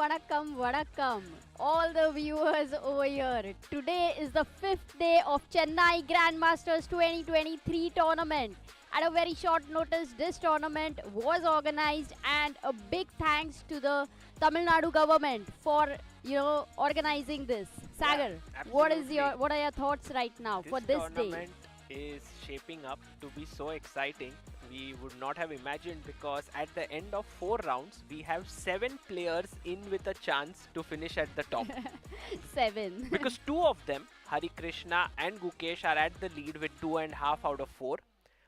vanakkam, vanakkam. All the viewers over here. Today is the 5th day of Chennai Grandmasters 2023 tournament. At a very short notice, this tournament was organized, and a big thanks to the Tamil Nadu government for organizing this. Sagar, Absolutely. what are your thoughts right now for this day? Tournament is shaping up to be so exciting. We would not have imagined, because at the end of 4 rounds, we have 7 players in with a chance to finish at the top. 7. Because two of them, Harikrishna and Gukesh, are at the lead with 2.5 out of 4.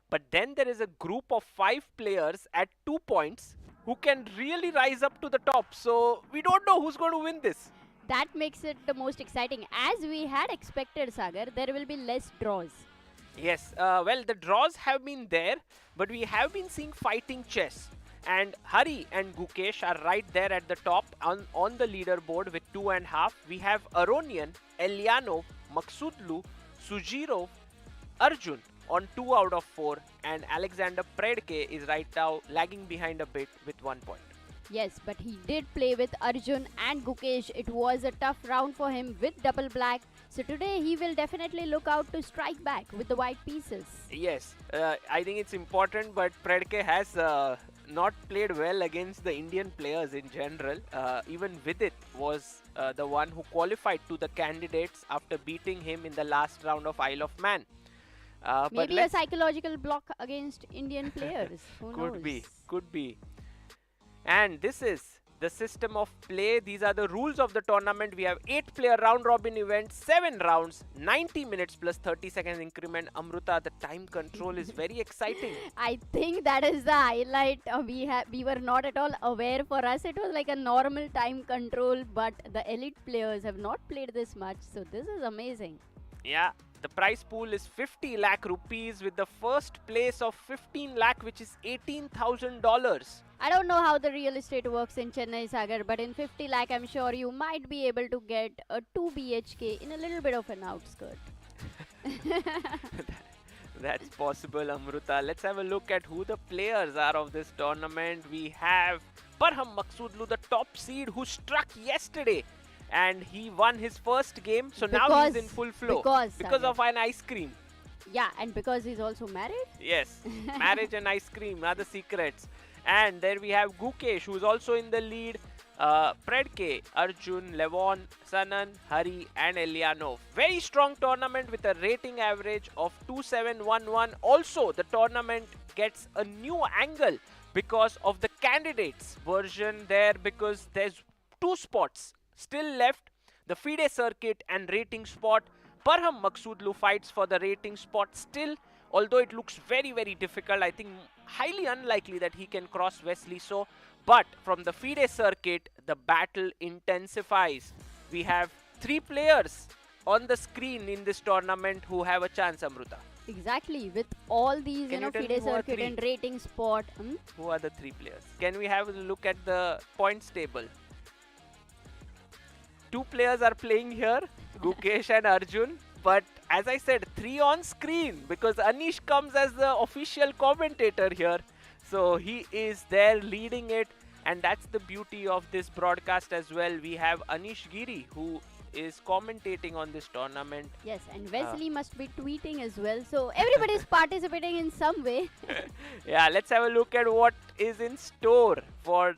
But then there is a group of 5 players at 2 points who can really rise up to the top. So we don't know who's going to win this. That makes it the most exciting. As we had expected, Sagar, there will be less draws. Yes, well, the draws have been there, but we have been seeing fighting chess. And Hari and Gukesh are right there at the top on the leaderboard with 2.5. We have Aronian, Eljanov, Maghsoodloo, Sjugirov, Arjun on 2 out of 4, and Alexander Predke is right now lagging behind a bit with 1 point. Yes, but he did play with Arjun and Gukesh. It was a tough round for him with double black. So today he will definitely look out to strike back with the white pieces. Yes, I think it's important, but Predke has not played well against the Indian players in general. Even Vidit was the one who qualified to the candidates after beating him in the last round of Isle of Man. Maybe a psychological block against Indian players. Who knows? Could be. And this is the system of play. These are the rules of the tournament. We have 8-player round robin event, 7 rounds, 90 minutes plus 30 seconds increment. Amruta, the time control is very exciting. I think that is the highlight. We were not at all aware. For us, it was like a normal time control, but the elite players have not played this much. So this is amazing. Yeah. The prize pool is 50 lakh rupees with the first place of 15 lakh, which is $18,000. I don't know how the real estate works in Chennai, Sagar, but in 50 lakh, I'm sure you might be able to get a 2 BHK in a little bit of an outskirt. That's possible, Amruta. Let's have a look at who the players are of this tournament. We have Maghsoodloo, the top seed, who struck yesterday. And he won his first game, so now he's in full flow. Because of an ice cream. Yeah, and because he's also married? Yes, marriage and ice cream are the secrets. And there we have Gukesh, who's also in the lead. Predke, Arjun, Levon, Sanan, Hari and Eljanov. Very strong tournament with a rating average of 2711. Also, the tournament gets a new angle because of the candidates version there, because there's 2 spots still left, the FIDE circuit and rating spot. Maghsoodloo fights for the rating spot still, although it looks very, very difficult. I think highly unlikely that he can cross Wesley So. But from the FIDE circuit, the battle intensifies. We have 3 players on the screen in this tournament who have a chance, Amruta. Exactly, with all these FIDE circuit and rating spot. Who are the 3 players? Can we have a look at the points table? 2 players are playing here, Gukesh and Arjun. But as I said, 3 on screen, because Anish comes as the official commentator here. So he is there leading it, and that's the beauty of this broadcast as well. We have Anish Giri, who is commentating on this tournament. Yes, and Wesley must be tweeting as well. So everybody is participating in some way. Yeah, let's have a look at what is in store for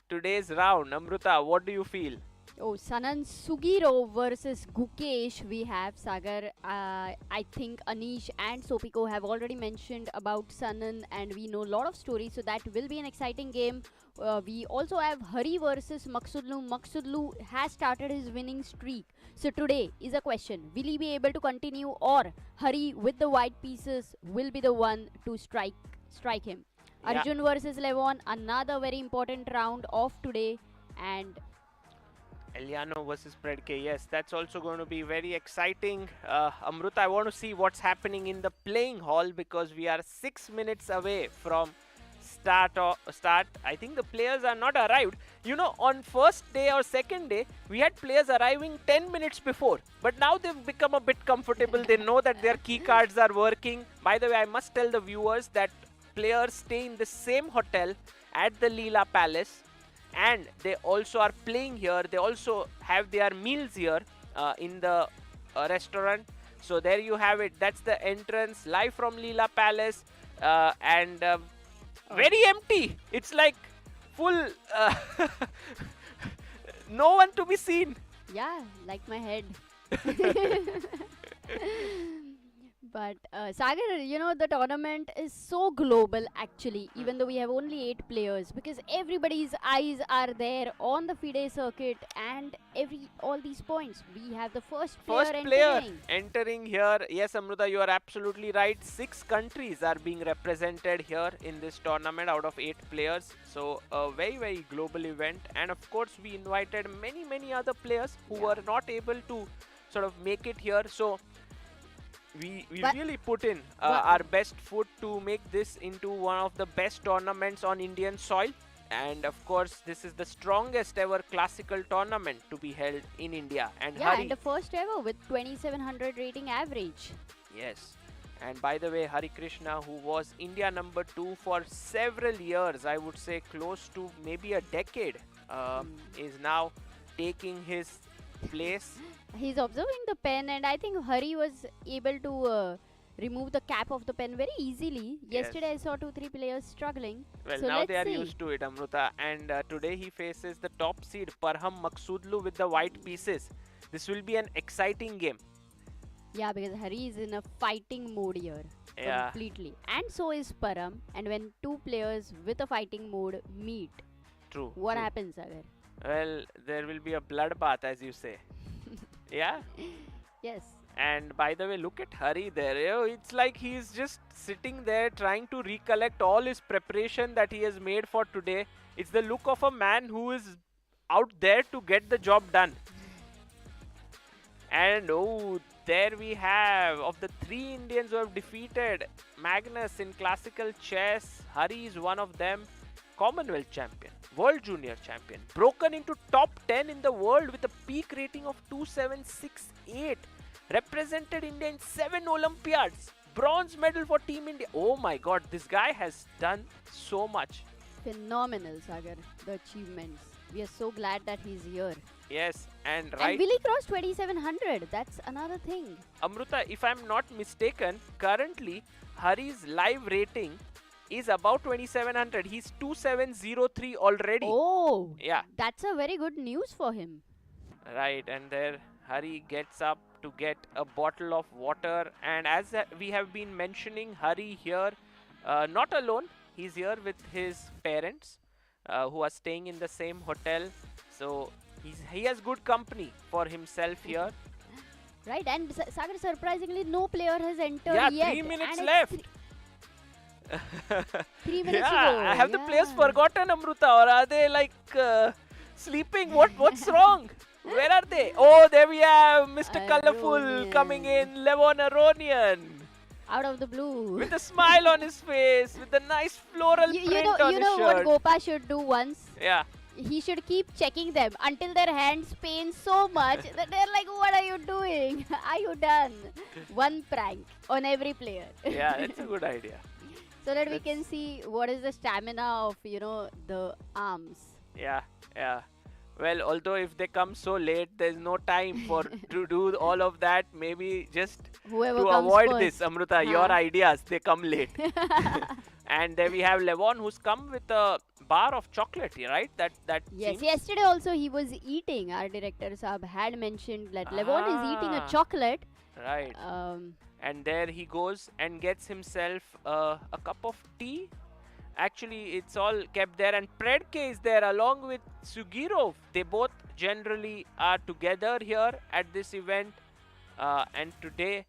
today's round. Amruta, what do you feel? Oh, Sanan Sjugirov versus Gukesh. We have Sagar. I think Anish and Sopiko have already mentioned about Sanan, and we know a lot of stories, so that will be an exciting game. We also have Hari versus Maghsoodloo. Maghsoodloo has started his winning streak. So today is a question. Will he be able to continue, or Hari with the white pieces will be the one to strike him? Yeah. Arjun versus Levon, another very important round of today. And Eljanov versus Predke, yes, that's also going to be very exciting. Amruta, I want to see what's happening in the playing hall, because we are 6 minutes away from start. I think the players are not arrived. You know, on first day or second day, we had players arriving 10 minutes before. But now they've become a bit comfortable. They know that their key cards are working. By the way, I must tell the viewers that players stay in the same hotel at the Leela Palace. and they also are playing here. They also have their meals here in the restaurant. So there you have it. That's the entrance, live from Leela Palace, and very empty. It's like full, no one to be seen. Yeah, like my head. But Sagar, the tournament is so global actually, even though we have only 8 players, because everybody's eyes are there on the FIDE circuit and all these points. We have the first player entering here. Yes, Amruta, you are absolutely right. 6 countries are being represented here in this tournament out of 8 players. So a very, very global event. And of course, we invited many, many other players who were not able to sort of make it here. So we really put in our best foot to make this into one of the best tournaments on Indian soil. And of course, this is the strongest ever classical tournament to be held in India. And and the first ever with 2700 rating average. Yes. And by the way, Harikrishna, who was India number 2 for several years, I would say close to maybe a decade, is now taking his place. He's observing the pen, and I think Hari was able to remove the cap of the pen very easily. Yesterday I saw 2-3 players struggling. Well, so now they are used to it, Amruta. And today he faces the top seed, Maghsoodloo, with the white pieces. This will be an exciting game. Yeah, because Hari is in a fighting mode here. Completely. And so is Param. And when 2 players with a fighting mode meet, what happens, Sagar? Well, there will be a bloodbath, as you say. Yeah? Yes. And by the way, look at Hari there. It's like he's just sitting there trying to recollect all his preparation that he has made for today. It's the look of a man who is out there to get the job done. And there we have, of the 3 Indians who have defeated Magnus in classical chess, Hari is one of them. Commonwealth champion, World Junior champion, broken into top 10 in the world with a peak rating of 2768, represented India in 7 Olympiads, bronze medal for Team India. Oh my God, this guy has done so much. Phenomenal, Sagar, the achievements. We are so glad that he's here. Yes, and will he cross 2700? That's another thing. Amruta, if I'm not mistaken, currently Hari's live rating is about 2700. He's 2703 already. Oh, yeah. That's a very good news for him. Right, and there Hari gets up to get a bottle of water. And as we have been mentioning, Hari here, not alone. He's here with his parents who are staying in the same hotel. So he has good company for himself here. Right, and Sagar, surprisingly, no player has entered yet. Yeah, 3 minutes left. 3 minutes ago. Have the players forgotten, Amruta, or are they like sleeping? What's wrong? Where are they? Oh, there we have Mr. Colorful coming in, Levon Aronian. Out of the blue. With a smile on his face, with a nice floral print on his shirt. You know what Gopa should do once? Yeah. He should keep checking them until their hands pain so much that they're like, what are you doing? Are you done? One prank on every player. Yeah, that's a good idea. So that we can see what is the stamina of, the arms. Yeah. Well, although if they come so late, there's no time to do all of that. Maybe just whoever to avoid this, Amruta, your ideas, they come late. And there we have Levon, who's come with a bar of chocolate, right? That yes, yesterday also he was eating. Our director Saab had mentioned that Levon is eating a chocolate. Right. And there he goes and gets himself a cup of tea. Actually, it's all kept there. And Predke is there along with Sjugirov. They both generally are together here at this event. And today,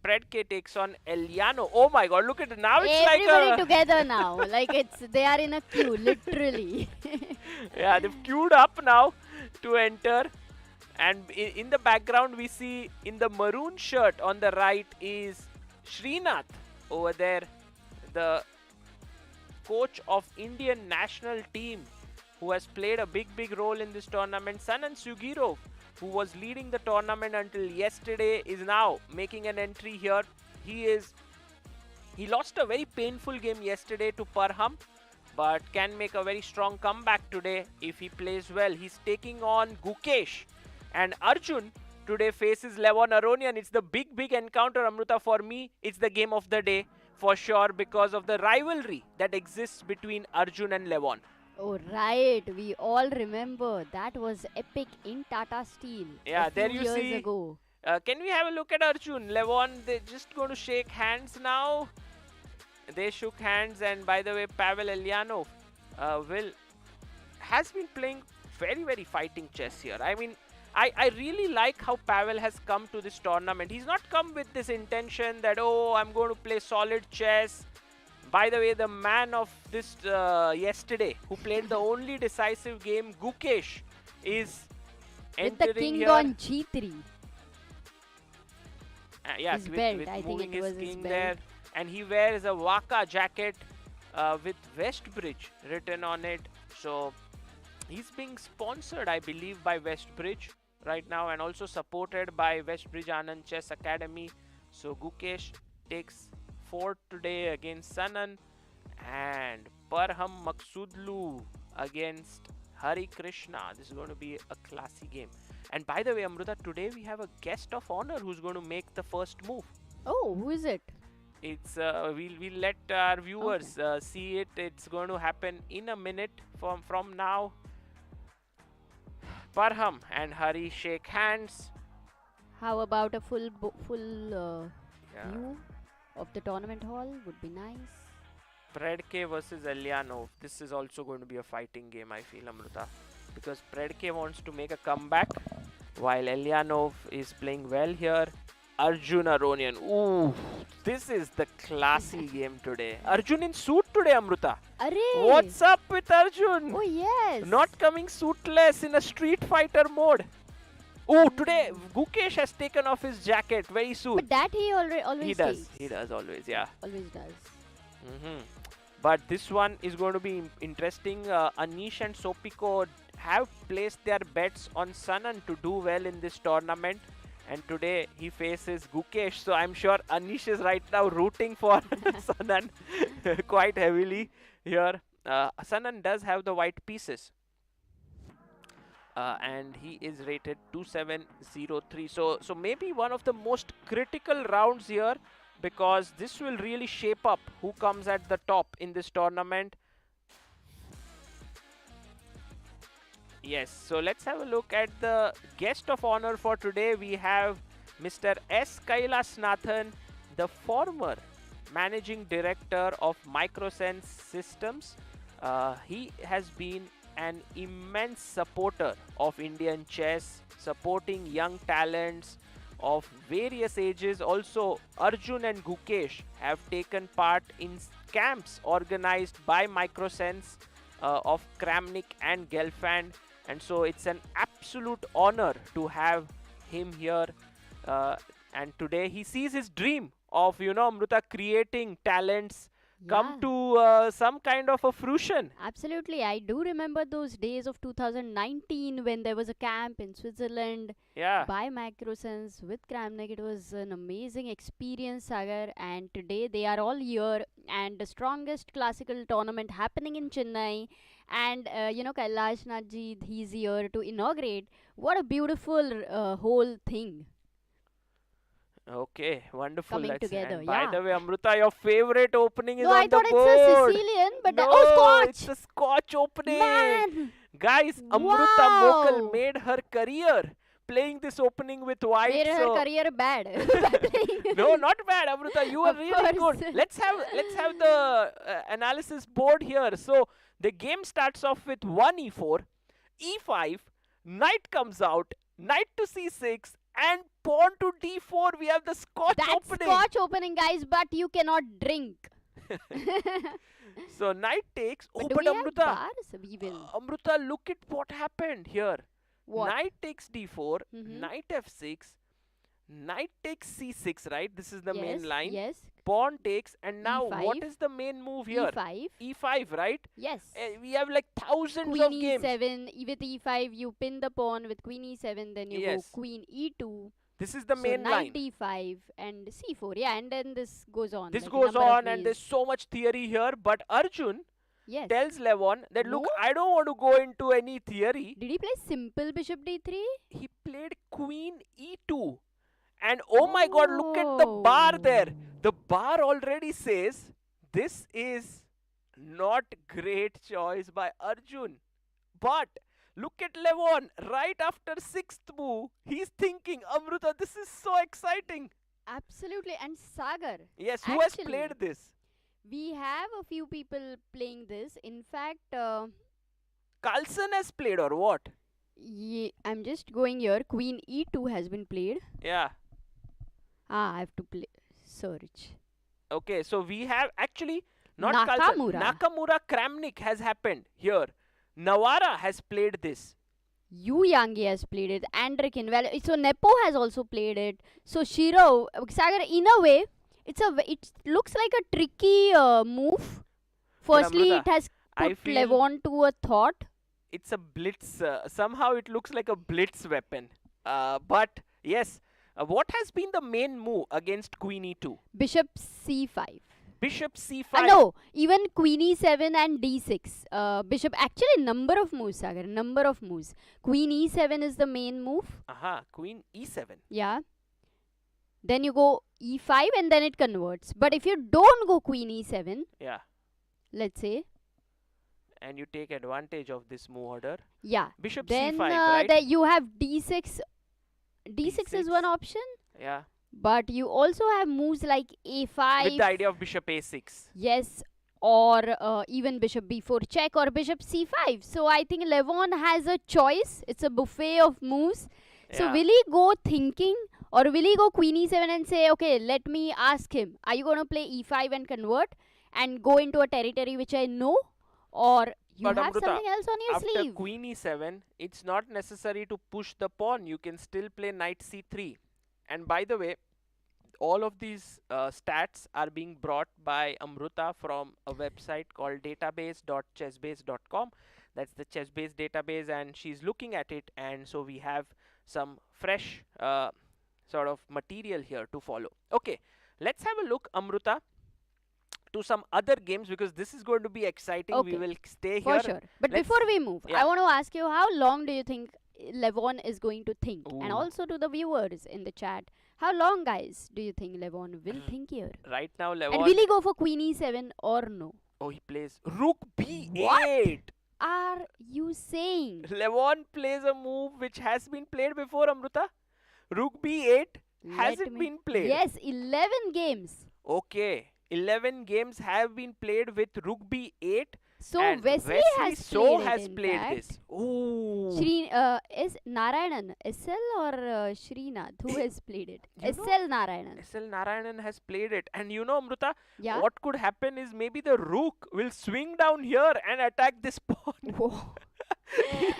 Predke takes on Eljanov. Oh my God, look at it. Now it's everybody together now. Like they are in a queue, literally. Yeah, they've queued up now to enter. And in the background, we see in the maroon shirt on the right is Srinath over there, the coach of Indian national team who has played a big role in this tournament. Sanan Sjugirov, who was leading the tournament until yesterday, is now making an entry here. He lost a very painful game yesterday to Parham, but can make a very strong comeback today if he plays well. He's taking on Gukesh, and Arjun today faces Levon Aronian. It's the big encounter, Amruta. For me, it's the game of the day for sure because of the rivalry that exists between Arjun and Levon. Oh, right. We all remember that was epic in Tata Steel Yeah, a there few you years see. ago. Can we have a look at Arjun? Levon, they're just going to shake hands now. They shook hands, and by the way, Pavel Eljanov has been playing very fighting chess here. I mean, I really like how Pavel has come to this tournament. He's not come with this intention that, oh, I'm going to play solid chess. By the way, the man of this yesterday, who played the only decisive game, Gukesh, is With the entering king here. on G3. Yes, His with, belt, with I think moving it was his his king belt. there. And he wears a Waka jacket with Westbridge written on it. So he's being sponsored, I believe, by Westbridge right now, and also supported by Westbridge Anand Chess Academy. So Gukesh takes fourth today against Sanan, and Maghsoodloo against Harikrishna. This is going to be a classy game. And by the way, Amruta, today we have a guest of honor who's going to make the first move. Oh, who is it? It's we'll let our viewers see it. It's going to happen in a minute from now. Parham and Hari shake hands. How about a full Yeah. view of the tournament hall? Would be nice. Predke versus Eljanov. This is also going to be a fighting game, I feel, Amruta, because Predke wants to make a comeback while Eljanov is playing well here. Arjun Aronian. Ooh, this is the classy game today. Arjun in suit today, Amruta. Arey! What's up with Arjun? Oh, yes. Not coming suitless in a Street Fighter mode. Oh, today Gukesh has taken off his jacket very soon. But that he always He does. takes. He does always, yeah. Always does. But this one is going to be interesting. Anish and Sopiko have placed their bets on Sanan to do well in this tournament. And today he faces Gukesh. So I'm sure Anish is right now rooting for Sanan quite heavily here. Sanan does have the white pieces. And he is rated 2703. So maybe one of the most critical rounds here, because this will really shape up who comes at the top in this tournament. Yes, so let's have a look at the guest of honor for today. We have Mr. S. Kailasnathan, the former managing director of Microsense Systems. He has been an immense supporter of Indian chess, supporting young talents of various ages. Also, Arjun and Gukesh have taken part in camps organized by Microsense of Kramnik and Gelfand. And so it's an absolute honor to have him here. And today he sees his dream of, Amruta, creating talents come to some kind of a fruition. Absolutely. I do remember those days of 2019 when there was a camp in Switzerland by Microsense with Kramnik. It was an amazing experience, Sagar. And today they are all here, and the strongest classical tournament happening in Chennai. And Kailash Nathji, he's here to inaugurate. What a beautiful whole thing. Okay, wonderful. Coming together, and by the way, Amruta, your favorite opening is No, on I the thought board. it's a Sicilian, but No, Scotch! it's a Scotch opening. Man! Guys, Amruta Mokal made her career playing this opening with white. Made her career bad. No, not bad, Amruta. You were Of really course. good. Let's have the analysis board here. So the game starts off with 1 e4, e5, knight comes out, knight to c6, and pawn to d4. We have the Scotch That's opening. Scotch opening, guys, but you cannot drink. So knight takes. But Oh, do but we have Amruta, bars? We will. Amruta, look at what happened here. What? Knight takes d4, Mhm. knight f6, knight takes c6, right? This is the Yes, main line. yes. Pawn takes, and now what E5. is the main move here? E5. E5, right? Yes. We have like thousands Queen of games. E7. With E5, you pin the pawn. With Queen E7, then you Yes. go Queen E2. This is the So main knight line. D5 and C4. Yeah, and then this goes on. This like a goes number of on, and ways. there's so much theory here. But Arjun Yes. tells Levon that, look, No? I don't want to go into any theory. Did he play simple bishop d3? He played queen e2. And oh my god, look at the bar there. The bar already says this is not great choice by Arjun. But look at Levon. Right after 6th move, he's thinking, Amruta, this is so exciting. Absolutely. And Sagar. Yes, who has Actually, played this? We have a few people playing this. In fact, Carlson has played or what? I'm just going here. Queen e2 has been played. Yeah. I have to play search. Okay, so we have actually not Nakamura. Carlson. Nakamura Kramnik has happened here. Nawara has played this. Yu Yangi has played it. Andrikin. Well, so Nepo has also played it. So Shiro, Sagar, in a way, it looks like a tricky move. Firstly, Amruta, it has I put feel Levon to a thought. it's a blitz. Somehow it looks like a blitz weapon. But yes, what has been the main move against Queen e2? Bishop c5. Bishop c5. No, even Queen e7 and d6. Bishop, actually number of moves, Sagar, number of moves. Queen e7 is the main move. Queen e7. Yeah. Then you go e5 and then it converts. But if you don't go Queen e7, Yeah. let's say, And you take advantage of this move order. yeah, Bishop then c5, right? then you have d6. D6 is D6. one option, Yeah. but you also have moves like a5. With the idea of bishop a6. Yes, or even bishop b4 check or bishop c5. So I think Levon has a choice. It's a buffet of moves. So Yeah. will he go thinking, or will he go Queen e7 and say, okay, let me ask him, are you going to play e5 and convert and go into a territory which I know? Or you But have Amruta, something else on your after sleeve? Queen e7, it's not necessary to push the pawn. You can still play knight c3. And by the way, all of these stats are being brought by Amruta from a website called database.chessbase.com. That's the ChessBase database, and she's looking at it. And so we have some fresh sort of material here to follow. Okay, let's have a look, Amruta, to some other games, because this is going to be exciting. Okay. We will stay For here. sure. But Let's- before we move, yeah. I want to ask you, how long do you think Levon is going to think? And Ooh. also to the viewers in the chat, how long, guys, do you think Levon will think here? Right now, And Levon. will he go for Queen e7 or no? Oh, he plays Rook b8. What? Are you saying? Levon plays a move which has been played before, Amruta. Rook b8. Has Let it me- been played? Yes, 11 games. Okay. 11 games have been played with Rook b8. So and Wesley has So played it, has in played fact. this. Ooh. Is Narayanan SL or Srinath? Who has played it? You know- SL Narayanan. SL Narayanan has played it. And you know, Amruta, Yeah. what could happen is maybe the Rook will swing down here and attack this pawn. Whoa.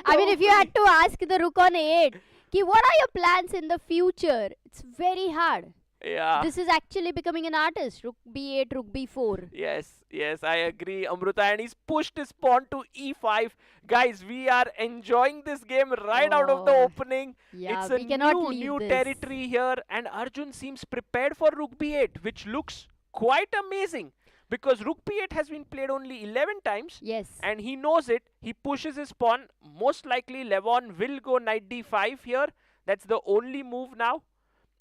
I mean, if you had to ask the Rook on 8, ki, what are your plans in the future? It's very hard. Yeah. This is actually becoming an artist. Rook b8, Rook b4. Yes, I agree, Amruta. And he's pushed his pawn to e5. Guys, we are enjoying this game right out of the Oh, opening. Yeah, It's a we cannot leave new this. territory here. And Arjun seems prepared for Rook b8, which looks quite amazing. Because Rook b8 has been played only 11 times. Yes. And he knows it. He pushes his pawn. Most likely, Levon will go knight d5 here. That's the only move now.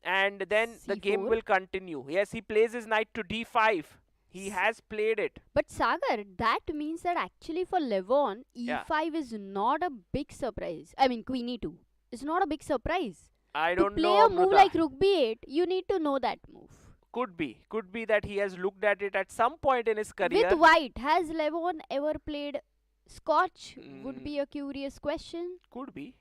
And then the game C4. will continue. Yes, he plays his knight to d5. He has played it. But Sagar, that means that actually for Levon, Yeah. e5 is not a big surprise. I mean, Queen e2 is not a big surprise. I To don't play know, a move Amruta. like Rook b8, you need to know that move. Could be that he has looked at it at some point in his career. With white, has Levon ever played Scotch? Would Mm. be a curious question. Could be.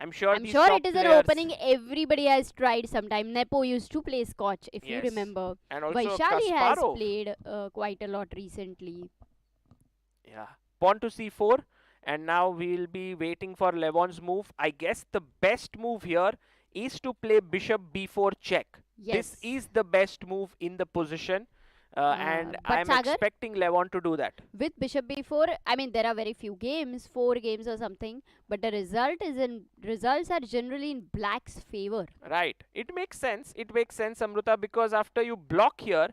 I'm sure. I'm these sure top it is an players- opening everybody has tried sometime. Nepo used to play Scotch, if you Yes. remember. And also Vaishali has Kasparov. played quite a lot recently. Yeah. Pawn to c4. And now we'll be waiting for Levon's move. I guess the best move here is to play bishop b4 check. Yes. This is the best move in the position. And but I'm Sagar? expecting Levon to do that. With bishop b4, I mean, there are very few games, 4 games or something, but the results are generally in black's favor. Right. It makes sense, Amruta, because after you block here,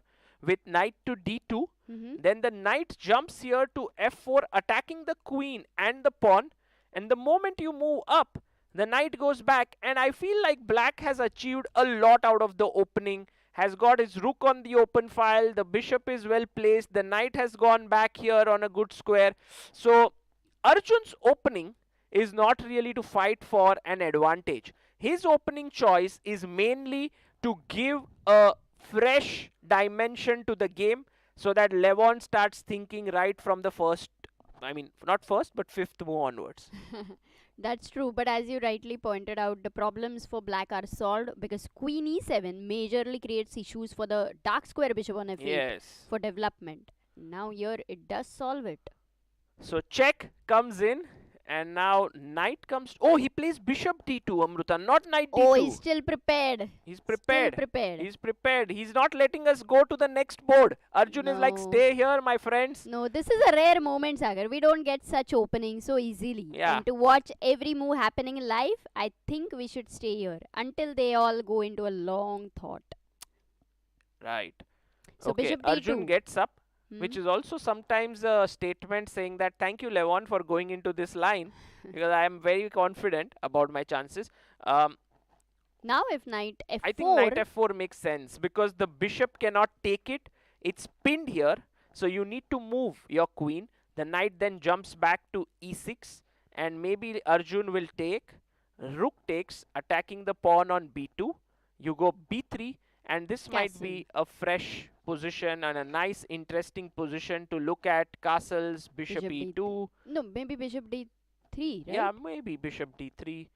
with knight to d2. Mm-hmm. Then the knight jumps here to f4, attacking the queen and the pawn. And the moment you move up, the knight goes back. And I feel like black has achieved a lot out of the opening. Has got his rook on the open file. The bishop is well placed. The knight has gone back here on a good square. So Arjun's opening is not really to fight for an advantage. His opening choice is mainly to give a fresh dimension to the game so that Levon starts thinking right from the first, I mean, not first, but fifth move onwards. That's true, but as you rightly pointed out, the problems for black are solved because queen e7 majorly creates issues for the dark square bishop on f8 Yes. for development. Now here it does solve it. So check comes in, and now knight comes. Oh, he plays bishop d2, Amruta, not knight d2. Oh, he's still prepared. He's prepared. Still prepared. He's prepared. He's not letting us go to the next board. Arjun is like, No. stay here, my friends. No, this is a rare moment, Sagar. We don't get such openings so easily. Yeah. And to watch every move happening in live, I think we should stay here until they all go into a long thought. Right. So Okay, bishop Arjun d2. gets up, Hmm? which is also sometimes a statement saying that thank you, Levon, for going into this line because I am very confident about my chances. Now if knight f4. I think knight f4 makes sense because the bishop cannot take it. It's pinned here, so you need to move your queen. The knight then jumps back to e6, and maybe Arjun will take. Rook takes, attacking the pawn on b2. You go b3, and this might Castle. be a fresh position and a nice, interesting position to look at. Castles, bishop Bishop e2. No, maybe bishop d3, right? Yeah, maybe bishop d3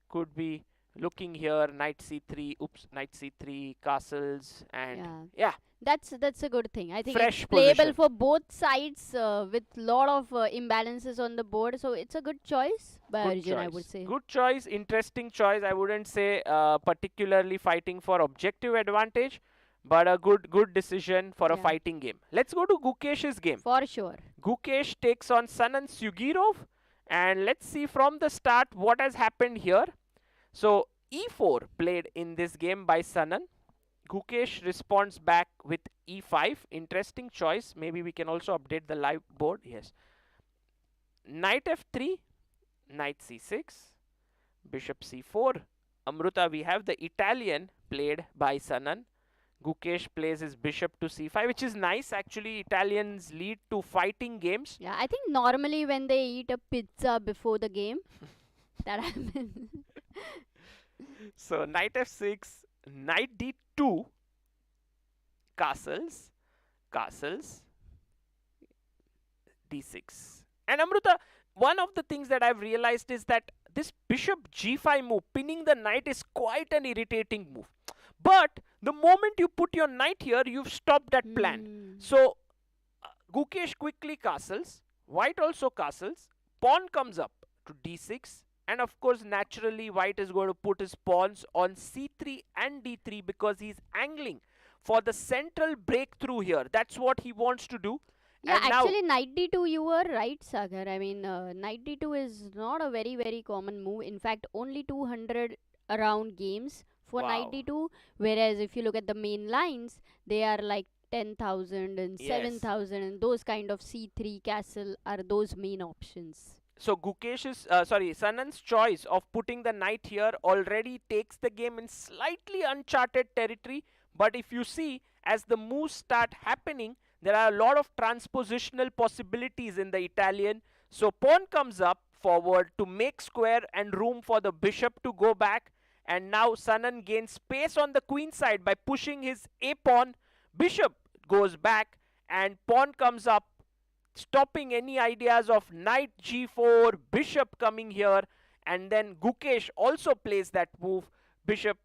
could be looking here. Knight c3, oops, knight c3, castles, and yeah. That's a good thing. I think Fresh it's playable position. for both sides with lot of imbalances on the board. So it's a good choice by Good Arjun, I would choice. say. Good choice, interesting choice. I wouldn't say particularly fighting for objective advantage, but a good decision for a Yeah. fighting game. Let's go to Gukesh's game. For sure. Gukesh takes on Sanan Sjugirov, and let's see from the start what has happened here. So e4 played in this game by Sanan. Gukesh responds back with e5. Interesting choice. Maybe we can also update the live board. Yes. Knight f3, knight c6, bishop c4. Amruta, we have the Italian played by Sanan. Gukesh plays his bishop to c5, which is nice. Actually, Italians lead to fighting games. Yeah, I think normally when they eat a pizza before the game, that happens. So knight f6, knight d2, castles, castles, d6. And Amruta, one of the things that I've realized is that this bishop g5 move, pinning the knight, is quite an irritating move. But the moment you put your knight here, you've stopped that plan. Hmm. So Gukesh quickly castles, white also castles, pawn comes up to d6, and of course naturally white is going to put his pawns on c3 and d3 because he's angling for the central breakthrough here. That's what he wants to do. Yeah, And now- actually, knight d2, you were right, Sagar. I mean, knight d2 is not a very common move. In fact, only 200 around games for Wow. knight d2. Whereas if you look at the main lines, they are like 10,000 and Yes. 7,000, and those kind of c3 castle are those main options. So Gukesh's, Sanan's choice of putting the knight here already takes the game in slightly uncharted territory. But if you see, as the moves start happening, there are a lot of transpositional possibilities in the Italian. So pawn comes up forward to make square and room for the bishop to go back. And now Sanan gains space on the queen side by pushing his a pawn. Bishop goes back and pawn comes up, stopping any ideas of knight g4, bishop coming here. And then Gukesh also plays that move, bishop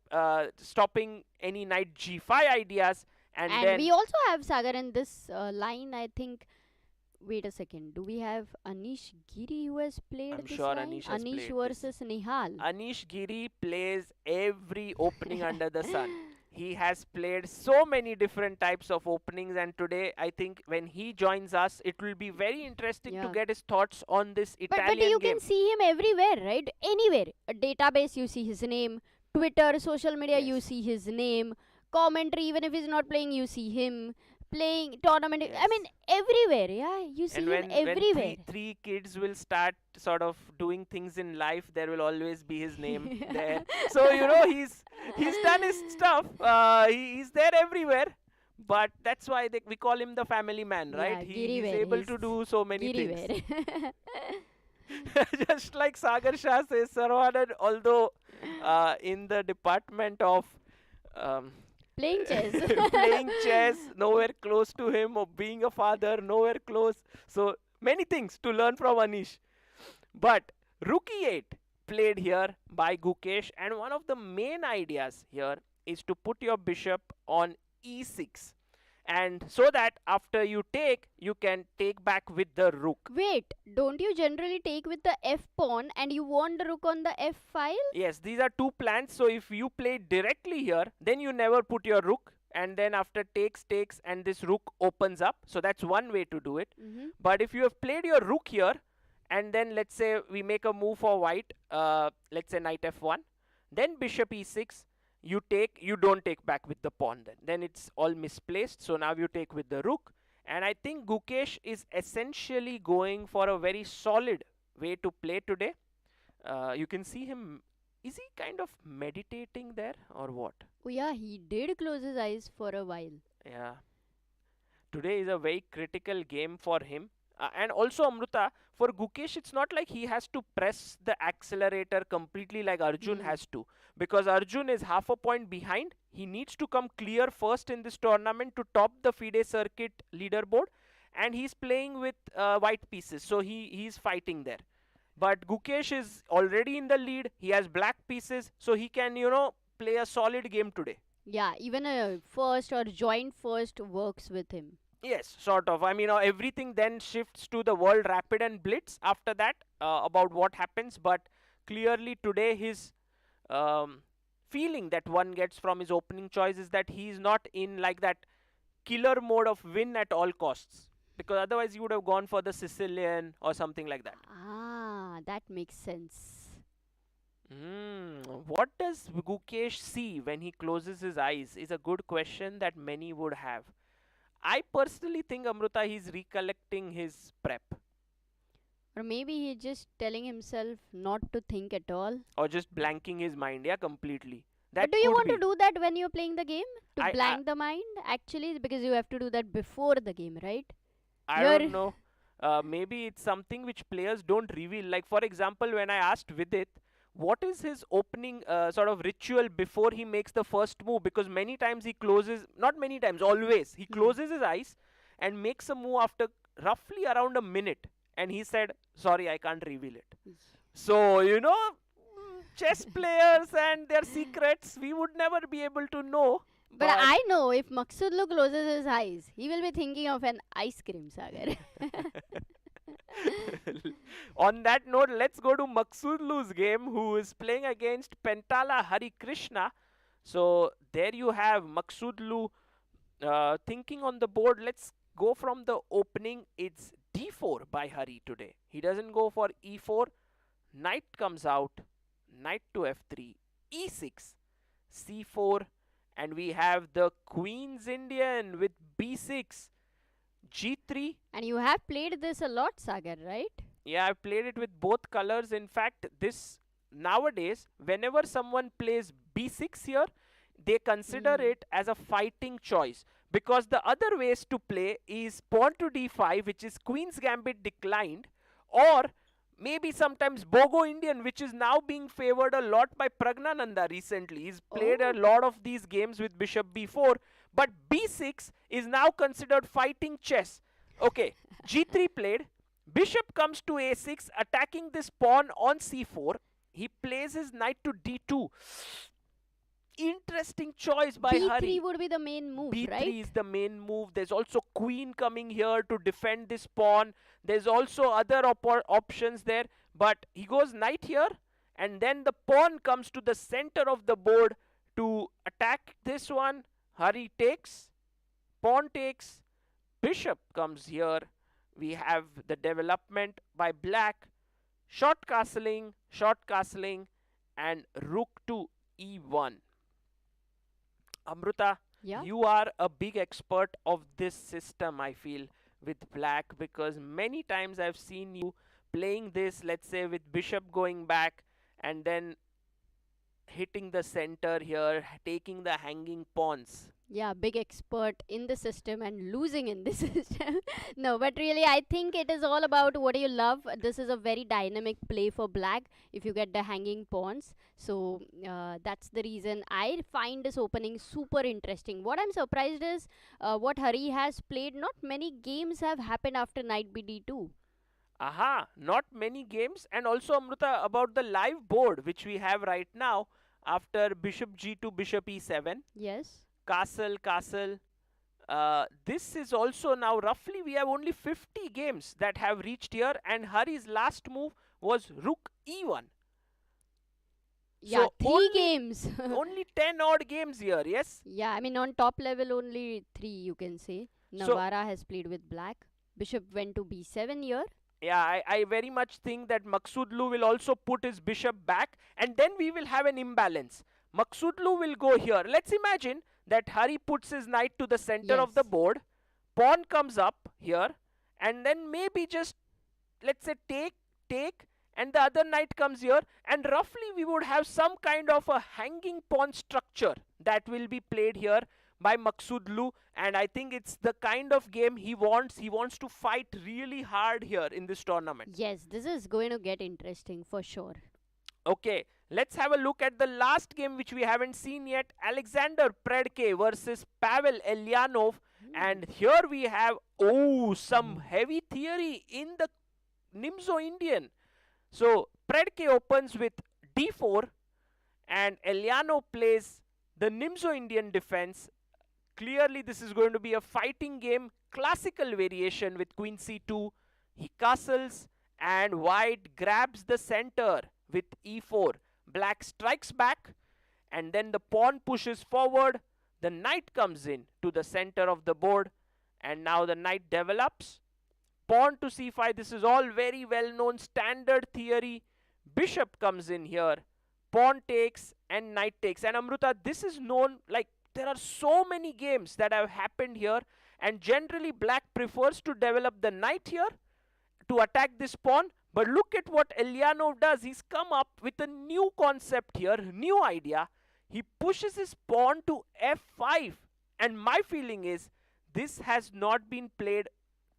stopping any knight g5 ideas. And then we also have, Sagar, in this line, I think. Wait a second. Do we have Anish Giri who has played I'm this sure line? Anish has played this. versus Nihal. Anish Giri plays every opening under the sun. He has played so many different types of openings, and today I think when he joins us, it will be very interesting to Yeah. get his thoughts on this But Italian you game. can see him everywhere, right? Anywhere. A database, you see his name. Twitter, social media, you Yes. see his name. Commentary, even if he's not playing, you see him. playing tournament. I Yes. mean, everywhere. Yeah, you see And him when everywhere. three kids will start sort of doing things in life, there will always be his name there. So he's done his stuff. He's there everywhere. But that's why we call him the family man, right? Yeah, He's Giriware. able He's to do so many things. Giriware. Just like Sagar Shah says, Sarvanan, although in the department of um, Playing chess. playing chess, nowhere close to him, or being a father, nowhere close. So many things to learn from Anish. But Rook E8 played here by Gukesh, and one of the main ideas here is to put your bishop on E6. And so that after you take, you can take back with the rook. Wait, don't you generally take with the f pawn and you want the rook on the f file? Yes, these are two plans. So if you play directly here, then you never put your rook. And then after takes, and this rook opens up. So that's one way to do it. Mm-hmm. But if you have played your rook here, and then let's say we make a move for white, let's say knight f1, then bishop e6, you don't take back with the pawn then it's all misplaced. So now you take with the rook, and I think Gukesh is essentially going for a very solid way to play today. You can see him, is he kind of meditating there or what? Oh yeah, he did close his eyes for a while. Yeah, today is a very critical game for him. And also, Amruta, for Gukesh, it's not like he has to press the accelerator completely like Arjun Hmm. has to. Because Arjun is half a point behind. He needs to come clear first in this tournament to top the FIDE circuit leaderboard. And he's playing with white pieces. So he's fighting there. But Gukesh is already in the lead. He has black pieces. So he can, play a solid game today. Yeah, even a first or joint first works with him. Yes, sort of. I mean, everything then shifts to the world rapid and blitz after that about what happens. But clearly today, his feeling that one gets from his opening choice is that he is not in like that killer mode of win at all costs. Because otherwise, you would have gone for the Sicilian or something like that. Ah, that makes sense. What does Gukesh see when he closes his eyes is a good question that many would have. I personally think, Amruta, he's recollecting his prep Or maybe he's just telling himself not to think at all. or just blanking his mind. Yeah, completely. But That do you could want to be. do that when you're playing the game? To I, I blank the mind? Actually, because you have to do that before the game, right? I You're. don't know. Maybe it's something which players don't reveal. Like for example, when I asked Vidit, what is his opening sort of ritual before he makes the first move? Because many times he closes, not many times, always he Hmm. closes his eyes and makes a move after roughly around a minute. And he said, "Sorry, I can't reveal it." So, chess players and their secrets, we would never be able to know. But But I know if Maghsoodloo closes his eyes, he will be thinking of an ice cream, Sagar. on that note, let's go to Maghsoodloo's game, who is playing against Pentala Harikrishna. So, there you have Maghsoodloo thinking on the board. Let's go from the opening. It's d4 by Hari today. He doesn't go for e4. Knight comes out. Knight to f3. e6. c4. And we have the Queen's Indian with b6. g3. And you have played this a lot, Sagar, right? Yeah, I've played it with both colors. In fact, this nowadays, whenever someone plays b6 here, they consider Mm. it as a fighting choice. Because the other ways to play is pawn to d5, which is Queen's Gambit declined, or maybe sometimes Bogo Indian, which is now being favored a lot by Pragnananda recently. He's played a Oh. lot of these games with bishop b4, but b6 is now considered fighting chess. Okay, g3 played, bishop comes to a6, attacking this pawn on c4. He plays his knight to d2. Interesting choice by B3 Hari. would be the main move, B3 right? is the main move. There's also queen coming here to defend this pawn. There's also other options there. But he goes knight here, and then the pawn comes to the center of the board to attack this one. Hari takes, pawn takes, bishop comes here. We have the development by black. Short castling, and rook to e1. Amruta, Yeah. You are a big expert of this system, I feel, with black, because many times I've seen you playing this, let's say, with bishop going back and then hitting the center here, taking the hanging pawns. Yeah, big expert in the system and losing in the system. No, but really, I think it is all about what do you love. This is a very dynamic play for black if you get the hanging pawns. So that's the reason I find this opening super interesting. What I'm surprised is what Hari has played. Not many games have happened after knight bd2. Aha, not many games. And also, Amruta, about the live board which we have right now after bishop g2, bishop e7, Yes. castle, castle. This is also now roughly we have only 50 games that have reached here, and Hari's last move was rook e1. Yeah, So three games. only 10 odd games here, yes? Yeah, I mean, on top level, only three you can say. So, Navara has played with black. Bishop went to b7 here. yeah, I very much think that Maghsoodloo will also put his bishop back, and then we will have an imbalance. Maghsoodloo will go here. Let's imagine that Hari puts his knight to the center of the Yes. board, pawn comes up here, and then maybe just, let's say, take, and the other knight comes here, and roughly we would have some kind of a hanging pawn structure that will be played here by Maghsoodloo, and I think it's the kind of game he wants. He wants to fight really hard here in this tournament. Yes, this is going to get interesting for sure. Okay, let's have a look at the last game which we haven't seen yet. Alexander Predke versus Pavel Eljanov. And here we have, some heavy theory in the Nimzo Indian. So Predke opens with d4 and Eljanov plays the Nimzo Indian defense. Clearly this is going to be a fighting game, classical variation with queen c2. He castles and white grabs the center with e4. Black strikes back and then the pawn pushes forward. The knight comes in to the center of the board and now the knight develops. Pawn to c5, this is all very well known standard theory. Bishop comes in here, pawn takes and knight takes. And Amruta, this is known, like, there are so many games that have happened here, and generally black prefers to develop the knight here to attack this pawn. But look at what Eljanov does. He's come up with a new concept here, new idea. He pushes his pawn to f5, and my feeling is this has not been played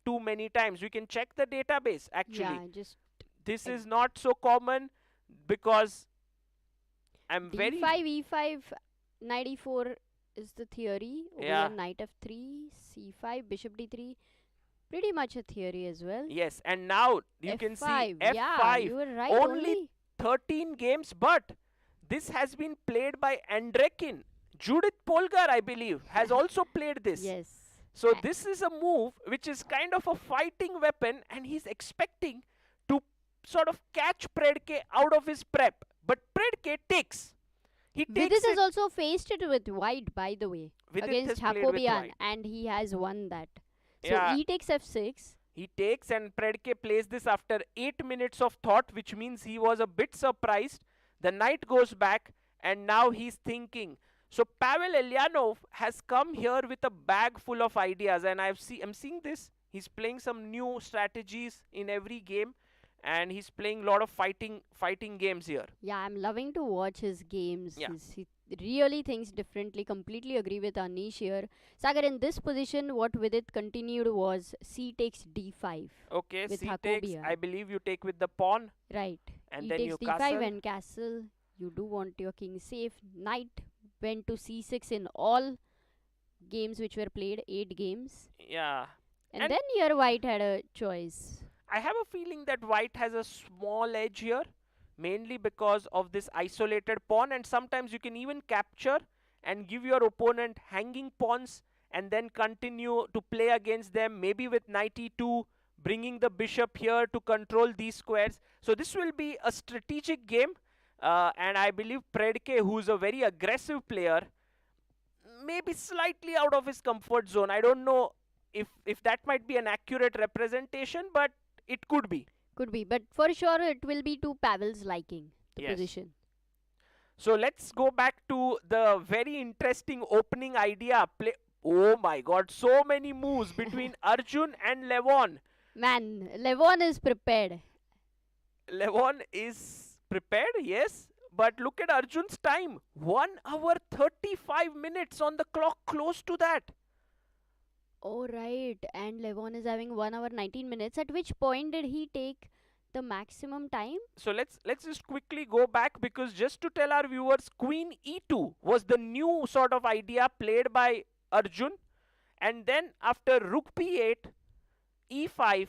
too many times. We can check the database actually. Yeah, just This is not so common because I'm very d5, e5, knight e4 is the theory. Over Yeah. here, knight f3, c5, bishop d3. Pretty much a theory as well. Yes, and now you can see f5. f5. Yeah, you were right. Only 13 games, but this has been played by Andrekin. Judith Polgar, I believe, has also played this. Yes. So A- this is a move which is kind of a fighting weapon, and he's expecting to sort of catch Predke out of his prep. But Predke takes. He takes Vidit has it also faced it with white, by the way, Vidit against has played with Jacobian, white. and he has won that. So Yeah. e takes f6. He takes, and Predke plays this after 8 minutes of thought, which means he was a bit surprised. The knight goes back, and now he's thinking. So Pavel Eljanov has come here with a bag full of ideas, and I'm seeing this. He's playing some new strategies in every game, and he's playing a lot of fighting games here. Yeah, I'm loving to watch his games. Yeah. He really thinks differently. Completely agree with Anish here. Sagar, in this position, what Vidit continued was c takes d5. Okay, With c takes. Jacobian. I believe you take with the pawn, Right. and E then takes you d5 castle. and castle. You do want your king safe. Knight went to c6 in all games which were played, 8 games. Yeah. And And- then here white had a choice. I have a feeling that white has a small edge here, mainly because of this isolated pawn, and sometimes you can even capture and give your opponent hanging pawns and then continue to play against them, maybe with knight e2, bringing the bishop here to control these squares. So this will be a strategic game, and I believe Predke, who's a very aggressive player, maybe slightly out of his comfort zone. I don't know if that might be an accurate representation, but it could be. Could be, but for sure it will be to Pavel's liking, the Yes. position. So let's go back to the very interesting opening idea. Oh my god, so many moves between Arjun and Levon. Man, Levon is prepared. Levon is prepared, yes, but look at Arjun's time 1 hour 35 minutes on the clock, close to that. Oh, right. And Levon is having 1 hour 19 minutes. At which point did he take the maximum time? So let's just quickly go back, because just to tell our viewers, Queen E2 was the new sort of idea played by Arjun, and then after Rook B8, E5,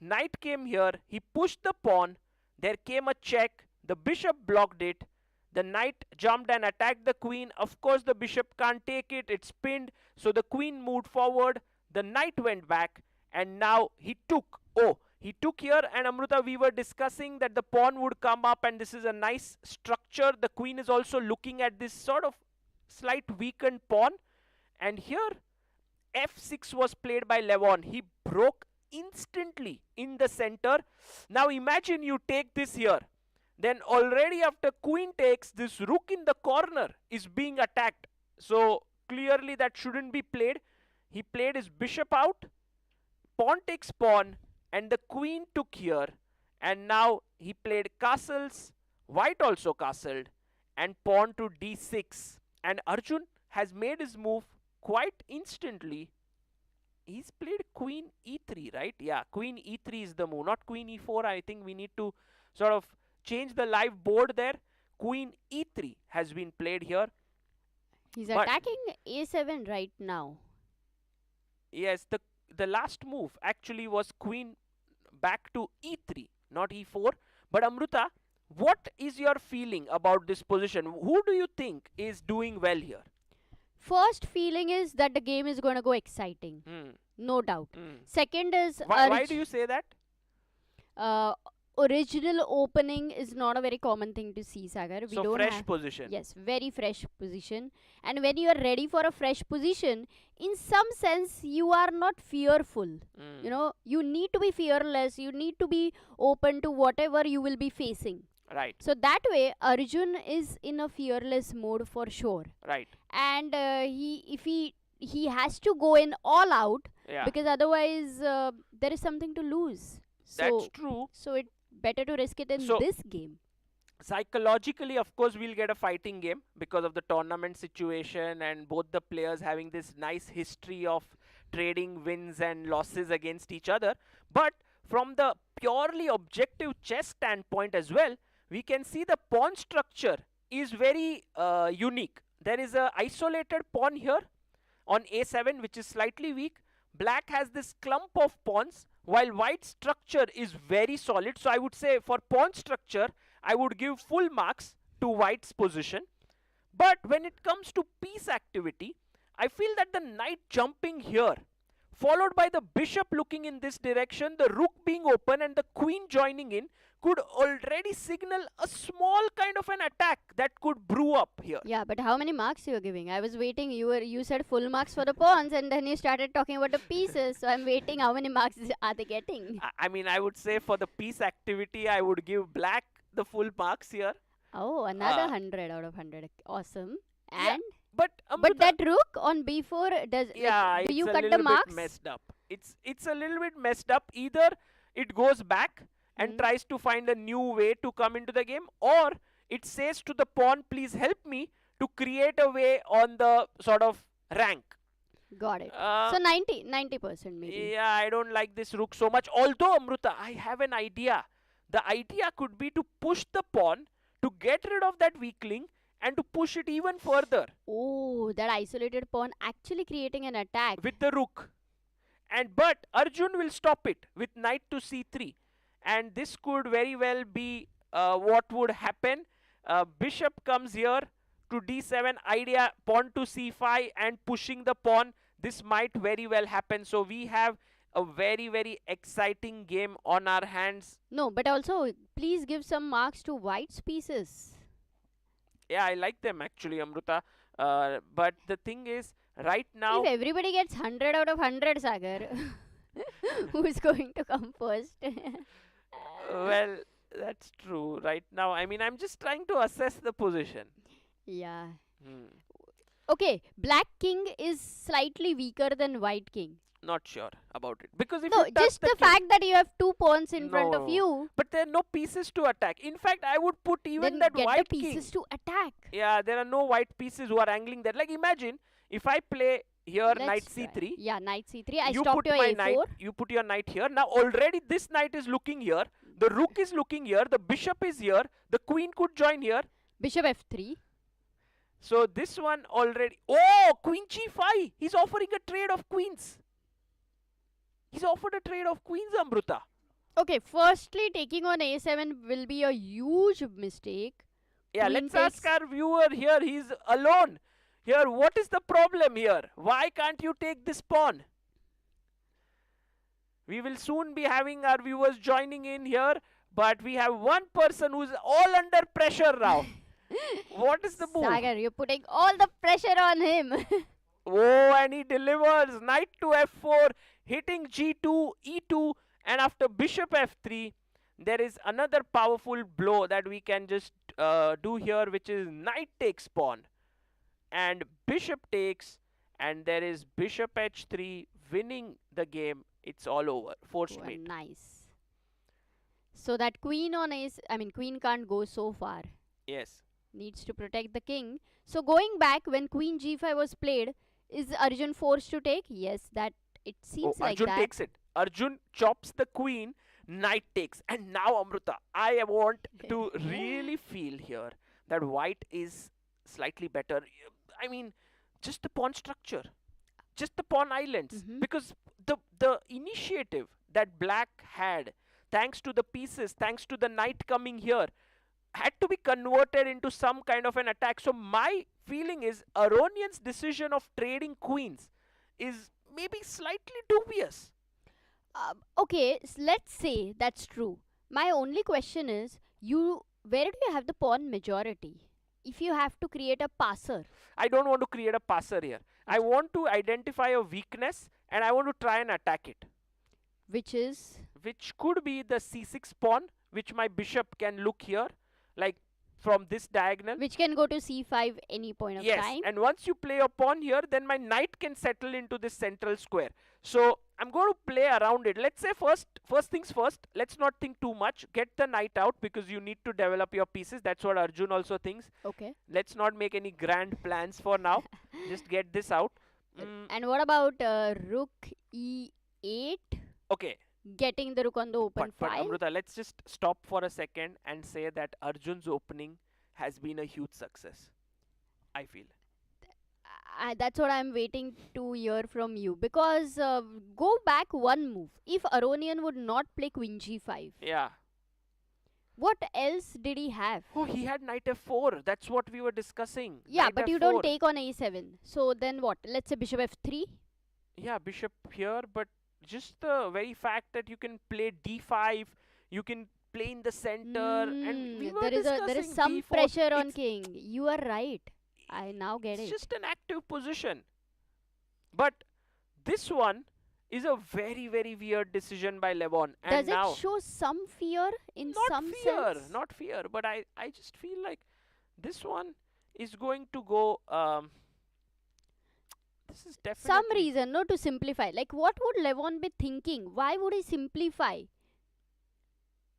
Knight came here, he pushed the pawn, there came a check, the bishop blocked it, the knight jumped and attacked the queen. Of course the bishop can't take it, it's pinned, so the queen moved forward, the knight went back, and now he took. Oh, he took here, and Amruta, we were discussing that the pawn would come up, and this is a nice structure. The queen is also looking at this sort of slight weakened pawn, and here f6 was played by Levon. He broke instantly in the center. Now imagine you take this here, then already after queen takes, this rook in the corner is being attacked, so clearly that shouldn't be played. He played his bishop out, pawn takes pawn, and the queen took here, and now he played castles, white also castled, and pawn to d6, and Arjun has made his move quite instantly. He's played queen e3, right? Yeah, queen e3 is the move, not queen e4. I think we need to sort of change the live board there. Queen e3 has been played here. He's attacking a7 right now. Yes, the last move actually was queen back to e3, not e4. But Amruta, what is your feeling about this position? Who do you think is doing well here? First feeling is that the game is going to go exciting. No doubt. Second is... Why do you say that? Original opening is not a very common thing to see, Sagar. We so don't fresh have, position. Yes, very fresh position. And when you are ready for a fresh position, in some sense, you are not fearful. You know, you need to be fearless. You need to be open to whatever you will be facing. Right. So that way, Arjun is in a fearless mode for sure. Right. And he has to go in all out, because otherwise there is something to lose. So, that's true. So it's better to risk it in this game. Psychologically, of course, we'll get a fighting game because of the tournament situation and both the players having this nice history of trading wins and losses against each other. But from the purely objective chess standpoint as well, we can see the pawn structure is very unique. There is a isolated pawn here on a7, which is slightly weak. Black has this clump of pawns, while white structure is very solid. So I would say for pawn structure, I would give full marks to white's position. But when it comes to piece activity, I feel that the knight jumping here, followed by the bishop looking in this direction, the rook being open, and the queen joining in, could already signal a small kind of an attack that could brew up here. Yeah, but how many marks you were giving? I was waiting. You said full marks for the pawns, and then you started talking about the pieces. So I'm waiting. How many marks are they getting? I mean, I would say for the piece activity, I would give black the full marks here. Oh, another 100 out of 100. Awesome. And but that rook on b4 does. Yeah, do you it's cut a the little marks? bit messed up. It's a little bit messed up. Either it goes back and tries to find a new way to come into the game, or it says to the pawn, please help me to create a way on the sort of rank. Got it. So 90% maybe. Yeah, I don't like this rook so much. Although, Amruta, I have an idea. The idea could be to push the pawn to get rid of that weakling and to push it even further. Oh, that isolated pawn actually creating an attack. With the rook. But Arjun will stop it with knight to c3. And this could very well be what would happen. Bishop comes here to d7, idea pawn to c5 and pushing the pawn. This might very well happen. So we have a very, very exciting game on our hands. No, but also please give some marks to white's pieces. Yeah, I like them actually, Amruta. But the thing is, right now... If everybody gets 100 out of 100, Sagar, who's going to come first? Well, that's true. Right now, I mean, I'm just trying to assess the position. Yeah. Hmm. Okay, black king is slightly weaker than white king. Not sure about it. Because if you No, touch just the the king, fact that you have two pawns in front of no. you, But there are no pieces to attack. In fact, I would put even then that get the white king. pieces to attack. Yeah, there are no white pieces who are angling there. Like imagine if I play here knight Let's try. c3, Yeah, knight c3. I you stopped put your my knight, a4. you put your knight here. Now already this knight is looking here, the rook is looking here, the bishop is here, the queen could join here. Bishop f3. So this one already. Oh, queen g5. He's offering a trade of queens. He's offered a trade of queens, Amruta. Okay, firstly, taking on a7 will be a huge mistake. Yeah, Queen let's ask our viewer here. He's alone. Here, what is the problem here? Why can't you take this pawn? We will soon be having our viewers joining in here, but we have one person who's all under pressure now. What is the move? Sagar, you're putting all the pressure on him. Oh, and he delivers. Knight to f4, hitting g2, e2, and after bishop f3, there is another powerful blow that we can just do here, which is knight takes pawn. And bishop takes, and there is bishop h3, winning the game. It's all over. Forced Oh, mate. nice. So that queen on ace, I mean queen can't go so far. Yes. Needs to protect the king. So going back when queen g5 was played, is Arjun forced to take? Yes, that it seems like Arjun that. takes it. Arjun chops the queen, knight takes. And now, Amruta, I want to really feel here that white is slightly better. I mean, just the pawn structure, just the pawn islands. Because the initiative that black had, thanks to the pieces, thanks to the knight coming here, had to be converted into some kind of an attack. So my feeling is Aronian's decision of trading queens is maybe slightly dubious. Okay, let's say that's true. My only question is, where do you have the pawn majority? If you have to create a passer. I don't want to create a passer here. I want to identify a weakness and I want to try and attack it. Which is? Which could be the c6 pawn, which my bishop can look here, like from this diagonal. Which can go to c5 any point of time. Yes, and once you play a pawn here, then my knight can settle into this central square. So I'm going to play around it. Let's say first things first, let's not think too much. Get the knight out because you need to develop your pieces. That's what Arjun also thinks. Okay. Let's not make any grand plans for now. Just get this out. And what about rook e8? Okay. Getting the rook on the open But file. Amruta, let's just stop for a second and say that Arjun's opening has been a huge success, I feel. That's what I'm waiting to hear from you. Because go back one move. If Aronian would not play queen g5. Yeah. What else did he have? Oh, he had knight f4. That's what we were discussing. Yeah, knight but f4. you don't take on a7. So then what? Let's say bishop f3. Yeah, bishop here, but just the very fact that you can play d5, you can play in the center, and we were there is some d4. pressure on king. You are right. I now get It's it. just an active position. But this one is a very, very weird decision by Levon. And Does now, it show some fear in not some fear, sense? not fear, but I just feel like this one is going to go. This is definitely Some reason, no, to simplify. Like, what would Levon be thinking? Why would he simplify?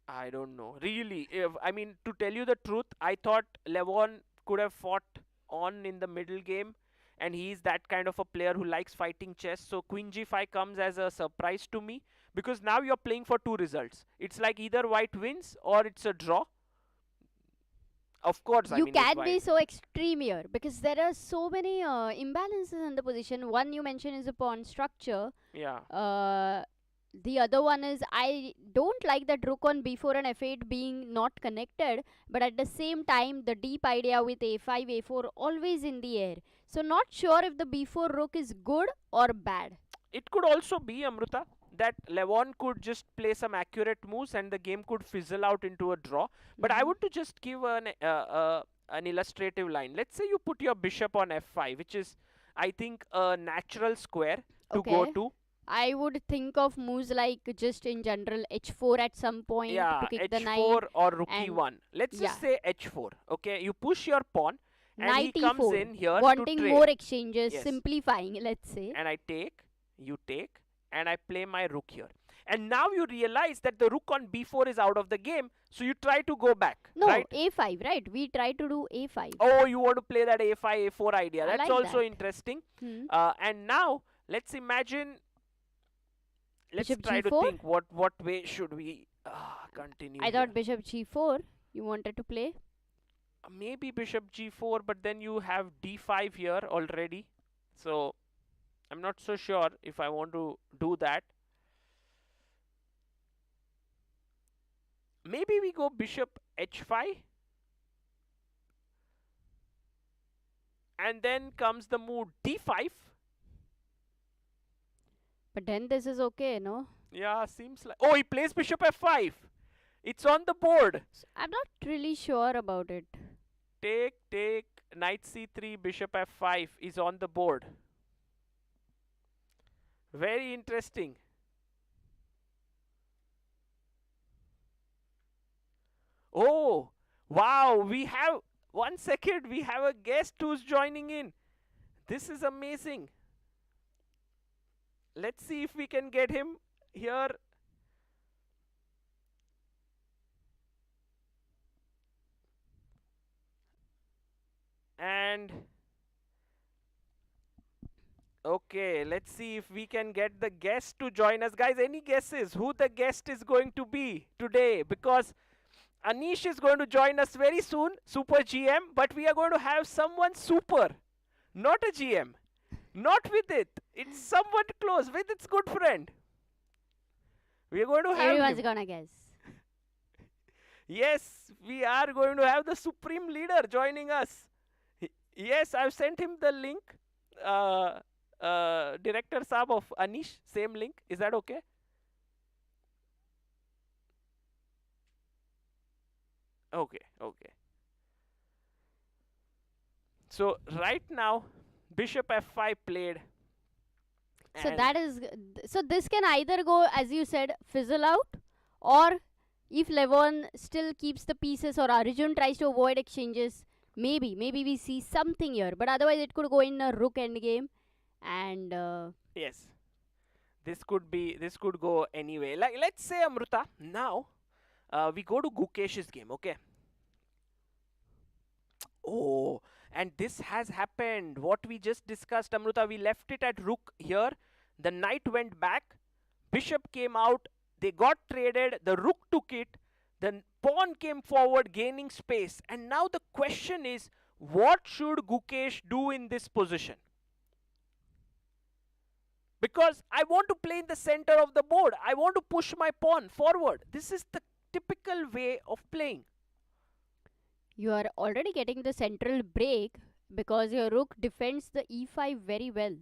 I don't know. Really, I mean, to tell you the truth, I thought Levon could have fought on in the middle game, and he's that kind of a player who likes fighting chess. So queen g5 comes as a surprise to me, because now you're playing for two results. It's like either white wins or it's a draw. Of course, I You mean, can't be so extreme here because there are so many imbalances in the position. One you mentioned is a pawn structure. yeah. The other one is I don't like that rook on b4 and f8 being not connected, but at the same time the deep idea with a5, a4 always in the air. So not sure if the b4 rook is good or bad. It could also be, Amruta, that Levon could just play some accurate moves and the game could fizzle out into a draw. But I would to just give an illustrative line. Let's say you put your bishop on f5, which is, I think, a natural square to go to. I would think of moves like just in general h4 at some point to kick the knight. h4 or rook e1. Let's just say h4. Okay, you push your pawn And he Knight comes e4. in here to Wanting trade. more exchanges, Yes. simplifying, let's say. And I take, you take, and I play my rook here. And now you realize that the rook on b4 is out of the game, so you try to go back, No, right? a5, right? We try to do a5. Oh, you want to play that a5, a4 idea. I That's like also that. interesting. Hmm. And now, let's imagine, let's Bishop try to g4. think what way should we continue I here. thought bishop g4 you wanted to play. Maybe bishop g4, but then you have d5 here already. So, I'm not so sure if I want to do that. Maybe we go bishop h5. And then comes the move d5. But then this is okay, no? Yeah, seems like... Oh, he plays bishop f5. It's on the board. So I'm not really sure about it. Take, knight c3, bishop f5 is on the board. Very interesting. Oh, wow, we have... 1 second, we have a guest who's joining in. This is amazing. Let's see if we can get him here. And okay, let's see if we can get the guest to join us. Guys, any guesses who the guest is going to be today? Because Anish is going to join us very soon, Super GM, but we are going to have someone super, not a GM, not with it. It's someone close, with its good friend. We are going to have Everyone's him. gonna guess. Yes, we are going to have the supreme leader joining us. Yes, I've sent him the link. Director Saab of Anish, same link. Is that okay? Okay. So right now, bishop f5 played. So that is so this can either go, as you said, fizzle out, or if Levon still keeps the pieces or Arjun tries to avoid exchanges, maybe we see something here. But otherwise, it could go in a rook endgame, and yes, this could go anyway. Like, let's say, Amruta, now we go to Gukesh's game, okay? Oh, and this has happened. What we just discussed, Amruta, we left it at rook here. The knight went back. Bishop came out. They got traded. The rook took it. The pawn came forward, gaining space. And now the question is, what should Gukesh do in this position? Because I want to play in the center of the board. I want to push my pawn forward. This is the typical way of playing. you are already getting the central break because your rook defends the e5 very well.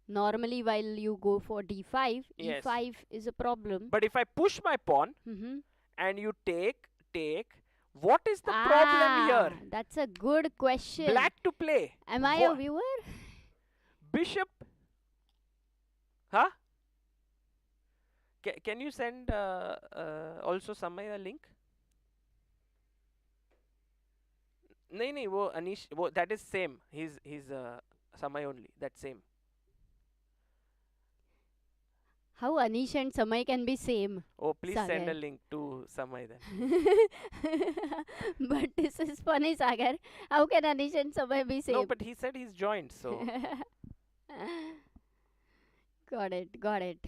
Normally, while you go for d5, Yes. e5 is a problem. But if I push my pawn Mm-hmm. and you take, what is the problem here? That's a good question. Black to play. Am I a viewer? Bishop. Huh? Can you send also Samay a link? नहीं वो Anish वो that is same. He's Samay only. That same. How Anish and Samay can be same? Oh, please send a Sagar. link to Samay then. But this is funny, Sagar. How can Anish and Samay be same? No, but he said he's joined, so Got it.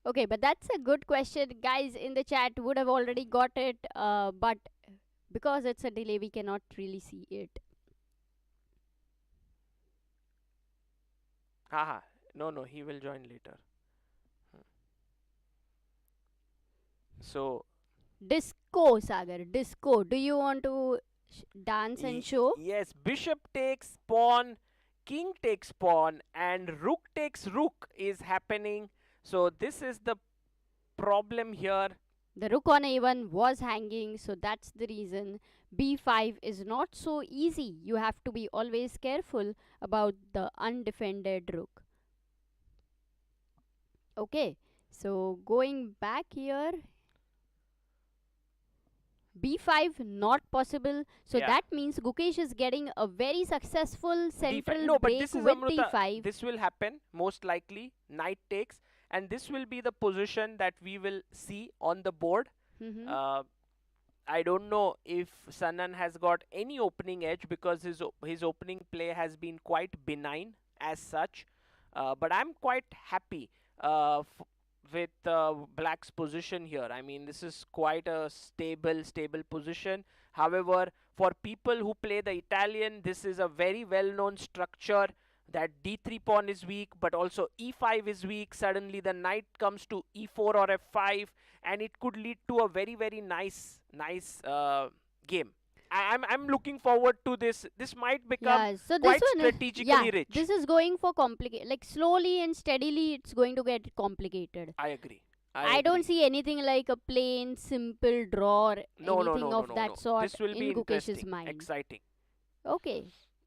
Okay, but that's a good question. Guys in the chat would have already got it, but because it's a delay, we cannot really see it. haha. No, he will join later. So Disco, Sagar. Disco. Do you want to dance and show? yes, bishop takes pawn, king takes pawn, and rook takes rook is happening. So this is the problem here. The rook on a1 was hanging, so that's the reason. b5 is not so easy. You have to be always careful about the undefended rook. Okay, so going back here. b5 not possible. So Yeah. that means Gukesh is getting a very successful D5. central No, but break this is with Amruta. d5. This will happen most likely. Knight takes, and this will be the position that we will see on the board. Hmm. Uh, I don't know if Sanan has got any opening edge because his opening play has been quite benign as such. But I'm quite happy with Black's position here. I mean, this is quite a stable position. However, for people who play the Italian, this is a very well-known structure that d3 pawn is weak, but also e5 is weak. Suddenly the knight comes to e4 or f5, and it could lead to a very nice game. I'm looking forward to this. This might become Yeah, so this quite one, yeah, strategically rich. this is going for complicated. Like slowly and steadily, it's going to get complicated. I agree. I I don't agree. see anything like a plain, simple draw or No, no, anything no, no, of no, that no. sort This will be in Gukesh's interesting, mind. exciting. Okay,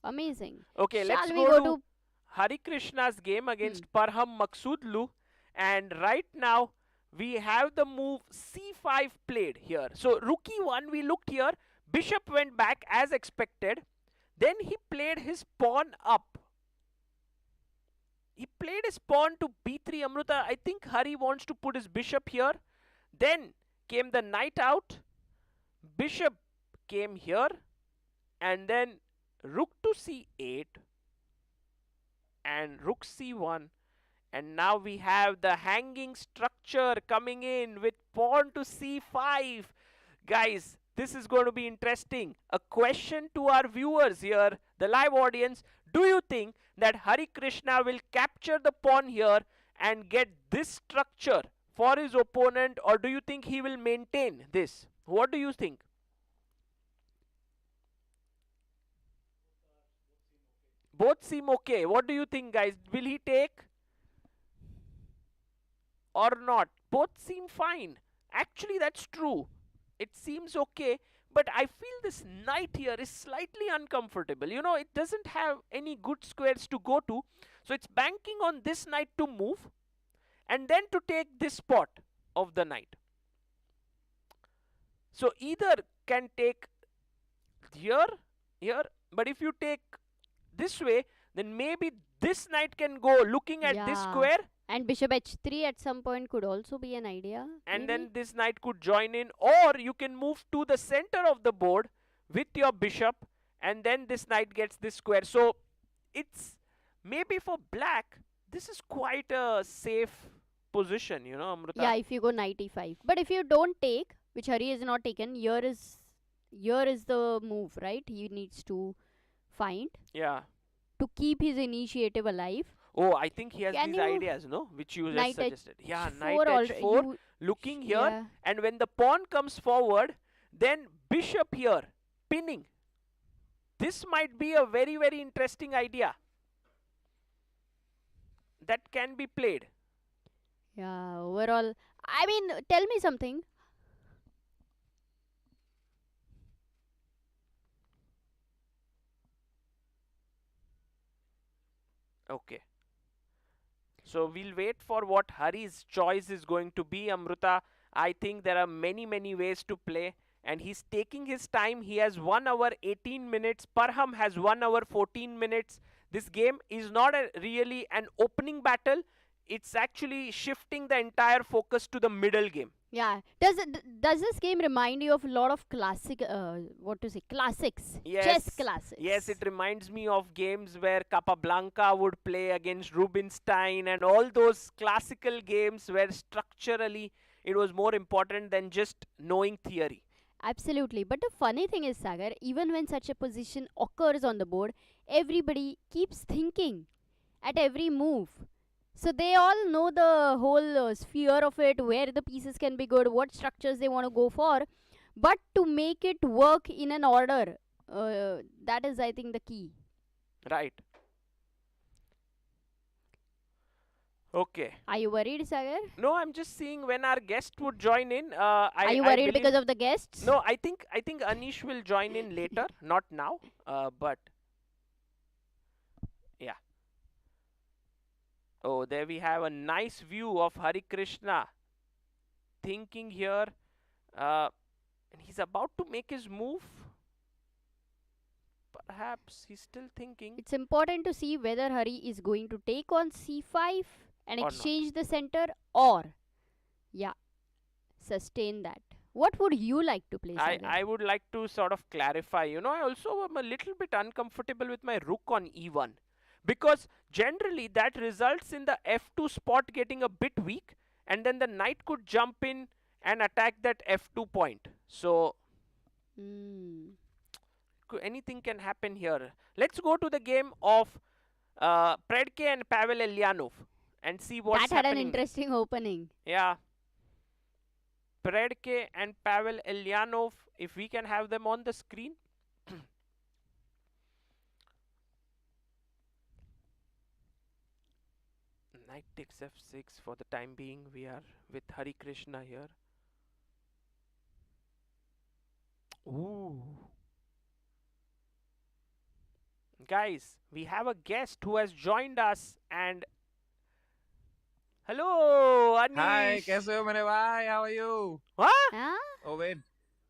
amazing. Okay, let's Shall we go go to to? Harikrishna's game Hmm. against Parham Maghsoodloo, and right now we have the move c5 played here. So rook e1, we looked here, bishop went back as expected, then he played his pawn up. He played his pawn to b3. Amruta, I think Hari wants to put his bishop here. Then came the knight out, bishop came here, and then rook to c8 and rook c1. And now we have the hanging structure coming in with pawn to c5. Guys, this is going to be interesting. A question to our viewers here, the live audience. Do you think that Harikrishna will capture the pawn here and get this structure for his opponent, or do you think he will maintain this? What do you think? Both seem okay. What do you think, guys? Will he take or not? Both seem fine. Actually, that's true. It seems okay, but I feel this knight here is slightly uncomfortable. You know, it doesn't have any good squares to go to, so it's banking on this knight to move and then to take this spot of the knight. So either can take here, here, but if you take this way, then maybe this knight can go looking at this Yeah, square, and bishop h3 at some point could also be an idea. and Maybe. then this knight could join in, or you can move to the center of the board with your bishop, and then this knight gets this square. So it's maybe for black, this is quite a safe position, you know, Amruta. Yeah, if you go knight e5, but if you don't take, which Hari is not taken, here is the move, right? He needs to find Yeah. to keep his initiative alive. Oh, I think he has Can these you ideas, no? Which you just knight suggested. Yeah, knight h4 already? h4, You looking here, yeah. and when the pawn comes forward, then bishop here, pinning. This might be a very interesting idea that can be played. Yeah, overall, I mean, tell me something. Okay. So we'll wait for what Hari's choice is going to be, Amruta. I think there are many ways to play, and he's taking his time. He has 1 hour 18 minutes. Parham has 1 hour 14 minutes. This game is not really an opening battle. It's actually shifting the entire focus to the middle game. Yeah, does this game remind you of a lot of classic, what to say, classics, chess Yes, yes, classics? it reminds me of games where Capablanca would play against Rubinstein and all those classical games where structurally it was more important than just knowing theory. Absolutely. But the funny thing is, Sagar, even when such a position occurs on the board, everybody keeps thinking at every move. So they all know the whole sphere of it, where the pieces can be good, what structures they want to go for. But to make it work in an order, that is, I think, the key. Right. Okay. Are you worried, Sagar? No, I'm just seeing when our guest would join in. Are you I worried believe because of the guests? no. I think Anish will join in later, not now. But yeah. Oh, there we have a nice view of Harikrishna thinking here. Uh, And he's about to make his move. Perhaps he's still thinking It's important to see whether Hari is going to take on c5 and or not. exchange the center, or, yeah, sustain that. What would you like to play, Sagar? I would like to sort of clarify. I also am a little bit uncomfortable with my rook on e1 because generally that results in the f2 spot getting a bit weak, and then the knight could jump in and attack that f2 point. So Hmm. anything can happen here. Let's go to the game of Predke and Pavel Eljanov and see what's That had an happening. interesting opening. Yeah. Predke and Pavel Eljanov, if we can have them on the screen. Knight takes f6 for the time being. We are with Harikrishna here. Ooh. Guys, we have a guest who has joined us, and hello, Anish. Hi, kaise ho mere bhai? How are you? Huh? Huh? Oh wait,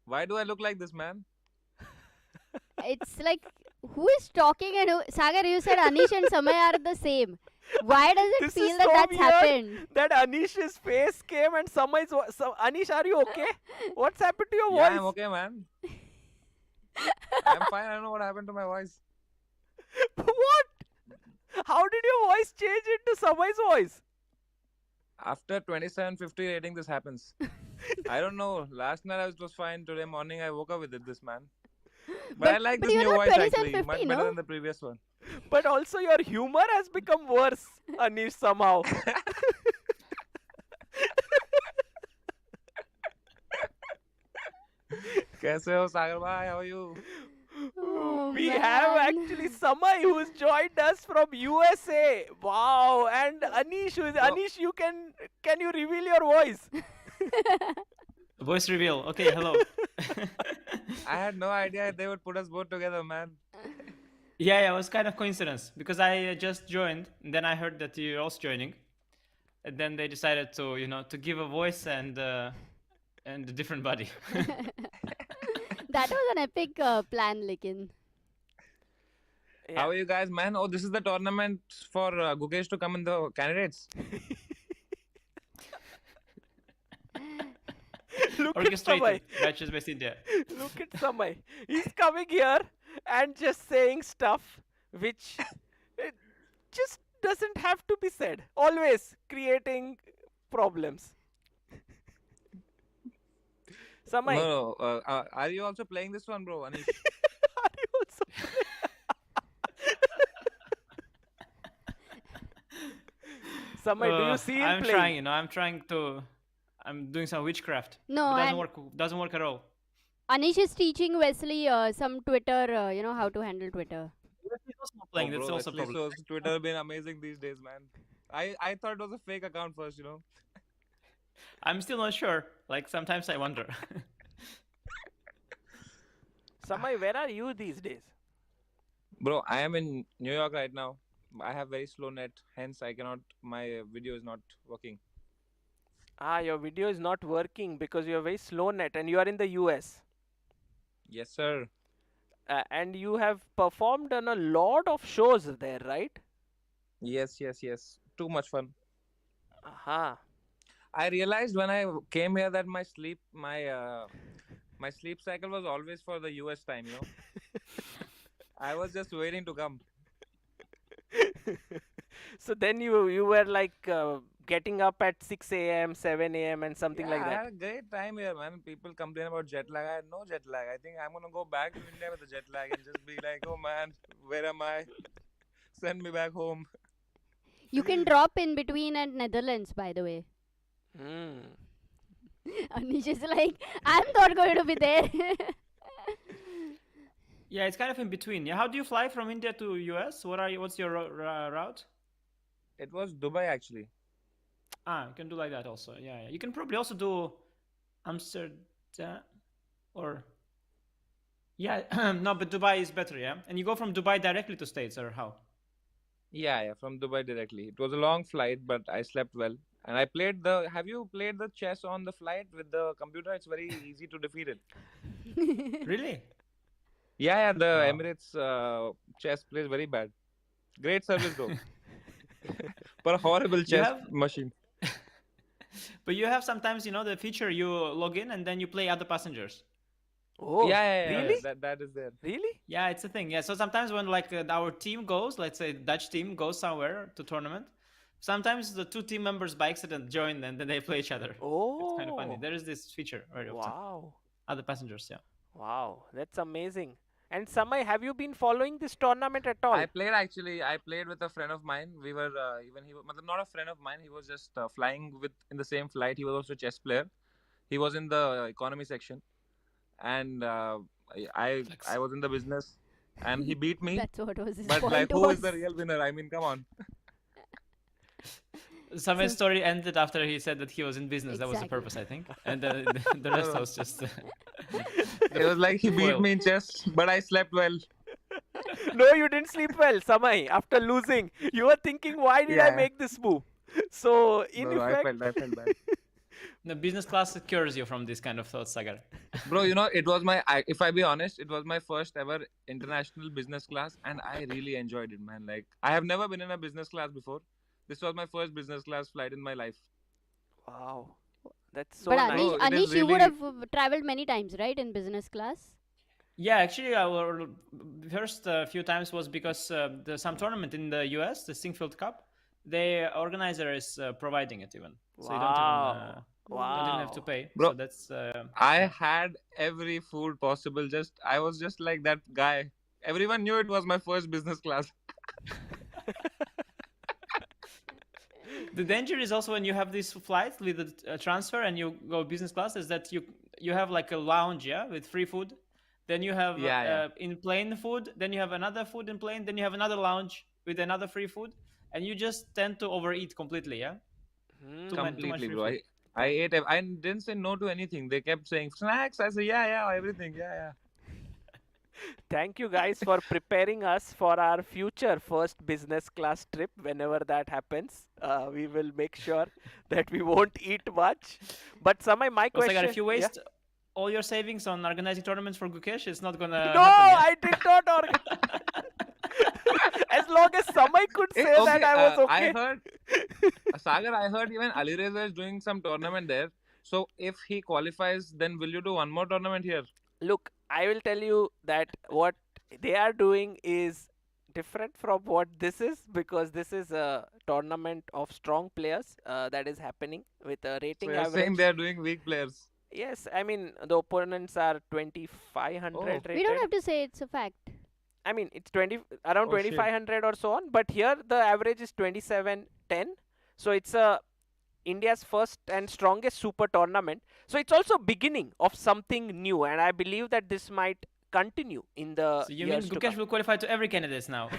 why do I look like this, man? It's like, who is talking and who? Sagar, you said Anish and Samay are the same. Why does it This feel is that so that's weird happened? that Anish's face came and Samay's. Anish, are you okay? What's happened to your Yeah, voice? I'm okay, man. I'm fine. I don't know what happened to my voice. What? How did your voice change into Samay's voice? After 2750 rating, this happens. I don't know. Last night it was fine. Today morning I woke up with it, this man. But I like but this you're new not voice actually, 2750, much better no? than the previous one. But also your humor has become worse, Anish, somehow. Kaise ho, Sagar bhai? How are you? Oh, We have man. actually Samay who's joined us from USA. Wow. And Anish, Anish, can you reveal your voice? Voice reveal. Okay, hello. I had no idea they would put us both together, man. Yeah, it was kind of coincidence because I just joined, and then I heard that you're also joining, and then they decided to give a voice and a different body. That was an epic plan, Likin. Yeah. How are you guys, man? Oh, this is the tournament for Gukesh to come in the candidates. Look at Orchestrated Samay. by ChessBase India. Look at Samay. He's coming here and just saying stuff which it just doesn't have to be said. Always creating problems. Samay, No, are you also playing this one, bro? Anish? are you also Samay, do you see him I'm playing? trying. I'm doing some witchcraft. No, It and doesn't work at all. Anish is teaching Wesley some Twitter, how to handle Twitter. He's also not playing. Oh, That's bro, also a at least problem. Twitter been amazing these days, man. I thought it was a fake account first, I'm still not sure. Like sometimes I wonder. Samay, where are you these days? Bro, I am in New York right now. I have very slow net, hence my video is not working. Ah, your video is not working because you're very slow net and you are in the US. Yes, sir. And you have performed on a lot of shows there, right? Yes. Too much fun. Aha. I realized when I came here that my sleep cycle was always for the US time, I was just waiting to come. So then you were like getting up at 6 a.m., 7 a.m. and something like I that. had a great time here, man. People complain about jet lag. I had no jet lag. I think I'm gonna go back to India with the jet lag and just be like, oh man, where am I? Send me back home. You can drop in between at Netherlands, by the way. Hmm. Anish is like, I'm not going to be there. Yeah, it's kind of in between. Yeah, how do you fly from India to US? What's your route? It was Dubai actually. You can do like that also. Yeah. You can probably also do Amsterdam or no, but Dubai is better, yeah. And you go from Dubai directly to States or how? Yeah, from Dubai directly. It was a long flight, but I slept well. And I played the. Have you played the chess on the flight with the computer? It's very easy to defeat it. Really? Yeah, the Wow. Emirates chess plays very bad. Great service though, but a horrible You chess have, machine. but you have sometimes, the feature you log in and then you play other passengers. Oh, Yeah. really? That is there. Really? Yeah, it's a thing. Yeah, so sometimes when like our team goes, let's say Dutch team goes somewhere to tournament, sometimes the two team members by accident join and then they play each other. It's kind of funny. Oh, There is this feature very often. wow. Other passengers, yeah. Wow, that's amazing. And Samay, have you been following this tournament at all? I played actually. I played with a friend of mine. We were even he was not a friend of mine. He was just flying with in the same flight. He was also a chess player. He was in the economy section, and Flex. I was in the business, and he beat me. That's what was his But point like, who was. is the real winner? I mean, come on. Same's So- story ended after he said that he was in business. That was the Exactly. purpose, I think. And the rest was just. It was like he beat Foil. me in chess, but I slept well. No, you didn't sleep well, Samay. After losing, you were thinking, why did I Yeah. make this move? So, in No, effect, I felt bad. The business class cures you from this kind of thoughts, Sagar. Bro, it was if I be honest, it was my first ever international business class, and I really enjoyed it, man. Like, I have never been in a business class before. This was my first business class flight in my life. wow, that's so but nice. Anish, No, it is Anish, you would really- have traveled many times, right, in business class? Yeah, actually, our first few times was because there's some tournament in the US, the Singfield Cup. The organizer is providing it even, so you Wow. don't even have to Wow. pay. Bro, So that's I yeah. had every food possible. I was just like that guy. Everyone knew it was my first business class. The danger is also when you have this flight with a transfer and you go business class is that you have like a lounge, yeah, with free food. Then you have Yeah. in plane food. Then you have another food in plane. Then you have another lounge with another free food, and you just tend to overeat completely. Yeah, Hmm. too much Completely, free bro. food. I ate. I didn't say no to anything. They kept saying snacks. I said yeah, everything. Yeah. Thank you guys for preparing us for our future first business class trip. Whenever that happens, we will make sure that we won't eat much. But Samay, my So, Sagar, question. if you Yeah? waste all your savings on organizing tournaments for Gukesh, it's not gonna No, happen. Yeah? I did not organize. As long as Samay could say that, I was okay. I heard Sagar. I heard even Ali Reza is doing some tournament there. So if he qualifies, then will you do one more tournament here? Look, I will tell you that what they are doing is different from what this is, because this is a tournament of strong players that is happening with a So rating you're saying average. they are doing weak players. Yes, I mean the opponents are 2500 Oh. rated. We don't have to say it's a fact. I mean it's 20 around Oh, shit. 2500 or so on, but here the average is 2710. So it's a India's first and strongest super tournament. So it's also beginning of something new, and I believe that this might continue in the So you mean years to Gukesh come. will qualify to every candidates now?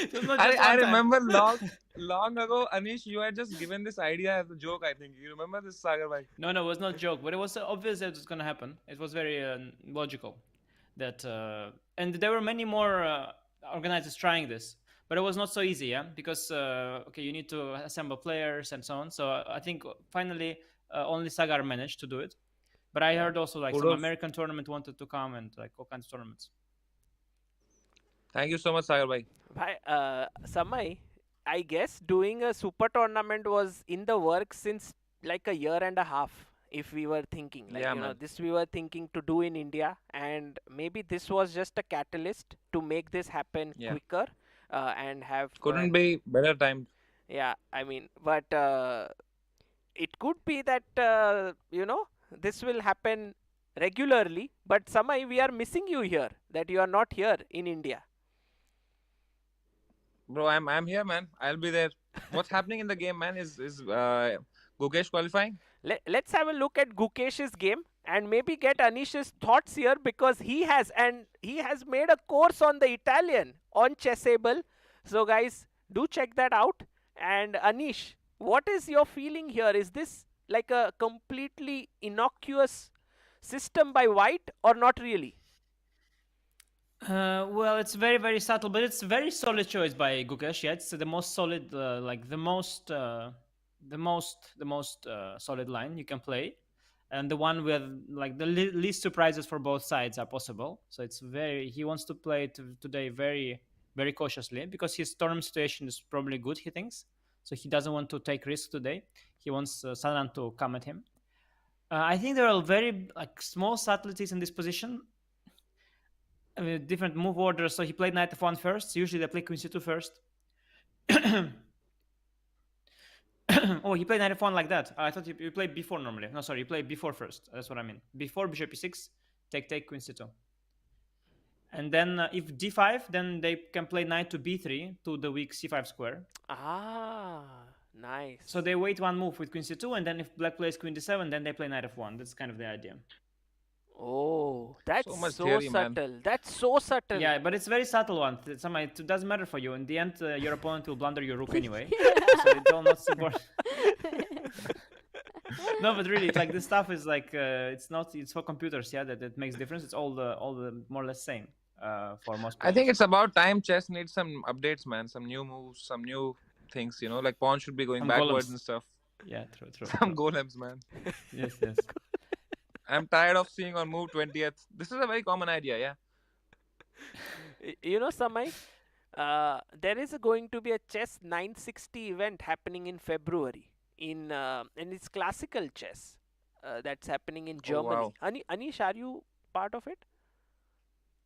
It was not just I one time. remember long ago, Anish, you had just given this idea as a joke. I think you remember this, Sagar bhai. No, it was not a joke, but it was obvious that it was gonna happen. It was very logical that, and there were many more organizers trying this, but it was not so easy, yeah, because okay, you need to assemble players and so on. So I think finally only Sagar managed to do it. But I heard also like some Kudos. American tournament wanted to come and like all kinds of tournaments. Thank you so much, Sagar bhai. Samay, I guess doing a super tournament was in the works since like a year and a half. If we were thinking, like Yeah, you know, man. this we were thinking to do in India, and maybe this was just a catalyst to make this happen Yeah. quicker and have. Couldn't be better timed. Yeah, I mean, but it could be that this will happen regularly. But Samay, we are missing you here. That you are not here in India. Bro, I'm here, man. I'll be there. What's happening in the game, man? Is Gukesh qualifying? Let's have a look at Gukesh's game and maybe get Anish's thoughts here, because he has made a course on the Italian on Chessable. So guys, do check that out. And Anish, what is your feeling here? Is this like a completely innocuous system by White or not really? Well, it's very, very subtle, but it's very solid choice by Gukesh. Yeah, it's the most solid, like the most solid line you can play, and the one with like the least surprises for both sides are possible. So it's very. He wants to play today very, very cautiously because his storm situation is probably good. He thinks so. He doesn't want to take risks today. He wants Sanan to come at him. I think there are very like small subtleties in this position, different move orders. So he played knight f1 first. Usually they play queen c2 first. Oh, he played knight f1 like that. I thought you played b4 normally. No, sorry, you played b4 first. That's what I mean. Before bishop e6, take queen c2. And then if d5, then they can play knight to b3 to the weak c5 square. Ah, nice. So they wait one move with queen c2, and then if black plays queen d7, then they play knight f1. That's kind of the idea. Oh, that's So much so theory, man. subtle. That's so subtle. Yeah, but it's very subtle one. It doesn't matter for you. In the end, your opponent will blunder your rook anyway. So it will not support. No, but really, like this stuff is like it's for computers. Yeah, that makes difference. It's all the more or less same for most I players. think it's about time chess needs some updates, man. Some new moves, some new things. You know, like pawn should be going Some backwards golems. and stuff. Yeah, true. Some golems, man. Yes. I'm tired of seeing on move 20th. This is a very common idea, yeah. You know, Samay, there is going to be a chess 960 event happening in February and it's classical chess that's happening in Germany. wow. Anish, are you part of it?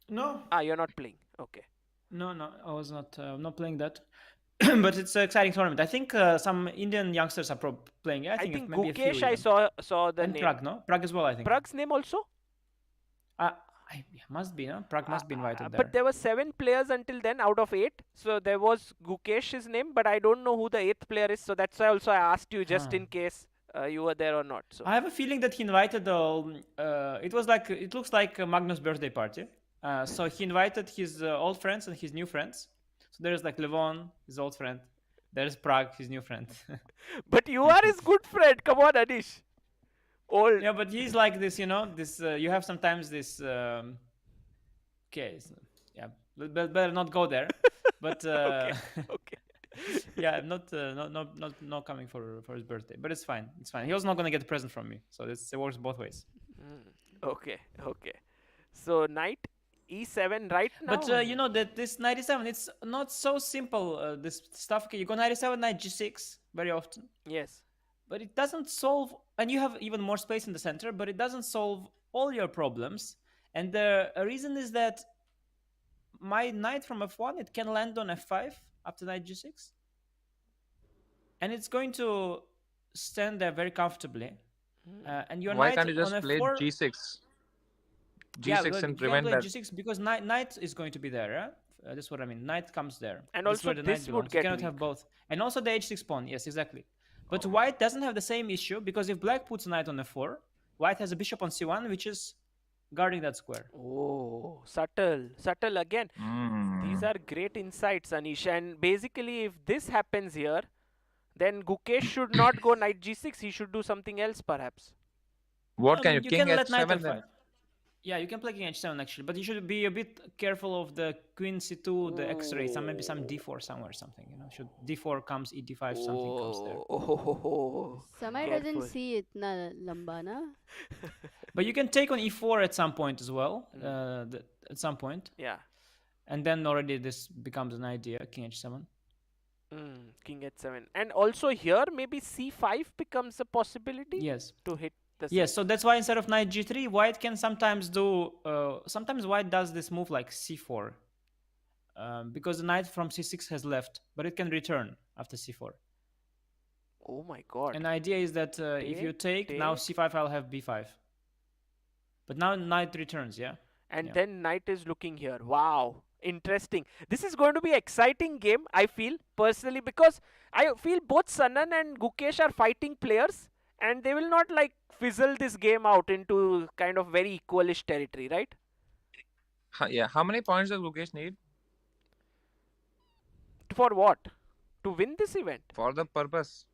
No, You're not playing. Okay. no, I was not playing that. But it's an exciting tournament. I think some Indian youngsters are playing. Yeah, I think maybe a few Gukesh, I even. saw the And name. Prague, no? Prague as well, I think. Prague's name also? Must be, no? Prague must be invited there. But there were 7 players until then out of 8. So there was Gukesh's name, but I don't know who the 8th player is. So that's why also I asked you just in case you were there or not. So I have a feeling that he invited it looks like Magnus' birthday party. So he invited his old friends and his new friends. So there's like Levon, his old friend. There's Prague, his new friend. But you are his good friend. Come on, Anish. Old. Yeah, but he's like this, this you have sometimes this okay, so, yeah, better not go there. But Okay. yeah, I'm not coming for his birthday, but it's fine. It's fine. He was not gonna get a present from me, so it works both ways. Okay. So knight e7 right now. But you know that this 97, it's not so simple. This stuff. Okay, you go 97, knight g6 very often, Yes. but it doesn't solve. And you have even more space in the center, but it doesn't solve all your problems. And the reason is that my knight from f1, it can land on f5 after knight g6, and it's going to stand there very comfortably. And your Why knight can't you just on play f4, G6? yeah, G6 but and you prevent can play that. g6 because knight is going to be there. That's what I mean. Knight comes there. And That's also where the knight this would belongs. get You cannot weak. have both. And also the h6 pawn. Yes, exactly. But white doesn't have the same issue because if black puts knight on f4, white has a bishop on c1, which is guarding that square. Oh, subtle again. These are great insights, Anish. And basically, if this happens here, then Gukesh should not go knight g6. He should do something else, perhaps. What can you? You King can let knight h7 f5. then? Yeah, you can play king h7 actually, but you should be a bit careful of the queen c2, the x-ray, maybe some d4 somewhere, something. Should d4 comes, e d5, something comes there. Samay doesn't see itna lamba, na? But you can take on e4 at some point as well. At some point. Yeah. And then already this becomes an idea, king h7. King h7. And also here, maybe c5 becomes a possibility. Yes. To hit the. Yes, so that's why instead of knight g3, white can sometimes do. Sometimes white does this move like c4, because the knight from c6 has left, but it can return after c4. Oh my god. And the idea is that if you take now c5, I'll have b5. But now knight returns, yeah. And then knight is looking here. Wow. Interesting. This is going to be an exciting game, I feel, personally, because I feel both Sanan and Gukesh are fighting players, and they will not like fizzle this game out into kind of very equalish territory, right? Yeah. How many points does Gukesh need? For what? To win this event? For the purpose.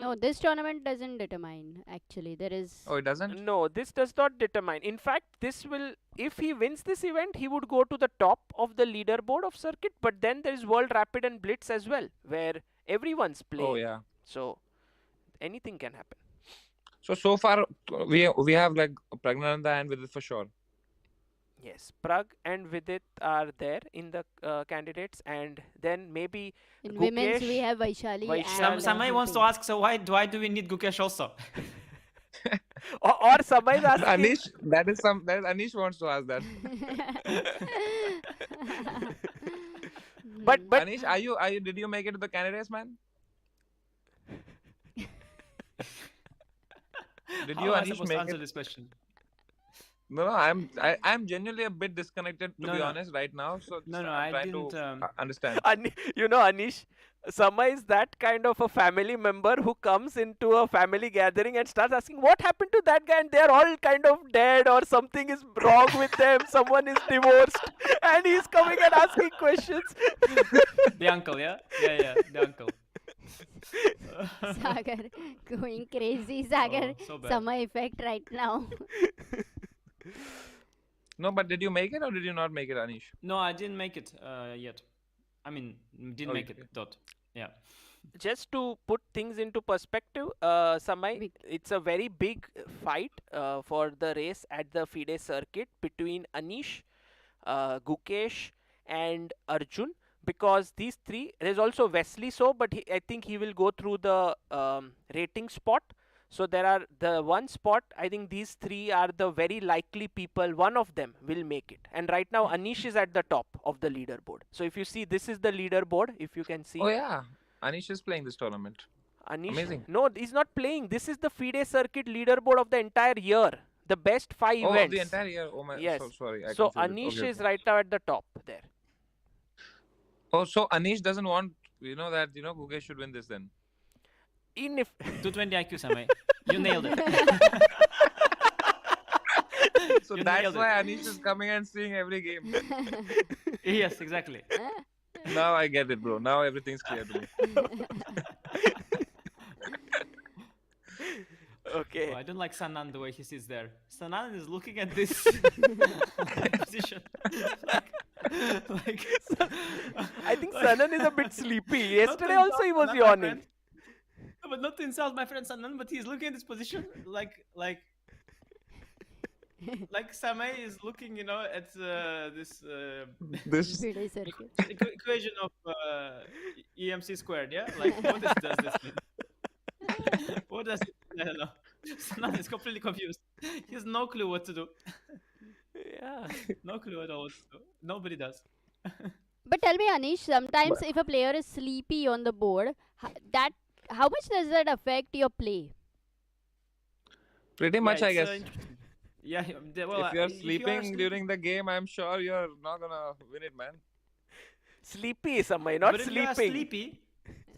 No, this tournament doesn't determine actually. There is. Oh, it doesn't. No, this does not determine. In fact, this will, if he wins this event, he would go to the top of the leaderboard of circuit. But then there is World Rapid and Blitz as well, where everyone's Oh playing. yeah. So anything can happen. So far we have like Pragnananda and Vidit for sure. Yes, Prag and Vidit are there in the candidates, and then maybe In women's, we Gukesh. have Vaishali. Vaishali. and Somebody wants to Jyoti. ask, so why do we need Gukesh also? or somebody is asking. Anish, that is Anish wants to ask that. But Anish, are you did you make it to the candidates, man? Did How you, am I Anish, supposed to make answer it? this question? No, I'm genuinely a bit disconnected to be honest right now. So No, just, no, I'm I trying didn't. to understand. Anish, Sama is that kind of a family member who comes into a family gathering and starts asking what happened to that guy, and they're all kind of dead or something is wrong with them. Someone is divorced, and he's coming and asking questions. The uncle, yeah, the uncle. Sagar going crazy. Sagar, Oh, so bad. summer effect right now. No, but did you make it or did you not make it, Anish? No, I didn't make it yet. I mean, didn't make it. Okay. Dot. Yeah. Just to put things into perspective, Samai, Big. it's a very big fight for the race at the FIDE circuit between Anish, Gukesh, and Arjun. Because these three, there's also Wesley, but I think he will go through the rating spot. So there are the one spot. I think these three are the very likely people. One of them will make it. And right now, Anish is at the top of the leaderboard. So if you see, this is the leaderboard. If you can see. Oh yeah, Anish is playing this tournament. Anish, Amazing. no, he's not playing. This is the FIDE circuit leaderboard of the entire year. The best 5 Oh, of events. the entire year. Oh my. Yes. So sorry. I So confused it. Anish Okay, is okay. right now at the top there. Oh, so Anish doesn't want that Gukesh should win this then. In if 220 IQ, Samay. You nailed it. So You that's nailed it. why Anish is coming and seeing every game. Yes, exactly. Now I get it, bro. Now everything's clear to me. okay. Oh, I don't like Sanan the way he sits there. Sanan is looking at this position. like, I think Sanan is a bit sleepy. Not to Yesterday also he insult was my yawning. friend. No, but not to insult my friend Sanan, but he's looking at this position like Samay is looking, at this This FIDE circuit. equation of EMC squared, yeah? Like, what does this mean? What does it mean? I don't know. Sanan is completely confused. He has no clue what to do. Yeah. No clue at all what to do. Nobody does. But tell me, Anish, sometimes if a player is sleepy on the board, how much does that affect your play? pretty much, I it's, guess. interesting. Yeah, well, If you're if you are sleeping sleep- during the game, I'm sure you're not gonna win it, man. Sleepy Samay, not but if you are sleeping.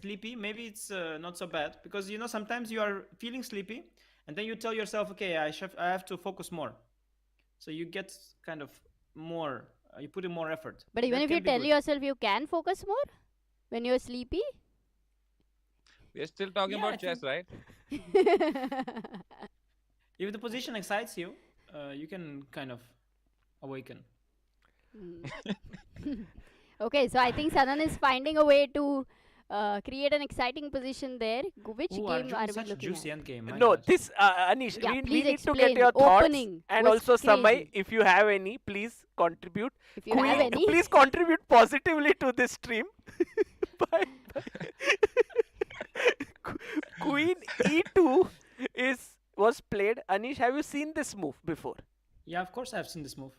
sleepy, maybe it's not so bad because sometimes you are feeling sleepy, and then you tell yourself, okay, I have to focus more, so you get kind of more. You put in more effort. But even That if you can be tell good. yourself you can focus more when you're sleepy? We're still talking Yeah, I about chess, right? If the position excites you, you can kind of awaken. Okay, so I think Sanan is finding a way to create an exciting position there. Which Ooh, game Arjun, are we such looking juicy at? endgame. my No, God. this Anish, Yeah, we please need to get explain. your thoughts, Opening and was also Samay, crazy. if you have any, please contribute. If you have any. Please contribute positively to this stream. Bye. Queen E2 was played. Anish, have you seen this move before? Yeah, of course I've seen this move.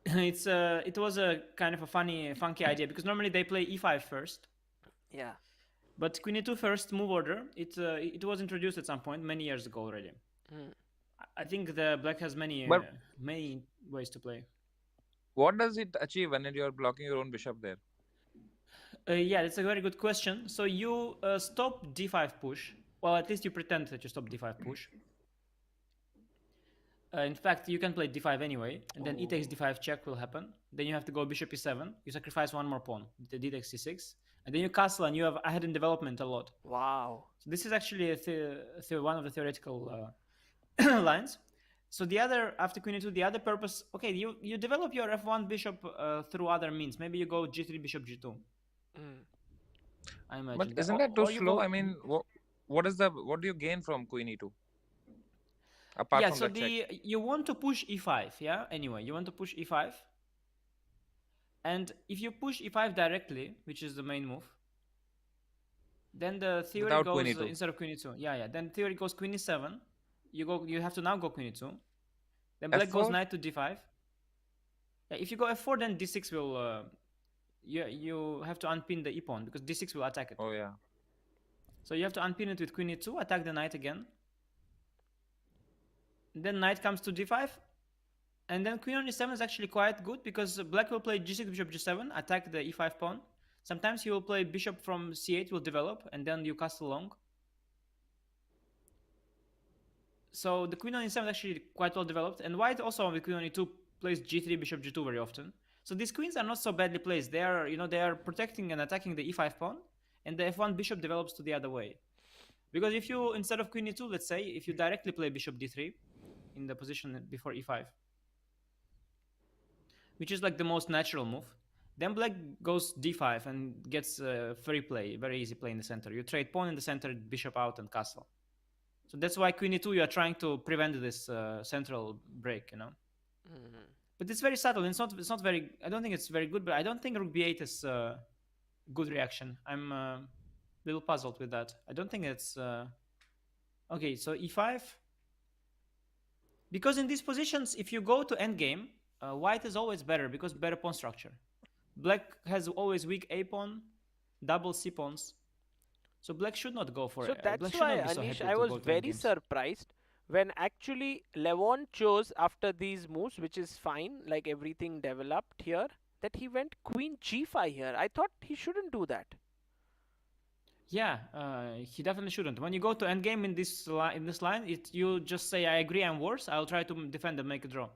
It was a kind of a funky idea because normally they play e5 first, Yeah. but Queen e2 first move order. It was introduced at some point many years ago already. I think the black has many But- many ways to play. What does it achieve when you're blocking your own bishop there? Yeah, that's a very good question. So you stop d5 push. Well, at least you pretend that you stop d5 push. In fact, you can play d5 anyway, and then e takes d5 check will happen. Then you have to go bishop e7. You sacrifice one more pawn. The d takes c6, and then you castle, and you have ahead in development a lot. Wow. So this is actually one of the theoretical lines. So the other, after queen e2, the other purpose, okay, you develop your f1 bishop through other means. Maybe you go g3 bishop g2. I imagine. But isn't that too slow? I mean, what do you gain from queen e2? Apart from so that check. you want to push e5, yeah? Anyway, you want to push e5. And if you push e5 directly, which is the main move, then the theory Without goes queen e2. Instead of queen e2. Yeah. Then theory goes queen e7. You have to now go queen e2. Then black F4? goes knight to d5. Yeah, if you go f4, then d6 will you have to unpin the e pawn because d6 will attack it. Oh yeah. So you have to unpin it with queen e2, attack the knight again. Then knight comes to d5. And then queen on e7 is actually quite good because black will play g6, bishop g7, attack the e5 pawn. Sometimes he will play bishop from c8, will develop, and then you castle long. So the queen on e7 is actually quite well developed. And white also with queen on e2 plays g3, bishop g2 very often. So these queens are not so badly placed. They are protecting and attacking the e5 pawn, and the f1 bishop develops to the other way. Because if you, instead of queen e2, let's say, if you directly play bishop d3 in the position before e5, which is like the most natural move, then black goes d5 and gets free play, very easy play in the center. You trade pawn in the center, bishop out, and castle. So that's why queen e2, you are trying to prevent this central break, But it's very subtle. It's not very. I don't think it's very good. But I don't think rook b8 is a good reaction. I'm a little puzzled with that. I don't think it's okay. So e5. Because in these positions, if you go to endgame, white is always better because better pawn structure. Black has always weak a pawn, double c pawns. So black should not go for So it. that's why, Anish, I was very surprised when actually Levon chose after these moves, which is fine, like everything developed here, that he went queen g5 here. I thought he shouldn't do that. Yeah, he definitely shouldn't. When you go to endgame in this line, you just say, I agree, I'm worse. I'll try to defend and make a draw.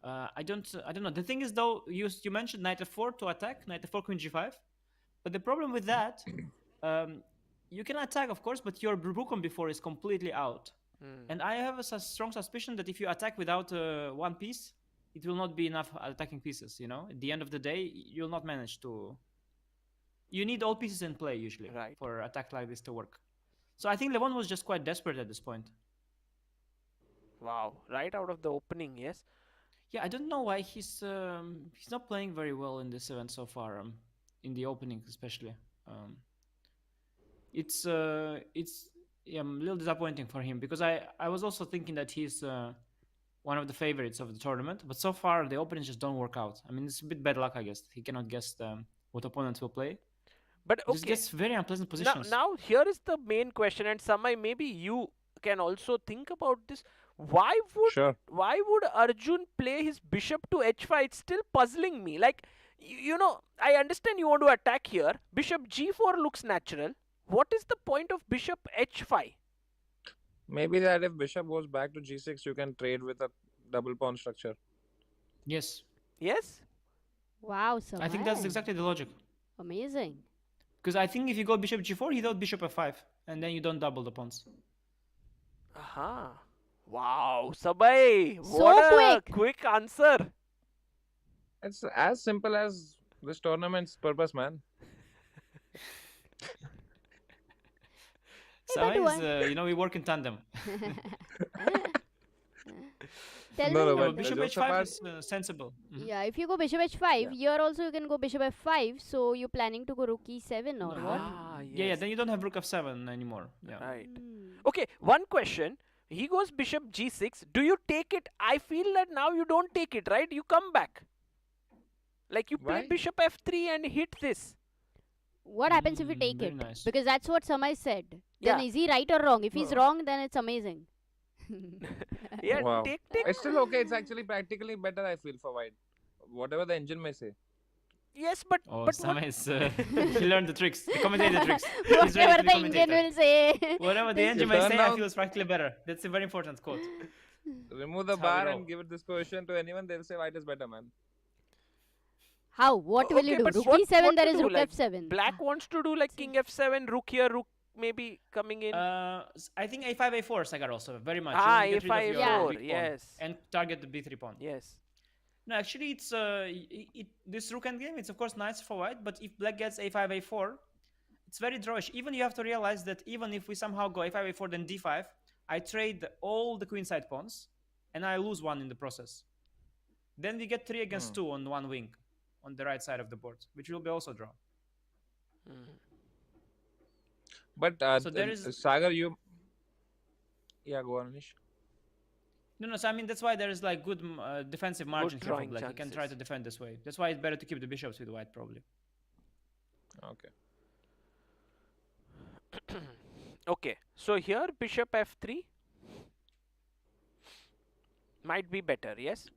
I don't know. The thing is, though, you mentioned knight f4 to attack, knight f4, queen g5. But the problem with that, you can attack, of course, but your rook on b4 is completely out. And I have a strong suspicion that if you attack without one piece, it will not be enough attacking pieces, At the end of the day, you'll not manage to... You need all pieces in play, usually, for attack like this to work. So I think Levon was just quite desperate at this point. Wow, right out of the opening, yes? Yeah, I don't know why he's not playing very well in this event so far, in the opening especially. It's a little disappointing for him because I was also thinking that he's one of the favorites of the tournament, but so far the openings just don't work out. I mean, it's a bit bad luck, I guess. He cannot guess what opponents will play. But okay, just gets very unpleasant positions. Now here is the main question, and Samay, maybe you can also think about this. Why would Arjun play his bishop to h5? It's still puzzling me. Like, I understand you want to attack here. Bishop g4 looks natural. What is the point of bishop h5? Maybe that if bishop goes back to g6, you can trade with a double pawn structure. Yes. Yes? Wow, so I think that's exactly the logic. Amazing. Because I think if you go bishop g4, he thought bishop f5, and then you don't double the pawns. Aha. Wow, Sabai, So what a quick answer. It's as simple as this tournament's purpose, man. So we work in tandem. Tell me but bishop h5 is sensible. Yeah, if you go bishop h5, here also you can go bishop f5. So you're planning to go rook e7 or what? Yes. Yeah, then you don't have rook f7 anymore. Yeah. Right. Okay, one question. He goes bishop g6. Do you take it? I feel that now you don't take it, right? You come back. Like you play bishop f3 and hit this. What happens if you take it? Nice. Because that's what Samay said. Then is he right or wrong? If he's wrong, then it's amazing. Yeah, Wow. take. It's still okay. It's actually practically better, I feel, for white. Whatever the engine may say. Yes, but Samay is he learned the tricks. He commentated the tricks. Whatever the engine will say. Whatever the engine may say, I feel is practically better. That's a very important quote. Remove the bar and give it this question to anyone, they'll say white is better, man. How? What will you Okay, do? but Rook what e7, there to is do? rook Like f7. black wants to do like king f7, rook here, rook maybe coming in. I think a5, a4, Sagar also very much. You Ah, want to get rid of a5, your Yeah. a4. weak pawn Yes. and target the b3 pawn. Yes. No, actually, it's this rook endgame. It's of course nice for white, but if black gets a5, a4, it's very drawish. Even you have to realize that even if we somehow go a5, a4, then d5, I trade all the queenside pawns, and I lose one in the process. Then we get 3 against 2 on one wing, on the right side of the board, which will be also draw. But So there is Sagar, you. Yeah, go on, Anish. no. So I mean that's why there is like good defensive margin here for drawing black. You can try to chances. defend this way. That's why it's better to keep the bishops with white probably. Okay. Okay. So here bishop f3 might be better. Yes.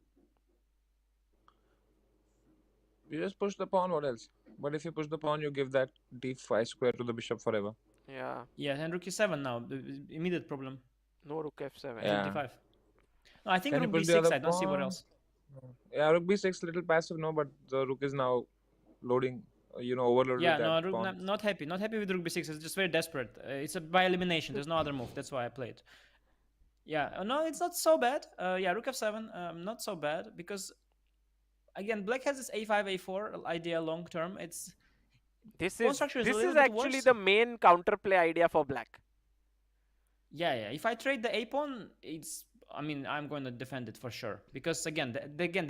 You just push the pawn. What else? But if you push the pawn, you give that d5 square to the bishop forever. Yeah. Yeah, and rook e7 now. The immediate problem. No rook f7. Yeah. Rook d5. No, I think Can you rook push the b6. other I don't see what pawn? else. Yeah, rook b6 little passive, no, but the rook is now loading. Overloaded Yeah, with no, that rook, pawn. not happy. Not happy with rook b6. It's just very desperate. It's by elimination. There's no other move. That's why I played. Yeah, no, it's not so bad. Yeah, rook f7, not so bad because again, black has this a5, a4 idea long term. It's This pawn is structure is a this little is bit actually worse. the main counterplay idea for black. Yeah. If I trade the a pawn, I'm going to defend it for sure because again,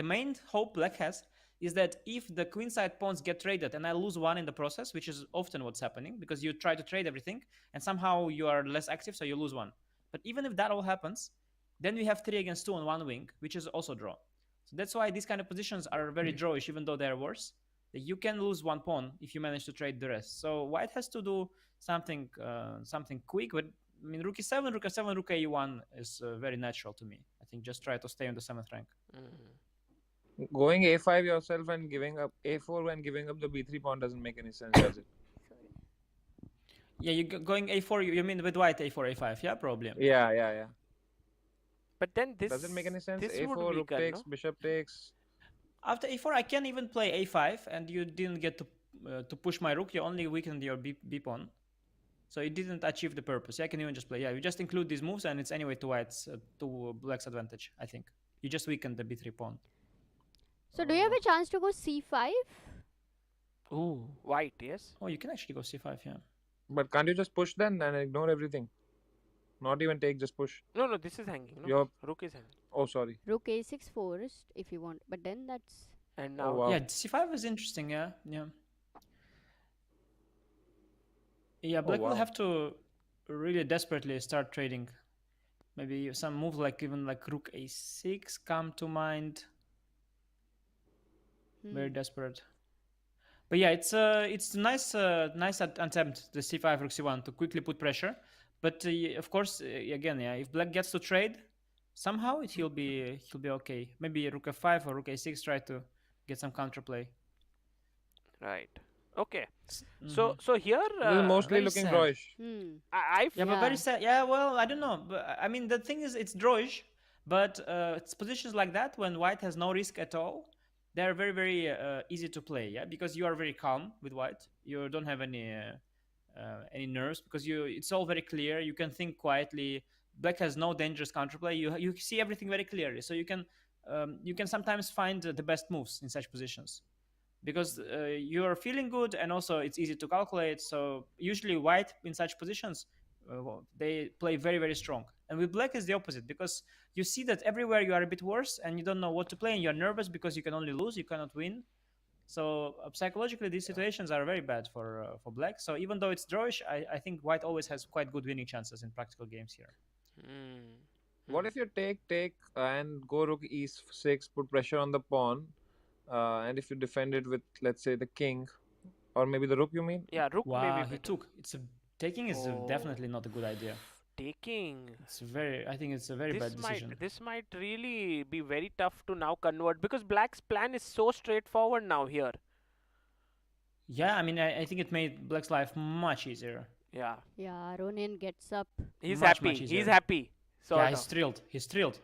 the main hope black has is that if the queenside pawns get traded and I lose one in the process, which is often what's happening because you try to trade everything and somehow you are less active, so you lose one. But even if that all happens, then we have 3 against 2 on one wing, which is also draw. So that's why these kind of positions are very drawish, even though they're worse. You can lose one pawn if you manage to trade the rest. So white has to do something quick. But I mean, rook e7, rook f7, rook a1 is very natural to me. I think just try to stay on the 7th rank. Going a5 yourself and giving up a4 and giving up the b3 pawn doesn't make any sense, does it? Yeah, you going a4. You mean with white a4, a5? Yeah, probably. Yeah. But then this Does it make any sense? This A4, would rook weaken, takes, no? bishop takes. After a4, I can even play a5, and you didn't get to push my rook. You only weakened your b pawn, so it didn't achieve the purpose. Yeah, I can even just play. Yeah, you just include these moves, and it's anyway to black's advantage. I think you just weakened the b3 pawn. So do you have a chance to go c5? Ooh, white, yes. Oh, you can actually go c5. Yeah. But can't you just push then and ignore everything? Not even take, just push. No, this is hanging. No? Your Rook is hanging. Oh, sorry. Rook a6 first if you want, but then that's And now wow. Yeah, c5 is interesting. Yeah. Black will wow. have to really desperately start trading. Maybe some move like even like rook a6 come to mind. Very desperate. But yeah, it's nice attempt the c5 rook c1 to quickly put pressure. But of course, again, yeah, if black gets to trade, somehow he'll be okay. Maybe rook f5 or rook a6 try to get some counterplay. right. Okay. So here This is mostly very looking sad. drawish. I Yeah, but very sad. Yeah, well, I don't know. But I mean, the thing is, it's drawish. But it's positions like that when white has no risk at all, they're very, very easy to play. Yeah, because you are very calm with white. You don't have any nerves because it's all very clear. You can think quietly. Black has no dangerous counterplay. You see everything very clearly. So you can sometimes find the best moves in such positions because you're feeling good and also it's easy to calculate. So usually white in such positions, they play very, very strong. And with black is the opposite because you see that everywhere you are a bit worse and you don't know what to play and you're nervous because you can only lose, you cannot win. So psychologically, these situations are very bad for black. So even though it's drawish, I think white always has quite good winning chances in practical games here. What if you take and go rook e6, put pressure on the pawn, and if you defend it with, let's say, the king, or maybe the rook, you mean? Yeah, rook Wow, maybe he better. took. Taking is definitely not a good idea. Taking. I think it's a very bad decision. This might really be very tough to now convert because black's plan is so straightforward now here. Yeah, I mean, I think it made black's life much easier. Yeah. Yeah, Aronian gets up. He's Much happy. easier. He's happy. Sort Yeah, of. he's thrilled.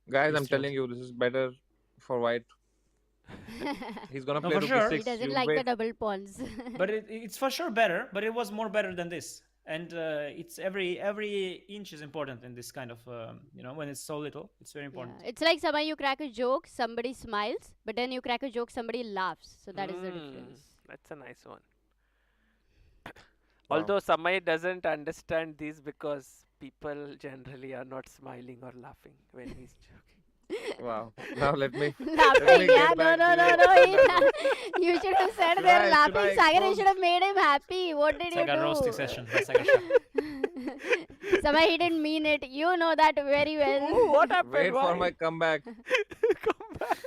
Guys, He's I'm telling you, this is better for white. He's gonna No, play for rook sure. He e6. doesn't You like the wait. double pawns. But it's for sure better. But it was more better than this. And it's every inch is important in this kind of when it's so little, it's very Yeah, important. it's like somebody you crack a joke, somebody smiles, but then you crack a joke, somebody laughs. So that is the difference. That's a nice one. Wow. Although Samay doesn't understand these because people generally are not smiling or laughing when he's joking. Wow. Now let me Laughing, yeah, get no, back no, to no, you. no. You should have said Should they're I laughing. Sagar, you expose- should have made him happy. What did you Sagar do? roasting session by Sagar Shah. Samay, he didn't mean it. You know that very well. Ooh, what happened? Wait for Why? my comeback. Come back.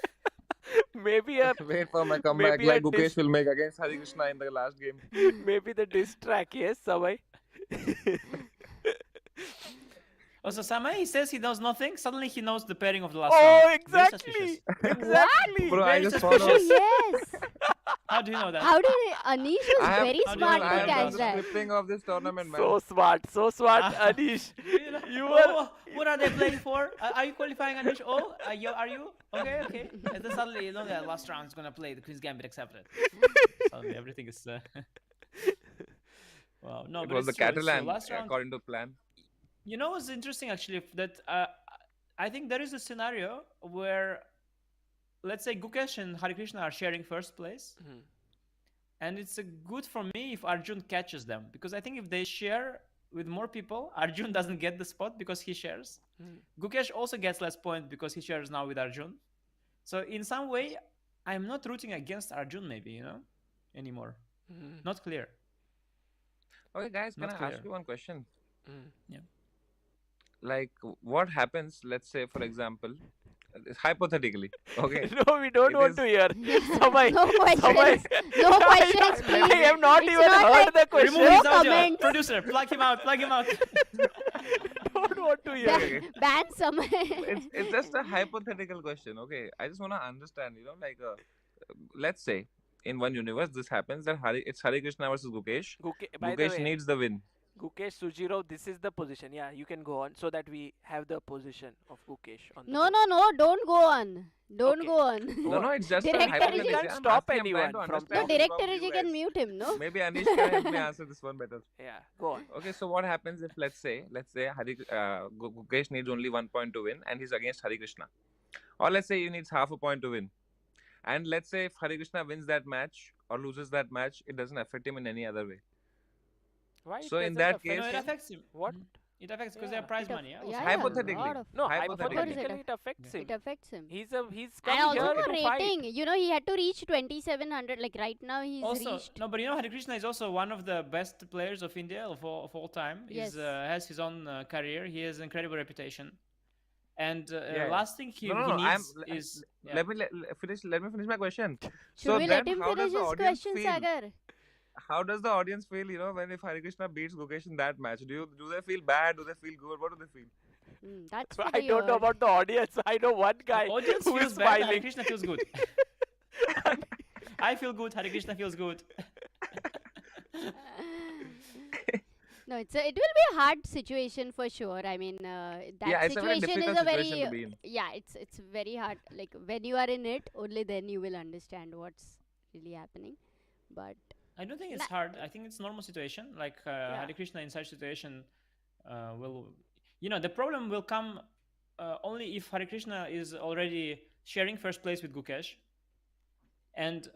Maybe a Wait for my comeback maybe a like Gukesh will make against Harikrishna in the last game. maybe the diss track, yes, Samay. Also, Samay, he says he knows nothing. Suddenly he knows the pairing of the last Oh, round. Very exactly. suspicious. Exactly. Bro, I Very just suspicious. followed. Oh, yes. How do you know that? How did Anish was I have, very How do you smart know to I have that? done catch the that. scripting of this tournament, man. So smart, Ah. Anish. You were Oh, what are they playing for? Are you qualifying, Anish? Oh, are you? Okay. And then suddenly, the last round is gonna play the Queen's Gambit accepted. Suddenly, everything is. Wow, no, It but was the it's true. It's true. Catalan, Last round, according to plan. you know, what's interesting actually that I think there is a scenario where, let's say, Gukesh and Harikrishna are sharing first place, and it's good for me if Arjun catches them, because I think if they share with more people, Arjun doesn't get the spot because he shares. Gukesh also gets less point because he shares now with Arjun. So in some way, I'm not rooting against Arjun, maybe, anymore. Not clear. Okay, guys, can Not I clear. ask you one question? Yeah. Like, what happens, let's say, for example, hypothetically, okay? No, we don't It want is- to hear. Samay. No questions. No questions, please. I have not It's even not heard like- the question. Remove his No audio. comments. Producer, plug him out. Don't want to hear. Okay. Ban Samay. It's just a hypothetical question, okay? I just want to understand, like, let's say in one universe this happens that it's Harikrishna versus Gukesh. By the Gukesh way, needs the win. Gukesh, Sjugirov, this is the position. Yeah, you can go on so that we have the position of Gukesh on the No, board. no, don't go on. Don't Okay. go on. No, it's just a Director hypothetical. Rijik can't I'm stop asking, I'm trying anyone to from understand No, this Director from you Rijik can guys. mute him, no? Maybe Anish can help me answer this one better. Yeah, go on. Okay, so what happens if let's say Gukesh needs only 1 point to win and he's against Harikrishna, or let's say he needs half a point to win, and let's say if Harikrishna wins that match or loses that match, it doesn't affect him in any other way. Why it So in doesn't that affect case- No, it him? affects him. What? It affects because they Yeah. have prize It money. aff- Also. yeah, Hypothetically. lot of- No, Hypothetically. hypothetically it affects him. It affects him. He's And come also here for to fight. rating, he had to reach 2700. Like right now, he's Also, reached. no, but Harikrishna is also one of the best players of India of all time. He's Yes. has his own career. He has incredible reputation. And Yeah. last thing he No, needs is Let me finish my question. Should So we then let him how does finish the his audience question, feel? Sagar? How does the audience feel, when if Harikrishna beats Gukesh in that match? Do they feel bad? Do they feel good? What do they feel? That's I pretty don't know odd. about the audience. I know one guy The audience who is feels bad. smiling. Harikrishna feels good. I feel good. Harikrishna feels good. No, it will be a hard situation for sure. I mean, that Yeah, it's a very situation is difficult a very situation to be in. yeah. It's very hard. Like when you are in it, only then you will understand what's really happening. But I don't think it's hard. I think it's normal situation. Like Harikrishna in such situation will, the problem will come only if Harikrishna is already sharing first place with Gukesh, and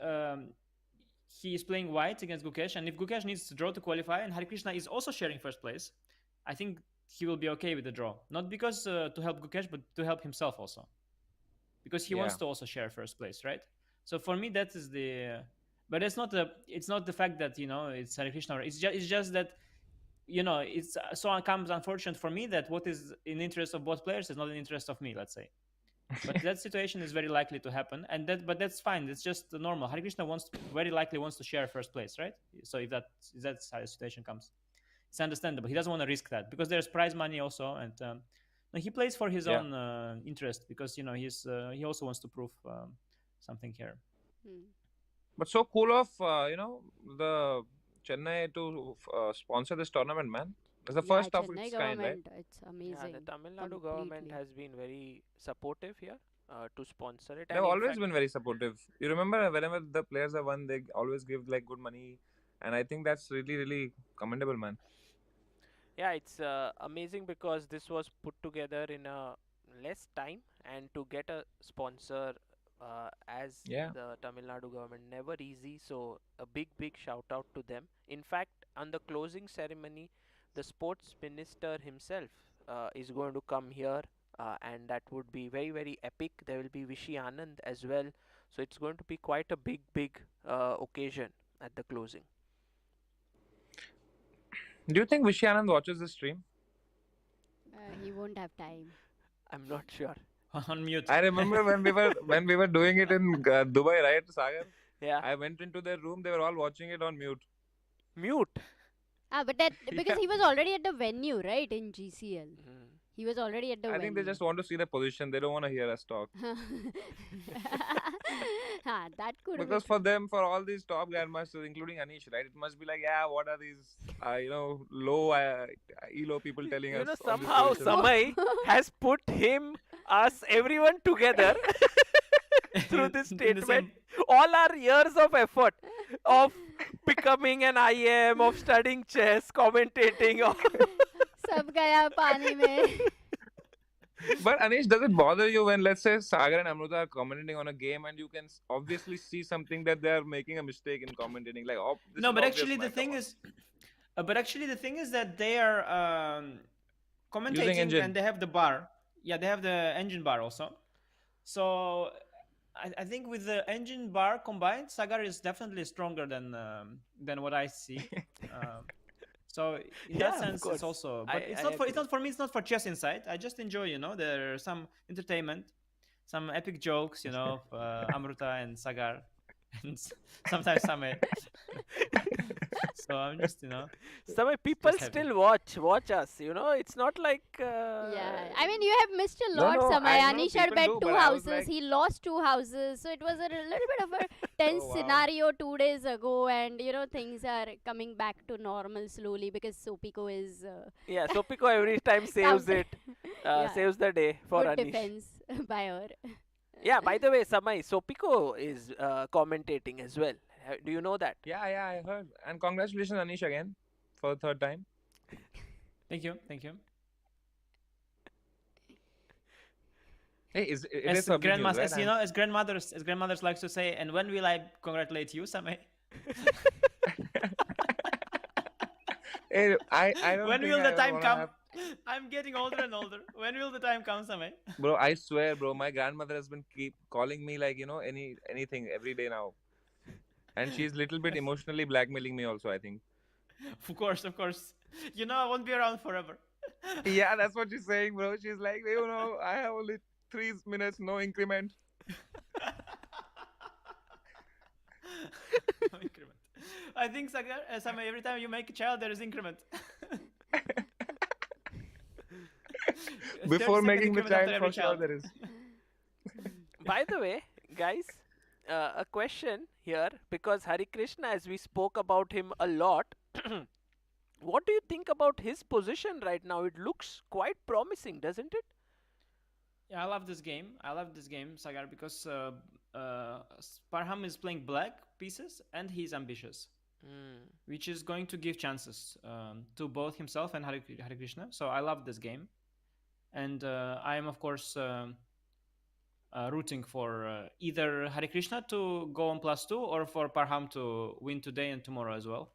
he is playing white against Gukesh. And if Gukesh needs to draw to qualify, and Harikrishna is also sharing first place, I think he will be okay with the draw. Not because to help Gukesh, but to help himself also, because he wants Yeah. to also share first place, right? So for me, that is the. But it's not the fact that it's Harikrishna. It's just that it's so comes unfortunate for me that what is in interest of both players is not in interest of me. Let's say, but that situation is very likely to happen, but that's fine. It's just normal. Harikrishna very likely wants to share first place, right? So if that's how the situation comes, it's understandable. He doesn't want to risk that because there's prize money also, and he plays for his Yeah. own interest because he also wants to prove something here. But so cool of the Chennai to sponsor this tournament, man. It's the first of Chennai its kind, right? government, it's amazing. Yeah, the Tamil Nadu government completely. has been very supportive here. to sponsor it. They've And in always fact, been very supportive. You remember whenever the players have won, they always give like good money, and I think that's really, really commendable, man. yeah, it's amazing because this was put together in a less time, and to get a sponsor as Yeah. the Tamil Nadu government, never easy. So a big shout out to them. In fact, on the closing ceremony, the sports minister himself is going to come here, and that would be very epic. There will be Vishy Anand as well, so it's going to be quite a big occasion at the closing. Do you think Vishy Anand watches the stream? He won't have time. I'm not sure. On mute. I remember when we were doing it in Dubai, right, Sagar? Yeah, I went into their room. They were all watching it on mute. mute. But that because Yeah. he was already at the venue, right, in GCL. Mm. He was already at the I venue. think they just want to see the position. They don't want to hear us talk. That could Because be for them, for all these top grandmasters, including Anish, right, it must be like, yeah, what are these, low elo people telling You us know, on this somehow position? Samay has put him, us, everyone together through this In the statement. same. All our years of effort of becoming an IM, of studying chess, commentating. सब गया पानी में. But Anish, does it bother you when, let's say, Sagar and Amruta are commenting on a game and you can obviously see something that they are making a mistake in commentating? Like, oh, this No, is but obvious, actually the man, come thing on. is, that they are commentating engine. and they have the bar. Yeah, they have the engine bar also. So I think with the engine bar combined, Sagar is definitely stronger than what I see. So in Yeah, that of sense, course. it's also. But I it's not agree. for me. It's not for chess insight. I just enjoy. There's some entertainment, some epic jokes. Of Amruta and Sagar, and sometimes Same. So I'm just Some people just happy. still watch us. It's not like. Yeah, I mean, you have missed a No, lot, no, Samay. I know Anish had people bet do, two but I was houses. like, He lost two houses. So it was a little bit of a tense oh, wow. scenario 2 days ago. And, things are coming back to normal slowly because Sopiko is Yeah, Sopiko every time saves counter- it, Yeah. saves the day for good Anish. defense by her. Yeah, by the way, Samay, Sopiko is commentating as well. Do you know that? Yeah, I heard. And congratulations, Anish, again for the third time. Thank you. Hey, it As is public news, grandmas, right? as grandmothers likes to say, and when will I congratulate you, Same? Hey, I don't When think will the I time wanna come? have... I'm getting older and older. When will the time come, Same? Bro, I swear, bro, my grandmother has been keep calling me like, anything every day now. And she's little bit emotionally blackmailing me also, I think. Of course. I won't be around forever. Yeah, that's what she's saying, bro. She's like, I have only 3 minutes, no increment. No increment. I think, Sagar, Same, every time you make a child, there is increment. Before 30-second making the increment after child, every for sure child. there is. By the way, guys, a question here, because Harikrishna, as we spoke about him a lot, what do you think about his position right now? It looks quite promising, doesn't it? Yeah, I love this game, Sagar, because Parham is playing black pieces and he's ambitious, which is going to give chances to both himself and Harikrishna. So I love this game, and I am of course rooting for either Harikrishna to go on +2 or for Parham to win today and tomorrow as well.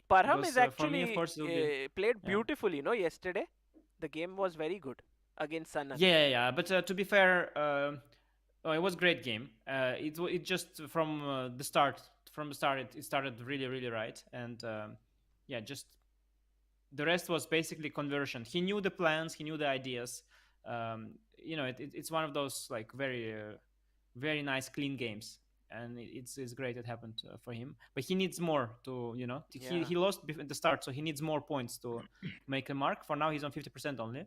Parham Because, is for me, of actually course, it'll be played beautifully, yesterday. The game was very good against Sanan. Yeah. But to be fair, it was a great game. It just from the start, it started really right, and just the rest was basically conversion. He knew the plans, he knew the ideas. It's one of those like very nice clean games, and it's great it happened for him. But he needs more to he lost at the start, so he needs more points to make a mark. For now, he's on 50% only.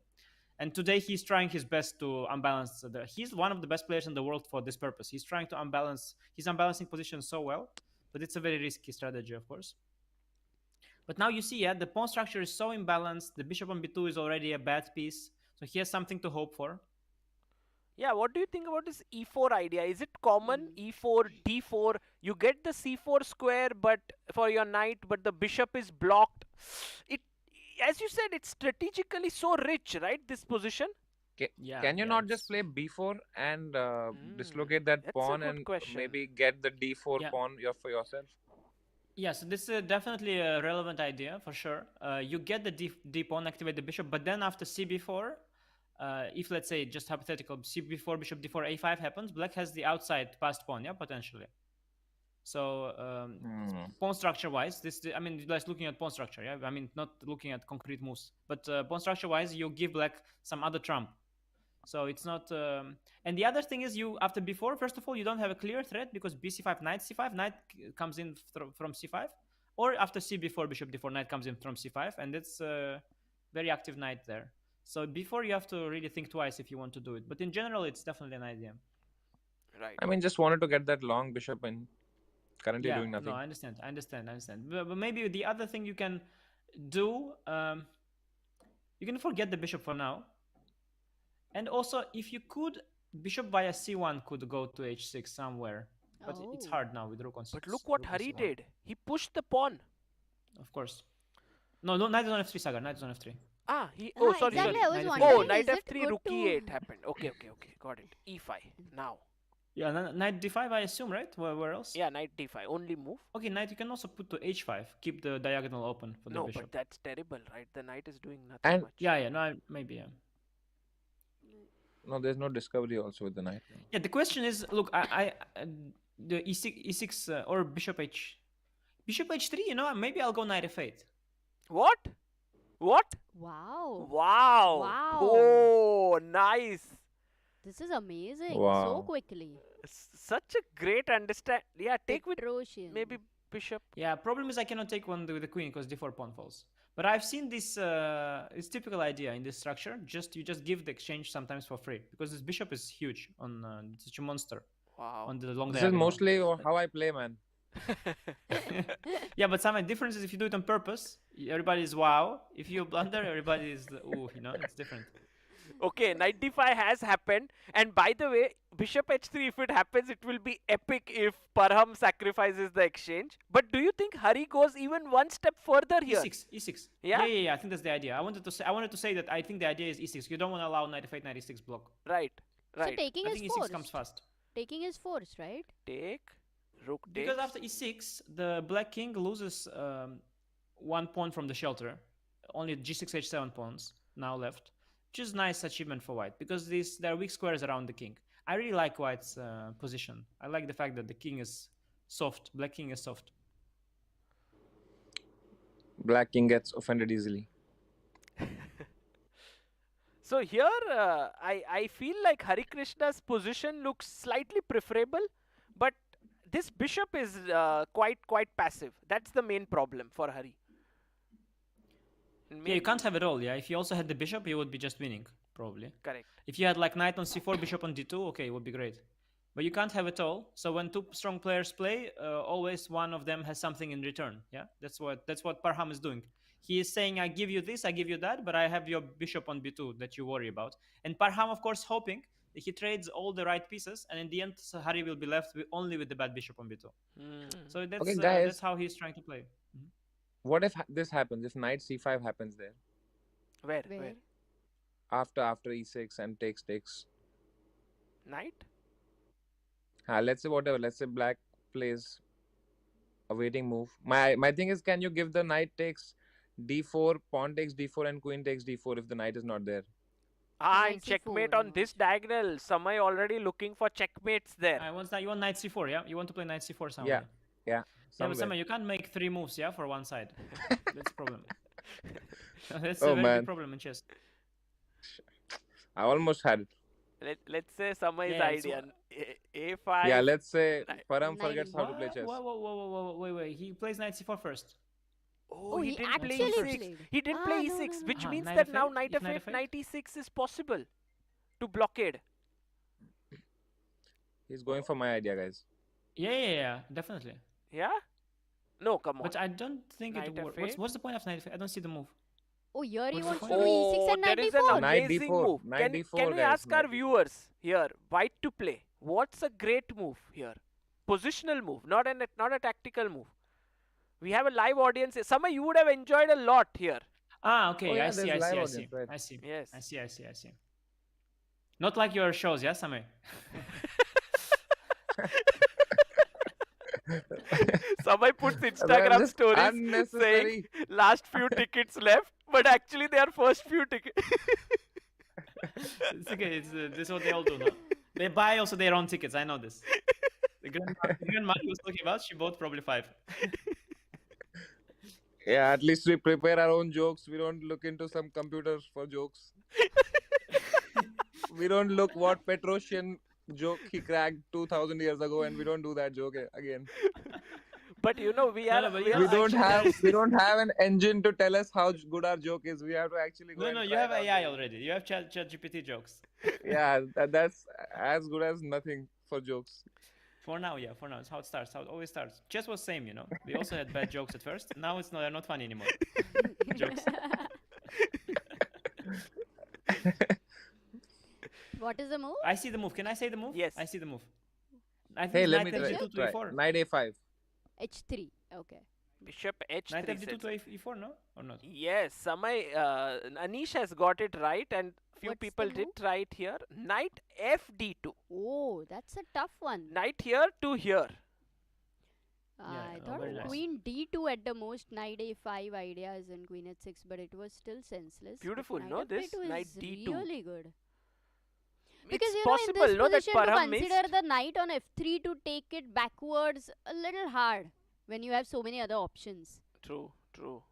And today he's trying his best to unbalance. He's one of the best players in the world for this purpose. He's trying to unbalance. He's unbalancing positions so well, but it's a very risky strategy, of course. But now you see, the pawn structure is so imbalanced. The bishop on b2 is already a bad piece, so he has something to hope for. Yeah, what do you think about this e4 idea? Is it common? Mm. E4, d4, you get the c4 square but for your knight, but the bishop is blocked. It, as you said, it's strategically so rich, right? This position. Yeah, Can you yeah, not just it's play b4 and Mm, dislocate that that's a pawn good and question. maybe get the d4 yeah. pawn for yourself? Yeah, so this is definitely a relevant idea for sure. You get the d pawn, activate the bishop, but then after cb4, if let's say just hypothetical cb4, bishop d4, a5 happens, black has the outside passed pawn, yeah, potentially. So pawn structure wise, I mean, just looking at pawn structure, yeah. I mean, not looking at concrete moves, but pawn structure wise, you give black some other trump. So it's not. And the other thing is, you after before, first of all, you don't have a clear threat because b5, knight c5, knight comes in from c5, or after cb4, bishop d4, knight comes in from c5, and it's a very active knight there. So before you have to really think twice if you want to do it. But in general, it's definitely an idea. Right. I mean, just wanted to get that long bishop in. Currently Yeah, doing no, nothing. I understand. But maybe the other thing you can do, you can forget the bishop for now. And also, if you could, bishop via c1 could go to h6 somewhere. But it's Oh. hard now with rook on But look what rook on Hari c1. did. He pushed the pawn. Of course. No, no, knight is on f3, Sagar. Knight is on f3. Ah, oh, sorry, Exactly. sorry. I was Knight f3 Oh, wondering, f3. knight is it f3, good rook to? e8 happened. Okay, got it. e5 now. Yeah, knight d5, I assume, right? Where else? Yeah, knight d5, only move. Okay, knight you can also put to h5. Keep the diagonal open for the No, bishop. but that's terrible, right? The knight is doing nothing And much. Yeah, no, maybe, yeah. no, there's no discovery also with the knight. Yeah, the question is, look, the e6 or bishop h3. You know, maybe I'll go knight f8. What? What? Wow. Wow. Wow. Oh, nice. This is amazing. So Wow. quickly. Such a great understand. Yeah, take with Petrosian. maybe bishop. Yeah, problem is I cannot take one with the queen because d4 pawn falls. But I've seen this it's typical idea in this structure. You just give the exchange sometimes for free because this bishop is huge on such a monster Wow. on the long This is diagonal. mostly how I play, man. Yeah, but some difference is if you do it on purpose, everybody is wow. If you blunder, everybody is ooh, you know, it's different. Okay, knight d5 has happened. And by the way, bishop h3, if it happens, it will be epic if Parham sacrifices the exchange. But do you think Hari goes even one step further here? E6. Yeah? Yeah. I think that's the idea. I wanted to say that I think the idea is e6. You don't want to allow knight f8, knight e6 block. Right. So taking I is think e6 forced. comes fast. Taking is forced, right? Take. Rook takes. Because after e6, the black king loses 1 pawn from the shelter. Only g6, h7 pawns now left, which is nice achievement for white because there are weak squares around the king. I really like white's position. I like the fact that the king is soft. Black king is soft. Black king gets offended easily. So here, I feel like Harikrishna's position looks slightly preferable, but this bishop is quite passive. That's the main problem for Hari. Yeah, you can't have it all. Yeah, if you also had the bishop, you would be just winning probably. Correct. If you had like knight on c4, bishop on d2, okay, it would be great. But you can't have it all. So when two strong players play, always one of them has something in return. Yeah, that's what Parham is doing. He is saying, I give you this, I give you that, but I have your bishop on b2 that you worry about. And Parham, of course, hoping that he trades all the right pieces, and in the end, Hari will be left only with the bad bishop on b2. So that's Okay, guys. that's how he's trying to play. What if this happens? If knight c5 happens there Where? after e6 and takes. Knight? Let's say whatever. Let's say black plays a waiting move. My thing is, can you give the knight takes d4, pawn takes d4, and queen takes d4 if the knight is not there? And Knight checkmate c4 on this diagonal. Samay already looking for checkmates there. You want knight c4, yeah? You want to play knight c4 somewhere? Yeah. Yeah, but Somewhere. Samay, you can't make 3 moves, yeah, for one side. That's a problem. That's Oh, a very man. big problem in chess. I almost had it. Let's say Samay's Yeah, it's idea. A5. Yeah, let's say Knight- Param Knight forgets how to play chess. Wait. He plays knight c4 first. Oh, Oh, he he didn't play actually e6. played. He didn't Ah, play no, e6, no, which no. means Knight that f8? now knight If knight f8, f8? knight e6 is possible to blockade. He's going for my idea, guys. Yeah, definitely. Yeah? No, come on. But I don't think Knight it works. f8? What's the point of knight f8? I don't see the move. Oh, here he What's the wants to point? do e6 Oh, and there knight is an d4. Knight amazing d4. move. Knight Can d4, we guys. ask Knight our d4. viewers here, white to play? What's a great move here? Positional move, not a tactical move. We have a live audience. Sama, you would have enjoyed a lot here. Ah, Oh okay. yeah, I see. there's I see. live I see. audience, right? I see. Yes. I see. I see. I see. Not like your shows, yeah, Samay? Somebody puts That's Instagram just stories saying unnecessary. last few tickets left, but actually they are first few tickets. It's okay. This is what they all do, no? They buy also their own tickets. I know this. The grandma he was talking about, she bought probably 5. Yeah, at least we prepare our own jokes. We don't look into some computers for jokes. We don't look what Petrosian joke he cracked 2000 years ago, and we don't do that joke again. But you know, we are No, but we you are know, We don't actually have there's we don't have an engine to tell us how good our joke is. We have to actually go no, and no. You try have it out AI there. already. You have Chat GPT jokes. Yeah, that's as good as nothing for jokes. For now, yeah. For now, it's how it starts. How it always starts. Chess was same, you know. We also had bad jokes at first. Now it's not. They're not funny anymore. Jokes. What is the move? I see the move. Can I say the move? Yes. I see the move. I think Hey, it's let knight me f2 to try. e4. Knight a5. h3. Okay. Bishop h3. Knight f2 to e4, no? Or not? Yes, Anish has got it right, and few What's the people did move? try it here. Knight fd2. Oh, that's a tough one. Knight here to here. I oh, thought very of nice. queen d2 at the most, knight a5 ideas and queen h6, but it was still senseless. But Beautiful, knight no, this? f2 Knight is d2. really good. Because It's you know, in possible, this no, that position to Parham consider missed. the knight on f3 to take it backwards a little hard when you have so many other options. True, true.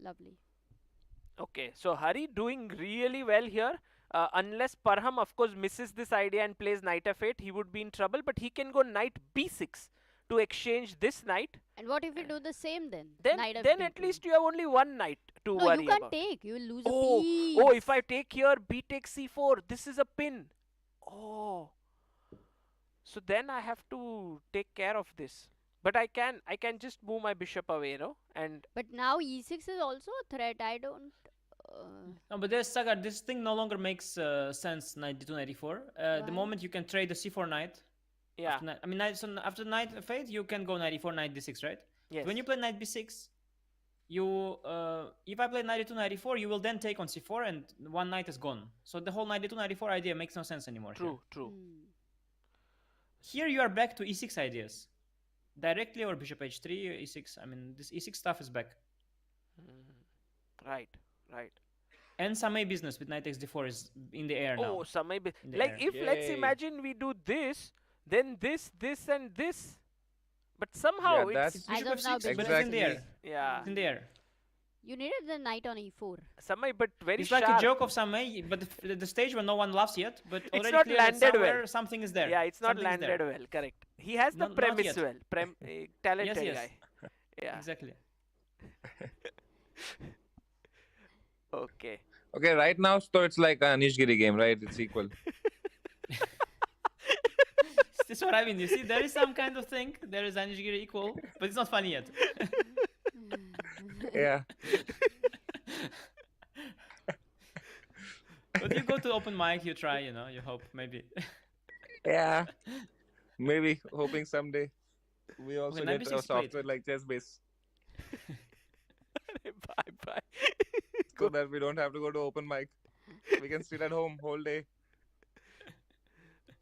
Lovely. Okay, so Hari doing really well here. Unless Parham, of course, misses this idea and plays knight f8, he would be in trouble. But he can go knight b6 to exchange this knight. And what if you do the same then? Then, Knight then f at d2. least you have only one knight to No, worry you can't about. take. You will lose Oh, a piece. oh! If I take here, b takes c4. This is a pin. Oh, so then I have to take care of this. But I can just move my bishop away, no? And But now e6 is also a threat. I don't. No, but there's Sagar. This thing no longer makes sense. Knight d2, knight e4. The Why? moment you can trade the c4 knight. yeah, After knight, I mean, so after knight f8, you can go knight e4, knight d6, right? yes. When you play knight b6, you if I play knight d2, knight e4, you will then take on c4, and one knight is gone. So the whole knight d2, knight e4 idea makes no sense anymore. True, true. Here you are back to e6 ideas. Directly or bishop h3, e6. I mean, this e6 stuff is back. Right, right. And Samay business with knight x d4 is in the air now. Oh, some maybe In the like air. if let's Yay. imagine we do this, then this, and this. But somehow Yeah, it's that's As of now, but bishop it's in the air. Exactly. yeah. It's in the air. You needed the knight on e4. Samay, but very It's sharp. like a joke of Samay, but the stage where no one laughs yet, but It's already not clear that landed somewhere well. something is there. Yeah, it's not Something is there. landed well. Correct. He has the Not premise yet. well. Talented yes. guy. Yeah. Exactly. Okay. Okay, right now, so it's like an Anish Giri game, right? It's equal. That's what I mean. You see, there is some kind of thing. There is Anish Giri equal, but it's not funny yet. Yeah. But you go to open mic, you try, you know, you hope maybe. Yeah. Maybe hoping someday we also knight get b6 a is software like ChessBase Bye bye. so that we don't have to go to open mic. We can sit at home whole day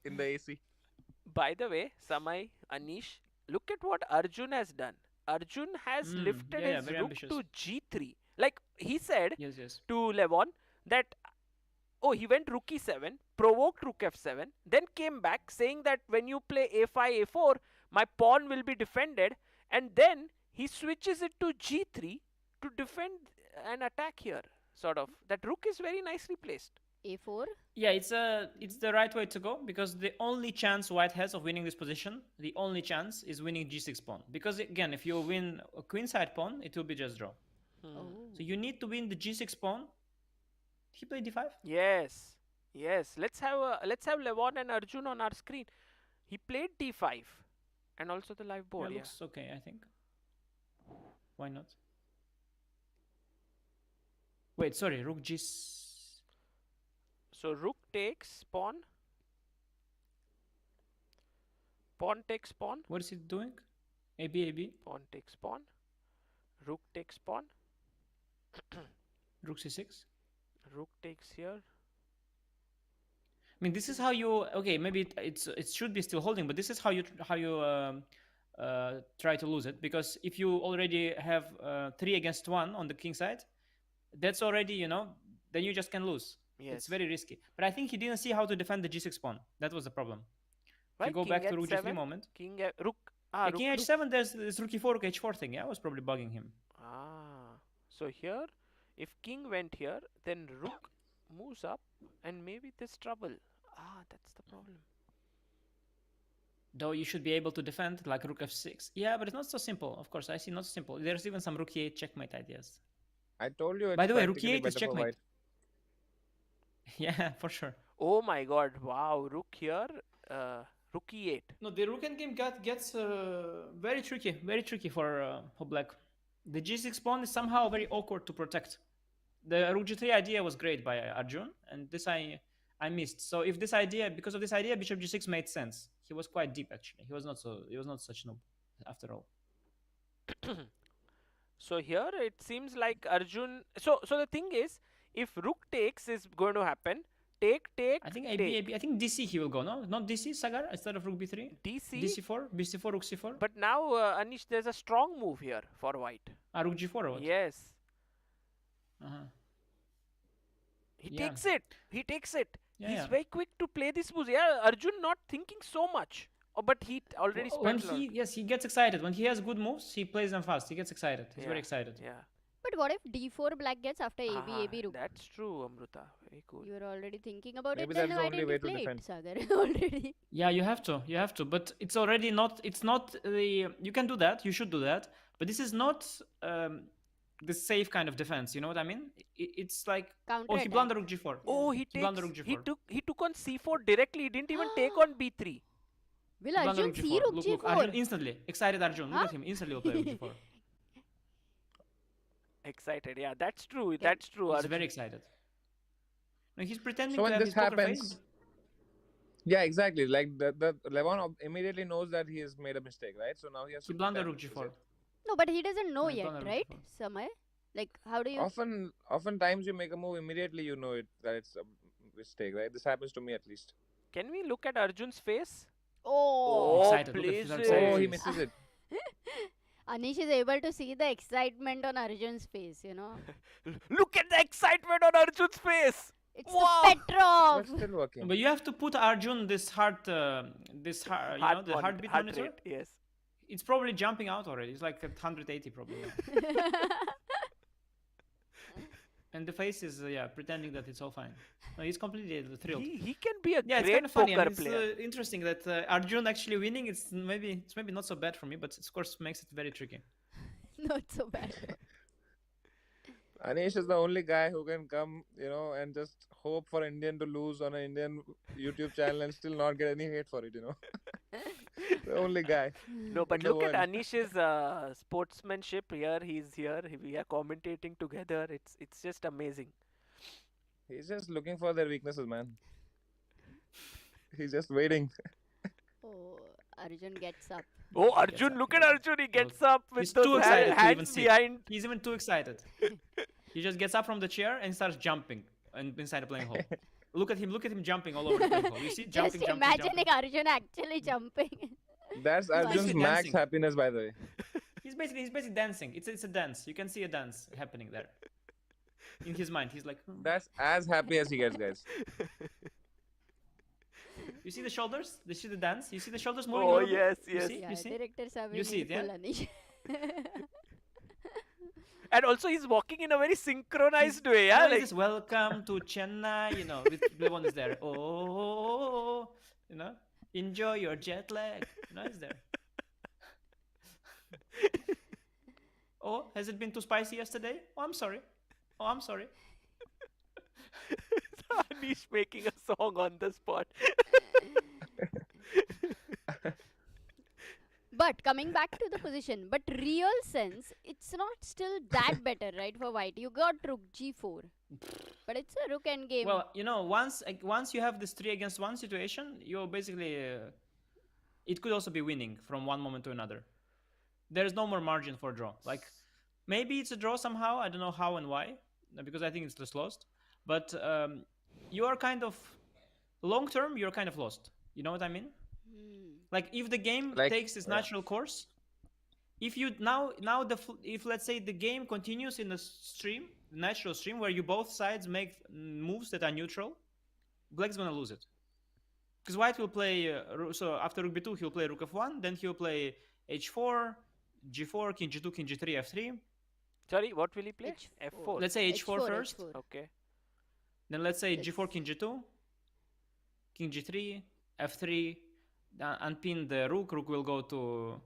in the AC. By the way, Samay, Anish, look at what Arjun has done. Arjun has lifted yeah, his very rook ambitious. to g3. Like he said Yes. to Levon that he went rook e7, provoked rook f7, then came back saying that when you play a5, a4, my pawn will be defended, and then he switches it to g3 to defend an attack here. Sort of. That rook is very nicely placed. a4. Yeah, it's the right way to go because the only chance White has of winning this position, the only chance is winning g6 pawn. Because again, if you win a queenside pawn, it will be just draw. Oh. So you need to win the g6 pawn. He played d5. Yes, yes. Let's have Levon and Arjun on our screen. He played d5, and also the live board. Yeah, Yeah. looks okay, I think. Why not? Why not? Bye bye. Why not? Wait, sorry, rook g. So rook takes pawn. Pawn takes pawn. What is it doing? AB. Pawn takes pawn. Rook takes pawn. Rook c6. Rook takes here. I mean, this is how you. Okay, maybe it should be still holding, but this is how you try to lose it, because if you already have 3 against 1 on the king side, that's already, then you just can lose. Yes. It's very risky. But I think he didn't see how to defend the g6 pawn. That was the problem. Why If you go king back to rook h7? g3 moment. King rook. Yeah, king h7, there's this rook e4, rook h4 thing. Yeah, I was probably bugging him. So here, if king went here, then rook moves up, and maybe there's trouble. That's the problem. Though you should be able to defend like rook f6. Yeah, but it's not so simple. Of course, I see not so simple. There's even some rook e8 checkmate ideas. I told you. It's By the way, rook practically e8 is better for checkmate. white. Yeah, for sure. Oh my god, wow, rook here, rook e8. No, the rook endgame gets very tricky for black. The g6 pawn is somehow very awkward to protect. The rook g3 idea was great by Arjun, and this I missed. So if this idea, because of this idea, bishop g6 made sense. He was quite deep actually. He was not such noob after all. So here it seems like Arjun. So the thing is, if rook takes is going to happen, take. I think AB. I think DC he will go. No, not DC. Sagar instead of rook b3. DC. DC4, bc4, rook c4. But now Anish, there's a strong move here for white. Rook g4 or what? Yes. He Yeah. takes it. He takes it. Yeah, He's yeah. very quick to play this move. Yeah, Arjun not thinking so much. Oh, but he already When spent. he gets excited. When he has good moves, he plays them fast. He gets excited. He's very Yeah, excited. Yeah. But what if d4 black gets after AB rook? That's true, Amruta. Very cool. You're already thinking about Maybe it, then that's the why only didn't way you to play defend. it, Sagar? Already. Yeah, you have to. But it's already not. It's not the. You can do that. You should do that. But this is not the safe kind of defense. You know what I mean? It's like Counter oh, he attack. blundered rook g4. Oh, he blundered rook takes. g4. He took on c4 directly. He didn't even take on b3. Will Blundered Arjun see rook Look, g4? Arjun instantly excited. Arjun, look at him. Instantly will play rook g4. Excited. Yeah, that's true. That's true. He's Arjun. very excited. No, he's pretending So to when have this his poker happens, face. yeah, exactly. Like the Levon immediately knows that he has made a mistake, right? So now he has He to blundered defend, rook is g4. it? No, but he doesn't know No, yet, blundered rook right? g4. Samay? Like, how do you... Oftentimes you make a move immediately, you know it that it's a mistake, right? This happens to me at least. Can we look at Arjun's face? Oh! Excited. Look at his please. excited Oh, he face. misses it. Anish is able to see the excitement on Arjun's face, you know. Look at the excitement on Arjun's face. It's Wow. the Petrov! But still working. But you have to put Arjun this heart, the heartbeat heart monitor. rate, yes. It's probably jumping out already. It's like at 180 probably. And the face is pretending that it's all fine. No, he's completely thrilled. He can be a Yeah, it's great kind of funny. poker It's player. interesting that Arjun actually winning. It's maybe not so bad for me, but of course makes it very tricky. Not so bad. Anish is the only guy who can come, and just hope for Indian to lose on an Indian YouTube channel and still not get any hate for it, The only guy. No, but in the look at world. Anish's sportsmanship here. He's here. We are commentating together. It's just amazing. He's just looking for their weaknesses, man. He's just waiting. Oh, Arjun gets up. Oh, Arjun! Look at Arjun. He gets up with He's too those excited to even hands sit. behind. He's even too excited. He just gets up from the chair and starts jumping inside the playing hall. Look at him jumping all over the playing hall. You see, jumping, Just jumping, imagining jumping. Arjun actually jumping. That's Arjun's Basically max dancing. happiness, by the way. He's basically dancing. It's a dance. You can see a dance happening there. In his mind, he's like, That's as happy as he gets, guys. you see the shoulders? You see the dance? You see the shoulders moving? a Oh little bit? yes, You yes. see? Yeah, You see? directors are You see it, very yeah? Anish. And also he's walking in a very synchronized way. You know, Yeah, it's like just welcome to Chennai. With Levon is there. Oh, enjoy your jet lag. It's there. Oh, has it been too spicy yesterday? Oh, I'm sorry. Anish making a song on the spot. But But coming back to the position, but real sense, it's not still that better, right? For white, you got rook g4, but it's a rook endgame. Well, you know, once you have this 3-against-1 situation, you're basically it could also be winning from one moment to another. There's no more margin for draw. Like maybe it's a draw somehow. I don't know how and why, because I think it's just lost. But you are kind of long term. You're kind of lost. You know what I mean? Like if the game takes its natural course, if you if let's say the game continues in the stream, natural stream, where you both sides make moves that are neutral, black's gonna lose it. Because white will play, so after rook b2 he'll play rook f1, then he'll play h4, g4, king g2, king g3, f3. Sorry, what will he play? F4. Let's say h4 first. H4. Okay. Then let's say g4, king g2, king g3, f3, unpin the rook. Rook will go to...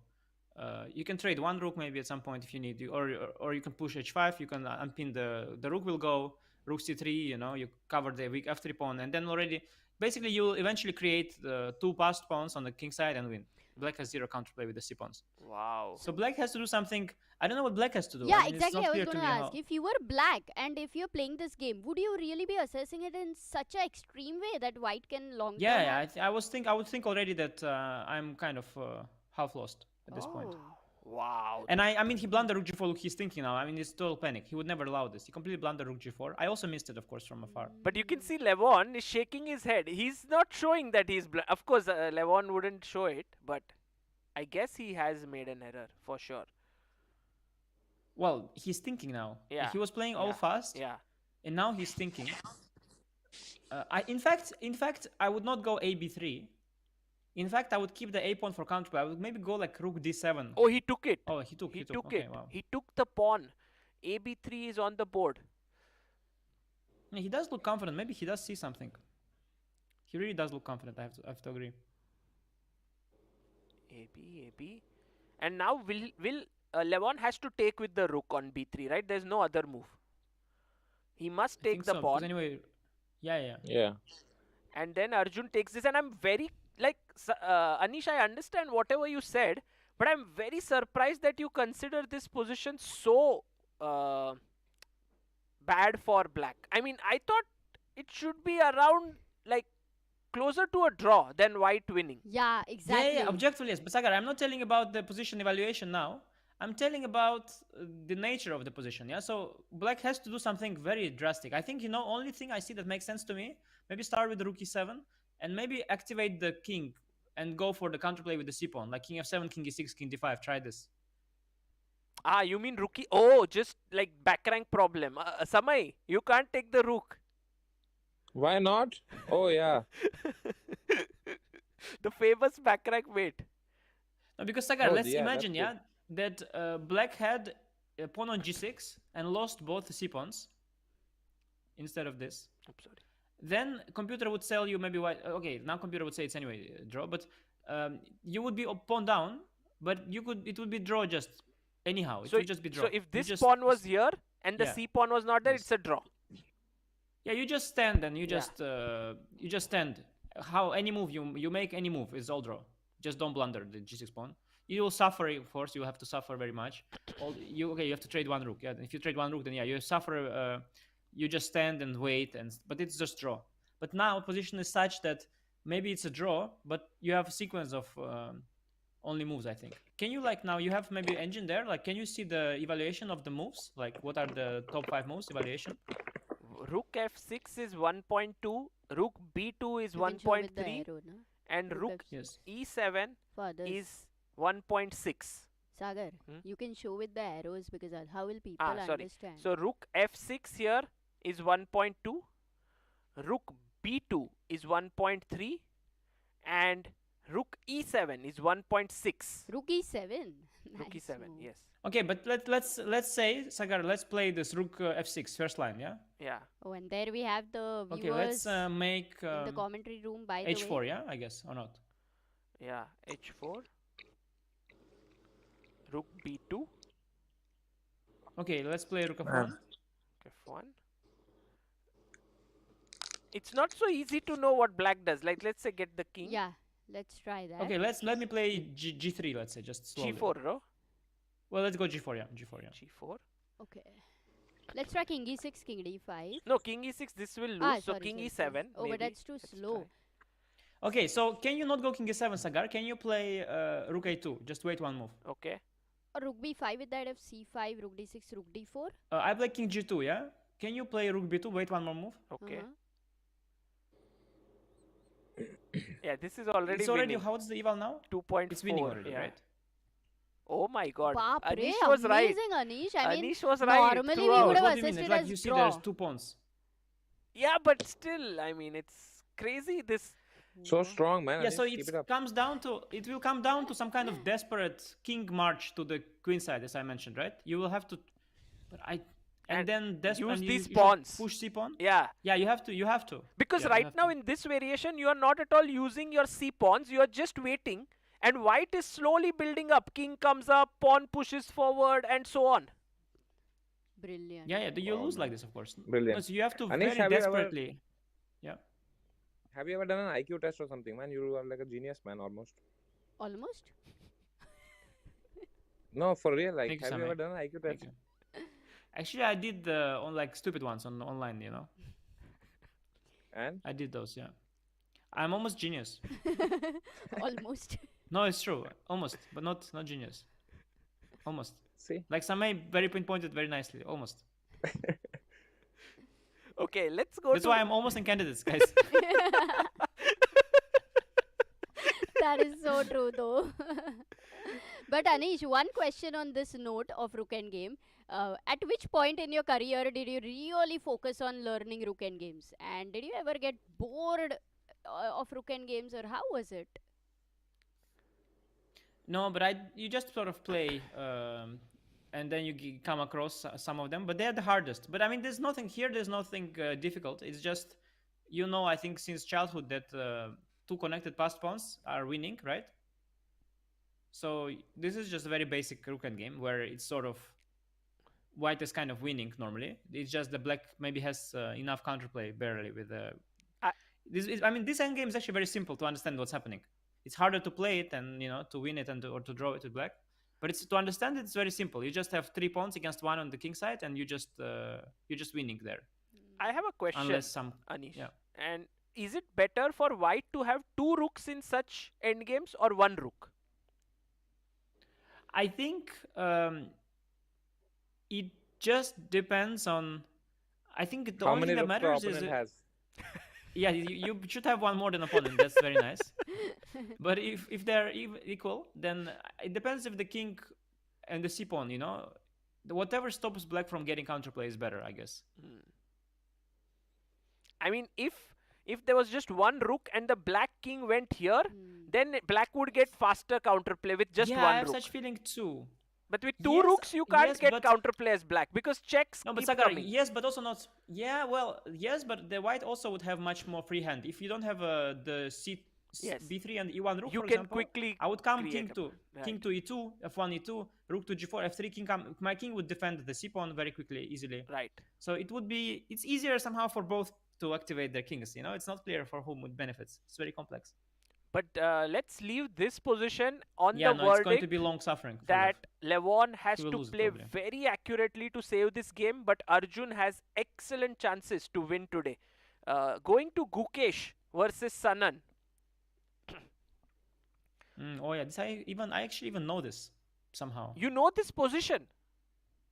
you can trade one rook maybe at some point if you need, or you can push h5. You can unpin the rook will go, rook c3, you know, you cover the weak f3 pawn, and then already... Basically, you will eventually create two passed pawns on the king side and win. Black has zero counterplay with the c pawns. Wow. So black has to do something. I don't know what black has to do. Yeah, I mean, exactly. I was going to ask. How... If you were black and if you're playing this game, would you really be assessing it in such an extreme way that white can long term? Yeah, I would think already that I'm kind of half lost at this point. Wow. And I mean, he blundered rook g4. Look, he's thinking now. I mean, it's total panic. He would never allow this. He completely blundered rook g4. I also missed it, of course, from afar. But you can see Levon is shaking his head. He's not showing that he's... Of course, Levon wouldn't show it, but I guess he has made an error, for sure. Well, he's thinking now. Yeah. He was playing all fast. Yeah. And now he's thinking. In fact, I would not go a b3. In fact, I would keep the a pawn for counterplay. I would maybe go like rook d7. Oh, he took it. Oh, he took it. Okay, wow. He took the pawn. A b3 is on the board. He does look confident. Maybe he does see something. He really does look confident. I have to agree. A b. And now will Levon has to take with the rook on b3, right? There's no other move. He must take the pawn. Anyway, yeah. And then Arjun takes this, and I'm very... Like, Anish, I understand whatever you said, but I'm very surprised that you consider this position so bad for black. I mean, I thought it should be around, like, closer to a draw than white winning. Yeah, exactly. Yeah, objectively, yes. But Sagar, I'm not telling about the position evaluation now. I'm telling about the nature of the position, yeah? So black has to do something very drastic. I think, only thing I see that makes sense to me, maybe start with the rook e7, and maybe activate the king and go for the counterplay with the c-pawn, like king f7, king e6, king d5. Try this. Ah, you mean rookie? Oh, just like back rank problem. Samay, you can't take the rook. Why not? Oh, yeah. The famous back rank mate. No, because Sagar, let's imagine, that black had a pawn on g6 and lost both the c-pawns instead of this. I'm sorry. Then computer would tell you maybe why. Okay, now computer would say it's anyway draw, but you would be pawn down, but it would be draw just anyhow. It would just be draw. So if this pawn was here and the c pawn was not there, it's a draw. Yeah, you just stand and you just stand. How any move you make, any move is all draw. Just don't blunder the g6 pawn. You will suffer, of course. You have to suffer very much. You have to trade one rook. Yeah, if you trade one rook, then you suffer. You just stand and wait, but it's just draw. But now position is such that maybe it's a draw, but you have a sequence of only moves, I think. Can you now you have maybe engine there? Like, can you see the evaluation of the moves? Like, what are the top 5 moves evaluation? Rook f6 is 1.2, rook b2 is 1.3, and rook e7 is 1.6. Sagar, you can show with the arrows because how will people understand? So rook f6 here is 1.2, rook b2 is 1.3, and rook e7 is 1.6. Rook e7? Rook e7, yes. Okay, but let's say, Sagar, let's play this rook f6 first line, yeah? Yeah. Oh, and there we have the viewers. Okay, let's make in the commentary room, by the way. h4, yeah, I guess, or not? Yeah, h4. Rook b2. Okay, let's play rook f1. f1. It's not so easy to know what black does. Like, let's say get the king. Yeah, Let's try that. Okay, let me play G3. Let's say just slowly. G4, no? Well, let's go G4. Yeah, G4. Yeah. G4. Okay. Let's try King E6, King D5. No, King E6. This will lose. So King E7. Oh, but maybe. that's too slow. try. Okay, so can you not go King A7, Sagar? Can you play Rook A2? Just wait one move. Okay. Or Rook B5 with that of C5, Rook D6, Rook D4. I play King G2. Yeah. Can you play Rook B2? Wait one more move. Okay. Uh-huh. Yeah, this is already It's already. winning. How's the eval now? 2.4. It's winning already, yeah. right? Oh my God. Baap re, Anish was right. amazing Anish. I mean, Anish was right. normally we throughout. would have What do you mean? assisted It's like as you see, draw. there's 2 pawns. Yeah, but still, I mean, it's crazy. This. So strong, man. Yeah, Anish, so keep it up. it will come down to some kind of desperate king march to the queen side, as I mentioned, right? You will have to, And then use you these should pawns. push c pawn. Yeah. Yeah, you have to. Because Yeah, you right have now to. in this variation, you are not at all using your c pawns. You are just waiting. And white is slowly building up. King comes up, pawn pushes forward, and so on. Brilliant. Yeah, you Wow, lose man. like this, of course. Brilliant. No, so you have to Anish, very have you ever- desperately. Yeah. Have you ever done an IQ test or something, man? You are like a genius, man, almost. Almost. No, for real. Like, Thank you, have you Samay. ever done an IQ Thank test? you. Actually, I did on like stupid ones on online. You know, And I did those. Yeah. I'm almost genius. Almost. No, it's true. Almost, but not genius. Almost. see, Like Samay very pinpointed very nicely. Almost. Okay, let's go That's to. why I'm almost in candidates, guys. That is so true, though. But Anish, one question on this note of Rook Endgame. At which point in your career did you really focus on learning Rook Endgames? And did you ever get bored of Rook Endgames, or how was it? No, but you just sort of play, and then you come across some of them, but they're the hardest. But I mean, there's nothing here. There's nothing difficult. It's just, I think since childhood that 2 connected passed pawns are winning, right? So this is just a very basic Rook Endgame where it's sort of white is kind of winning normally. It's just the black maybe has enough counterplay barely with the. This endgame is actually very simple to understand what's happening. It's harder to play it and to win it and or to draw it with black. But it's to understand it's very simple. You just have 3 pawns against 1 on the king side, and you're just winning there. I have a question, Unless some Anish. yeah. And is it better for white to have 2 rooks in such endgames or 1 rook? I think it just depends on. I think the how only many thing that rooks matters the is opponent has? yeah, you should have 1 more than opponent. That's very nice. But if they're equal, then it depends if the king and the c pawn, whatever stops black from getting counterplay is better, I guess. I mean, if there was just 1 rook and the black king went here, then black would get faster counterplay with just 1 I have rook. such feeling too. But with 2 Yes, rooks, you can't yes, get but- counterplay as black because checks No, but keep Sagar, coming. yes, but also not. Yeah, well, yes, but the white also would have much more free hand. If you don't have the Yes. b3 and e1 rook, You for can example, quickly I would come create king a- to king right. to e2, f1 e2, rook to g4, f3 king. My king would defend the c pawn very quickly, easily. Right. So it's easier somehow for both to activate their kings. It's not clear for whom it benefits. It's very complex. But let's leave this position on Yeah, the no, it's going to verdict be long suffering. for that Lev. Levon has He will to lose play probably. very accurately to save this game, but Arjun has excellent chances to win today. Going to Gukesh versus Sanan. Oh yeah, I actually even know this somehow. You know this position,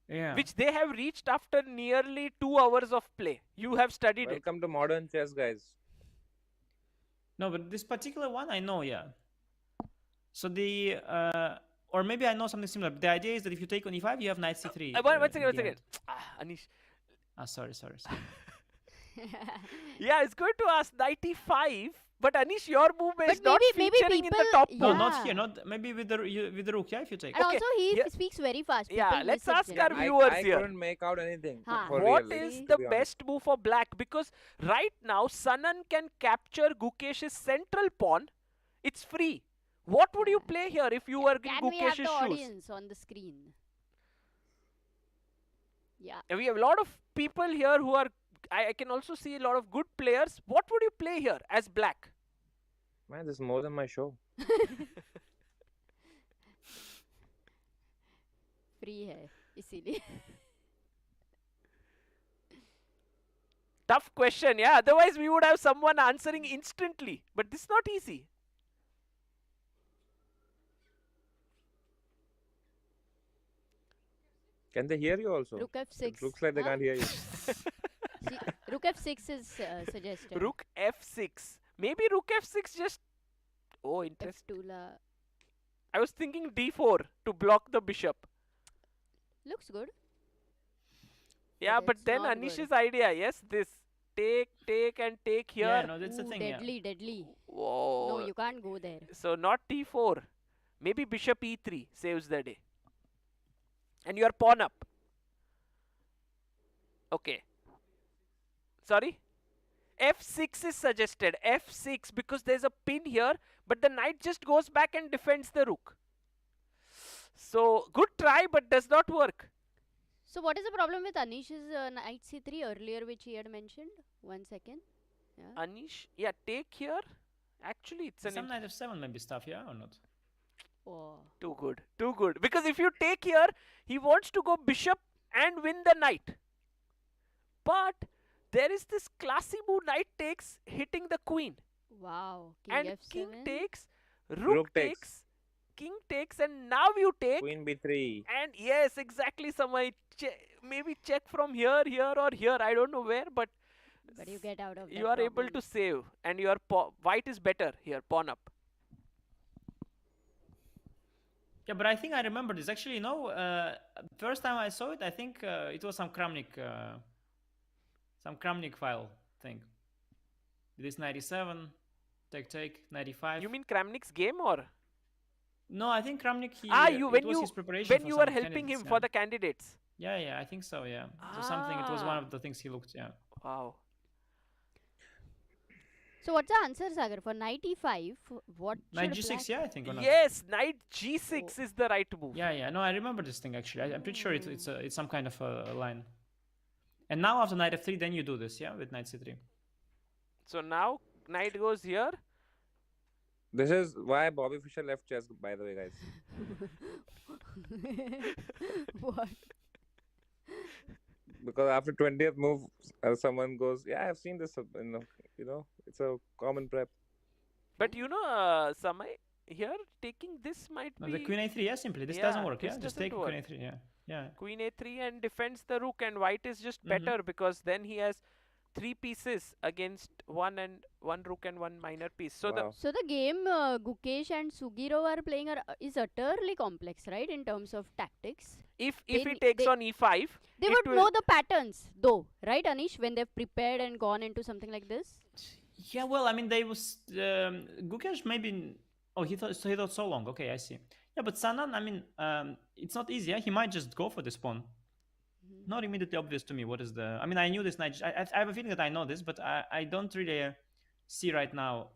Yeah. which they have reached after nearly 2 hours of play. You have studied it. Welcome to modern chess, guys. No, but this particular one I know, yeah. So or maybe I know something similar. The idea is that if you take on e5, you have knight c3. One second. in the end. Anish. Sorry. Yeah, it's going to ask 95, but Anish, your move is But not maybe featuring in the people- top yeah. No, two. not here. Not maybe with the rook. Yeah, if you take. And Okay, also, he yeah. speaks very fast. Yeah, People let's miss it ask our generally. viewers I here. couldn't make out anything. Huh. For What real, is to the be honest. best move for black? Because right now, Sanan can capture Gukesh's central pawn. It's free. What would you play here if you were in Can we have Gukesh's the shoes? audience on the screen? Yeah. And we have a lot of people here who are. I can also see a lot of good players. What would you play here as black? Man, this is more than my show. Free है इसीलिए. Tough question, yeah. Otherwise, we would have someone answering instantly. But this is not easy. Can they hear you also? Rook f6. It looks like they can't hear you. Rook f6 is suggested. Rook f6. Maybe rook f6 just... Oh, interesting. f2 la. I was thinking d4 to block the bishop. Looks good. Yeah, but it's then not Anish's good. idea, yes, this. Take and take here. Yeah, no, that's the Ooh, thing. deadly, deadly. Whoa. No, you can't go there. So not d4. Maybe bishop e3 saves the day. And you are pawn up. Okay. Sorry? f6 is suggested. f6 because there's a pin here, but the knight just goes back and defends the rook. So good try, but does not work. So what is the problem with Anish's knight c3 earlier, which he had mentioned? 1 second. Yeah. Anish, yeah, take here. Actually, it's an Some knight f7 maybe stuff, yeah, or not? Oh. too good, too good. Because if you take here, he wants to go bishop and win the knight. But there is this classy move, knight takes, hitting the queen. Wow. King And f7. king takes, rook takes, takes. king takes, and now you take. Queen b3. And yes, exactly, Samay. Maybe check from here, here, or here. I don't know where, but you get out of that you are able problem. to save. And your white is better here, pawn up. Yeah, but I think I remember this. Actually, no. First time I saw it, I think it was some Kramnik file thing. This 97, take 95. You mean Kramnik's game or? No, I think Kramnik. When was you his preparation when for you some were helping him candidates, for the candidates. Yeah, I think so. Yeah, so something. It was one of the things he looked. Yeah. Wow. So what's the answer, Sagar? For knight e5, what Knight should g6, black... yeah, I think. Or not? Yes, knight g6 is the right move. Yeah. No, I remember this thing actually. I'm pretty sure it's some kind of a line. And now after knight f3, then you do this, yeah, with knight c3. So now knight goes here. This is why Bobby Fischer left chess, by the way, guys. What? Because after 20th move, someone goes, yeah, I've seen this, it's a common prep. But Samay, here taking this might No, be... the queen a3, yeah, simply. This Yeah, doesn't work, this yeah? Just doesn't take work. queen a3, yeah. Queen a3 and defends the rook, and white is just better because then he has 3 pieces against one rook and 1 minor piece. So Wow. So the game Gukesh and Sjugirov are playing is utterly complex, right, in terms of tactics? if he takes on e5, They would know the patterns, though, right, Anish, when they've prepared and gone into something like this? Yeah, well, I mean, they was... Gukesh maybe... Oh, he thought so long. Okay, I see. Yeah, but Sanan, I mean, it's not easy. Yeah? He might just go for this pawn. Not immediately obvious to me what is the... I mean, I knew this knight... I have a feeling that I know this, but I don't really see right now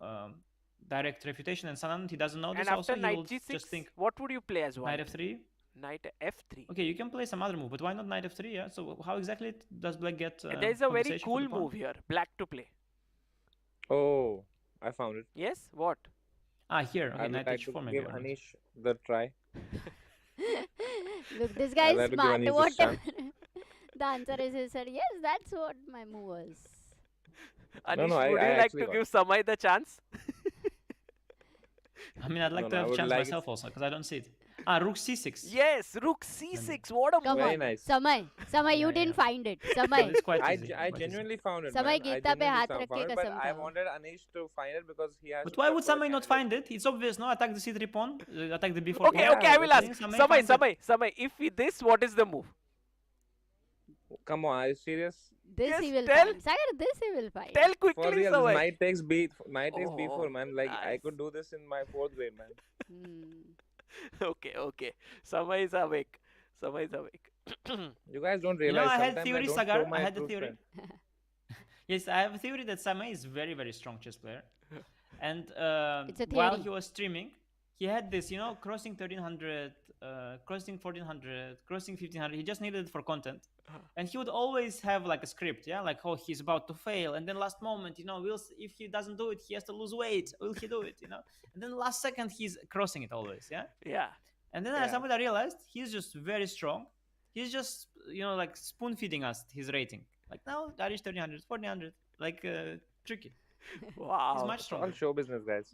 direct refutation. And Sanan, he doesn't know this. and Also, after he knight will g6, just think what would you play as white? knight f3. Knight f3. Okay, you can play some other move, but why not knight f3? Yeah. So how exactly does black get? There's a very compensation for cool the pawn? move here, black to play. Oh, I found it. Yes, what? Here. Okay, I'd knight like to h4 maybe. give or not. Anish the try. Look, this guy I'd is like to give smart. Anish this Whatever. chance. The answer is he said, yes, that's what my move was. Anish, I would you like actually to got give Samay the chance? I mean, I'd like No, to no, I have a would chance like myself also, because I don't see it. Rook c6. Yes, rook c6. What a Come move. Very on. nice. Samay, you Yeah, didn't yeah. find it. Samay. It's quite I, easy. I quite easy. genuinely found it, Samay man. I Geeta pe genuinely haath found rakh ke it, but kasam I tha. wanted Anish to find it because he has But to why prep would for the Samay not candidate. find it? It's obvious, no? Attack the c3 pawn, attack the b4 Okay, pawn. okay, I will ask. Samay finds it. Samay, if we this, what is the move? Come on, are you serious? This Yes, he will tell. find. Sagar, this he will find. Tell For quickly, real, this Samay. knight takes b4, Oh, man. Like, I nice. could do this in my 4th grade, man. Okay. Samay is awake. You guys don't You know, realize I had sometimes theory, I don't Sagar. show my I had the true theory. strength. Yes, I have a theory that Samay is very, very strong chess player. And It's a while theory. he was streaming, he had this, crossing 1300 crossing 1400, crossing 1500. He just needed it for content, and he would always have like a script, yeah, like oh he's about to fail, and then last moment, if he doesn't do it, he has to lose weight. Will he do it? And then last second he's crossing it always, yeah. Yeah. And then Yeah. I realized he's just very strong. He's just like spoon feeding us his rating. Like now that is 1300, 1400, like tricky. He's Wow. much It's all stronger. show business, guys.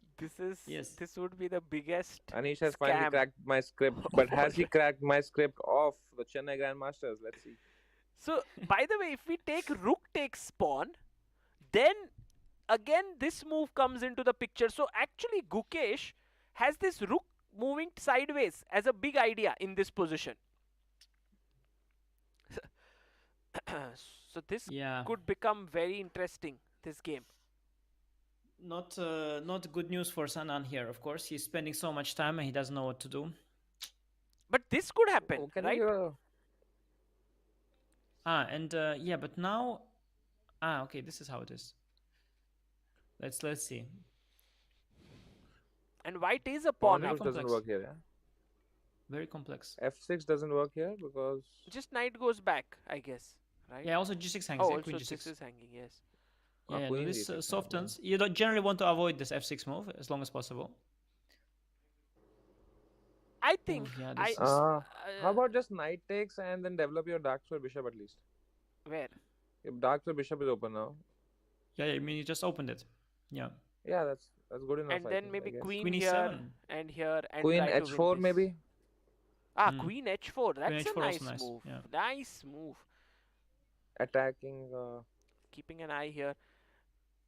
Yes. This would be the biggest Anish has finally scam. cracked my script, but has he cracked my script of the Chennai Grandmasters? Let's see. So, by the way, if we take rook takes pawn, then again this move comes into the picture. So actually Gukesh has this rook moving sideways as a big idea in this position. So this Yeah. could become very interesting, this game. Not good news for Sanan here. Of course, he's spending so much time and he doesn't know what to do. But this could happen, Oh, can right? you Yeah, but now, okay, this is how it is. Let's see. And white is a pawn pawn push now. doesn't complex. work here, yeah? Very complex. F6 doesn't work here because Just knight goes back, I guess, right? Yeah, also G6 hangs. Oh, yeah, also Queen G6. 6 is hanging, yes. Yeah, no, Queen this G6 softens. You don't generally want to avoid this F6 move as long as possible. I think yeah, I this is- how about just knight takes and then develop your dark square bishop at least? where? If dark square bishop is open now. Yeah, I mean you just opened it. Yeah. Yeah, that's good enough. And I then think, maybe I guess. queen Queen here E7. and here and Queen try to win H4 this. maybe. Queen H4. That's H4 a also nice nice, move. yeah. Nice move. Attacking. Keeping an eye here.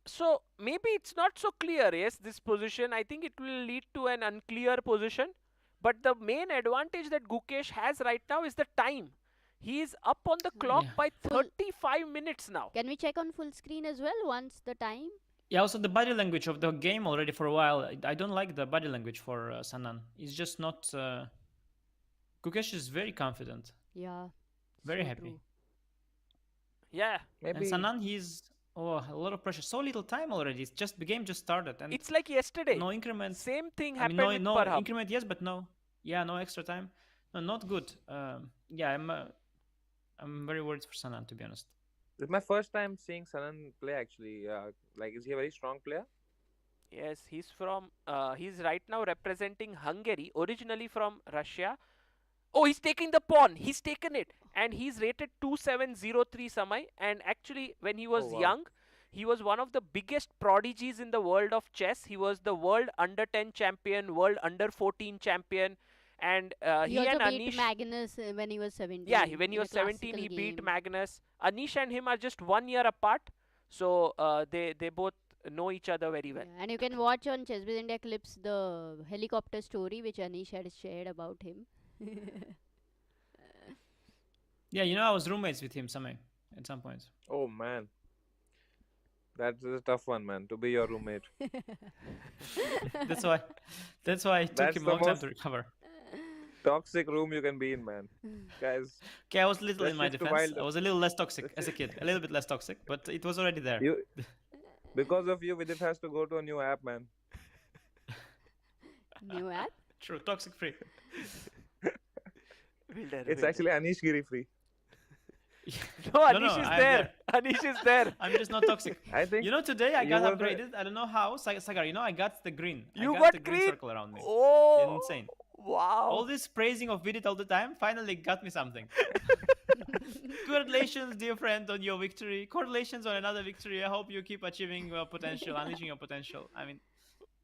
So maybe it's not so clear, yes, this position. I think it will lead to an unclear position. But the main advantage that Gukesh has right now is the time. He is up on the clock Yeah. by Full- 35 minutes now. Can we check on full screen as well once the time? Yeah, also the body language of the game already for a while. I don't like the body language for Sanan. It's just not. Gukesh is very confident, Yeah. very so happy. true. Yeah. Maybe. And Sanan, he's a lot of pressure. So little time already. It's just the game just started and It's like yesterday. no increments. Same thing I mean, happened no with Parham. increment, yes, but no. Yeah, no extra time. No, not good. Yeah, I'm very worried for Sanan, to be honest. It's my first time seeing Sanan play actually. Like, is he a very strong player? Yes, he's right now representing Hungary, originally from Russia. Oh, he's taking the pawn. He's taken it. And he's rated 2703 Samai. And actually, when he was Oh, wow. young, he was one of the biggest prodigies in the world of chess. He was the world under 10 champion, world under 14 champion. And He he also and beat Anish. Magnus when he was 17. Yeah, when he in a was 17, he classical beat game. Magnus. Anish and him are just 1 year apart. So they both know each other very well. Yeah, and you can watch on ChessBase India clips the helicopter story which Anish had shared about him. Yeah, I was roommates with him at some point. Oh man, that's a tough one, man. To be your roommate. That's why it took That's him a the long time most- to recover. Toxic room you can be in, man. Guys, Okay, I was little Let's in my shift to defense. wild- I was a little less toxic as a kid, a little bit less toxic, but it was already there. because of you, Vidit has to go to a new app, man. New app? True, toxic free. It's actually Anish Giri free. No, No, Anish is I'm there. Anish is there. I'm just not toxic. I think. Today I You got were the- upgraded. I don't know how. Sagar, I got the green. You I got the green green? circle around me. Oh, Insane. wow. All this praising of Vidit all the time finally got me something. Congratulations, dear friend, on your victory. Congratulations on another victory. I hope you keep achieving your potential, unleashing your potential. I mean,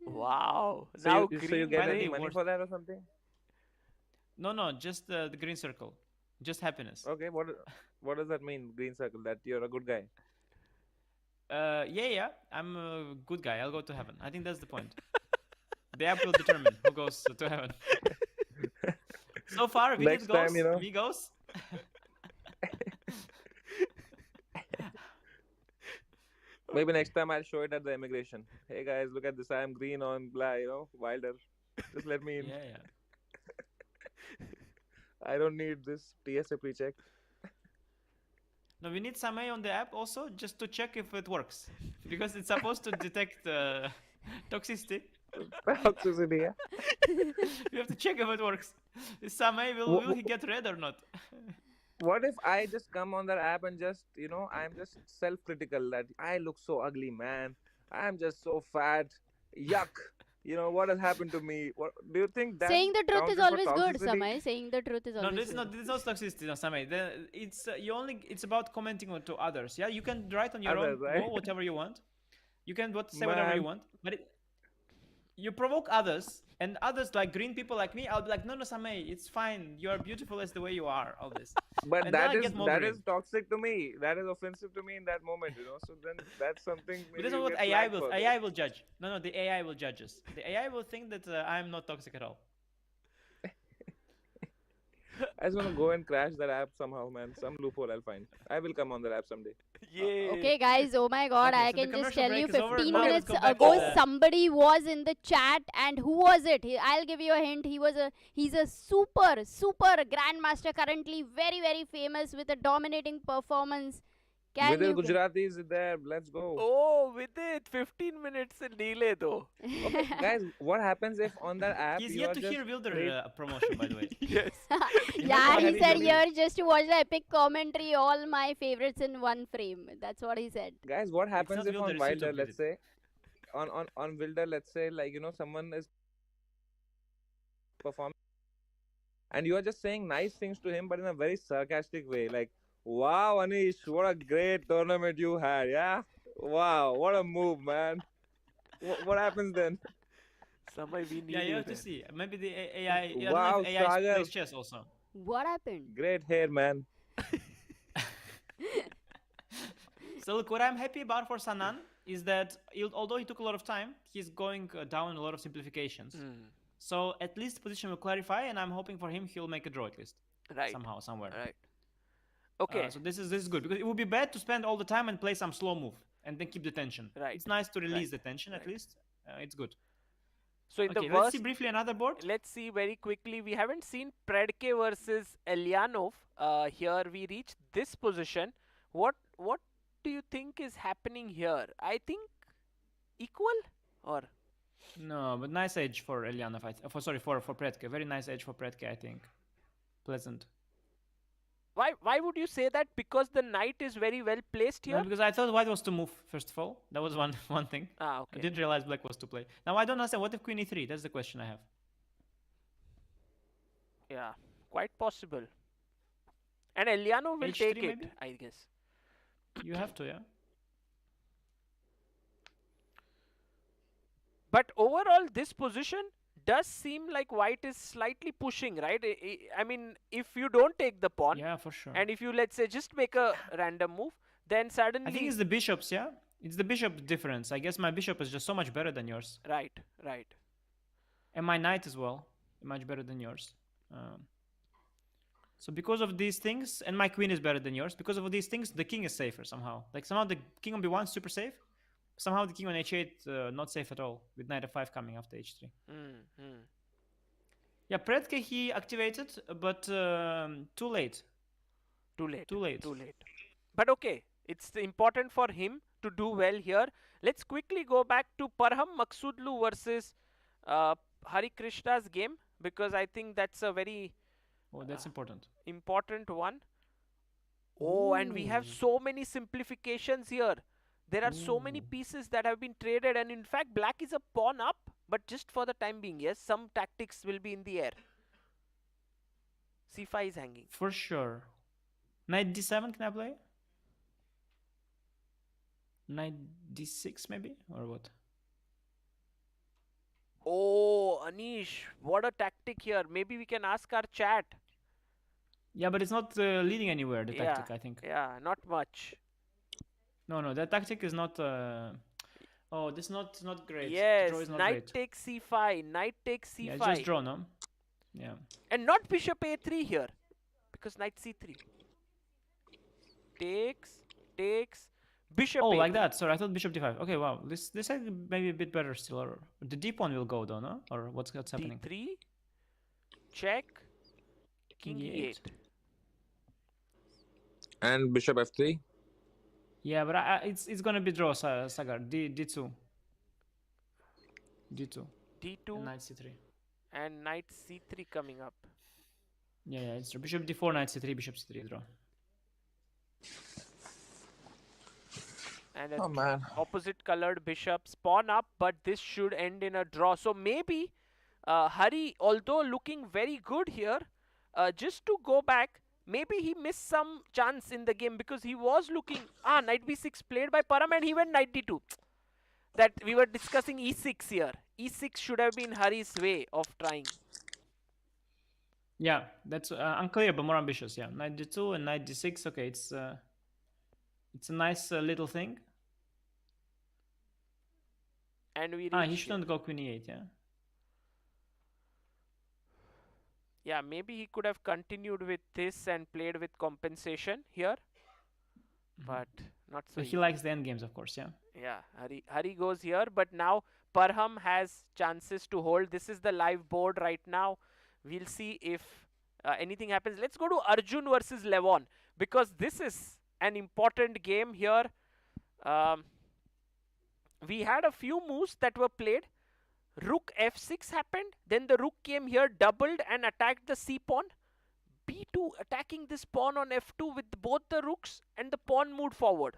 Wow. So Now you green get finally any money worth- for that or something? no, just the green circle. Just happiness. Okay, what does that mean? Green circle. That you're a good guy. Yeah. I'm a good guy. I'll go to heaven. I think that's the point. The app will determine who goes to heaven. So far, Vidit Next goes, time, me goes. Maybe next time I'll show it at the immigration. Hey guys, look at this. I am green on blah. Wilder. Just let me in. Yeah. I don't need this TSA pre-check. No, we need Samay on the app also just to check if it works. Because it's supposed to detect toxicity. Toxicity, yeah. We have to check if it works. Samay, will he get red or not? What if I just come on that app and just, I'm just self-critical that I look so ugly, man. I'm just so fat. Yuck. What has happened to me? What do you think that Saying the truth is counted for always good, toxicity? Samay. Saying the truth is No, always this is good. not toxicity, no, Samay. It's it's about commenting on to others. Yeah, you can write on your Others, own right? wall whatever you want. You can say whatever you Man, want, but you provoke others, and others like green people like me. I'll be like, no, Samay, it's fine. You are beautiful as the way you are. All this, but and then that I is get more that green. is toxic to me. That is offensive to me in that moment. So then that's something But maybe this is you what get flagged for this. AI will judge. No, the AI will judge us. The AI will think that I'm not toxic at all. I just want to go and crash that app somehow, man. Some loophole I'll find. I will come on that app someday. Yay. Okay, guys. Oh my God! Okay, I so the can just commercial tell you, break is over. 15 Now let's minutes go back to ago, the- somebody was in the chat, and who was it? I'll give you a hint. He's a super grandmaster, currently very very famous with a dominating performance. Can Vidil you? Gujarati is there. Let's go. Oh, with it, 15 minutes in delay though. Okay, guys, what happens if on that app He's you yet are to just hear Wilder great? promotion, by the way. Yes. Yeah, he Harry said Harry. here just to watch the epic commentary, all my favorites in one frame. That's what he said. Guys, what happens not if Wilder, on it's Wilder, YouTube, let's say, on Wilder, let's say, like someone is performing, and you are just saying nice things to him, but in a very sarcastic way, like, "Wow, Anish, what a great tournament you had, yeah. Wow, what a move, man." What happens then? Samay, we need Yeah, you you have to there. see. Maybe the AI. I don't know Wow, if AI Sagar, plays chess also. What happened? great hair, man. So look, what I'm happy about for Sanan is that although he took a lot of time, he's going down a lot of simplifications. So at least the position will clarify, and I'm hoping for him he'll make a draw at least. Right. Somehow, somewhere. Right. Okay. So this is good because it would be bad to spend all the time and play some slow move and then keep the tension. Right. It's nice to release Right. the tension at Right. least. It's good. So in Okay, the let's worst, see briefly another board. let's see very quickly. We haven't seen Predke versus Eljanov. Here we reach this position. What do you think is happening here? I think equal or No, but nice edge for Eljanov. For Predke. Very nice edge for Predke, I think. Pleasant. why would you say that? Because the knight is very well placed No, here. because I thought white was to move, first of all. That was one thing. Ah, I okay. didn't realize black was to play. Now I don't understand. What if queen e3? That's the question I have. Yeah, quite possible. And Eljanov will H3 take it, maybe? I guess. You have to, yeah. But overall, this position does seem like white is slightly pushing, right? I mean, if you don't take the pawn, Yeah, for sure. and if you, let's say, just make a random move, then suddenly... I think it's the bishops, yeah? It's the bishop difference. I guess my bishop is just so much better than yours. Right, right. And my knight as well. Much better than yours. So because of these things, and my queen is better than yours, because of these things, the king is safer somehow. Like somehow the king on b1 is super safe. Somehow the king on h8 not safe at all, with knight f5 coming after h3. Yeah, Predke he activated, but too late. Too late. Too late. Too late. But okay, it's important for him to do well here. Let's quickly go back to Maghsoodloo versus Harikrishna's game, because I think that's a very Oh, that's important. important one. Oh, and we have so many simplifications here. There are so many pieces that have been traded, and in fact black is a pawn up, but just for the time being. Yes, some tactics will be in the air. c5 is hanging. For sure. Knight d7 can I play? Knight d6 maybe? Or what? Oh, Anish, what a tactic here. Maybe we can ask our chat. Yeah, but it's not leading anywhere, the tactic, I think. Yeah, not much. No, that tactic is not... Oh, this is not great. Yes, draw is not knight great. takes c5, knight takes c5. Yeah, it's just draw, no? Yeah. And not bishop a3 here, because knight c3. Takes, bishop Oh, a3. like that. Sorry, I thought bishop d5. Okay, wow. This side maybe a bit better still. Or the d pawn will go though, no? Or what's happening? d3, check, king e8. And bishop f3. Yeah, but it's gonna be draw, Sagar. d2. d2. d2 And knight c3. and knight c3 coming up. Yeah, it's true. Bishop d4, knight c3, bishop c3 draw. And Oh man. opposite colored bishop spawn up, but this should end in a draw. So maybe Hari, although looking very good here, just to go back, maybe he missed some chance in the game because he was looking. Knight b6 played by Param and he went knight d2. That we were discussing e6 here. E6 should have been Hari's way of trying. Yeah, that's unclear but more ambitious. Yeah, knight d2 and knight d6. Okay, it's a nice little thing. And we He shouldn't go queen e8. Yeah. Yeah, maybe he could have continued with this and played with compensation here, but not so. But he likes the endgames, of course. Yeah. Yeah, Hari goes here, but now Parham has chances to hold. This is the live board right now. We'll see if anything happens. Let's go to Arjun versus Levon because this is an important game here. We had a few moves that were played. Rook f6 happened, then the rook came here, doubled and attacked the c pawn. b2 attacking this pawn on f2 with both the rooks, and the pawn moved forward.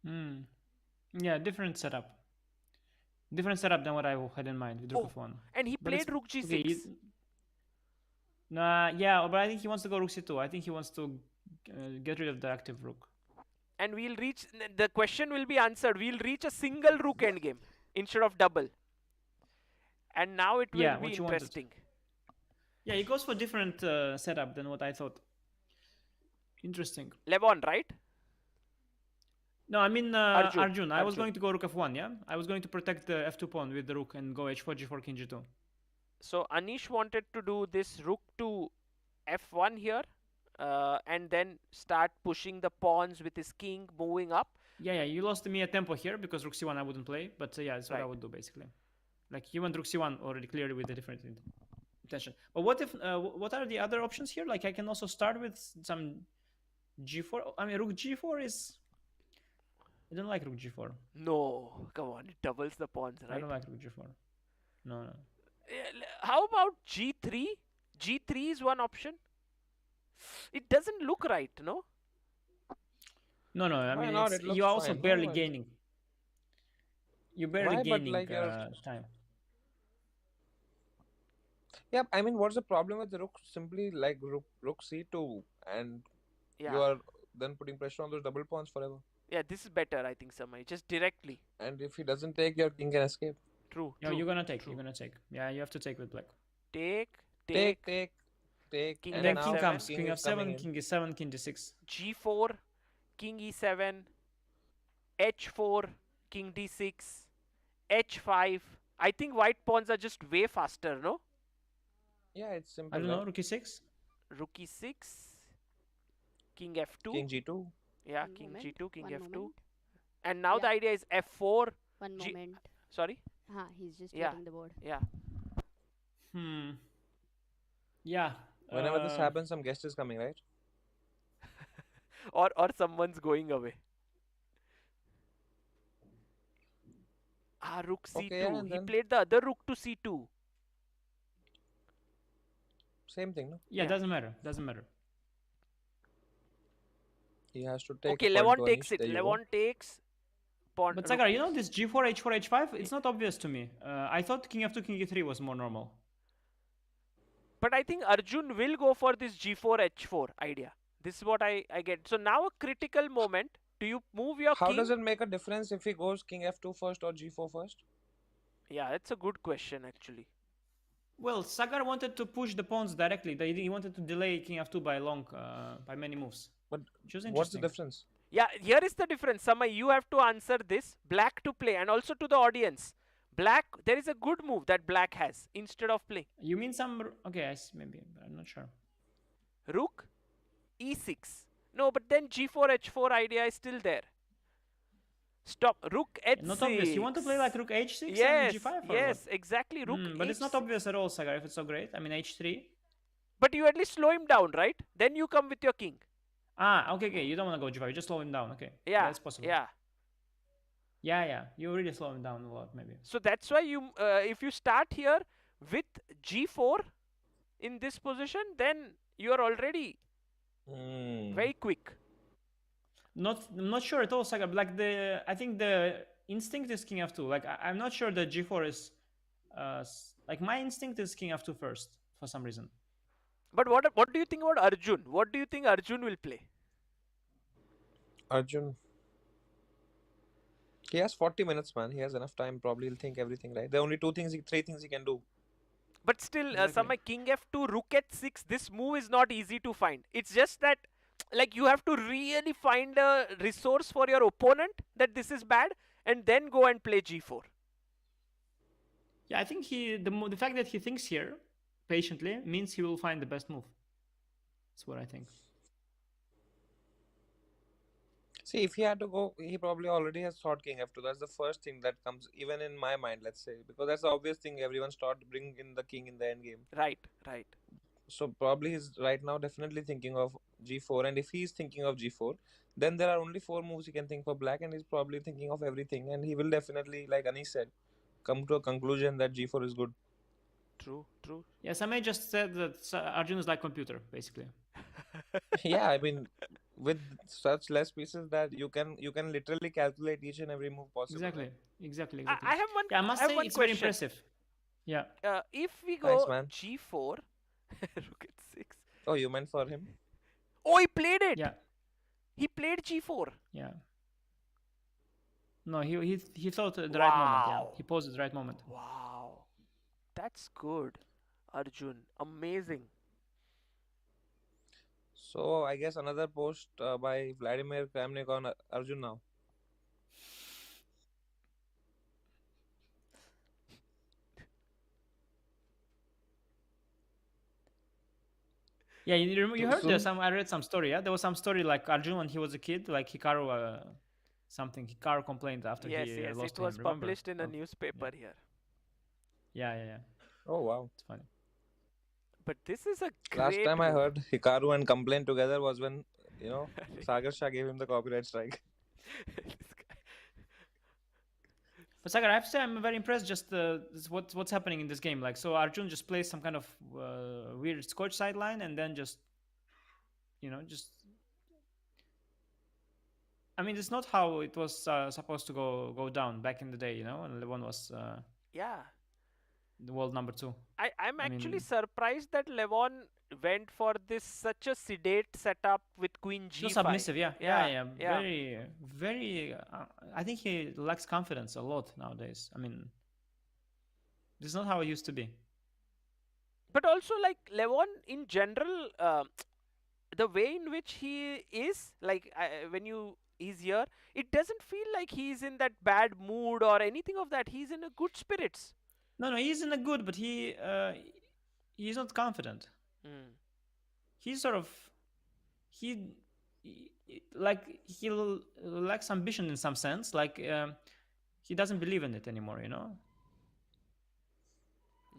Yeah, different setup. Different setup than what I had in mind with rook f1. And he played rook g6. Okay, yeah, but I think he wants to go rook c2. I think he wants to get rid of the active rook. And we'll reach, the question will be answered. We'll reach a single rook endgame instead of double. And now it will be interesting. Yeah, he goes for different setup than what I thought. Interesting. Levon, right? No, I mean Arjun. I was going to go rook f1, yeah? I was going to protect the f2 pawn with the rook and go h4, g4, king g2. So Anish wanted to do this rook to f1 here. And then start pushing the pawns with his king moving up. Yeah, you lost me a tempo here because rook c1 I wouldn't play. But yeah, that's what I would do basically. Like you went rook c1 already clearly with a different intention. But what if? What are the other options here? Like I can also start with some g4. I mean, rook g4 is. I don't like rook g4. No, come on, it doubles the pawns, right? I don't like rook g4. No. How about g3? G3 is one option. It doesn't look right, no? No. I mean, you're also barely gaining. You're barely gaining time. Yeah, I mean, what's the problem with the rook? Simply like rook c2, and you are then putting pressure on those double pawns forever. Yeah, this is better, I think, Samay. Just directly. And if he doesn't take, your king can escape. True. No, you're gonna take. You're gonna take. Yeah, you have to take with black. Take. King and then king comes. King f7, king e7, king d6. g4, king e7, h4, king d6, h5. I think white pawns are just way faster, no? Yeah, it's simple. I don't know, rook e6? Rook e6, king f2. King g2. Yeah, king g2, king f2. And now the idea is f4. One moment. Sorry? He's just getting the board. Yeah. Yeah. Whenever this happens, some guest is coming, right? or someone's going away. Rook c2. Okay, he played the other rook to c2. Same thing, no? Yeah, doesn't matter. He has to take. Okay, Levon takes it. Levon takes. Pawn. But Sagar, you know this g4, h4, h5? It's not obvious to me. I thought king f2, king e3 was more normal. But I think Arjun will go for this g4, h4 idea. This is what I get. So now a critical moment. Do you move your king? How does it make a difference if he goes king f2 first or g4 first? Yeah, that's a good question actually. Well, Sagar wanted to push the pawns directly. He wanted to delay king f2 by many moves. But what's the difference? Yeah, here is the difference. Samay, you have to answer this. Black to play, and also to the audience. Black, there is a good move that black has instead of playing. You mean some... Okay, maybe, but I'm not sure. Rook e6. No, but then g4, h4 idea is still there. Stop. Rook h6. Not obvious. You want to play like rook h6 yes, and g5? Yes, exactly. Rook but h6. it's not obvious at all, Sagar, if it's so great. I mean, h3. But you at least slow him down, right? Then you come with your king. Okay. You don't want to go g5. You just slow him down. Okay. Yeah. That's possible. Yeah. You really slow him down a lot, maybe. So that's why you, if you start here with g4, in this position, then you're already very quick. I'm not sure at all, Saga. Like I think the instinct is king f2. Like I'm not sure that g4 is, like my instinct is king f2 first for some reason. But what do you think about Arjun? What do you think Arjun will play? Arjun, he has 40 minutes, man. He has enough time. Probably he'll think everything, right? There are only three things he can do. But still, Exactly. king f2, rook h6, this move is not easy to find. It's just that, like, you have to really find a resource for your opponent that this is bad, and then go and play g4. Yeah, I think the fact that he thinks here patiently means he will find the best move. That's what I think. See, if he had to go, he probably already has thought king f2. That's the first thing that comes, even in my mind, let's say, because that's the obvious thing. Everyone's thought to bring in the king in the end game. Right, right. So probably he's right now definitely thinking of g4. And if he's thinking of g4, then there are only four moves he can think for black, and he's probably thinking of everything. And he will definitely, like Anish said, come to a conclusion that g4 is good. True, true. Yes, I may just said that Arjun is like computer, basically. Yeah, I mean, with such less pieces that you can literally calculate each and every move possible. Exactly, Right? exactly. I have one. Yeah, I must have say one it's very question. impressive. Yeah. If we Thanks, go man. g4, rook h6. Oh, you meant for him? Oh, he played it. Yeah. He played g4. Yeah. No, he thought at the right moment. Yeah, he paused at the right moment. Wow, that's good, Arjun. Amazing. So I guess another post by Vladimir Kramnik on Arjun now. Yeah, you Too heard soon? I read some story. Yeah, there was some story like Arjun when he was a kid, like Hikaru something. Hikaru complained after Yes, he yes, lost it to him. was Remember? published in a Oh, newspaper yeah. here. Yeah. Oh wow! It's funny. But this is a Last great time I move. heard Hikaru and Complain together was when Sagar Shah gave him the copyright strike. This guy. But Sagar, I have to say I'm very impressed. Just what's happening in this game. Like, so Arjun just plays some kind of weird Scotch sideline, and then just I mean, it's not how it was supposed to go down back in the day. When Levon was Yeah. the world number 2. I'm actually mean, surprised that Levon went for this such a sedate setup with queen so g5. submissive. Yeah. Yeah. Very, very. I think he lacks confidence a lot nowadays. I mean, this is not how it used to be. But also, like, Levon in general, the way in which he is, like, when he's here, it doesn't feel like he's in that bad mood or anything of that. He's in a good spirits. No, he's in a good, but he's not confident. He's sort of he like he lacks ambition in some sense. Like he doesn't believe in it anymore.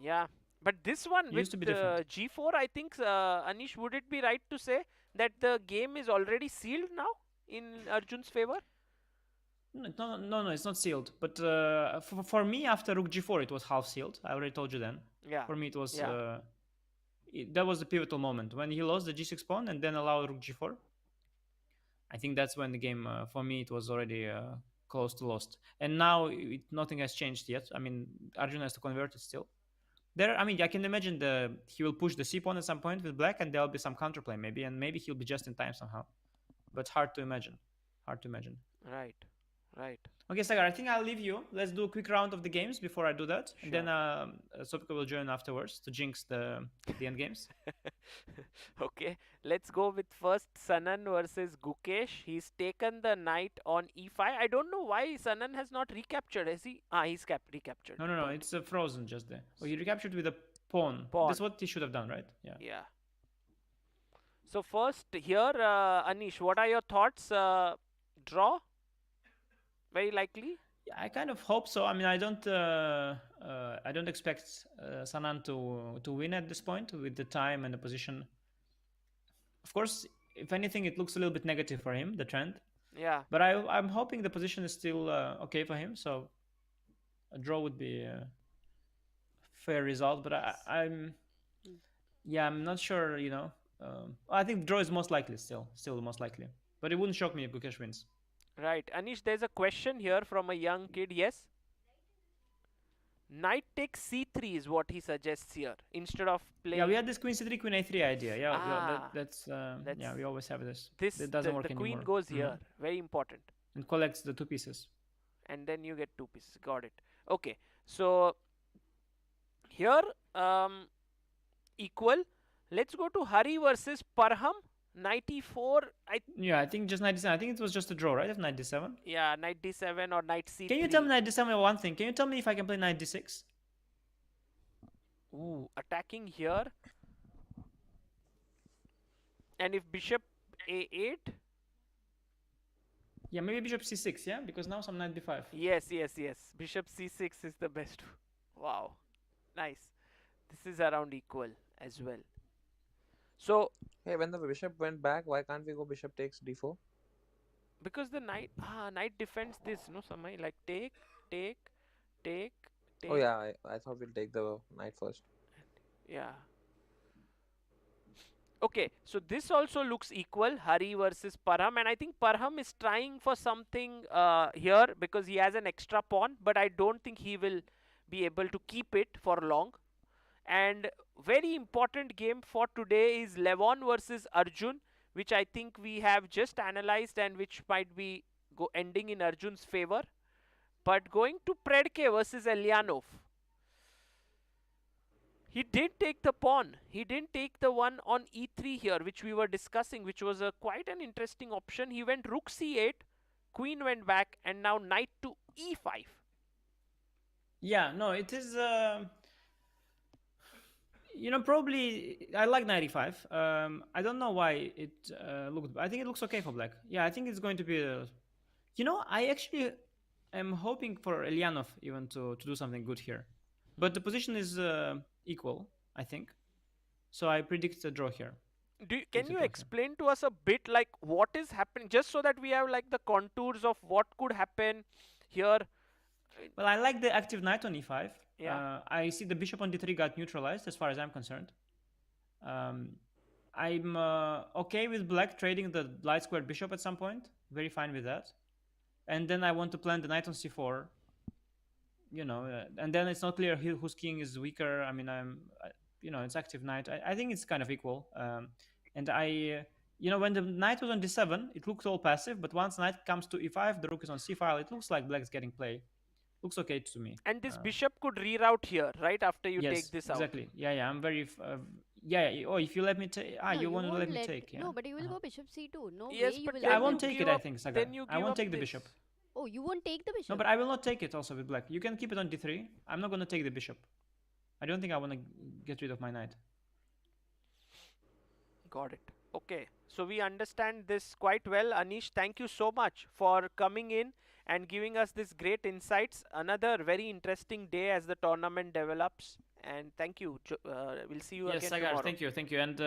Yeah. But this one It with used to be different. g4, I think, Anish, would it be right to say that the game is already sealed now in Arjun's favor? No, it's not sealed. But for me, after rook g4, it was half sealed. I already told you then. Yeah. For me, it was Yeah. that was the pivotal moment when he lost the g6 pawn and then allowed rook g4. I think that's when the game, for me, it was already close to lost. And now nothing has changed yet. I mean, Arjun has to convert it still. I mean, I can imagine he will push the c pawn at some point with black, and there'll be some counterplay maybe, and maybe he'll be just in time somehow. But hard to imagine. Right. Okay, Sagar, I think I'll leave you. Let's do a quick round of the games before I do that. Sure. And then Sopiko will join afterwards to jinx the end games. Okay, let's go with first Sanan versus Gukesh. He's taken the knight on e5. I don't know why Sanan has not recaptured. Has he? He's recaptured. No, it's frozen just there. Oh, he recaptured with a pawn. That's what he should have done, right? Yeah. So first here, Anish, what are your thoughts? Draw? Very likely. Yeah, I kind of hope so. I mean, I don't expect Sanan to win at this point with the time and the position. Of course, if anything, it looks a little bit negative for him, the trend. Yeah. But I'm hoping the position is still okay for him. So a draw would be a fair result. But Yeah, I'm not sure. I think draw is most likely. Still the most likely. But it wouldn't shock me if Gukesh wins. Right. Anish, there's a question here from a young kid. Yes? Knight takes c3 is what he suggests here instead of playing. Yeah, we had this queen c3, queen a3 idea. Ah, that's that's we always have this. this. It doesn't work The queen anymore. goes here. Very important. And collects the two pieces. And then you get two pieces. Got it. Okay. So here, equal. Let's go to Hari versus Parham. 94. Yeah, I think just 97. I think it was just a draw, right? Of knight d7. Yeah, knight d7 or knight c3. Can you tell me knight d7 one thing? Can you tell me if I can play knight d6? Ooh, attacking here. And if bishop a8. Yeah, maybe bishop c6, yeah? Because now some knight b5. Yes. Bishop c6 is the best. Wow. Nice. This is around equal as well. So, Hey, when the bishop went back, why can't we go bishop takes d4? because the knight defends this, no, Samay? Like take. Oh yeah, I thought we'll take the knight first. Yeah. Okay, so this also looks equal, Hari versus Parham, and I think Parham is trying for something here because he has an extra pawn, but I don't think he will be able to keep it for long. And very important game for today is Levon versus Arjun, which I think we have just analyzed and which might be ending in Arjun's favor. But going to Predke versus Eljanov. He did take the pawn. He didn't take the one on e3 here, which we were discussing, which was quite an interesting option. He went rook c8, queen went back, and now knight to e5. Yeah, no, it is... probably I like 95. I don't know why it looked... I think it looks okay for black. Yeah, I think it's going to be... I actually am hoping for Eljanov even to do something good here. But the position is equal, I think. So I predict a draw here. Can you explain to us a bit like what is happening, just so that we have like the contours of what could happen here? Well, I like the active knight on e5. Yeah. I see the bishop on d3 got neutralized as far as I'm concerned. I'm okay with black trading the light squared bishop at some point. Very fine with that. And then I want to plan the knight on c4. And then it's not clear whose king is weaker. I mean, it's active knight. I think it's kind of equal. And when the knight was on d7, it looks all passive. But once knight comes to e5, the rook is on c-file. It looks like black's getting play. Looks okay to me. And this bishop could reroute here, right? After you take this out. Exactly. Yeah. I'm very... Oh, if you let me take... you want to let me take. Yeah. No, but you will go bishop c2. No yes, way you will... I won't take it, I think, Sagar. I won't take the bishop. Oh, you won't take the bishop? No, but I will not take it also with black. You can keep it on d3. I'm not going to take the bishop. I don't think I want to get rid of my knight. Got it. Okay. So we understand this quite well. Anish, thank you so much for coming in and giving us this great insights. Another very interesting day as the tournament develops. And thank you. We'll see you again Sagar, tomorrow. thank you. And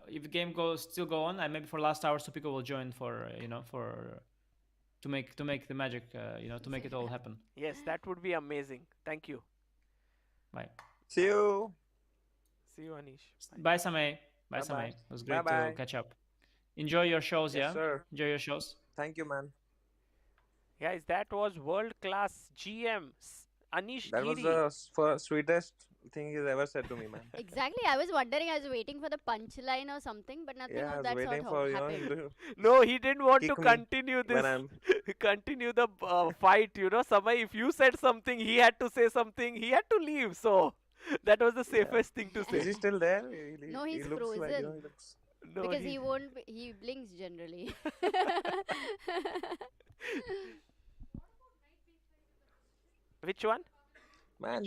if the game still go on, maybe for last hour, Sopiko will join to make the magic, to make it all happen. Yes, that would be amazing. Thank you. Bye. See you. See you, Anish. Bye, Samay. Bye, Samay. It was great to catch up. Enjoy your shows, Yes, sir. Enjoy your shows. Thank you, man. Guys, that was world-class GM Anish That Giri. was the sweetest thing he's ever said to me, man. Exactly. I was wondering, I was waiting for the punchline or something, but nothing Yeah, I of was that waiting sort for happened. No, he didn't want to Kick me continue this. when I'm Continue the fight, Samay, if you said something, he had to say something, he had to leave, so that was the safest thing to Is he say. still there? No, he's he looks like, frozen. he looks... No, Because he won't, he blinks generally. Which one? Man,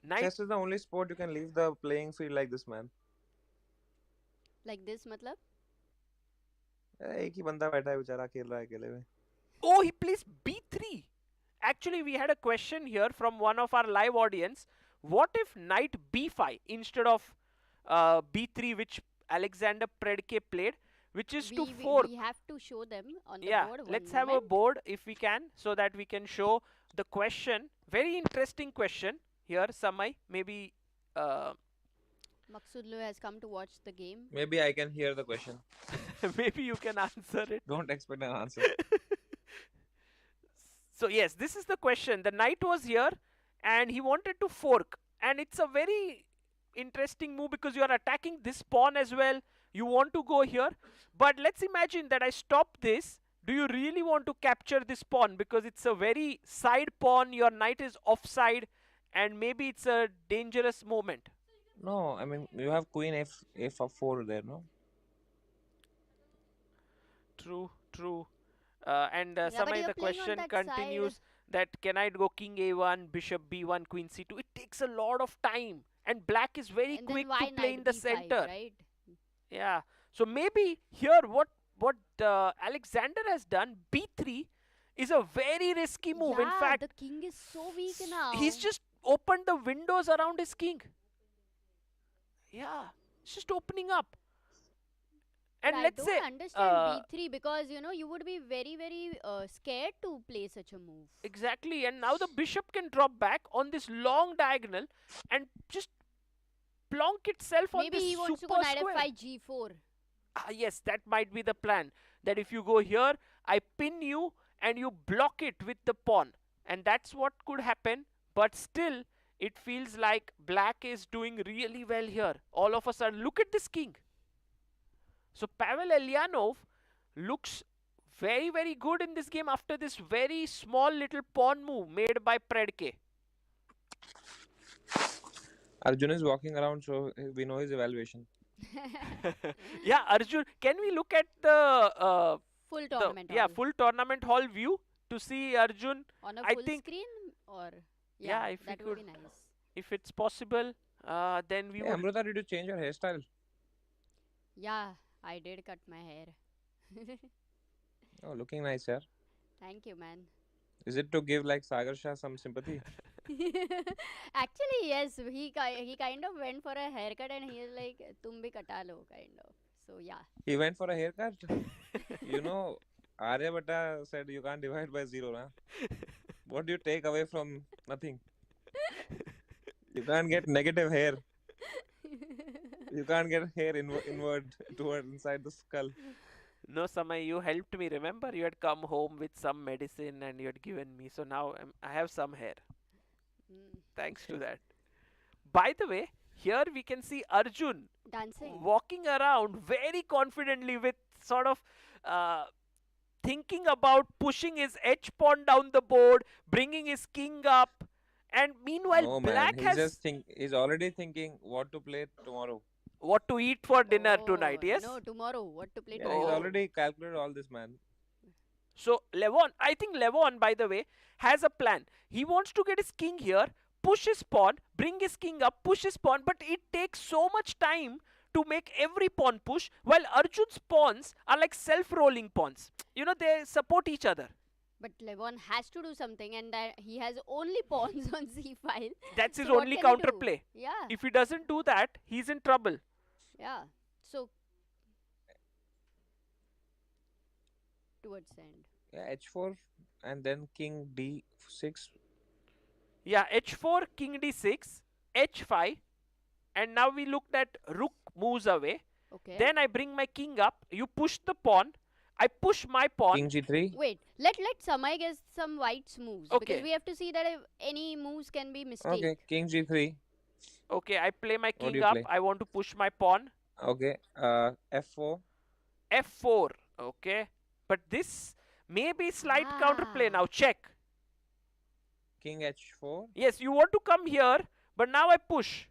Knight? chess is the only sport you can leave the playing field like this, man. Like this, matlab? एक ही बंदा बैठा है बेचारा खेल रहा है अकेले में. Oh, he plays b3. Actually, we had a question here from one of our live audience. What if knight b5 instead of b3, which Alexander Predke played, which is to fork? We have to show them on the board. Let's have a board if we can, so that we can show the question. Very interesting question here, Samay. Maybe Maghsoodloo has come to watch the game. Maybe I can hear the question. Maybe you can answer it. Don't expect an answer. So yes, this is the question. The knight was here and he wanted to fork. And it's a very interesting move because you are attacking this pawn as well. You want to go here. But let's imagine that I stop this. Do you really want to capture this pawn? Because it's a very side pawn. Your knight is offside. And maybe it's a dangerous moment. No, I mean, you have queen f4 there, no? True, true. And Yeah, but Samay, you're the playing on question that continues that can I go king a1, bishop b1, queen c2? It takes a lot of time. And black is very And quick then why to play in knight the b5, center. right? Yeah. So maybe here what Alexander has done, b3, is a very risky move. Yeah, In fact, the king is so weak now. he's just opened the windows around his king. Yeah, it's just opening up. And I let's don't say understand b3 because you would be very very scared to play such a move. exactly, and now the bishop can drop back on this long diagonal and just plonk itself on Maybe this he wants to super go knight square. f5 g4. Yes, that might be the plan. That if you go here, I pin you and you block it with the pawn. And that's what could happen. But still, it feels like black is doing really well here. All of a sudden, look at this king. So Pavel Eljanov looks very, very good in this game after this very small little pawn move made by Predke. Arjun is walking around, so we know his evaluation. Yeah, Arjun, can we look at the Full tournament yeah, hall. full tournament hall view to see Arjun? On a I full think- screen or Yeah, if we that would be could. nice. If it's possible, then we Hey, would. Amruta, did you change your hairstyle? Yeah, I did cut my hair. Oh, looking nice, yeah. Thank you, man. Is it to give like Sagar Shah some sympathy? Actually, yes, he kind of went for a haircut and he was like, "Tum bhi kata lo," kind of. So yeah. He went for a haircut. You know, Aryabhatta said you can't divide by zero, na? What do you take away from nothing? You can't get negative hair. You can't get hair inward toward inside the skull. No, Samay, you helped me. Remember, you had come home with some medicine and you had given me. So now I have some hair. Mm, Thanks to that. By the way, here we can see Arjun dancing. walking around very confidently with sort of thinking about pushing his h pawn down the board, bringing his king up, and meanwhile No, man. black has He's already thinking what to play tomorrow. what to eat for dinner tonight. Oh, Yes. No, tomorrow. What to play Yeah, tomorrow? he's Oh. already calculated all this, man. So Levon, I think Levon, by the way, has a plan. He wants to get his king here, push his pawn, bring his king up, push his pawn, but it takes so much time to make every pawn push, while Arjun's pawns are like self-rolling pawns. They support each other. But Levon has to do something, and that he has only pawns on c5. That's his So what only can he do? counterplay. Yeah, If he doesn't do that, he's in trouble. yeah. So towards the end. Yeah, h4 and then king d6. Yeah, h4, king d6, h5, and now we looked at rook moves away. Okay. Then I bring my king up. You push the pawn. I push my pawn. King g3. Wait, let Samay get some white's moves Okay. because we have to see that if any moves can be mistake. Okay, king g3. Okay, I play my What do king you up. play? I want to push my pawn. Okay, f4. f4. Okay, but this may be slight counterplay Ah. now. Check. King h4. Yes, you want to come here, but now I push,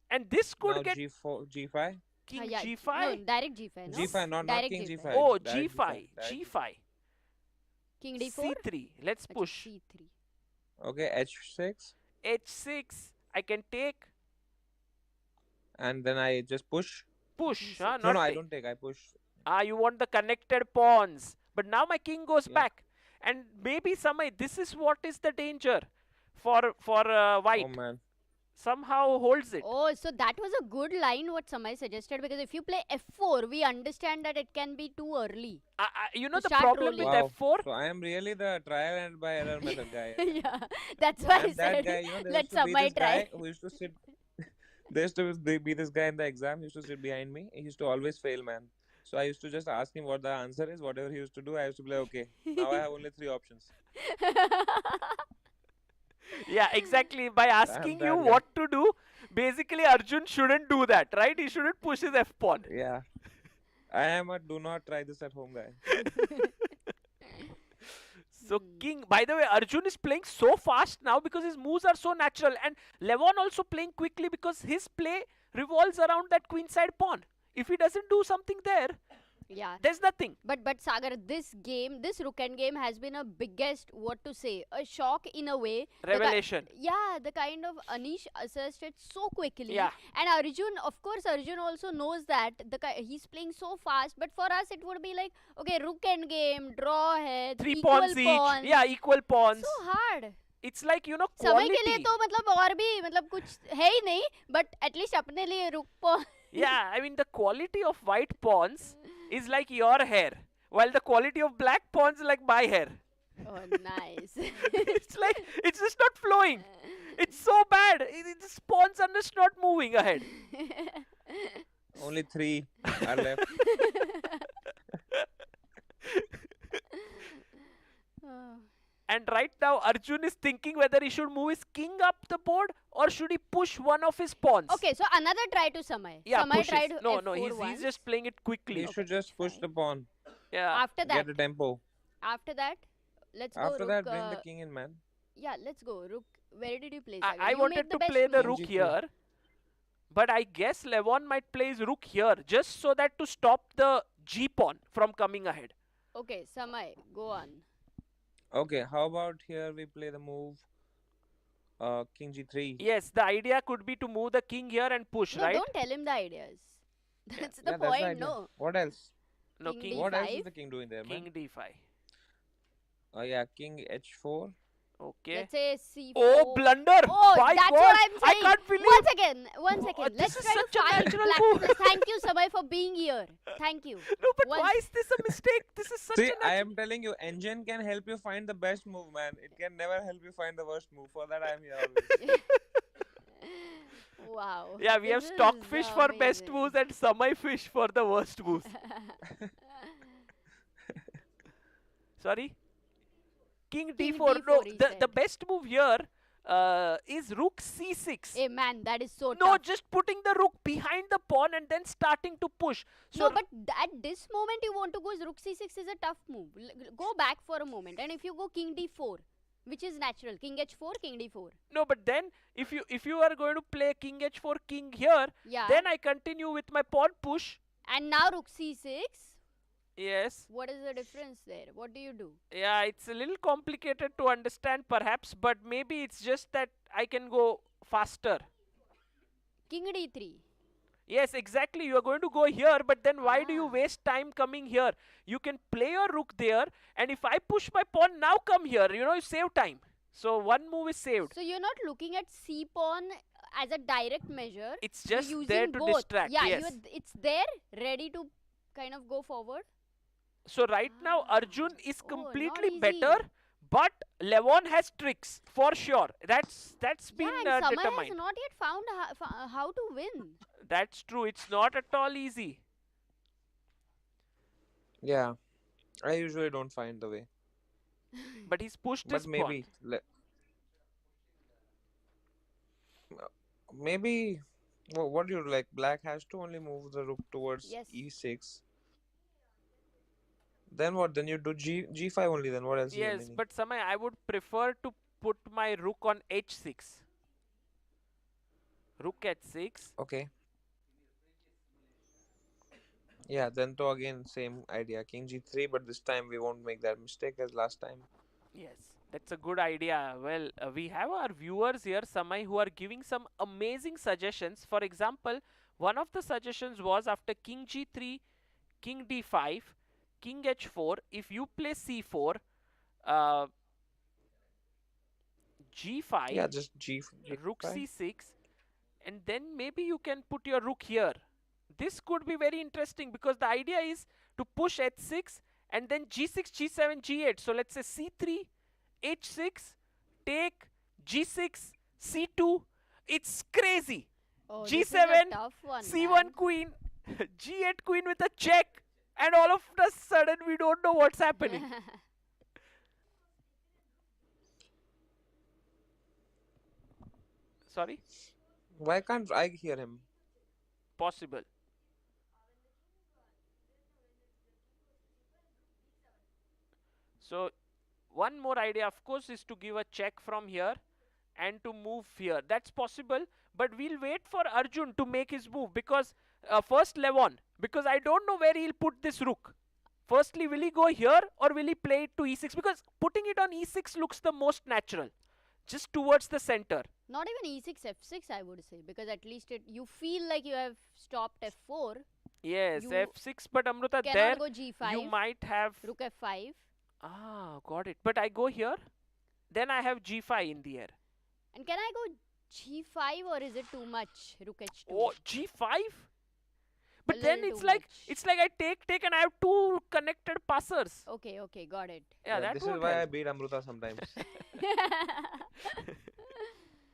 and this could Now get g4, g5. king Yeah, g5. No, direct g5. No? G5, not direct king G5. g5. Oh, Direct g5, direct g5, King d4. c3. Let's Achha, push. c3. Okay, h6. h6. I can take. And then I just push. Push. D6. Huh? No, Not I take. don't take. I push. You want the connected pawns. But now my king goes Yeah. back. And maybe Samay, this is what is the danger for white. Oh, man. Somehow holds it. Oh, so that was a good line what Samay suggested because if you play f4, we understand that it can be too early. You know To the start problem with rolling. Wow. f4? So I am really the trial and by error method guy. Yeah, that's why I I'm that said guy, there let used to be Samay this try. guy who used to sit There used to be this guy in the exam. He used to sit behind me. He used to always fail, man. So I used to just ask him what the answer is. Whatever he used to do, I used to be like, okay, now I have only three options. Yeah, exactly. By I'm asking you that guy. what to do, basically Arjun shouldn't do that, right? He shouldn't push his F pawn. Yeah. I am a do not try this at home guy. So King, by the way, Arjun is playing so fast now because his moves are so natural, and Levon also playing quickly because his play revolves around that queenside pawn. If he doesn't do something there, Yeah. there's nothing. But Sagar, this game, this rook end game has been a biggest, what to say, a shock in a way. Revelation. Yeah, the kind of Anish assessed it so quickly. Yeah. And Arjun, of course, Arjun also knows that he's playing so fast. But for us, it would be like, okay, rook end game, draw hai, 3 equal pawns pawns. each. Yeah, equal pawns. So hard. It's like, you know, समय के लिए quality. तो मतलब और भी मतलब कुछ है ही नहीं, but at least अपने लिए रुक pawn. Yeah, I mean, the quality of white pawns is like your hair, while the quality of black pawns is like my hair. Oh, nice. It's like, it's just not flowing. It's so bad. The pawns are just not moving ahead. Only three are left. Oh. And right now, Arjun is thinking whether he should move his king up the board or should he push one of his pawns. Okay, so another try to Samay. Yeah, Samay pushes. tried No, F4 he's once. just playing it quickly. You should just push the pawn. Yeah. After that, Get the tempo. after that, let's go After rook. that, bring the king in, man. Yeah, let's go rook. Where did you play? Sagar? I You wanted made to best play the move. rook King G2. here, but I guess Levon might play his rook here just so that to stop the g pawn from coming ahead. Okay, Samay, go on. Okay, how about here we play the move king g3. Yes, the idea could be to move the king here and push, No, right? don't tell him the ideas. That's the Yeah, point, idea. no. What else? No, King king, What else D5. is the king doing there, man? king d5. Yeah, king h4. Okay. Let's say C4. Oh, blunder! Oh, My that's God, what I'm saying. I can't believe. One second. This Let's is try such to a find natural black. move. Thank you, Samay, for being here. Thank you. No, but Once- why is this a mistake? This is such See, a I am telling you, engine can help you find the best move, man. It can never help you find the worst move. For that, I am here always. Wow. Yeah, we have This stockfish is for best amazing. moves and Samay fish for the worst moves. Sorry? King King d4. No, D4 he the said. best move here is rook c6. Hey man, that is so No, tough. just putting the rook behind the pawn and then starting to push. So No, but at this moment you want to go rook c6 is a tough move. Go back for a moment, and if you go king d4, which is natural, king h4, king d4. no, but then if you are going to play king h4, king here, Yeah. then I continue with my pawn push. And now rook c6. Yes. What is the difference there? What do you do? Yeah, it's a little complicated to understand perhaps, but maybe it's just that I can go faster. King d3. Yes, exactly. You are going to go here, but then why do you Ah. waste time coming here? You can play your rook there, and if I push my pawn now come here, you save time. So one move is saved. So you're not looking at c pawn as a direct measure. It's You're just using there to both. distract. Yeah, Yes. it's there, ready to kind of go forward. So right now Ah. Arjun is Oh, not completely easy. better, but Levon has tricks for sure. That's been Yeah, and Samay determined. has not yet found how to win. That's true. It's not at all easy. Yeah, I usually don't find the way. But he's pushed But his maybe, pawn. maybe, what do you like? Black has to only move the rook towards Yes. e6. Then what? Then you do g5 only. Then what else? is Yes, remaining? but Samay, I would prefer to put my rook on h6. Rook h6. Okay. Yeah, then to again same idea, king g3, but this time we won't make that mistake as last time. Yes, that's a good idea. Well, we have our viewers here, Samay, who are giving some amazing suggestions. For example, one of the suggestions was after king g3, king d5, king h4, if you play c4, uh, g5, Yeah, just rook g5. c6, and then maybe you can put your rook here. This could be very interesting because the idea is to push h6 and then g6, g7, g8. So let's say c3, h6, take, g6, c2. It's crazy. Oh, this is a G7, tough one, C1 man. queen, G8 queen with a check, and all of a sudden we don't know what's happening. Sorry? Why can't I hear him? Possible. So one more idea, of course, is to give a check from here and to move here. That's possible, but we'll wait for Arjun to make his move because first Levon, because I don't know where he'll put this rook. Firstly, will he go here or will he play it to e6? Because putting it on e6 looks the most natural, just towards the center. Not even e6, f6, I would say, because at least you feel like you have stopped f4. Yes, You f6, but Amruta, cannot there go g5. you might have. Rook f5. Ah, got it. But I go here, then I have g5 in the air. And can I go g5 or is it too much? Rook h2. Oh, g5? But A then little it's too like much. I take and I have two connected passers. Okay, okay, got it. Yeah, that This is won't why I help. beat Amruta sometimes.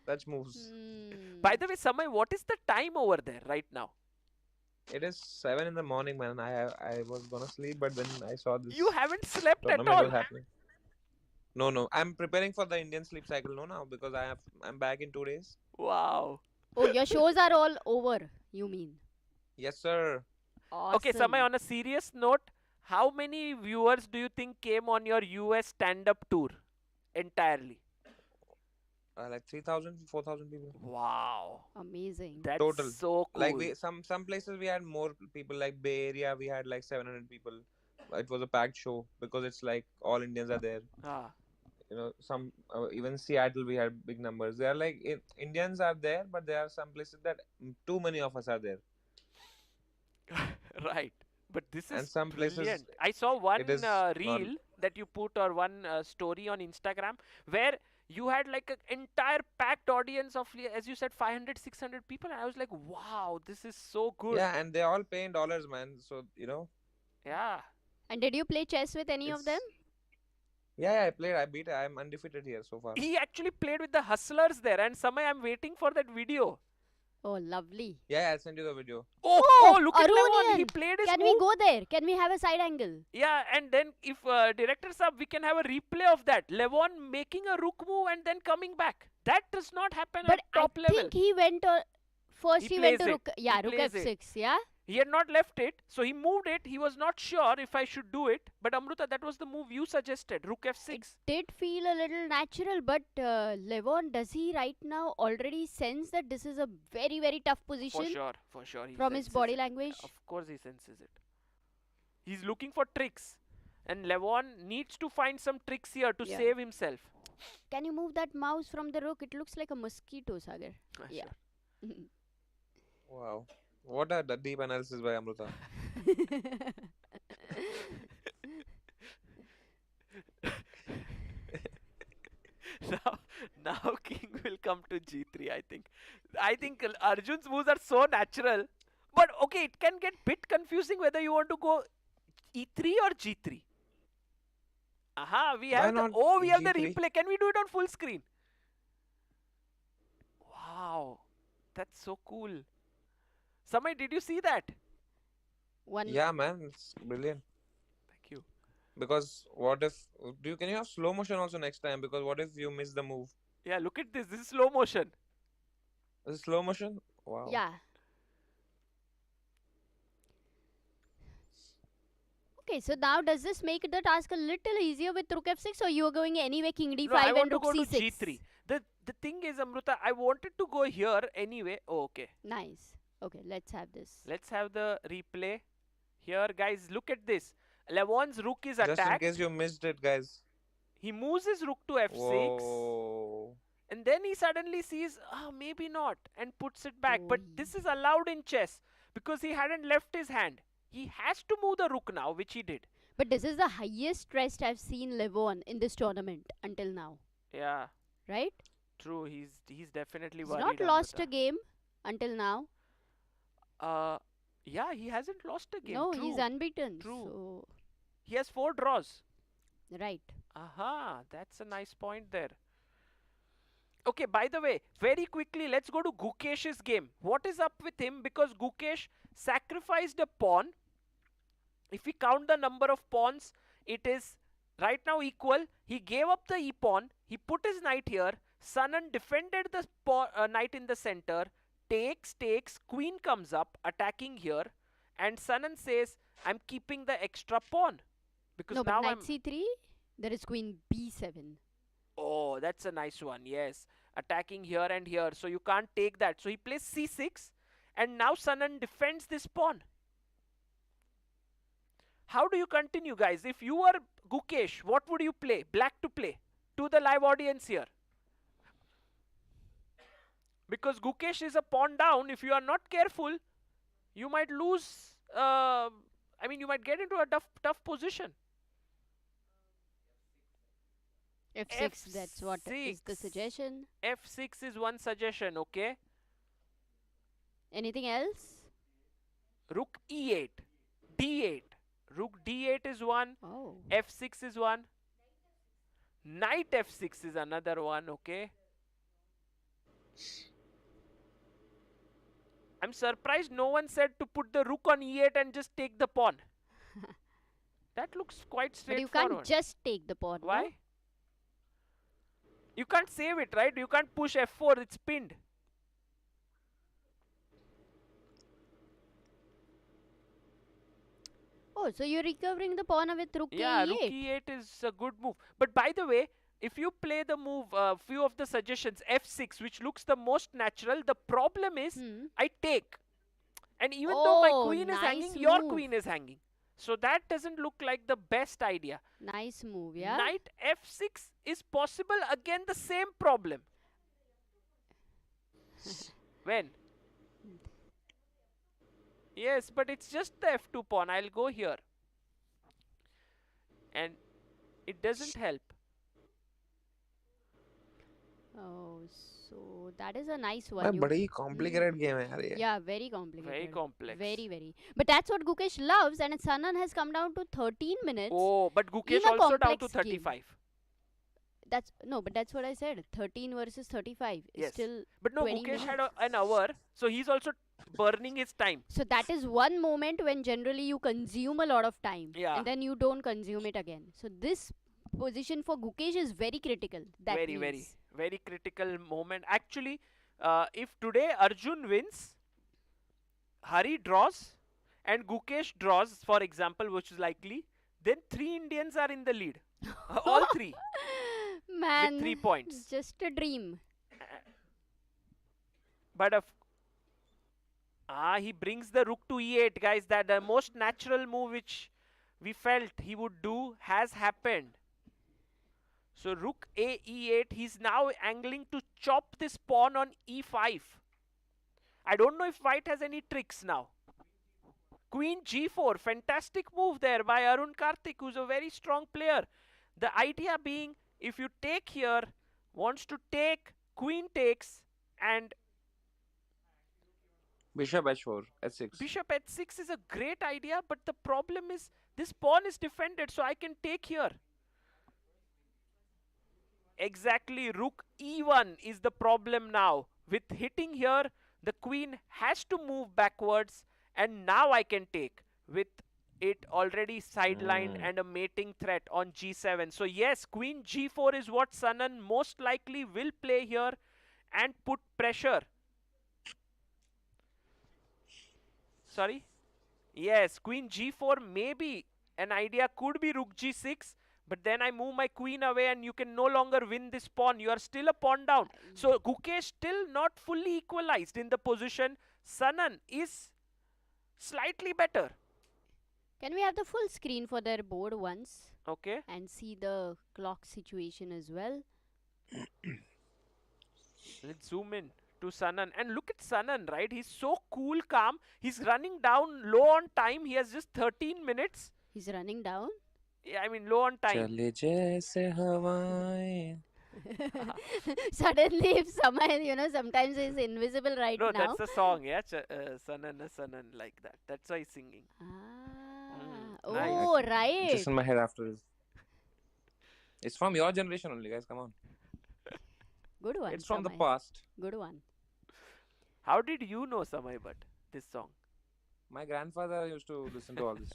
Such moves. By the way, Samay, what is the time over there right now? It is 7 in the morning, man. I was gonna sleep, but then I saw this You haven't slept at tournament was all. happening. No. I'm preparing for the Indian sleep cycle now because I'm back in 2 days. Wow. Oh, your shows are all over, you mean? Yes, sir. Awesome. Okay, Samay, on a serious note, how many viewers do you think came on your US stand-up tour entirely? Like 3,000, 4,000 people. Wow. Amazing. That's Total. so cool. Like some places we had more people. Like Bay Area, we had like 700 people. It was a packed show because it's like all Indians are there. Ah. Some even Seattle we had big numbers. They are like Indians are there, but there are some places that too many of us are there. Right. But this And is some places brilliant. I saw one it is reel that you put or one story on Instagram where you had like an entire packed audience of, as you said, 500, 600 people. And I was like, wow, this is so good. Yeah, and they all pay in dollars, man. So Yeah. And did you play chess with any of them? Yeah, I played. I beat. I'm undefeated here so far. He actually played with the hustlers there. And Samay, I'm waiting for that video. Oh, lovely. Yeah, I'll send you the video. Oh, look at Levon. He Aronian. played his Can move. we go there? Can we have a side angle? Yeah, and then if director's up, we can have a replay of that. Levon making a rook move and then coming back. That does not happen But at top I level. think he went first He he went plays to it. rook. Yeah, He rook plays it. f6, yeah? He had not left it, so he moved it. He was not sure if I should do it. But Amruta, that was the move you suggested. Rook f6. Did feel a little natural, but Levon, does he right now already sense that this is a very, very tough position For sure. He from his senses body it. language? Of course he senses it. He's looking for tricks. And Levon needs to find some tricks here to Yeah. save himself. Can you move that mouse from the rook? It looks like a mosquito, Sagar. Yeah. Sure. Wow, what a deep analysis by Amruta. Now King will come to g3, I think. I think Arjun's moves are so natural. But okay, it can get bit confusing whether you want to go e3 or g3. Aha, we have the not we have the G3? replay. Can we do it on full screen? Wow, that's so cool. Samay, did you see that? One. Yeah, man, it's brilliant. Thank you. Because what if can you have slow motion also next time? Because what if you miss the move? Yeah, look at this. This is slow motion. Is it slow motion? Wow. Yeah. Okay, so now does this make the task a little easier with rook f6 or you are going anyway king d5 No, I want and to rook go to c6? g3. The thing is, Amruta, I wanted to go here anyway. Oh, okay. Nice. Okay, let's have this. Let's have the replay. Here, guys, look at this. Levon's rook is Just in attacked. case you missed it, guys. He moves his rook to f6. Whoa. And then he suddenly sees, maybe not, and puts it back. But Oi. this is allowed in chess because he hadn't left his hand. He has to move the rook now, which he did. But this is the highest stressed I've seen Levon in this tournament until now. Yeah, Right? true. He's definitely He's worried. not lost a Amruta. game until now. Yeah, he hasn't lost a game. No, True. he's unbeaten. True. So, He has 4 draws. right. Aha, that's a nice point there. Okay, by the way, very quickly, let's go to Gukesh's game. What is up with him? Because Gukesh sacrificed a pawn. If we count the number of pawns, it is right now equal. He gave up the e-pawn. He put his knight here. Sanan defended the knight in the center. Takes. Queen comes up, attacking here. And Sanan says, I'm keeping the extra pawn. Because No, but now knight I'm... c3, there is queen b7. Oh, that's a nice one. Yes. Attacking here and here. So you can't take that. So he plays c6. And now Sanan defends this pawn. How do you continue, guys? If you were Gukesh, what would you play? Black to play. To the live audience here. Because Gukesh is a pawn down. If you are not careful, you might lose. You might get into a tough position. f6, that's what is the suggestion. F6 is one suggestion, okay? Anything else? Rook e8, d8. Rook d8 is one. Oh. F6 is one. Knight f6 is another one, okay? I'm surprised no one said to put the rook on e8 and just take the pawn. That looks quite But you straightforward. can't just take the pawn. Why? No? You can't save it, right? You can't push f4, it's pinned. Oh, so you're recovering the pawn with rook Yeah, e8. rook e8 is a good move. But by the way, if you play the move, few of the suggestions, f6, which looks the most natural, the problem is I take. And even though my queen is hanging, your queen is hanging. So that doesn't look like the best idea. Nice move, yeah? Knight f6 is possible. Again, the same problem. When? Yes, but it's just the f2 pawn. I'll go here. And it doesn't help. Oh, so that is a nice one. बड़ी complicated game है यार ये. Yeah, very complicated. Very complex. Very. But that's what Gukesh loves, and Sanan has come down to 13 minutes. Oh, but Gukesh in a also down to complex game. 35. But that's what I said. 13 versus 35 is Yes. still But no, 20 Gukesh had minutes. an hour, so he's also burning his time. So that is one moment when generally you consume a lot of time, Yeah. and then you don't consume it again. So this position for Gukesh is very critical. That means. Very critical moment. Actually, if today Arjun wins, Hari draws, and Gukesh draws, for example, which is likely, then 3 Indians are in the lead. All 3. Man, with 3 points. just a dream. But he brings the rook to e8, guys. That the most natural move which we felt he would do has happened. So rook a e8. He's now angling to chop this pawn on e5. I don't know if white has any tricks now. Queen g4. Fantastic move there by Arun Karthik, who's a very strong player. The idea being, if you take here, wants to take, queen takes, and Bishop h4, h6. bishop h6 is a great idea, but the problem is this pawn is defended, so I can take here. Exactly, rook e1 is the problem now. With hitting here, the queen has to move backwards, and now I can take with it already sidelined and a mating threat on g7. So yes, queen g4 is what Sanan most likely will play here and put pressure. Sorry? Yes, queen g4 maybe an idea, could be rook g6, but then I move my queen away and you can no longer win this pawn. You are still a pawn down. So Gukesh still not fully equalized in the position. Sanan is slightly better. Can we have the full screen for their board once? Okay. And see the clock situation as well. Let's zoom in to Sanan. And look at Sanan, right? He's so cool, calm. He's running down low on time. He has just 13 minutes. He's running down? Yeah, I mean low on time. चले जैसे हवाएं. Suddenly, if someone, sometimes he's invisible right No, now. that's a song, yeah? Sanan, like that. That's why he's singing. Nice. Oh, right. Just in my head after this. It's from your generation only, guys. Come on. Good one. It's from the Samay. past. Good one. How did you know Samay but this song? My grandfather used to listen to all this.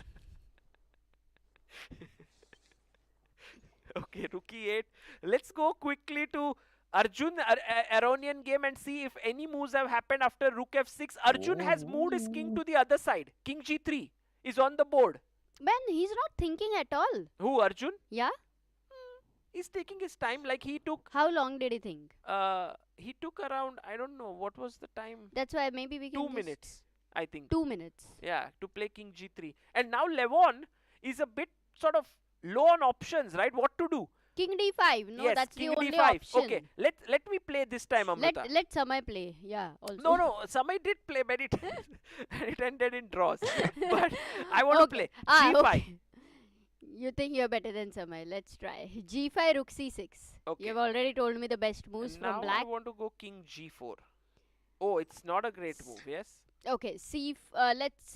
Okay, Rookie 8. Let's go quickly to Aronian game and see if any moves have happened after Rook F6. Arjun has moved his king to the other side. King G3 is on the board. Man, he's not thinking at all. Who, Arjun? Yeah? He's taking his time. Like he took How long did he think? around, I don't know, what was the time? That's why maybe we can 2 just- minutes, I think. 2 minutes. Yeah, to play King G3. And now Levon is a bit sort of low on options, right? What to do? King D5. No, yes, that's King the only D5. option. Okay, let me play this time, Amruta. Let Samay play. Yeah, also. No, Samay did play many times and it ended in draws. But I want to play G5. Okay. You think you're better than Samay. Let's try. G5, Rook C6. Okay. You've already told me the best moves And now from black. I want to go King G4. Oh, it's not a great move, yes? Okay,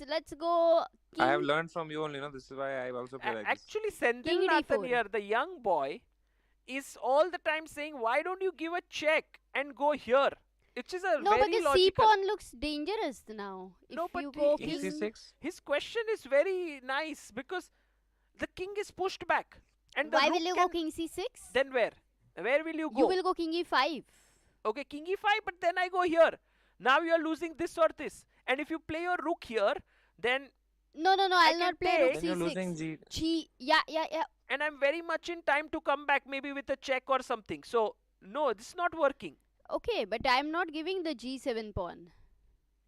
let's go. King. I have learned from you only, This is why I also play like this. Actually, Sendil King Nathan D4. here, the young boy, is all the time saying, why don't you give a check and go here? Which is a No, very because C logical. pawn looks dangerous now. No, If but you go he- King king, C6. His question is very nice because the king is pushed back. And the why rook will you can, go king C6? Then where? Where will you go? You will go king E5. Okay, king e5, but then I go here. Now you are losing this or this. And if you play your rook here, then No, I I'll can not play rook take- Then you're C6. losing G. Yeah. and I'm very much in time to come back maybe with a check or something. So no, this is not working. Okay, but I'm not giving the G7 pawn.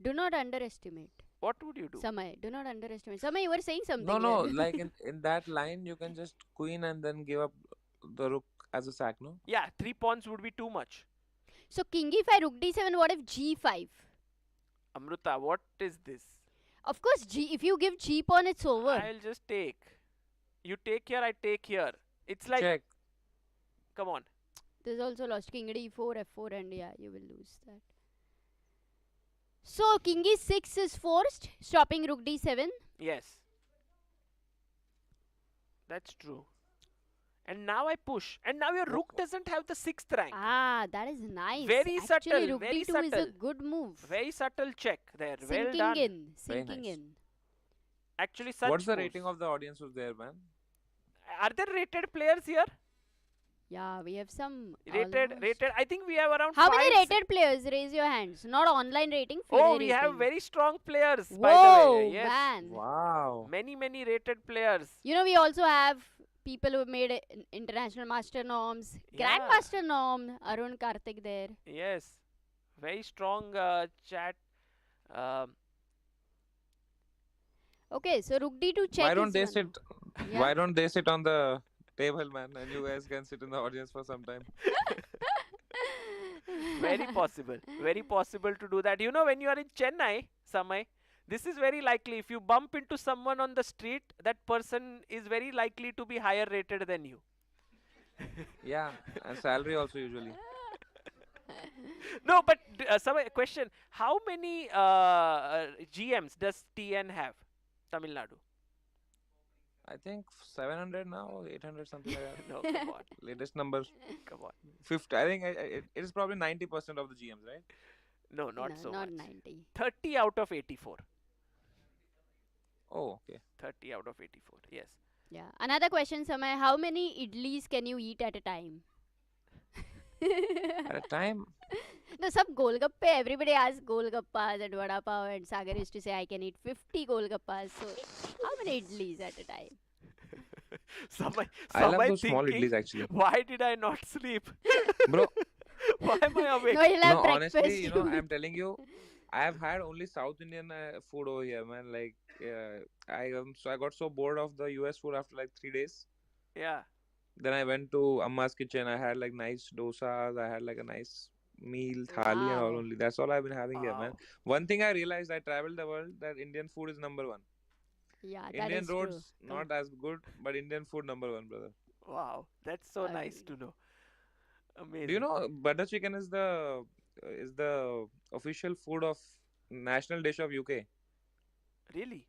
Do not underestimate. What would you do? Samay, do not underestimate. Samay, you were saying something. No, here. like in that line, you can just queen and then give up the rook as a sack, no? Yeah, 3 pawns would be too much. So king E5, rook D7. What if G5? Amruta, what is this? Of course, if you give G pawn, it's over. I'll just take. You take here, I take here. It's like, Check. come on. There's also lost king D4, F4, and yeah, you will lose that. So king E6 is forced, stopping rook D7. Yes. That's true. And now I push. And now your rook doesn't have the 6th rank. Ah, that is nice. Very Actually, subtle, rook very D2 is a subtle. good move. Very subtle check there. Well Sinking done. in, Very sinking nice. in. Actually, such What's the moves. rating of the audience who's there, man? Are there rated players here? Yeah, we have some. Rated. almost. I think we have around How 5. many rated players? Raise your hands. Not online rating. Oh, FIDE we have rating. very strong players, Whoa, by the way. Yes. man. Wow. Many rated players. You know, we also have people who made international master norms, Yeah. grandmaster norm, Arun Karthik there. Yes. Very strong chat. Okay, so rook D2 check. Why don't is they one. sit? Yeah. Why don't they sit on the table, man? And you guys can sit in the audience for some time. Very possible. Very possible to do that. You know, when you are in Chennai, Samay, this is very likely. If you bump into someone on the street, that person is very likely to be higher rated than you. Yeah, and salary also usually. No, but Samay, question. How many GMs does TN have? Tamil Nadu. I think 700 now, or 800 something like that. No, come on. Latest number Come on. 50. I think it is probably 90% of the GMs, right? No, not No, so not much. 90. 30 out of 84. Oh, okay. 30 out of 84. Yes. Yeah. Another question, Samay. How many idlis can you eat at a time? At a time, No, sab golgappe. Everybody asks golgappas and vada pav, and Sagar used to say I can eat 50 golgappas. So, how many idlis at a time? Samay, I love Samay those small thinking, idlis actually. why did I not sleep? Bro, Why am I awake? No, he'll have no, breakfast. honestly, you know, I'm telling you, I have had only South Indian food over here, man. Like, I got so bored of the US food after like 3 days. Yeah. Then I went to Amma's kitchen. I had like nice dosas. I had like a nice meal, thali and all Wow. only. That's all I've been having here, man. Wow. One thing I realized, I traveled the world, that Indian food is number one. Yeah, that Indian is roads true. not as good, but Indian food number one, brother. Wow. That's so nice Agreed. to know. Amazing. Do you know butter chicken is the official food of national dish of UK? Really?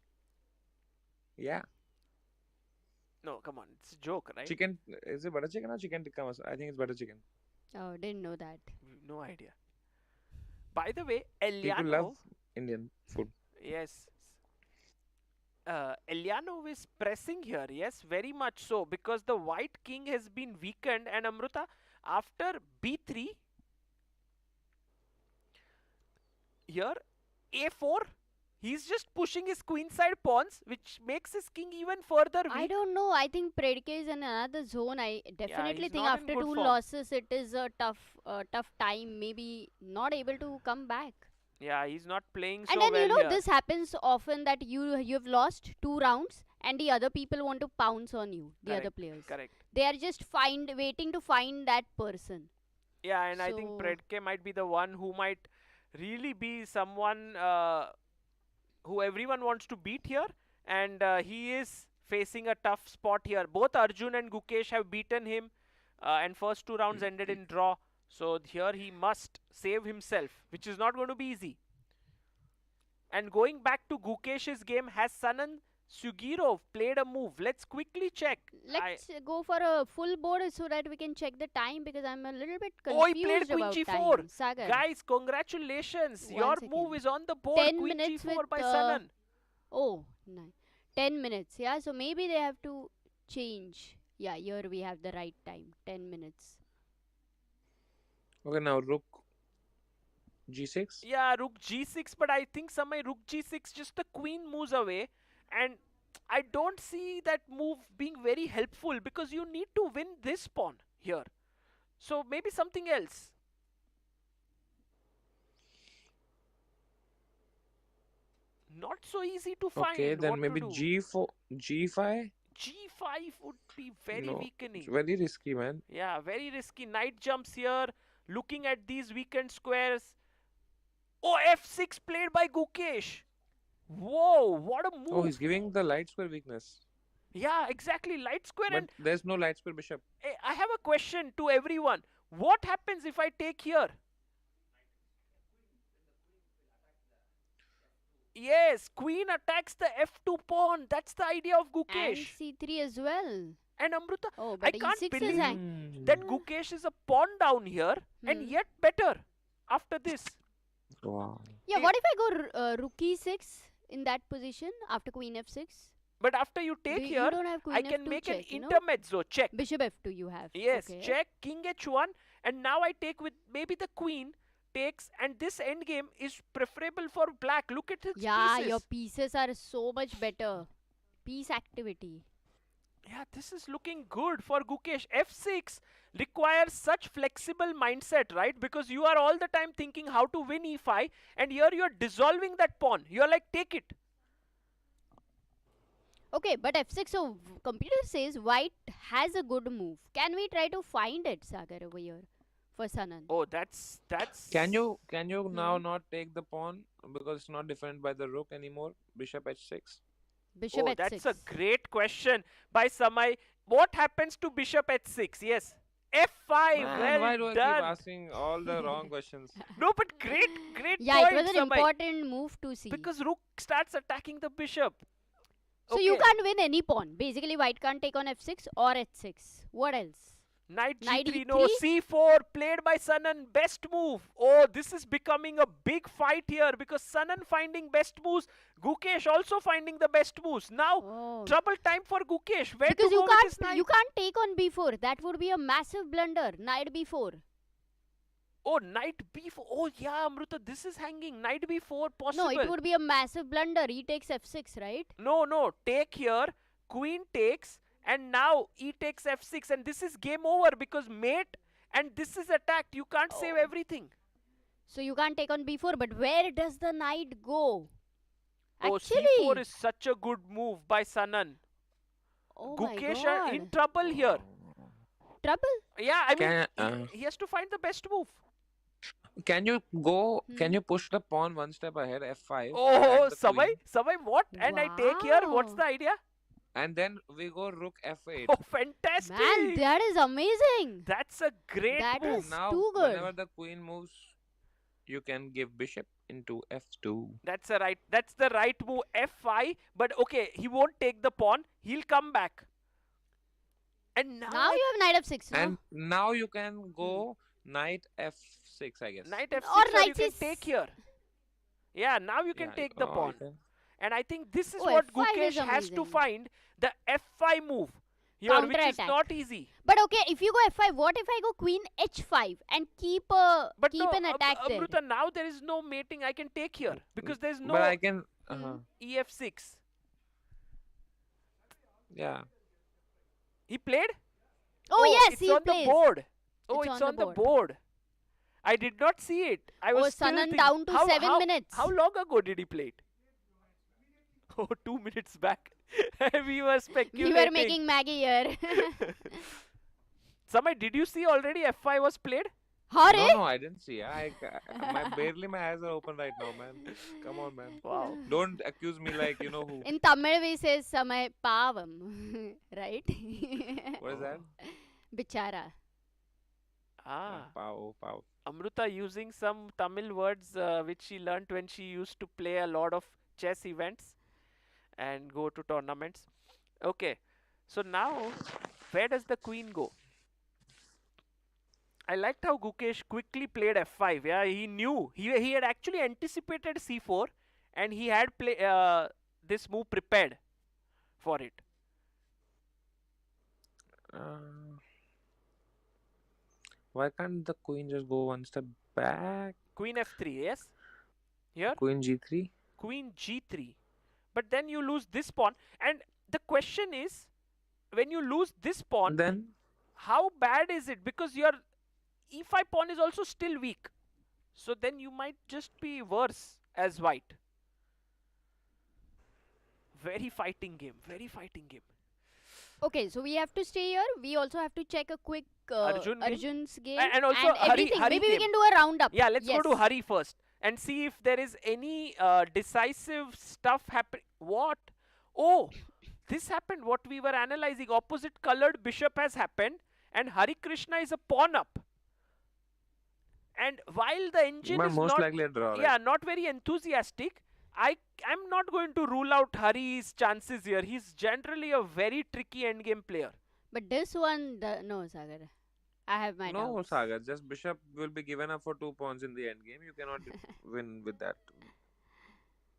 Yeah, No, come on. It's a joke, right? chicken. Is it butter chicken or chicken tikka masala? I think it's butter chicken. Oh, didn't know that. No idea. By the way, People love Eljanov, Indian food. yes, Eljanov is pressing here, yes, very much so, because the white king has been weakened, and Amruta, after b3, here a4, he's just pushing his queenside pawns, which makes his king even further I weak. don't know. I think Predke is in another zone. I definitely he's think not in after good two form. losses, it is a tough time. Maybe not able to come back. Yeah, he's not playing And so then well here. this happens often that you've lost 2 rounds and the other people want to pounce on you. The other Correct, players. correct. They are just waiting to find that person. Yeah, and I think So Predke might be the one who might really be someone who everyone wants to beat here, and he is facing a tough spot here. Both Arjun and Gukesh have beaten him, and first 2 rounds ended in draw. So here he must save himself, which is not going to be easy. And going back to Gukesh's game, has Sanan Sjugirov played a move? Let's quickly check. let's go for a full board so that we can check the time because I'm a little bit Oh, he played confused Queen about G4. time. Sagar. Guys, congratulations. One Your second. move is on the board. 10 Queen minutes G4 with, by Sanan. Oh, nice. 10 minutes. Yeah, so maybe they have to change. Yeah, here we have the right time. 10 minutes. Okay, now Rook G6. Yeah, Rook G6, but I think some Rook G6, just the queen moves away, and I don't see that move being very helpful because you need to win this pawn here. So maybe something else. Not so easy to find. Okay, then what maybe to do. G4, G5. G5 would be very No, weakening. it's very risky, man. Yeah, very risky. Knight jumps here. Looking at these weakened squares. Oh, F6 played by Gukesh. Whoa, what a move. Oh, he's giving the light square weakness. Yeah, exactly. Light square. But And there's no light square bishop. I have a question to everyone. What happens if I take here? Yes, queen attacks the f2 pawn. That's the idea of And Gukesh. C3 as well. And Amruta, Oh, I but can't E6 is believe hang. that Gukesh is a pawn down here and Hmm. yet better after this. Wow. Yeah, Eh, what if I go rook e6 in that position after queen f6? But after you take You here, don't have queen I can f2 make check, an you know? intermezzo check. Bishop f2 you have. Yes, Okay. check, king h1, and now I take with maybe the queen takes, and this endgame is preferable for black. Look at its Yeah, pieces. your pieces are so much better. Piece activity. Yeah, this is looking good for Gukesh. F6 requires such flexible mindset, right? Because you are all the time thinking how to win e5, and here you are dissolving that pawn. You are like, take it. Okay, but f6, so computer says white has a good move. Can we try to find it, Sagar, over here for Sanan? Oh, that's Can you now Hmm. not take the pawn because it's not defended by the rook anymore? Bishop h6. Bishop Oh, h6. that's a great question by Samai. What happens to bishop h6? Yes. F5. Man, well why do I done. keep asking all the wrong questions? No, but great Yeah, point, it was an Samai. important move to see. Because rook starts attacking the bishop. So you can't win any pawn. Basically, white can't take on f6 or h6. What else? Knight Knight g3, no, E3? c4, played by Sanan, best move. Oh, this is becoming a big fight here because Sanan finding best moves, Gukesh also finding the best moves. Now, Oh. trouble time for Gukesh. Where Because to go with his knight? you can't take on b4. That would be a massive blunder. Knight b4. Oh, knight b4. Oh, yeah, Amruta, this is hanging. Knight b4 possible. No, it would be a massive blunder. He takes f6, right? No, take here, queen takes, and now e takes f6, and this is game over because mate, and this is attacked. You can't save Oh. everything. So you can't take on b4. But where does the knight go? Oh, Actually, c4 is such a good move by Sanan. oh my Gukesh are in god. trouble here. Trouble? Yeah, I mean, Can, he has to find the best move. can you go? Can Hmm. you push the pawn one step ahead, f5? Oh, and the Samai, queen, what? And I take here. What's Wow. the idea? and then we go rook f8. Oh, fantastic! Man, that is amazing. That's a great That move. is Now, too good. whenever the queen moves, you can give bishop into f2. That's the right move. F5. But okay, he won't take the pawn. He'll come back. And now, Now you have knight f6, no? And now you can go Knight f6, I guess. Knight Or f6, or you knight can is. take here. Yeah, now you can Yeah. take the pawn. Okay. And I think this is Oh, what f5 is Gukesh has to amazing. find, the f5 move here, Counter which is attack. not easy. But okay, if you go f5, what if I go queen h5 and keep But no, an attack there? Amruta, now there is no mating I can take here because there's no But I can. ef6. Yeah. He played? Oh, yes, it's he on plays. the board. Oh, It's it's on on the the board. I did not see it. I was Oh, still Sanan thinking, down to 7 minutes. How long ago did he play it? Oh, 2 minutes back. We were speculating. We were making Maggie here. Samay, did you see already f5 was played? Hare? No, I didn't see. Barely my eyes are open right now, man. Come on, man. Wow. Don't accuse me like you know who. In Tamil we say Samay Pavam, right? What is that? Bichara. Ah, Pow. Amruta using some Tamil words which she learnt when she used to play a lot of chess events and go to tournaments. Okay, so now where does the queen go? I liked how Gukesh quickly played f5. Yeah, he knew. He had actually anticipated c4 and he had this move prepared for it. Why can't the queen just go one step back? Queen f3, yes? Here? Queen g3. Queen g3. But then you lose this pawn. And the question is, when you lose this pawn, Then how bad is it? Because your e5 pawn is also still weak. So then you might just be worse as white. Very fighting game. Very fighting game. Okay, so we have to stay here. We also have to check a quick Arjun game? Arjun's game And also Hari everything. Maybe we game. can do a roundup. Yeah, let's go Yes. to Hari first and see if there is any decisive stuff happening. What? Oh, this happened. What we were analyzing. Opposite colored bishop has happened and Harikrishna is a pawn up. And while the engine but is most not, likely a draw. Right? yeah, not very enthusiastic, I'm not going to rule out Hari's chances here. He's generally a very tricky endgame player. But this one, no, Sagar. I have my No, doubts. Sagar. Just bishop will be given up for 2 pawns in the end game. You cannot win with that.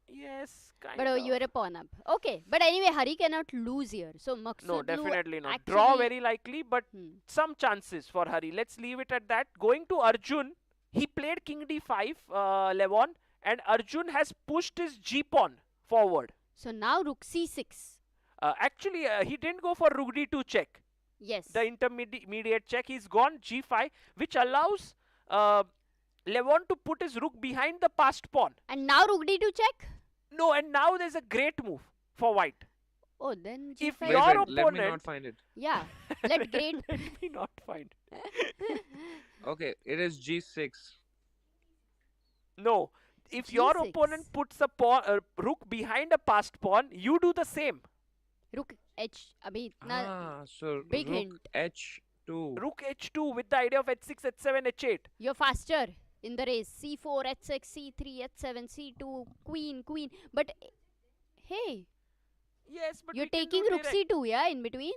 Yes, kind But of. you are a pawn up. Okay, but anyway, Hari cannot lose here. So Maghsoodloo No, definitely not. actually, Draw very likely, but Hmm. some chances for Hari. Let's leave it at that. Going to Arjun, he played king d5, Levon, and Arjun has pushed his g pawn forward. So now rook c6. Actually, he didn't go for rook d2 check. Yes. The intermediate check. He's gone g5, which allows Levon to put his rook behind the passed pawn. And now rook d2 check. No, and now there's a great move for white. Oh, then If g5. your Let me opponent- not find it. Yeah. Let great. Let me not find. Okay, it is g6. No, if your G6. opponent puts a rook behind a passed pawn, you do the same. Rook h. Abhi itna So big rook hint. h2. Rook h2 with the idea of h6, h7, h8. You're faster in the race. C4, h6, c3, h7, c2, queen. But hey, Yes, but you're we can taking do rook direct. c2, yeah, in between.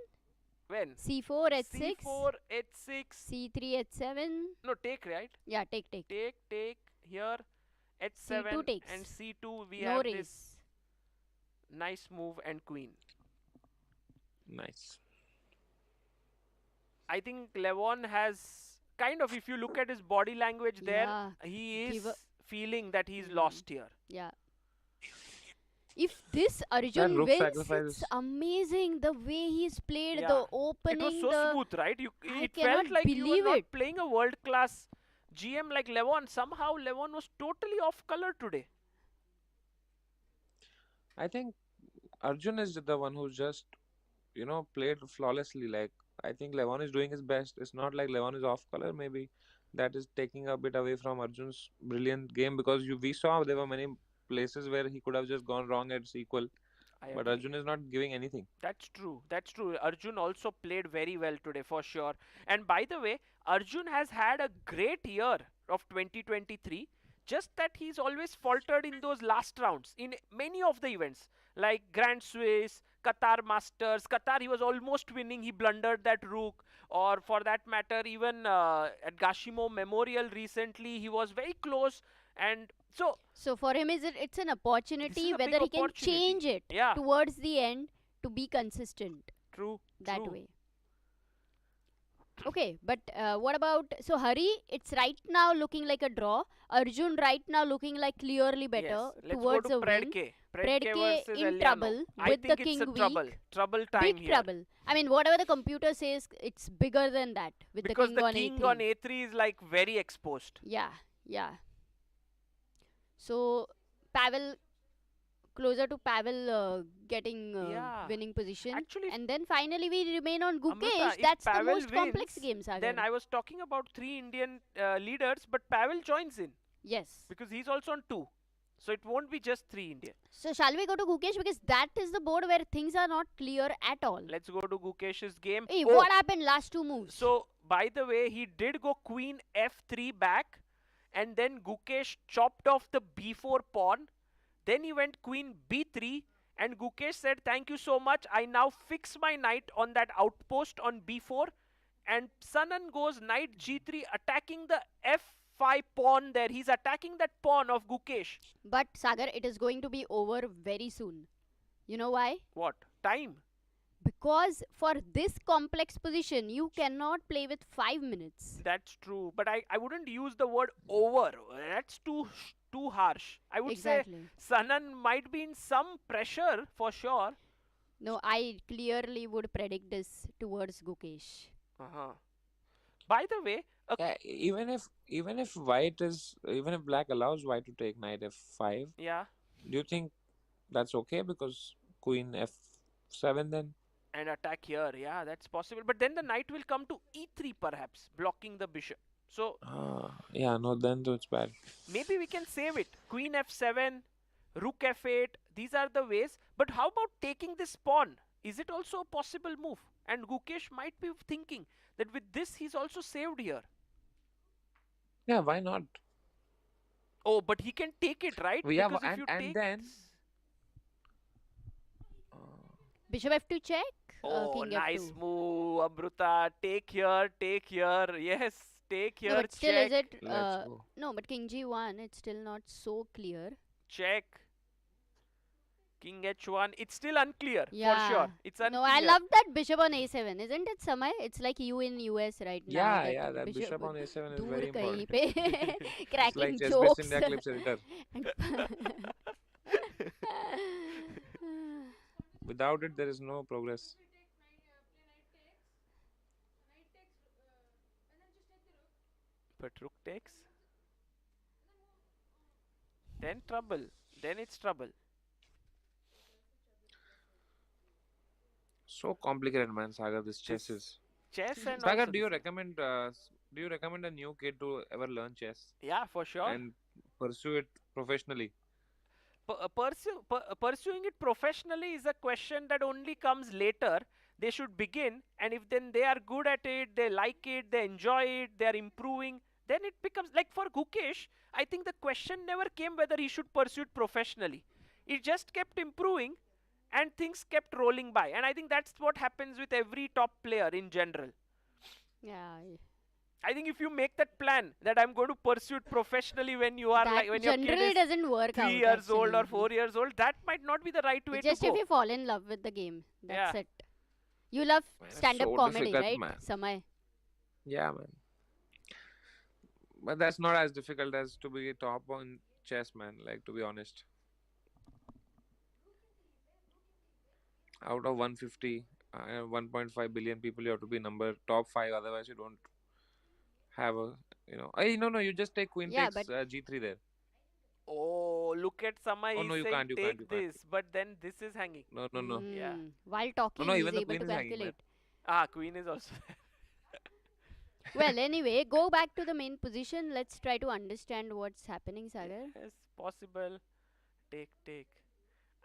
When? C4, h6, C4, h6. c3, h7. No, take, right? Yeah, take. Take here. h7 C2 takes. and c2 we No have race. this nice move and queen. Nice. I think Levon has kind of, if you look at his body language there, Yeah, he give is feeling that he's lost here. yeah. If this Arjun rook wins, sacrifice it's is- amazing the way he's played Yeah. the It opening. was so the smooth, right? I It cannot felt like you were believe not it. playing a world-class GM like Levon. Somehow Levon was totally off color today. I think Arjun is the one who's just, played flawlessly. Like, I think Levon is doing his best. It's not like Levon is off color. Maybe that is taking a bit away from Arjun's brilliant game because we saw there were many places where he could have just gone wrong at equal. I But agree. Arjun is not giving anything. That's true. That's true. Arjun also played very well today for sure. And by the way, Arjun has had a great year of 2023. Just that he's always faltered in those last rounds in many of the events like Grand Swiss, Qatar Masters. Qatar, he was almost winning. He blundered that rook. Or for that matter, even at Gashimo Memorial recently, he was very close. And So for him, it's an opportunity a big whether he can opportunity. change it Yeah. towards the end to be consistent True. that true. way. Okay, but what about Hari? It's right now looking like a draw. Arjun right now looking like clearly better Yes. Let's towards go a to win. Predke. Predke versus in Eljanov. trouble I with think the it's king a trouble. weak. Trouble time Big here. trouble. I mean, whatever the computer says, it's bigger than that with Because the the king king on on A3. A3 is like very exposed. Yeah, yeah. So Pavel closer to Pavel getting Yeah. winning position. Actually, And then finally we remain on Gukesh. Amruta, if That's the Pavel most complex wins, game, Sagar. then I was talking about 3 Indian leaders, but Pavel joins in Yes. because he's also on 2. So it won't be just 3 Indian. So shall we go to Gukesh, because that is the board where things are not clear at all. Let's go to Gukesh's game. Hey, Oh, what happened last 2 moves? so by the way, he did go queen f3 back, and then Gukesh chopped off the b4 pawn. Then he went queen b3, and Gukesh said, "Thank you so much. I now fix my knight on that outpost on b4." And Sanan goes knight g3, attacking the f5 pawn there. He's attacking that pawn of Gukesh. But Sagar, it is going to be over very soon. You know why? What? Time. Because for this complex position, you cannot play with 5 minutes. That's true. But I wouldn't use the word over. That's too harsh. I would Exactly. say Sanan might be in some pressure for sure. No, I clearly would predict this towards Gukesh. Uh-huh. By the way, Yeah, even if black allows white to take knight f5, yeah, do you think that's okay? Because queen f7 then? and attack here. Yeah, that's possible. But then the knight will come to e3 perhaps, blocking the bishop. So Yeah, no, then though it's bad. maybe we can save it. Queen f7, rook f8. These are the ways. But how about taking this pawn? Is it also a possible move? And Gukesh might be thinking that with this he's also saved here. Yeah, why not? Oh, but he can take it, right? Yeah, Because if you and take then Bishop f2 check. oh, King nice f2. move, Amruta. Take here, take here. Yes, take here. No, but still, check, is it? let's go. No, but King g1, it's still not so clear. check. King h1. It's still unclear Yeah. for sure. It's unclear. No, I love that bishop on a7, isn't it, Samay? It's like you in US right now. Yeah, that bishop on a7 is very दूर कहीं important. पे It's cracking like ChessBase jokes. India clips editor. Without it, there is no progress. But rook takes. Then trouble. Then it's trouble. So complicated, man, Sagar. This chess is. Chess and Sagar, also do you this- recommend a new kid to ever learn chess Yeah, for sure. and pursue it professionally? Pursuing it professionally is a question that only comes later. They should begin, and if then they are good at it, they like it, they enjoy it, they are improving, then it becomes like for Gukesh. I think the question never came whether he should pursue it professionally. It just kept improving, and things kept rolling by. And I think that's what happens with every top player in general. Yeah, I think if you make that plan that I'm going to pursue it professionally when you are that like when your kid generally is doesn't work 3 out. years old or actually. 4 years old, that might not be the right way Just to go. if you fall in love with the game, that's Yeah. it. You love Man, it's stand-up so comedy, difficult, right, man. Samay? Yeah, man. But that's not as difficult as to be top on chess, man. Like, to be honest. Out of 150, 1.5 billion people, you have to be number top 5. Otherwise, you don't have a, Hey, no, you just take queen Yeah, takes g3 there. Oh, look at Samay. Oh, He's no, you saying can't, you take can't, you can't. this, but then this is hanging. No. Yeah. While talking, No, he's even the able queen to is hanging, man. calculate. Ah, queen is also Well, anyway, go back to the main position. Let's try to understand what's happening, Sagar. yes, possible. Take.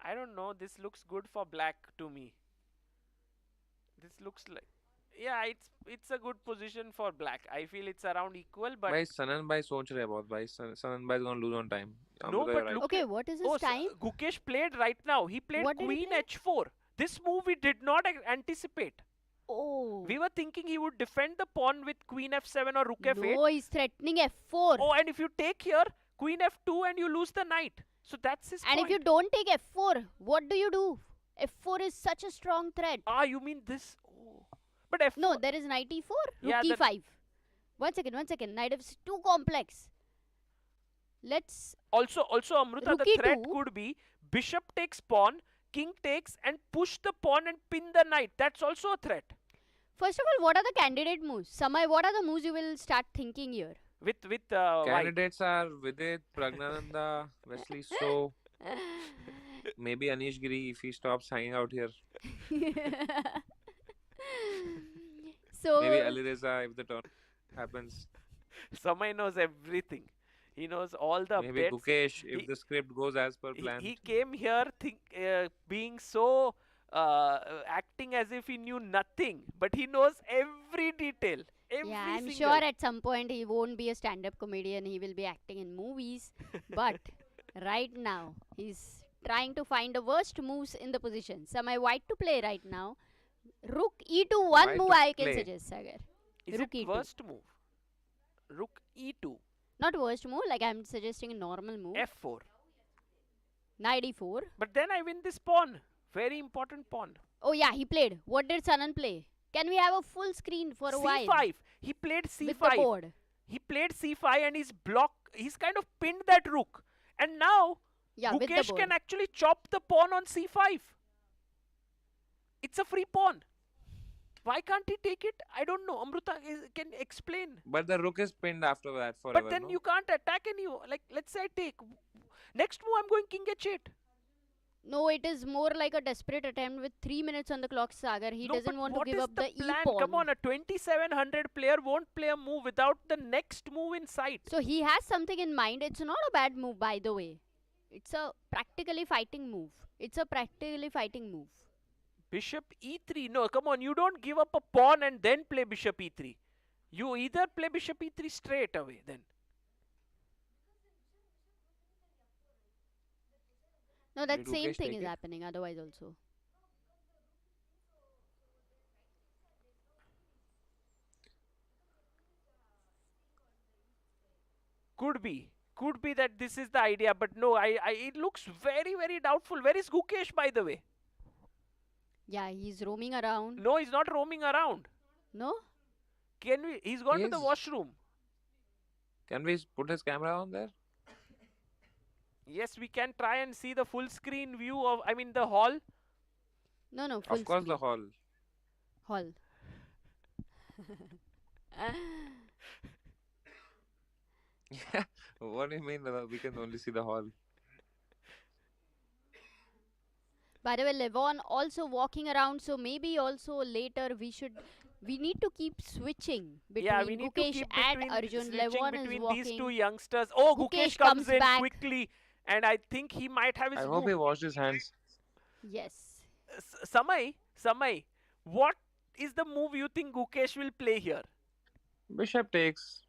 I don't know. This looks good for black to me. This looks like, yeah, it's a good position for black. I feel it's around equal, but भाई सनन भाई सोच रहे हैं बहुत भाई सनन भाई is going to lose on time. No, Amruta, but you're right. look Okay, what is his time? Gukesh played right now. He played What did he queen play? h4. This move we did not anticipate. Oh. We were thinking he would defend the pawn with queen f7 or rook f8. No, he's threatening f4. Oh, and if you take here, queen f2 and you lose the knight. So that's his And point. if you don't take f4, what do you do? F4 is such a strong threat. Ah, you mean this? Oh. But f4. No, there is knight e4, rook Yeah, e5. One second. Knight f is too complex. Let's... Also, Amruta, Rook the threat e2. could be bishop takes pawn, king takes, and push the pawn and pin the knight. That's also a threat. First of all, what are the candidate moves? Samay, what are the moves you will start thinking here? With white. Candidates are Vidit, Pragnananda, Wesley So, maybe Anish Giri if he stops hanging out here. So, Maybe Alireza if the turn happens. Samay knows everything. He knows all the Maybe updates. Gukesh if He- the script goes as per He, plan. he came here being so acting as if he knew nothing, but he knows every detail. Every yeah, I'm single. sure at some point he won't be a stand-up comedian. He will be acting in movies. But right now, he's trying to find the worst moves in the position. Samay, white to play right now. Rook e2, one White move to I can play. suggest, Sagar. Is Rook it e2. worst move? Rook e2, Not worst move, like I'm suggesting a normal move. f4. Knight e4. But then I win this pawn. Very important pawn. Oh yeah, he played. What did Sanan play? Can we have a full screen for a while? c5. He played With the c5. board. He played c5 and he's kind of pinned that rook. And now Yeah, with the Gukesh board. can actually chop the pawn on c5. It's a free pawn. Why can't he take it? I don't know. Amruta can explain. But the rook is pinned after that forever. But then no? you can't attack any. Like, let's say I take. Next move, I'm going king h8. No, it is more like a desperate attempt with 3 minutes on the clock, Sagar. He No, doesn't but want to what give is up the plan? e-pawn. Come on, a 2700 player won't play a move without the next move in sight. So he has something in mind. It's not a bad move, by the way. It's a practically fighting move. Bishop e3. No, come on. You don't give up a pawn and then play bishop e3. You either play bishop e3 straight away then. No, that Did same Gukesh thing take is it? happening otherwise also. Could be that this is the idea, but no, it looks very, very doubtful. Where is Gukesh, by the way? Yeah, he's roaming around. No, he's not roaming around. No? He's gone to the Yes. washroom. Can we put his camera on there? Yes, we can try and see the full screen view of, the hall. No, full Of course, screen. the hall. Hall. Yeah. What do you mean? We can only see the hall. By the way, Levon also walking around, so maybe also later we need to keep switching between Yeah, we need to Gukesh keep and between, Arjun. switching Levon is between walking. these two youngsters. Oh, Gukesh Gukesh comes comes in back. quickly, and I think he might have his I move. hope he washed his hands. Yes. Samay, what is the move you think Gukesh will play here? Bishop takes.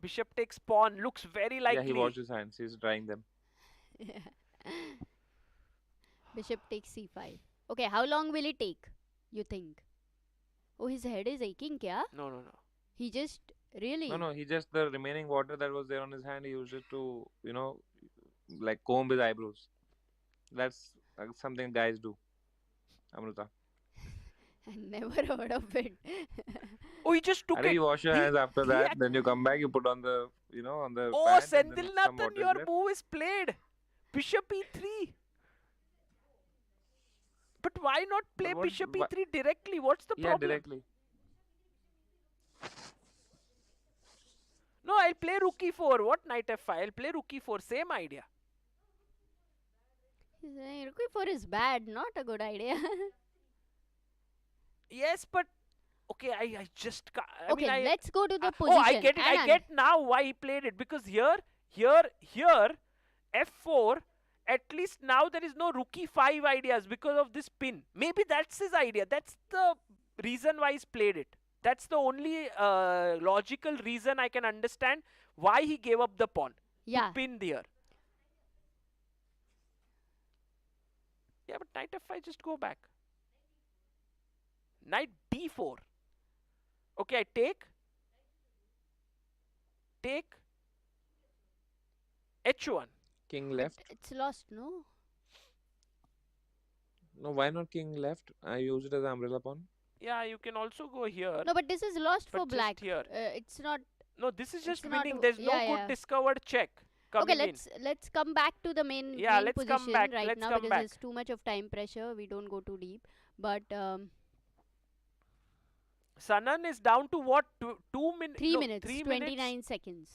Bishop takes pawn. Looks very likely. Yeah, he washed his hands. He's drying them. Bishop takes c5. Okay, how long will it take, you think? Oh, his head is aching, kya? No. He just really... No. He just, the remaining water that was there on his hand, he used it to, like comb his eyebrows. That's something guys do. Amruta. I never heard of it. Oh, he just took Arey, it. you wash your He- hands after he that, act- then you come back, you put on the, on the Oh, pant and then Senthil some Nathan, water your there. move is played. Bishop e3. But why not play what- bishop wha- e3 directly? What's the Yeah, problem? directly. No, I'll play rook e4. What knight f5? I'll play rook e4. Same idea. He's saying rook e4 is bad, not a good idea. Yes, but okay, I just can't. Okay, let's go to the Oh, position. I get it. I Anand. get now why he played it, because here, f4. At least now there is no rook e5 ideas because of this pin. Maybe that's his idea. That's the reason why he's played it. That's the only logical reason I can understand why he gave up the pawn. Yeah. Pin there. Yeah, but knight f5, just go back. Knight d4. Okay, I take h1. King But left. it's lost, no? No, why not king left? I use it as umbrella pawn. Yeah, you can also go here, No, but this is lost for but just black. here. It's not. No, this is It's just not. winning. There's no Yeah, good yeah. discovered check Okay, coming in. let's come back to the main Yeah, main let's come position back. right Let's now come because back. there's too much of time pressure. We don't go too deep. But Sanan is down to what? 2 minutes? 3 minutes, 3 minutes. 29 seconds.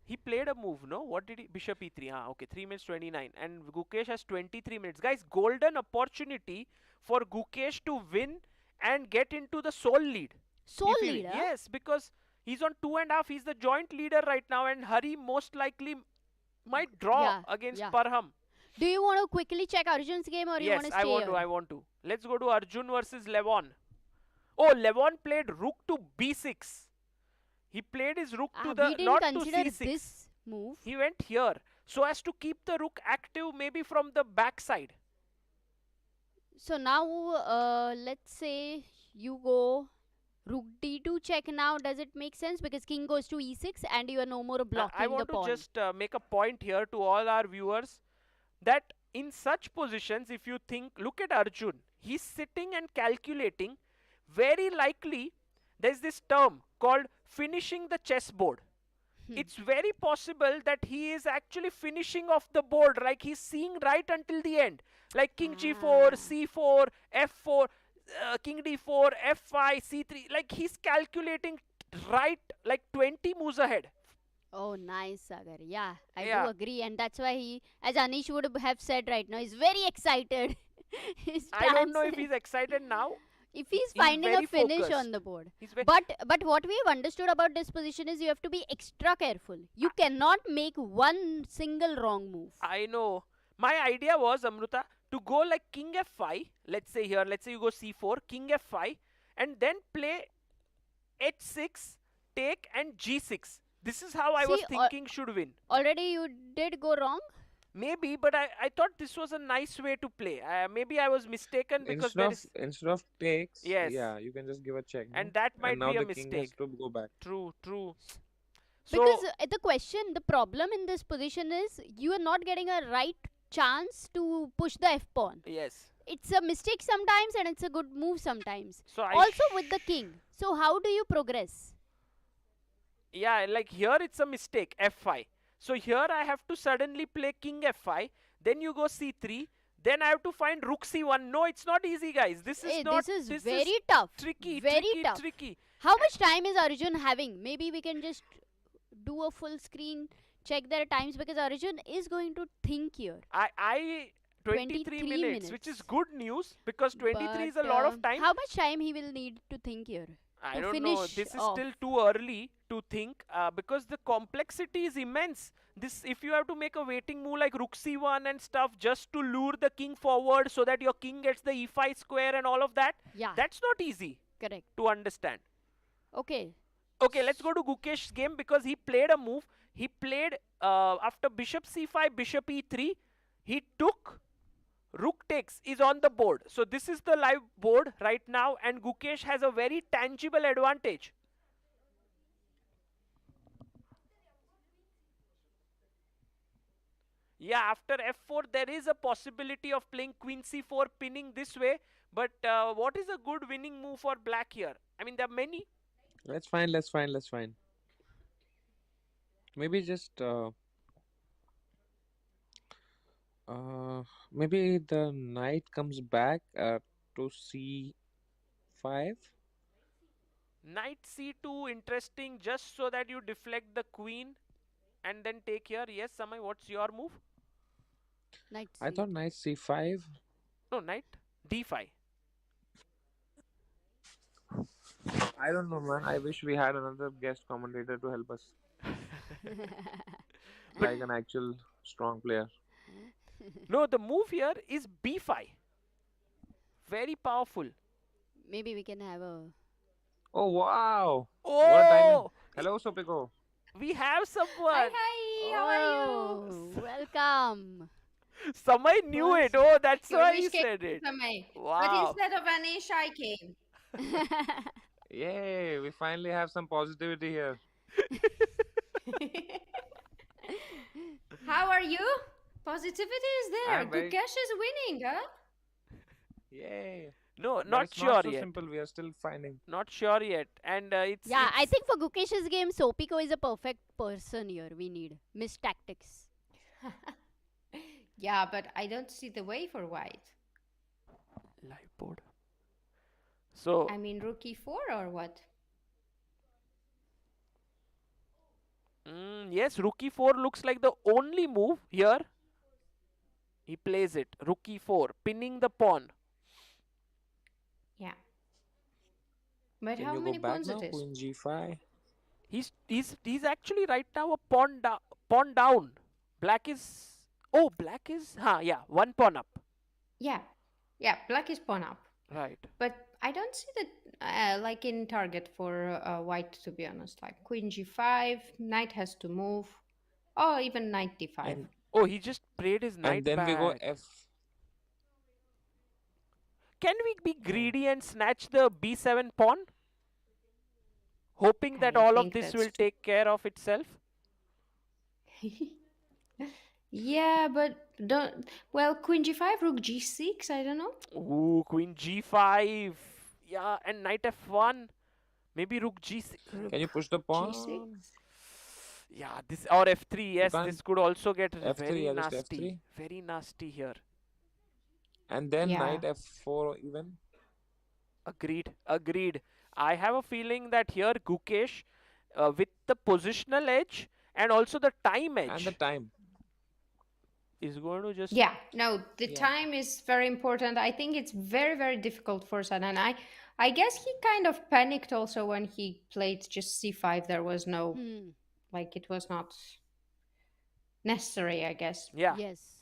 He played a move, no? What did he? Bishop e3. Ah, okay, 3 minutes 29. And Gukesh has 23 minutes. Guys, golden opportunity for Gukesh to win and get into the sole lead. Sole if he- leader. Yes, because he's on 2.5. He's the joint leader right now, and Hari most likely might draw Yeah, against yeah. Parham. Do you want to quickly check Arjun's game or you Yes, want to stay here? I want to. Let's go to Arjun versus Levon. Oh, Levon played rook to b6. He played his rook to We the didn't not to consider c6. this move. He went here so as to keep the rook active, maybe from the back side. So now, let's say you go rook d2 check now. Does it make sense? Because king goes to e6 and you are no more blocking I want the to pawn. just make a point here to all our viewers that in such positions, if you think, look at Arjun. He's sitting and calculating. Very likely, there's this term called finishing the chessboard. It's very possible that he is actually finishing off the board, like he's seeing right until the end. Like king g4, c4, f4, king d4, f5, c3. Like he's calculating right, like 20 moves ahead. Oh, nice, Sagar. Yeah, I Yeah. do agree. And that's why he, as Anish would have said right now, he's very excited. His I don't know stance- if he's excited now. if he's he's finding a very finish focused. on the board. He's very But what we've understood about this position is you have to be extra careful. You cannot make one single wrong move. I know. My idea was, Amruta, to go like king f5. Let's say here, let's say you go c4, king f5, and then play h6, take, and g6. This is how I was See, thinking should win. Already you did go wrong. Maybe, but I thought this was a nice way to play. Maybe I was mistaken because Instead of takes, Yes. yeah, you can just give a check. and no? that might And now be a the king has mistake. to go back. True. So Because the question, the problem in this position is you are not getting a right chance to push the f pawn. yes. It's a mistake sometimes and it's a good move sometimes. So Also with the king. So how do you progress? yeah, like here it's a mistake, f5. So here I have to suddenly play king f5, then you go c3, then I have to find rook c1. No, it's not easy, guys. This is Hey, not. this is very tough. tricky. Very tricky, tough. tricky. How much time is Arjun having? Maybe we can just do a full screen, check their times because Arjun is going to think here. I 23 23 minutes, which is minutes. good news because 23 is a But, lot of time. How much time he will need to think here? I to don't know. finish This is off? still too early to think because the complexity is immense. This, if you have to make a waiting move like rook c1 and stuff just to lure the king forward so that your king gets the e5 square and all of that, Yeah, that's not easy correct. to understand. Okay. Okay, let's go to Gukesh's game because he played a move. He played after bishop c5, bishop e3. He took rook takes is on the board. So this is the live board right now and Gukesh has a very tangible advantage. Yeah, after f4 there is a possibility of playing queen c4 pinning this way. But what is a good winning move for black here? I mean, there are many. Let's find. Maybe just maybe the knight comes back to c5. Knight c2, interesting, just so that you deflect the queen and then take here. Yes, Samay, what's your move? Knight I thought c2. knight c5. No, knight d5. I don't know, man. I wish we had another guest commentator to help us, like an actual strong player. No, the move here is b5. Very powerful. Maybe we can have a. Oh wow! What a timing! Oh, Hello, Sopiko. we have someone. Hi, how are you? Welcome. Samay knew First. it. Oh, that's Your why wish he came said it. true, Samay. But Wow. instead of Anish, I came. Yay! We finally have some positivity here. How are you? Positivity is there. I'm very Gukesh is winning, huh? yay. No, But not it's not sure so yet. simple. We are still finding. Not sure yet. And Yeah, I it's think for Gukesh's game, Sopiko is a perfect person here. We need Miss Tactics. Yeah, but I don't see the way for white. live board. So I mean, rookie 4 or what? yes, rook e4 looks like the only move here. He plays it. Rook e4, pinning the pawn. Yeah. But Can how you go many back pawns now? it is? Queen g5. He's actually right now a pawn down. Black is black is yeah, one pawn up. Yeah. Yeah, black is pawn up. Right. But I don't see that like in target for white, to be honest. Like queen g5, knight has to move. Or even knight d5. And Oh, he just played his knight and then we go back. f. Can we be greedy and snatch the b7 pawn? Hoping that I all of think this that's will take care of itself? Yeah, but don't. Well, queen g5, rook g6. I don't know. Ooh, queen g5. Yeah, and knight f1. Maybe rook g6. Can you push the pawn? G6. Yeah, this or f3. Yes, can't- this could also get F3, very yeah, just nasty. F3. Very nasty here. And then Yeah. knight f4 even. Agreed. Agreed. I have a feeling that here Gukesh, with the positional edge and also the time edge, And the time. is going to just Yeah, no, the Yeah. time is very important. I think it's very, very difficult for Sanan. I guess he kind of panicked also when he played just c5. There was no, like, it was not necessary, I guess. yeah. Yes.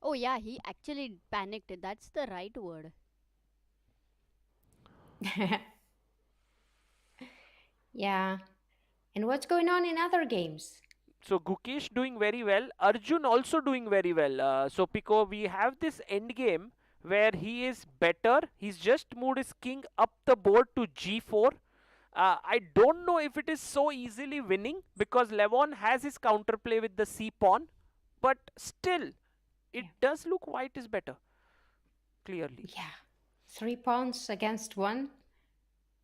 Oh yeah, he actually panicked. That's the right word. Yeah. And what's going on in other games? So Gukesh doing very well. Arjun also doing very well. Sopiko, we have this end game where he is better. He's just moved his king up the board to g4. I don't know if it is so easily winning because Levon has his counterplay with the c pawn, but still, it does look white is better. Clearly. Yeah. 3 pawns against 1.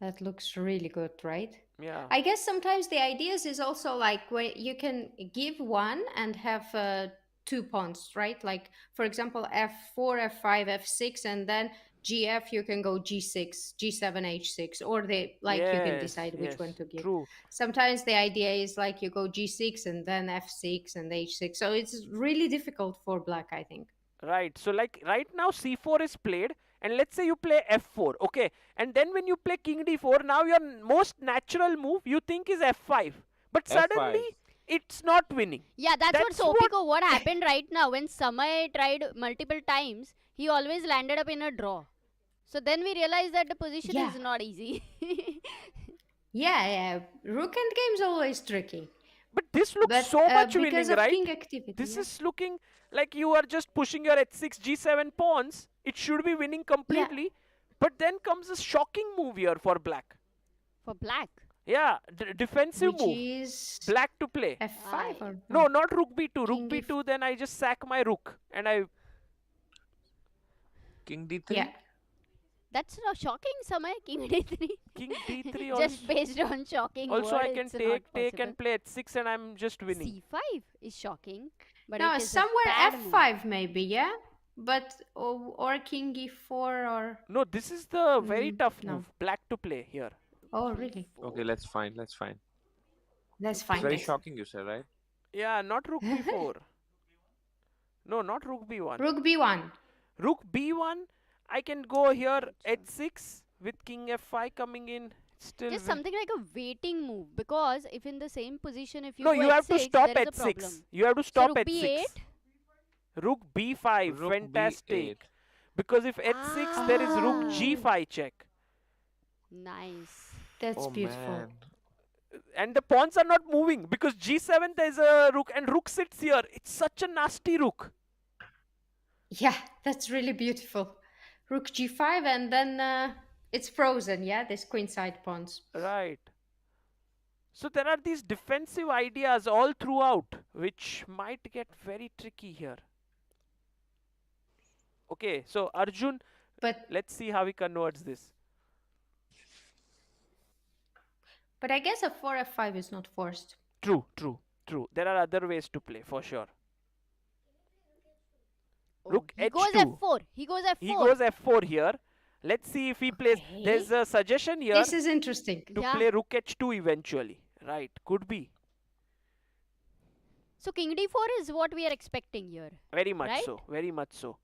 That looks really good, right? Yeah. I guess sometimes the ideas is also like where you can give 1 and have 2 pawns, right? Like, for example, f4, f5, f6, and then gf, you can go g6, g7, h6, or they like you can decide which one to give. True. Sometimes the idea is like you go g6 and then f6 and h6. So it's really difficult for black, I think. Right. So like right now c4 is played and let's say you play f4, okay? And then when you play king d4, now your most natural move you think is f5. But suddenly it's not winning. Yeah, that's what That's what- Sopiko. What happened right now when Samay tried multiple times, he always landed up in a draw. So then we realized that the position Yeah. is not easy. Yeah. Rook end game's always tricky. But this looks But so much because winning, of right? king activity. This yeah. is looking like you are just pushing your h6, g7 pawns. It should be winning completely. But then comes a shocking move here for black. For black. Yeah, defensive Which move. is Black to play. f5 or No, not rook b2. Rook King b2, then I just sack my rook. And I... King d3. Yeah. That's not shocking, Samay. King d3. King d3 Just also. based on shocking Also, I word, can it's not take possible. and play h6 and I'm just winning. c5 is shocking. But No, it is a somewhere bad move. f5 maybe, yeah? But, or king e4 or... No, this is the very tough no. move. Black to play here. Oh, really? Okay, let's find. Let's It's find very it. shocking, you said, right? Yeah, not rook b4. No, not rook b1. Rook b1. Rook b1, I can go here h6 with king f5 coming in. Still Just something like a waiting move. Because if in the same position, if you no, go you have to h6, stop there is a h6. problem. You have to So stop rook h6. b8. Rook b5, Rook fantastic. b8. Because if h6, there is rook g5 check. Nice. That's Oh beautiful. man. And the pawns are not moving because g7 there is a rook and rook sits here. It's such a nasty rook. Yeah, that's really beautiful. Rook g5, and then it's frozen, yeah, this queenside pawns. Right. So there are these defensive ideas all throughout, which might get very tricky here. Okay, so Arjun, But let's see how he converts this. I guess a 4f5 is not forced. True, true, true. There are other ways to play for sure. Rook He goes h2. f4. He goes f4. He goes f4 here. Let's see if he plays. There's a suggestion here This is interesting. to play rook h2 eventually. Right, could be. So king d4 is what we are expecting here. Very much Right? so. Very much so.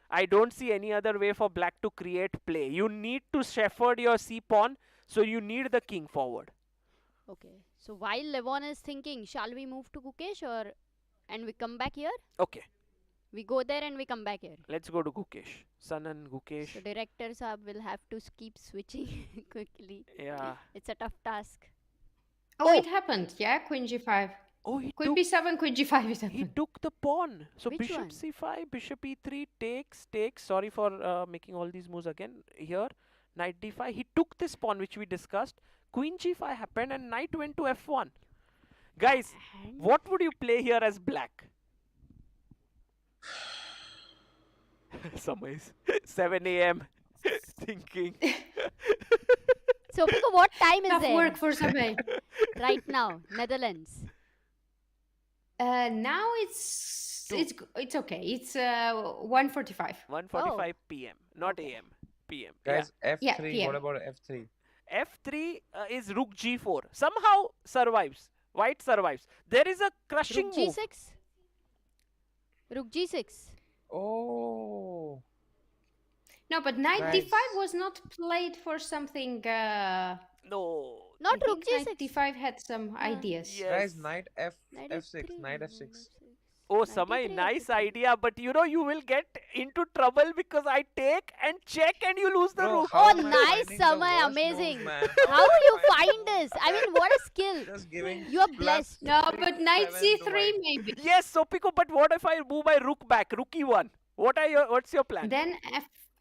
I don't see any other way for black to create play. You need to shepherd your c pawn, so you need the king forward. Okay. So while Levon is thinking, shall we move to Gukesh or and we come back here? Okay, We go there and we come back here. let's go to Gukesh. Sanan, Gukesh. So director Saab will have to keep switching quickly. Yeah. It's a tough task. Oh, it happened, yeah, queen g5. Oh, he Queen took, b7, queen g5 it he happened. took the pawn. So Which bishop one? c5, bishop e3, takes. Sorry for making all these moves again. Here, knight d5. He took this pawn which we discussed. Queen g5 happened and knight went to f1. Guys, And what would you play here as black? Some is 7 a.m. thinking. so Pico, what time is Tough there work for Sabe. right now? Netherlands. Now it's okay. It's 1:45. 1:45 p.m. Not a.m. p.m. Guys, F3. Yeah, PM. What about F3? F3 is rook g4. Somehow survives. White survives. There is a crushing Rook move. g6. Rook g6. Oh. No, but knight Nice. d5 was not played for something. No. Not I rook think g6. knight d5 had some ideas. Yes. Guys, knight Knight F6. F3, Knight F6. Oh, Knight Samay, e3, nice F3. idea, but you know you will get into trouble because I take and check and you lose the Bro, rook. how Oh, am I nice, finding the Samay, worst amazing. moves, man? How am do I you finding find the this? worst I mean, what a skill. Just giving You are plus blessed. No, three, but knight 7 to c3 white. maybe. Yes, Sopiko, but what if I move my rook back? Rook e1. What's your plan? Then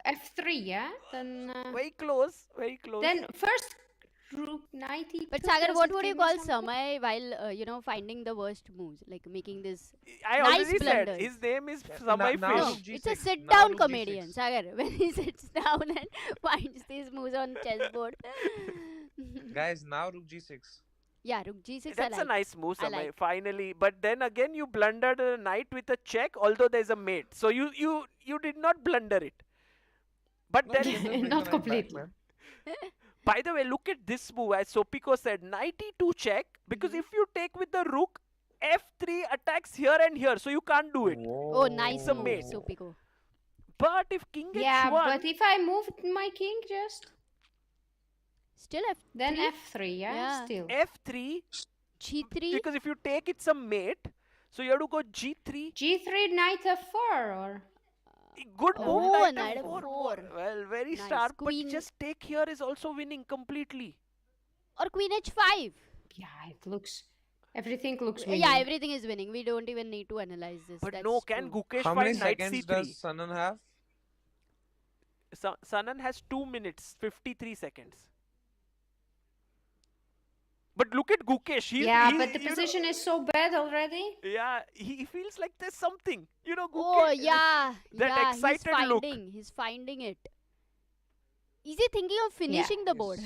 f3, yeah. Then Very close, very close. then first rook knight e2. But Sagar, does what it would you give me call something? Samay while finding the worst moves, like making this? I nice already said blunders. his name is Yeah, Samay now No, Fish. rook it's a G6. sit-down rook comedian, G6. Sagar. When he sits down and finds these moves on chessboard. Guys, now rook G6. Yeah, rook g6. That's I a like. nice move, I Samay. like. Finally, but then again, you blundered a knight with a check. Although there's a mate, so you did not blunder it. But No, then, just bring the Not knight back, completely. man. by the way, look at this move. As Sopiko said, knight e2 check. Because if you take with the rook, f3 attacks here and here, so you can't do it. Oh, nice It's a move, mate. Sopiko. But if king Yeah, h1, but if I moved my king just Still f then f3, yeah, Yeah. still. f3, g3. because if you take it's a mate, so you have to go g3. g3 knight f4 or Good Oh, move, knight f4. f4. Well, very Nice. sharp, Queen- but just take here is also winning completely. Or queen h5. yeah, it looks everything looks winning. Yeah, everything is winning. We don't even need to analyze this. But That's no, can true. Gukesh How many find knight seconds c3? does Sanan have? Sanan has 2 minutes, 53 seconds. But look at Gukesh. Yeah, he's but the you know- position is so bad already. Yeah, he feels like there's something. You know, Oh Gukesh. yeah, that yeah. excited look. He's finding it. Is he thinking of finishing the board?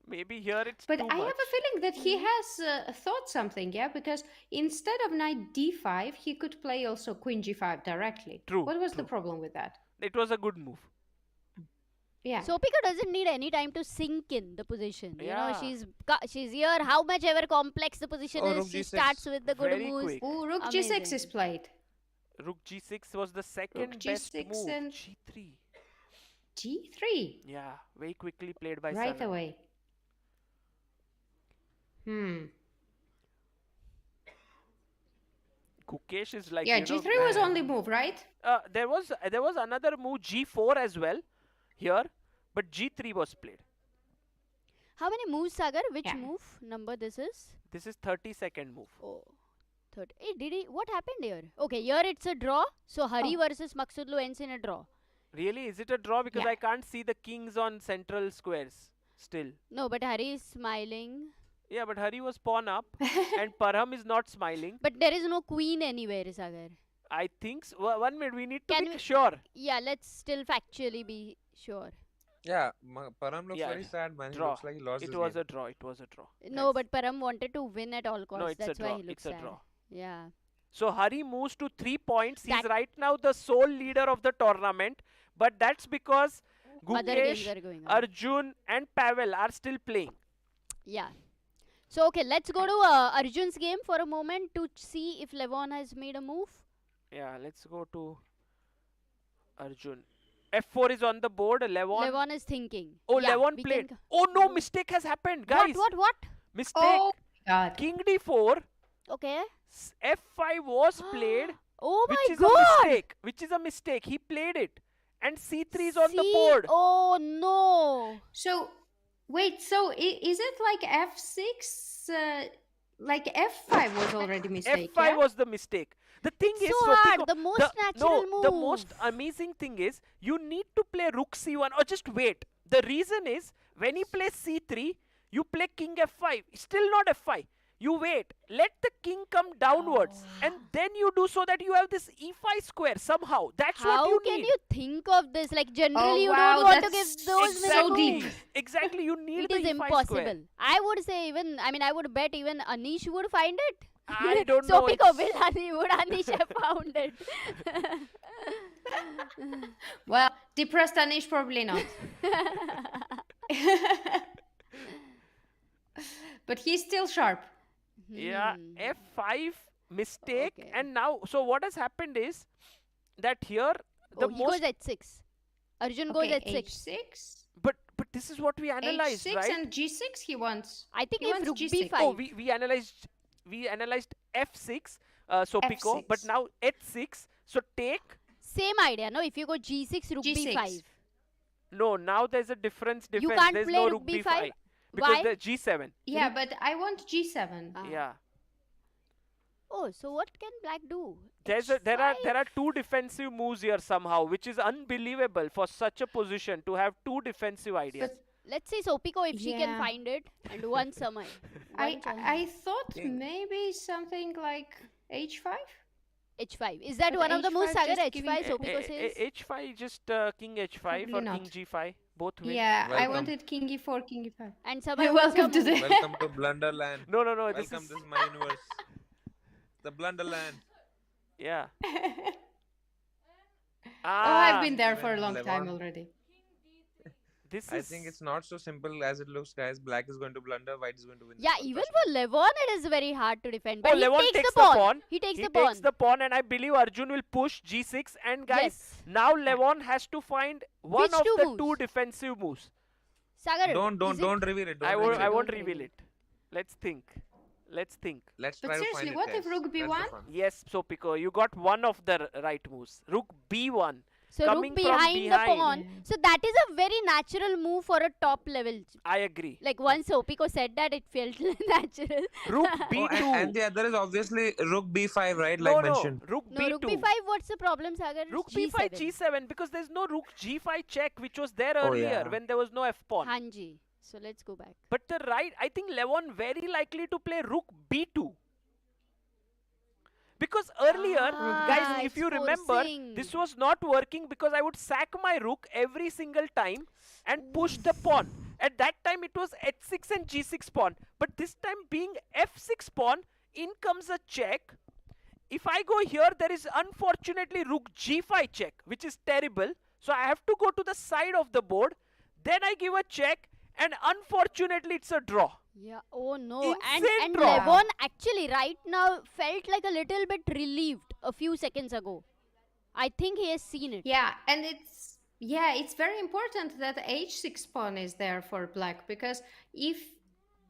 Maybe here it's But too I much. have a feeling that he has thought something, yeah, because instead of knight d5, he could play also queen g5 directly. True, What was the true. problem with that? It was a good move. Yeah. Sopiko doesn't need any time to sink in the position. You know, Yeah. she's here. How much ever complex the position Oh, is, rook she g6. starts with the good Very moves. quick. Ooh, rook g6 is Amazing. played. Rook g6 was the second best g6 move. and- g3. g3 Yeah, very quickly played by right Sanan. away. Gukesh is like Yeah, you know, g3 was man. only move, right? There was another move g4 as well here, but g3 was played. How many moves, Sagar? Which Yeah. move number this is? This is 30-second move. Oh, Hey, did he? What happened here? Okay, here it's a draw. So Hari Oh. versus Maghsoodloo ends in a draw. Really? Is it a draw? Because Yeah. I can't see the kings on central squares still. No, but Hari is smiling. Yeah, but Hari was pawn up, and Parham is not smiling. But there is no queen anywhere, Sagar. I think so. 1 minute, we need to Can be we- sure. Yeah, let's still factually be sure. Yeah, Param looks Yeah, very sad, man. He Draw. looks like he lost It his was game. a draw. It was a draw. No, but Param wanted to win at all costs. No, it's a That's draw. why he looks It's a sad. draw. Yeah. So Hari moves to 3 points. He's That- right now the sole leader of the tournament. But that's because Other games Gukesh, are going on. Arjun, and Pavel are still playing. Yeah. So okay, let's go to Arjun's game for a moment to see if Levon has made a move. Yeah, let's go to Arjun. F4 is on the board. Levon. Levon is thinking. Oh, Yeah, Levon we played. can Oh no, mistake has happened, guys. What? Mistake. Oh God. King D4. Okay. F5 was played, Oh which my is god! a mistake. Which is a mistake. He played it, and C3 is on the See? board. Oh no! So, wait. So is it like F6? Like F5 was already mistake. F5 Yeah? was the mistake. The thing is, So Sopiko, hard. The most natural no, the move. most amazing thing is you need to play Rook C1 or just wait. The reason is when he plays C3, you play King F5. Still not F5. You wait. Let the king come downwards, and then you do so that you have this E5 square somehow. That's what How you can need. you think of this? Like generally, you wow, don't want to that's give those so many deep. moves. Exactly. You need It the is E5 impossible. square. I would say even. I mean, I would bet even Anish would find it. I don't know. Sopiko, it's- would Anish have found it? Well, depressed Anish probably not. But he's still sharp. Yeah, Hmm. F5 mistake, Okay. and now so what has happened is that here the Oh, he most goes at 6. Arjun goes Okay, at 6. H6. but this is what we analyzed, H6 right? and G6 he wants. I think He if wants rook G6. b5. Oh, we analyzed F6, Sopiko, but F6. now H6. So take. Same idea, no? If you go g6, rook G6. b5. No, now there's a difference. You can't There's play no rook rook b5? b5 because Why? the G7. Yeah, but I want G7. Ah. Yeah, Oh, so what can black do? there H5? are two defensive moves here somehow, which is unbelievable for such a position to have two defensive ideas. But Let's see Sopiko if she can Yeah. find it and one Samay. I thought Yeah. maybe something like H5? H5. Is that But one of the moves, H5 Sagar? just giving- H5, Sopiko says? H5, just King H5 Probably or King not. G5, both win. Yeah, I Welcome. wanted King E4, King E5. And Samay, Welcome to the. Welcome to Blunderland. No, Welcome, this is my universe. The Blunderland. Yeah. Oh, I've been there for a Even long time Levon. already. This I is. think it's not so simple as it looks, guys. Black is going to blunder, white is going to win. this Yeah, one, even trust me. for Levon, it is very hard to defend. Oh, But he Levon takes the pawn. He takes He the pawn. takes the pawn, and I believe Arjun will push G6. And guys, Yes. now Levon has to find one Which of two the moves? two defensive moves. Sagar, Don't is it- reveal it. Don't I reveal won't. it. I won't Don't reveal reveal it. Let's think. Let's think. Let's But try to seriously, find it, what if guys. rook That's the B1? fun. Yes, Sopiko, you got one of the right moves. Rook B1. So coming rook from behind the behind. pawn. Yeah. So that is a very natural move for a top level. I agree. Like once Sopiko said that, it felt natural. Rook Oh, B2. and the other is obviously rook b5, right? no, Like no. mentioned. Rook No, B2. rook b5, what's the problem, Sagar? Rook G7. B5, G7, because there's no rook G5 check, which was there Oh, earlier yeah. when there was no F pawn. Hanji. So let's go back. But the right, I think Levon very likely to play rook B2. Because earlier, guys, if it's you remember, forcing. this was not working because I would sack my rook every single time and push the pawn. At that time, it was H6 and G6 pawn. But this time, being F6 pawn, in comes a check. If I go here, there is unfortunately rook G5 check, which is terrible. So I have to go to the side of the board. Then I give a check, and unfortunately, it's a draw. Yeah. Oh no. Insane And draw. Levon actually right now felt like a little bit relieved a few seconds ago. I think he has seen it. Yeah, and it's very important that H6 pawn is there for black, because if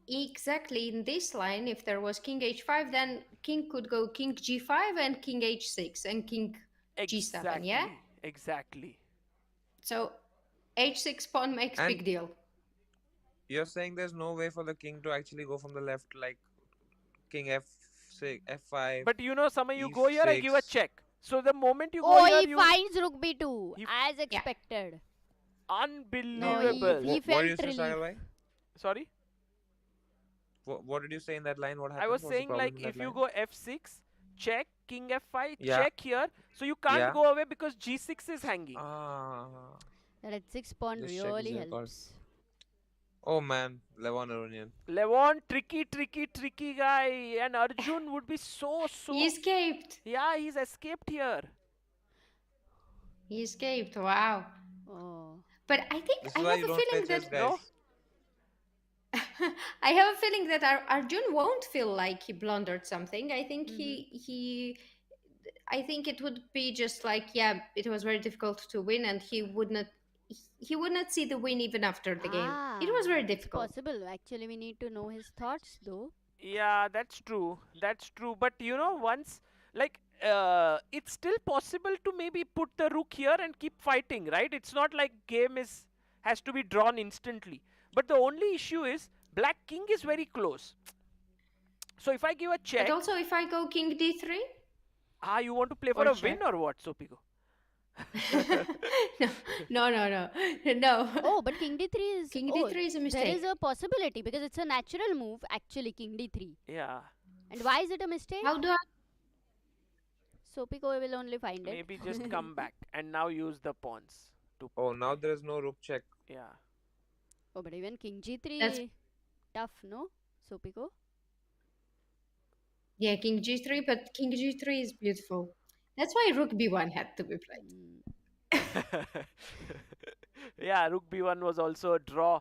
exactly in this line, if there was King H5, then King could go King G5 and King H6 and King G7, yeah? Exactly. So H6 pawn makes And- big deal. You're saying there's no way for the king to actually go from the left, like king f6, f5. But you know, Samay, you go here, I give a E6. check. So the moment you go Oh, here, he you finds rook b2 He- as expected. No, unbelievable. he What did you felt say, Sagar relief. bhai? Sorry, What did you say in that line? What I happened? was What's the saying problem like in that if you line? go f6, check, king f5, Yeah. check here, so you can't Yeah. go away because g6 is hanging. Ah. That at 6 pawn This check really is record. helps. Oh man, Levon Aronian. Levon, tricky guy, and Arjun would be so. He escaped. Yeah, he's escaped here. He escaped. Wow. Oh. But I think This I is why have you a don't play feeling chess, that guys. No? I have a feeling that Arjun won't feel like he blundered something. I think I think it would be just like, yeah, it was very difficult to win, and he would not see the win even after the game. It was very It's difficult. possible. Actually, we need to know his thoughts though. Yeah, that's true. That's true. But you know, once like it's still possible to maybe put the rook here and keep fighting, right? It's not like game has to be drawn instantly. But the only issue is black king is very close. So if I give a check, But also, if I go king d3, you want to play for Or a win check. or what, Sopiko? no. Oh, but king d3 is King oh, d3 is a there mistake. is a possibility because it's a natural move actually, king d3. Yeah, And why is it a mistake? How do I? Sopiko will only find it. maybe just come back and now use the pawns to. Oh, now there is no rook check. Yeah. Oh, but even king g3 That's- tough, no? Sopiko? Yeah, king g3, but king g3 is beautiful. That's why rook b1 had to be played. Yeah, rook b1 was also a draw.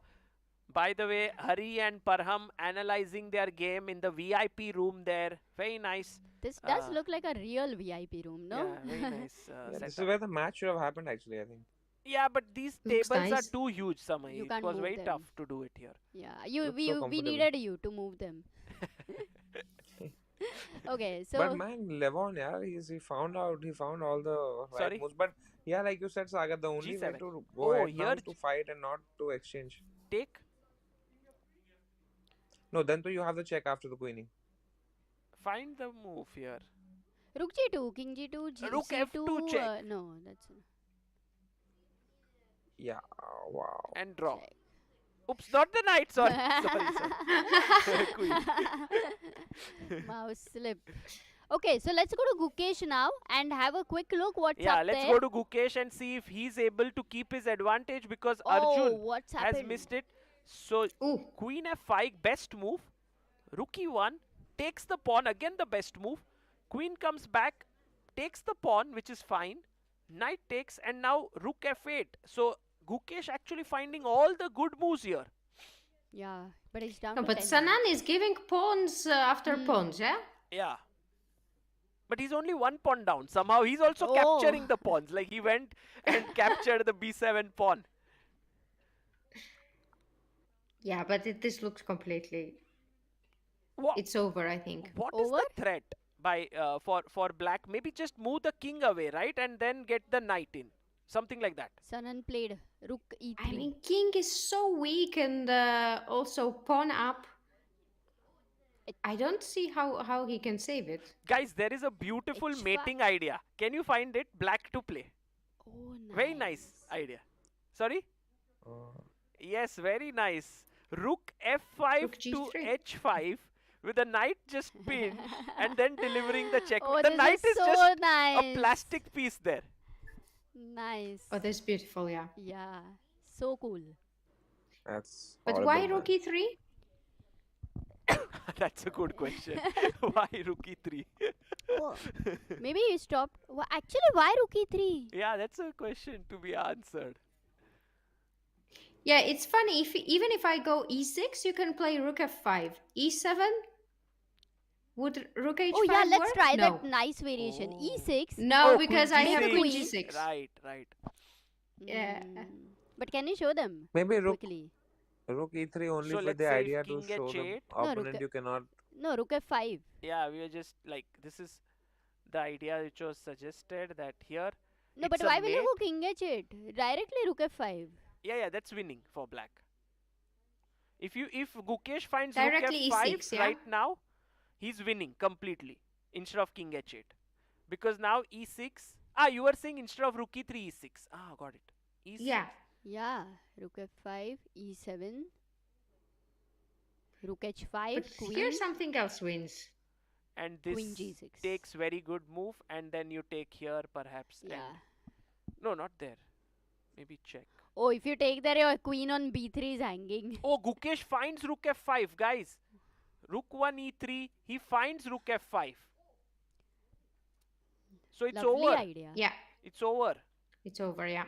By the way, Hari and Parham analyzing their game in the VIP room there. Very nice. This does Uh, look like a real VIP room, no? Yeah, very nice Yeah, this is setup. where the match should have happened, actually, I think. Yeah, but these Looks tables nice. are too huge, Samay. You It can't was move very them. tough to do it here. Yeah, Looks so we comfortable. needed you to move them. Okay, so But man, Levon, yeah, he found all the right Sorry? moves. But yeah, like you said, Saga, the only way G7. to go Oh, ahead now here is to fight and not to exchange. Take. No, then you have the check after the queening. Find the move here. rook g2, king g2, Rook c2. F2 check. No, that's Yeah, wow. And draw. check. Oops, not the knight. Sorry. Sorry. Queen. Mouse slip. Okay, so let's go to Gukesh now and have a quick look what's Yeah, up let's there. go to Gukesh and see if he's able to keep his advantage because Oh, Arjun what's has happened? missed it. So Ooh, queen f5, best move. Rook e1 takes the pawn, again the best move. Queen comes back, takes the pawn, which is fine. Knight takes, and now rook f8. So Gukesh actually finding all the good moves here. Yeah, but it's down no, to but 10 Sanan now. is giving pawns after pawns, yeah? Yeah. But he's only one pawn down. Somehow he's also Oh. capturing the pawns. Like he went and captured the b7 pawn. Yeah, but this looks completely. What, It's over, I think. what is Over? the threat by for black? Maybe just move the king away, right? And then get the knight in. Something like that. Sanan played rook e3. I mean, king is so weak, and also pawn up. I don't see how he can save it. Guys, there is a beautiful H5. mating idea. Can you find it? Black to play. Oh, nice. Very nice idea. Sorry? Yes, very nice. Rook f5 Rook to G3. h5 with the knight just pinned and then delivering the check. Oh, The this knight is so just nice. a plastic piece there. Nice. Oh, that's beautiful, yeah. Yeah, so cool. That's But horrible, why man. rook e3? That's a good question. Why rook e3? Oh, maybe he stopped. Actually, why rook e3? Yeah, that's a question to be answered. Yeah, it's funny. Even if I go e6, you can play rook f5. e7? Would rook h5 Oh yeah, let's work? try No. that nice variation. Oh. E6. No, Oh, because queen I have G6. queen Queen. g6. Right, right. Yeah. But can you show them Maybe rook quickly? e3 only So for let's the say if idea to king show the h8. No, rook opponent you cannot. No, rook f5. Yeah, we are just like, this is the idea which was suggested that here. No, It's but a why will you mate. go king h8? Directly rook f5. Yeah, that's winning for black. If Gukesh finds Directly rook f5 E6, yeah? right now, he's winning completely instead of king h8. Because now e6. Ah, you were saying instead of rook e3, e6. Ah, got it. E6. Yeah. Yeah, rook f5, e7, rook But h5, here queen, something else wins. And queen this g6. takes very good move, and then you take here perhaps. Yeah. And no, not there. Maybe check. Oh, if you take there, your queen on b3 is hanging. Oh, Gukesh finds rook f5, guys. Rook 1 e3. He finds rook f5. So it's Lovely over. idea. Yeah, It's over. it's over. Yeah.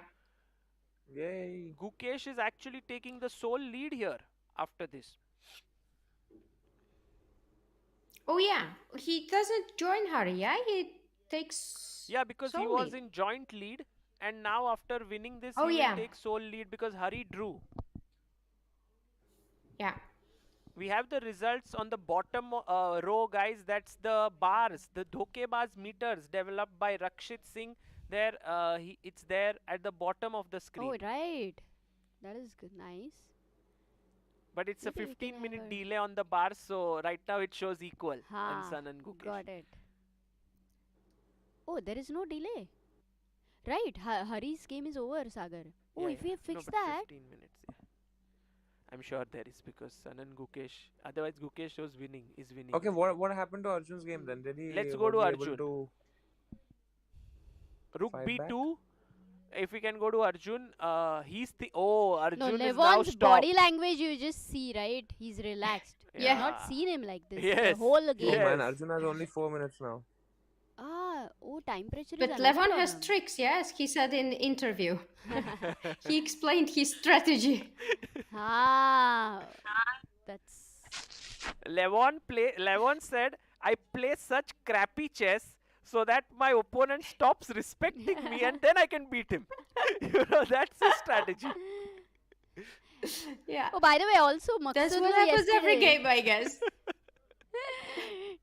Yay. Gukesh is actually taking the sole lead here after this. Oh yeah, he doesn't join Hari. Yeah, he takes. Yeah, because he sole was lead. in joint lead, and now after winning this, Oh, he yeah. will take sole lead because Hari drew. Yeah. We have the results on the bottom row, guys. That's the bars, the Dhoke bars meters developed by Rakshit Singh. There, it's there at the bottom of the screen. Oh, right. That is good. Nice. But it's Maybe a we can 15-minute have a- delay on the bars, so right now it shows equal on Ha, Sanan Gukesh. got it. Oh, there is no delay. Right, Hari's game is over, Sagar. Oh, Yeah, if we have no, fixed but that. 15 minutes, yeah. I'm sure there is because Sanan Gukesh. Otherwise, Gukesh was winning. Is winning. Okay, what happened to Arjun's game then? Did he Let's go was to he Arjun. able to Rook fight back? b2. If we can go to Arjun, he's the Arjun No, is now Levon's stopped. body language you just see, right? He's relaxed. Yeah. I've not seen him like this the Yes. whole Oh game. Yes. man, Arjun has only 4 minutes now. Ah, oh, time pressure But is another Levon has problem. tricks. Yes, he said in interview. He explained his strategy. Ah, that's Levon said, I play such crappy chess so that my opponent stops respecting me and then I can beat him. That's his strategy. Yeah. Oh, by the way, also That's Maghsoodloo what happens every yesterday. game, I guess.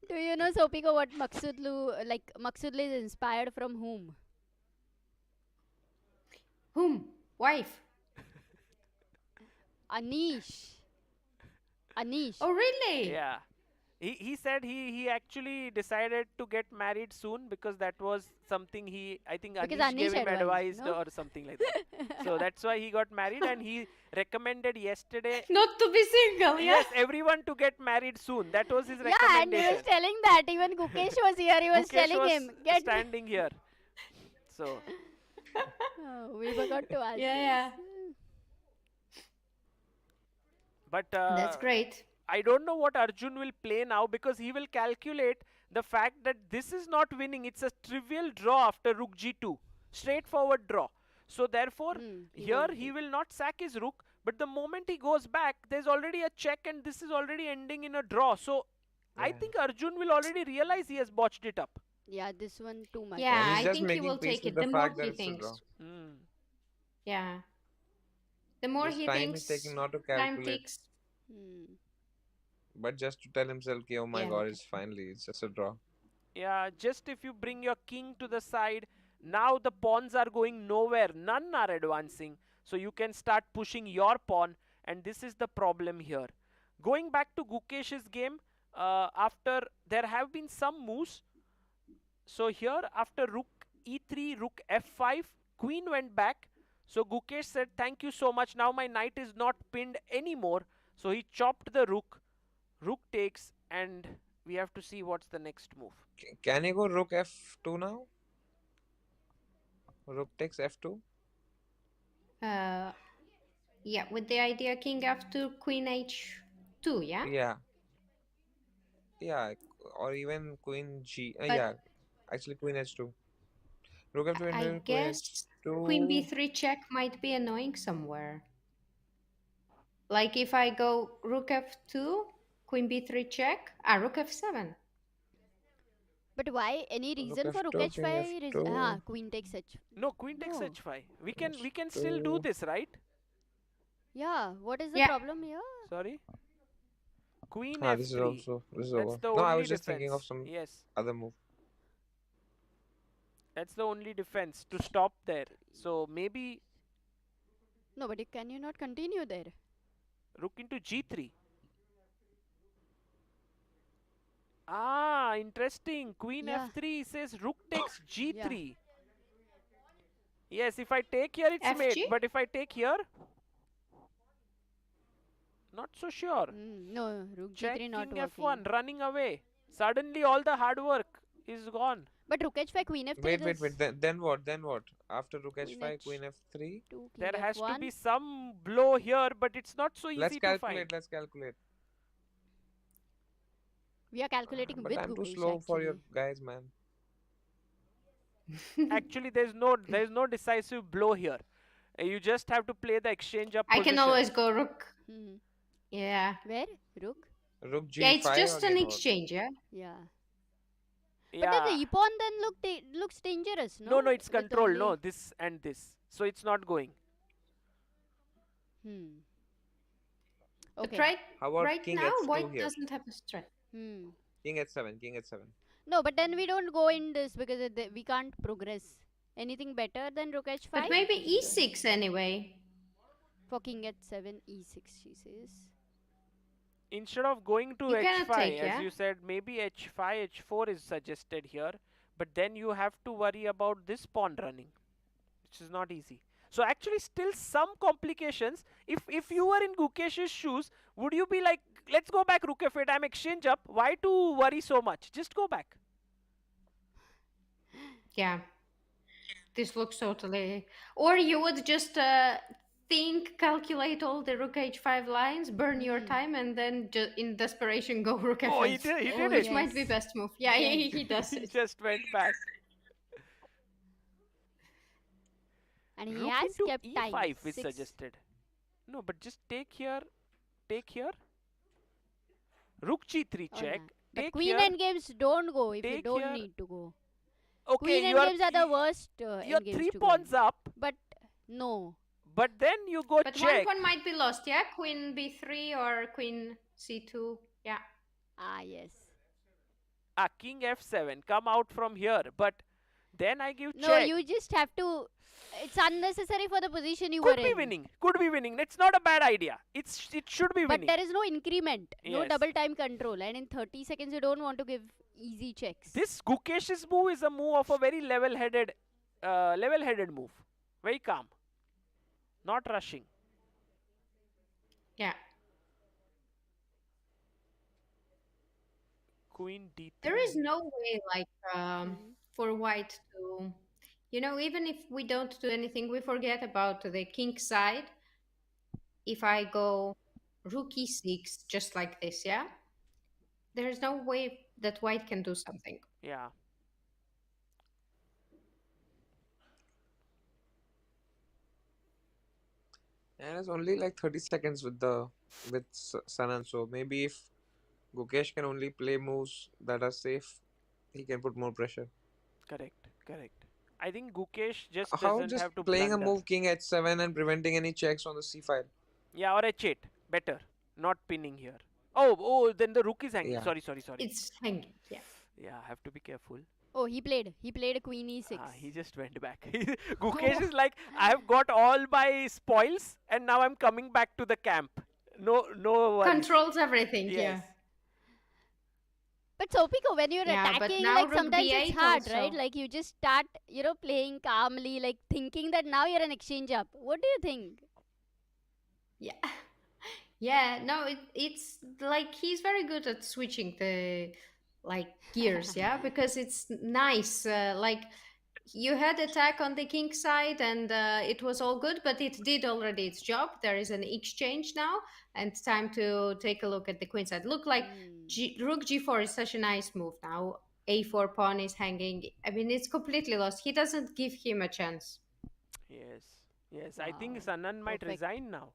Do you know, Sopiko, what Maghsoodloo is inspired from whom? Whom? Wife. Anish. Anish. Oh, really? Yeah. He said he actually decided to get married soon because that was something I think Because Anish gave Anish him advised, advice no? or something like that. So that's why he got married and he recommended yesterday. Not to be single, yeah. Yes, everyone to get married soon. That was his Yeah, and he recommendation. was telling that. Even Gukesh was here. He was Gukesh telling was him, get. standing here. So Oh, we forgot to ask. Yeah, yeah. but That's great. I don't know what Arjun will play now because he will calculate the fact that this is not winning. It's a trivial draw after rook g2. Straightforward draw. So therefore, He here won't he take. will not sack his rook. But the moment he goes back, there's already a check and this is already ending in a draw. So I Yeah. think Arjun will already realize he has botched it up. Yeah, this one too much. Yeah, he's I just think he making will peace take with it. the The more fact that he it's a thinks. draw. Hmm. Yeah. The more His he time thinks, is taking not to time calculate, ticks. Hmm. but just to tell himself, "Okay, oh my Yeah. god, it's finally, it's just a draw." Yeah, just if you bring your king to the side, now the pawns are going nowhere. None are advancing. So you can start pushing your pawn, and this is the problem here. Going back to Gukesh's game, after there have been some moves. So here, after rook e3, rook f5, queen went back. So Gukesh said, thank you so much. Now my knight is not pinned anymore. So he chopped the rook. Rook takes, and we have to see what's the next move. Can he go rook f2 now? Rook takes f2? Yeah, with the idea king f2, queen h2, yeah? Yeah. Yeah, or even queen g. But Yeah, actually queen h2. Rook f2 I and queen guess h2. queen b3 check might be annoying somewhere. Like if I go rook f2, queen b3 check, rook f7. But why? Any Rook reason for rook f2, king h5? f2. Queen takes h. No, queen takes No. h5. We can still do h2. this, right? Yeah, what is the Yeah. problem here? Sorry. Queen This is f3. also this is That's over. the No, I only was just thinking of defense. some Yes, other move. that's the only defense to stop there. So maybe No, but can you not continue there? rook into g3. Ah, interesting. Queen Yeah. f3 says rook takes Yeah. g3. Yes, if I take here, it's mate. FG? But if I take here, not so sure. No, rook Check g3 not king working. f1, running away. Suddenly, all the hard work is gone. But rook h5, queen f3 Wait, is Then what? Then what? After rook queen h5, queen f3. h2, king There has to f1. be some blow here, but it's not so Let's easy to calculate. find. Let's calculate. We are calculating But with I'm too Gukesh slow for your actually. guys, man. Actually, there's no decisive blow here. You just have to play the exchange up I position. can always go rook. Hmm. Yeah. Where? Rook? Rook g5 Yeah, it's just an again. What? exchange, yeah? Yeah. But then Yeah. the e-pawn then looks dangerous, no? No, it's With control. only- No, this and this. So it's not going. Hmm. But Okay. How about right king now, h2 white here? doesn't have a strat. Hmm. King h7. King h7. No, but then we don't go in this because we can't progress. Anything better than rook h5? But maybe e6 anyway. For king h7, e6, she says. Instead of going to You cannot h5, take, as yeah? you said, maybe h5, h4 is suggested here. But then you have to worry about this pawn running, which is not easy. So actually, still some complications. If you were in Gukesh's shoes, would you be like, let's go back rook f8, I'm exchange up. Why to worry so much? Just go back. Yeah. This looks totally. Or you would just think, calculate all the rook h5 lines, burn your time, and then in desperation go rook f8. Oh, he did Oh, it. Which might be yes. best move. Yeah, Yes. he does He it. just went back. And he Rook has into kept e5 time. is 6. suggested. No, but just take here. Take here. Rook g3 Oh, check. yeah. But Take queen here. endgames don't go if you Take don't here. need to go. Okay, Queen you are endgames are the worst you're endgames 3 to go pawns in. up, But no. but then you go But check. one pawn might be lost, yeah? Queen b3 or queen c2. Yeah. Ah, yes. King f7. Come out from here. But then I give No, check. you just have to. It's unnecessary for the position you Could were be in. winning. Could be winning. It's not a bad idea. It should be But winning. there is no increment, no Yes. double time control, and in 30 seconds you don't want to give easy checks. This Gukesh's move is a move of a very level-headed move. Very calm. Not rushing. Yeah. Queen d3. There is no way, like, for white to, even if we don't do anything, we forget about the king side. If I go rook e6, just like this, yeah? There is no way that white can do something. Yeah. And it's only like 30 seconds with Sanan. So maybe if Gukesh can only play moves that are safe, he can put more pressure. Correct. I think Gukesh just How doesn't just have to playing blunder. a move king h7 and preventing any checks on the c file? Yeah, or h8. Better. Not pinning here. Oh, then the rook is hanging. Yeah. Sorry. It's hanging, yeah. Yeah, have to be careful. Oh, he played a queen e6. He just went back. Gukesh is like, I have got all my spoils and now I'm coming back to the camp. No worries. Controls everything, Yes. yeah. But Sopiko, when you're Yeah, but attacking, now like rook sometimes it's b8 hard, also. right? Like you just start, playing calmly, like thinking that now you're an exchange up. What do you think? Yeah. Yeah, no, it's like he's very good at switching the gears, yeah, because it's nice. Like you had attack on the king side and it was all good, but it did already its job. There is an exchange now, and it's time to take a look at the queen side. Look like rook g4 is such a nice move now. A4 pawn is hanging. I mean, it's completely lost. He doesn't give him a chance. Yes. I think Wow, Sanan might perfect. resign now.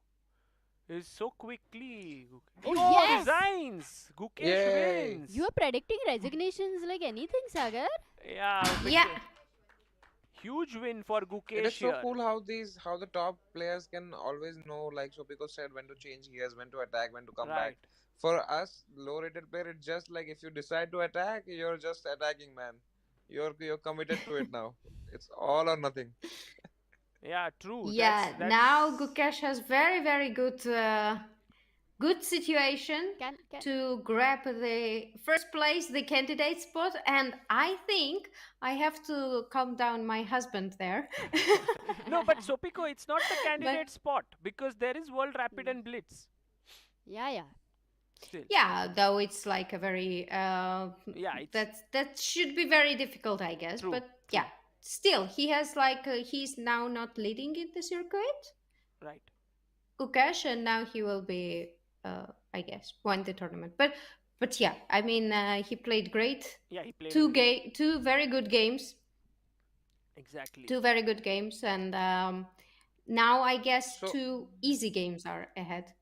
It's so quickly. Oh, yes! Resigns! Gukesh Yay. wins! You are predicting resignations like anything, Sagar. Yeah. Yeah. Huge win for Gukesh It is so here. cool how the top players can always know, like Sopiko said, when to change gears, when to attack, when to come back. For us, low-rated player, it's just like if you decide to attack, you're just attacking, man. You're committed to it now. It's all or nothing. Yeah, true. Yeah, That's now Gukesh has very, very good good situation Can to grab the first place, the candidate spot, and I think I have to calm down my husband there. No, but Sopiko, it's not the But candidate spot because there is World Rapid Hmm. and Blitz Yeah. still. yeah, though it's like a very Yeah, it's that should be very difficult, I guess. true. But True. yeah, still he has like he's now not leading in the circuit, Right. Gukesh, and now he will be, I guess, won the tournament. But yeah, I mean, he played great. Yeah, he played really well. Two very good games, Exactly. two very good games, and now I guess So two easy games are ahead.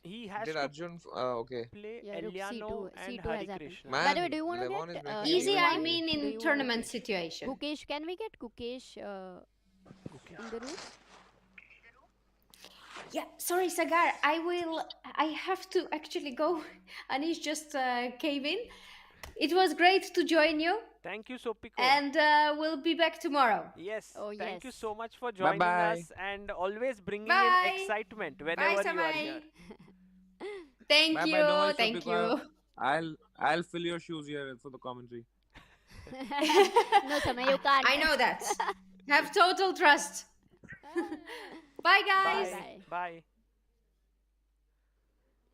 He has did to Arjun? Okay. play Yeah, rook Eljanov c2. and c2 has happened. Harikrishna. By the way, Man, do you want to Levon is get making Easy, even I money. mean, do in you tournament Gukesh. situation. Gukesh, can we get Gukesh in the room? Yeah, sorry, Sagar. I have to actually go. Anish just came in. It was great to join you, Thank you, Sopiko. and we'll be back tomorrow. Yes, Oh thank you yes. so much for Bye joining bye. us and always bringing in Bye. excitement Bye, whenever you are here. Samai. Thank Bye bye. you. No worries, Thank Sopiko. you. I'll fill your shoes here for the commentary. No, Samay, you can't. I know that. Have total trust. Bye, guys. Bye. Bye. Bye.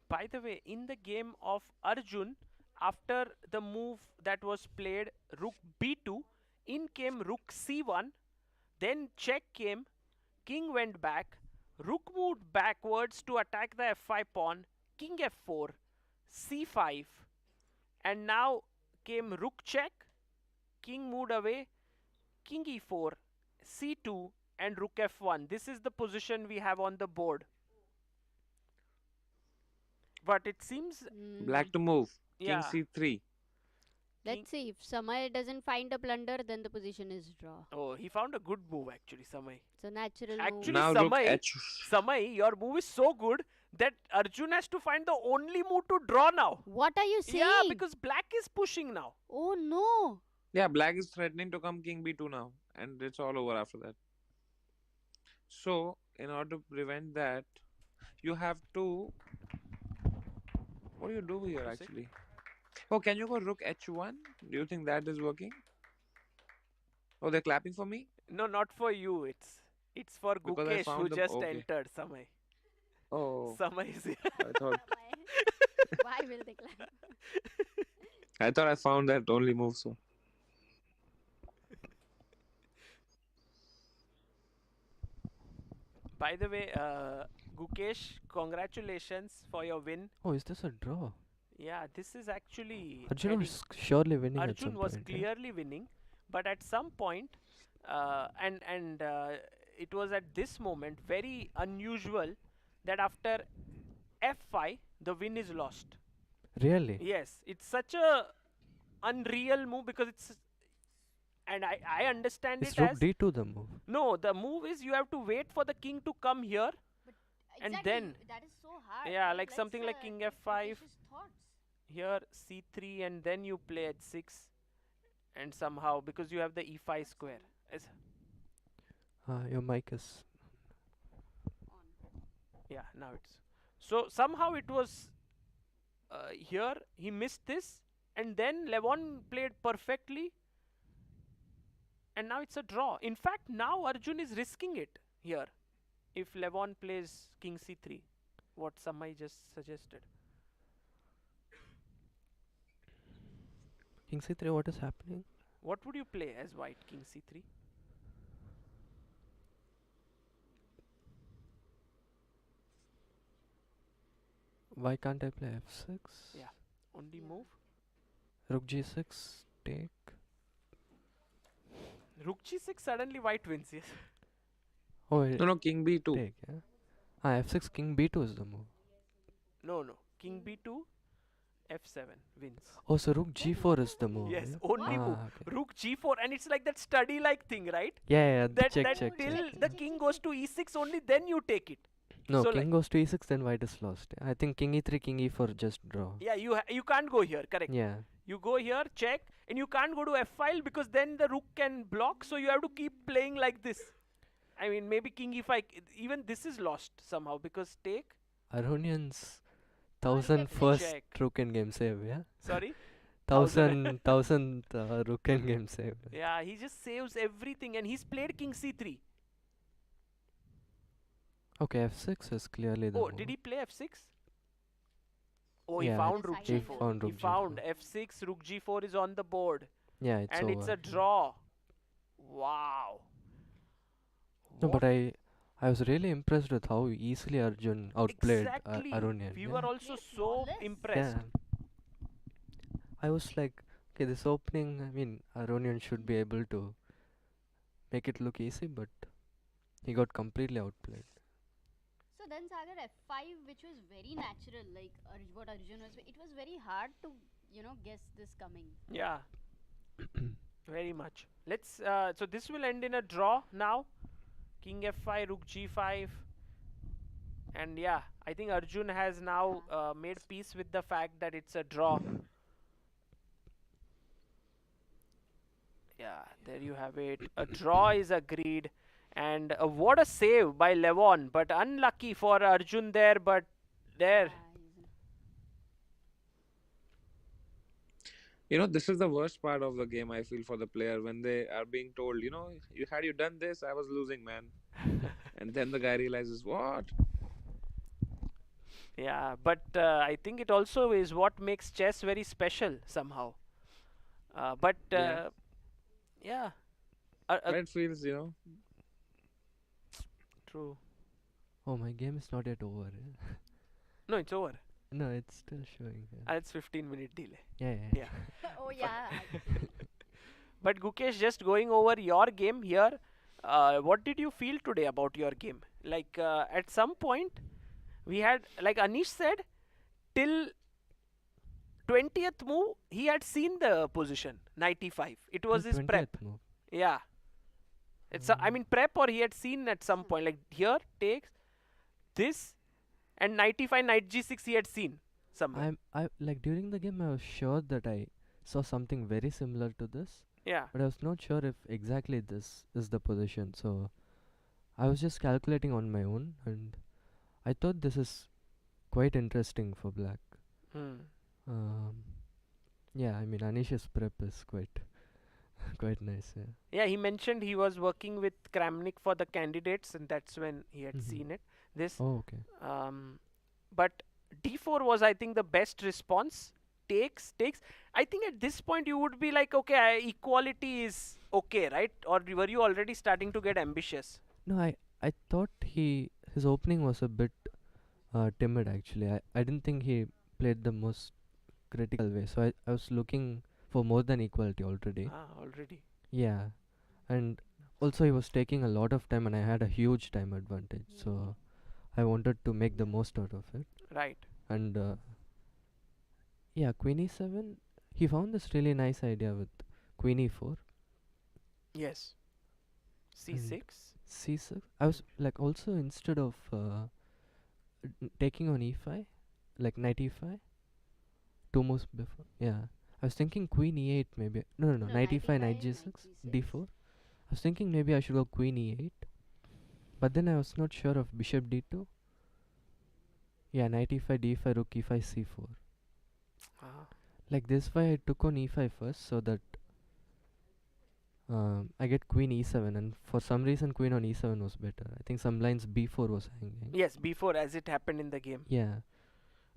By the way, in the game of Arjun, after the move that was played, rook b2, in came rook c1, then check came, king went back, rook moved backwards to attack the f5 pawn, king f4, c5, and now came rook check, king moved away, king e4, c2, and rook f1. This is the position we have on the board. But it seems, Black to move. King yeah, c3. Let's see. If Samay doesn't find a blunder, then the position is draw. oh, he found a good move actually, Samay. It's a natural move. Actually, Now rook Samay, h. Samay, your move is so good that Arjun has to find the only move to draw now. What are you saying? Yeah, because black is pushing now. Oh no. Yeah, black is threatening to come king b2 now, and it's all over after that. So, in order to prevent that, you have to. What do you do here Music. actually? Oh, can you go rook h1? Do you think that is working? Oh, they're clapping for me? No, not for you. It's for Because I Gukesh who found the. just Okay. entered. Samay. Oh, Samay is here. I thought. Why will they clap? I thought I found that only move. So. By the way, Gukesh, congratulations for your win. Oh, is this a draw? Yeah, this is actually Arjun heading. was surely winning at some Arjun was point. Yeah? clearly winning, but at some point, and it was at this moment very unusual that after f5 the win is lost. Really? Yes, it's such a unreal move because it's, and I understand Is it rook as d2 the move? no. The move is you have to wait for the king to come here. And then- that is so hard. Yeah, like something like king f5. Here c3 and then you play h6 and somehow because you have the e5 square. Your mic is. Yeah, now it's so somehow it was here he missed this and then Levon played perfectly and now it's a draw. In fact, now Arjun is risking it here if Levon plays king c3, what Samai just suggested. King c3, what is happening? What would you play as white, king c3? Why can't I play f6? Yeah. Only move. Rook g6, take. Rook g6, suddenly white wins, yes. Oh, No, king b2. take, yeah. f6, king b2 is the move. No, king b2, f7 wins. Oh, so rook g4 is the move. Yes, yeah? only move. Okay. Rook g4 and it's like that study like thing, right? Yeah, That check, that check, till check. the king goes to e6 only then you take it. No, so king like- goes to e6, then white is lost. I think king e3, king e4 just draw. Yeah, you can't go here, correct. Yeah. You go here, check, and you can't go to f file because then the rook can block, so you have to keep playing like this. I mean, maybe king e5, even this is lost somehow because take. Aronian's thousand Perfect. first check. rook in game save, yeah? Sorry? Thousand rook in game save. Yeah, he just saves everything and he's played king c3. Okay, f6 is clearly the Oh, move. did he play f6? Oh, he Yeah, found The rook silent g4. found He rook found g4. f6, rook g4 is on the board. Yeah, it's And it's over. a draw. Wow. No, What? but I was really impressed with how easily Arjun outplayed Exactly. Aronian. We Yeah. were also Played so flawless. impressed. I was like, okay, this opening, I mean, Aronian should be able to make it look easy, but he got completely outplayed. So then Sagar f5, which was very natural, like what Arjun was. It was very hard to guess this coming. Yeah, very much. Let's. So this will end in a draw now. King f5, rook g5. And yeah, I think Arjun has now made peace with the fact that it's a draw. Yeah, there you have it. A draw is agreed. And what a save by Levon. But unlucky for Arjun there. But there. This is the worst part of the game, I feel, for the player when they are being told, had you done this, I was losing, man. And then the guy realizes, what? Yeah, but I think it also is what makes chess very special somehow. But Yeah. yeah, But it feels, true. Oh, my game is not yet over. Yeah? No, it's over. No, it's still showing. Yeah, And it's 15-minute delay. yeah. Yeah. Oh yeah. But Gukesh, just going over your game here, what did you feel today about your game? Like at some point, we had, like Anish said, till 20th move, he had seen the position, 95. It was Till his prep. 20th move. Yeah. It's I mean prep, or he had seen at some point, like here takes this and 95 knight g6 he had seen somewhere. I like during the game I was sure that I saw something very similar to this, Yeah. but I was not sure if exactly this is the position. So I was just calculating on my own, and I thought this is quite interesting for black. Yeah, I mean Anish's prep is quite quite nice. Yeah. Yeah, he mentioned he was working with Kramnik for the candidates, and that's when he had seen it. This, Oh, okay. but d4 was, I think, the best response. Takes. I think at this point you would be like, okay, equality is okay, right? Or were you already starting to get ambitious? No, I thought his opening was a bit timid actually. I didn't think he played the most critical way. So I was looking for more than equality already. Already. Yeah, and also he was taking a lot of time, and I had a huge time advantage. So I wanted to make the most out of it. Right. And yeah, Queen e7. He found this really nice idea with Queen e4. Yes. c6. C6. I was like also instead of taking on e5, like knight e5, two moves before. Yeah, I was thinking Queen e8 maybe. No, knight e5, knight g6, d4. I was thinking maybe I should go Queen e8, but then I was not sure of bishop d2. Yeah, knight e5, d5, rook e5, c4. Like this way, I took on e5 first so that I get Queen e7, and for some reason Queen on e7 was better. I think some lines b4 was hanging. Yes, before, as it happened in the game. Yeah,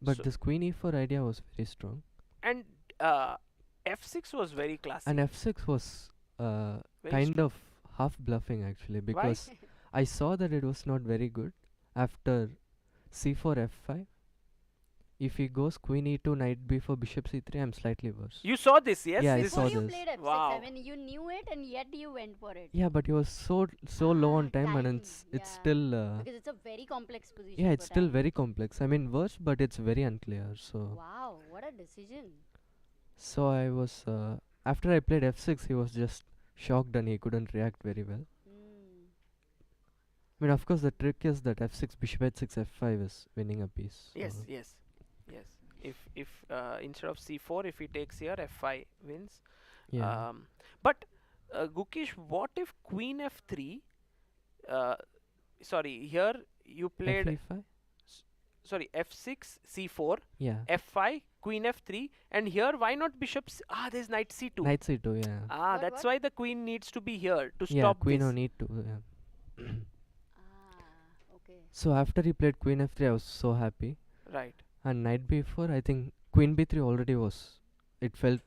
but So- this Queen e4 idea was very strong. And f6 was very classic. And f6 was Very kind of half bluffing actually, because I saw that it was not very good after c4 f5. If he goes Queen e2, knight b4, bishop c3, I'm slightly worse. You saw this, yes? Yeah, I This saw Before you this. played f6, Wow. I mean, you knew it and yet you went for it. Yeah, but he was so low on time, and Time, it's yeah. still Because it's a very complex position. yeah, it's for still time. very complex. I mean worse, but it's very unclear. Wow, what a decision. So I was after I played f6, he was just shocked and he couldn't react very well. I mean, of course, the trick is that f6, bishop h6, f5 is winning a piece. Yes, so- yes. If instead of c4, if he takes here, f5 wins. Yeah. But Gukesh, what if Queen f3? Sorry, here you played f e5. sorry, f6, c4, Yeah. f5, queen f3, and here why not bishops? Ah, there's knight c2. Knight c2, yeah. Ah, What, that's what? why the queen needs to be here to Yeah, stop queen this. on e2, yeah. Ah, okay. So after he played queen f3, I was so happy. Right. And knight b4, I think queen b3 already was. It felt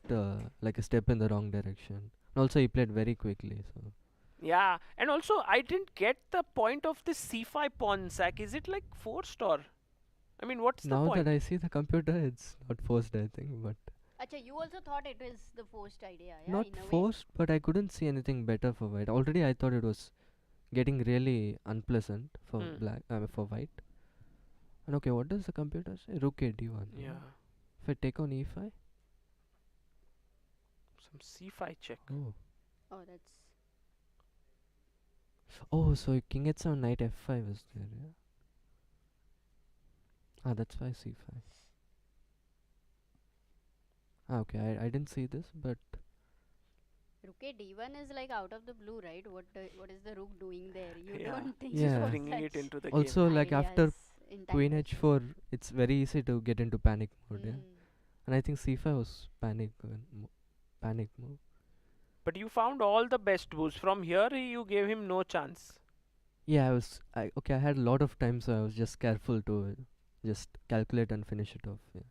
like a step in the wrong direction. And also, he played very quickly. So Yeah, and also I didn't get the point of this c5 pawn sack. Is it like forced or? I mean, what's the now point? that I see the computer, it's not forced, I think. But Acha, you also thought it was the forced idea, yeah? not in a way? forced, but I couldn't see anything better for white. Already, I thought it was getting really unpleasant for Hmm. for white. And okay, what does the computer say? Rook a d1. Yeah, If I take on e5, some c5 check. oh, Oh, that's. oh, so king h7 knight f5 is there, yeah. Ah, that's why c5. Ah, okay, I didn't see this, but Rook a d1 is like out of the blue, right? What is the rook doing there? You Yeah, don't think Yeah. of bringing it such into the also like after ideas in queen time. h4, it's very easy to get into panic mode, yeah. Mm. And I think c5 was panic move. But you found all the best moves. From here, you gave him no chance. Yeah, okay, I had a lot of time, so I was just careful to just calculate and finish it off, yeah.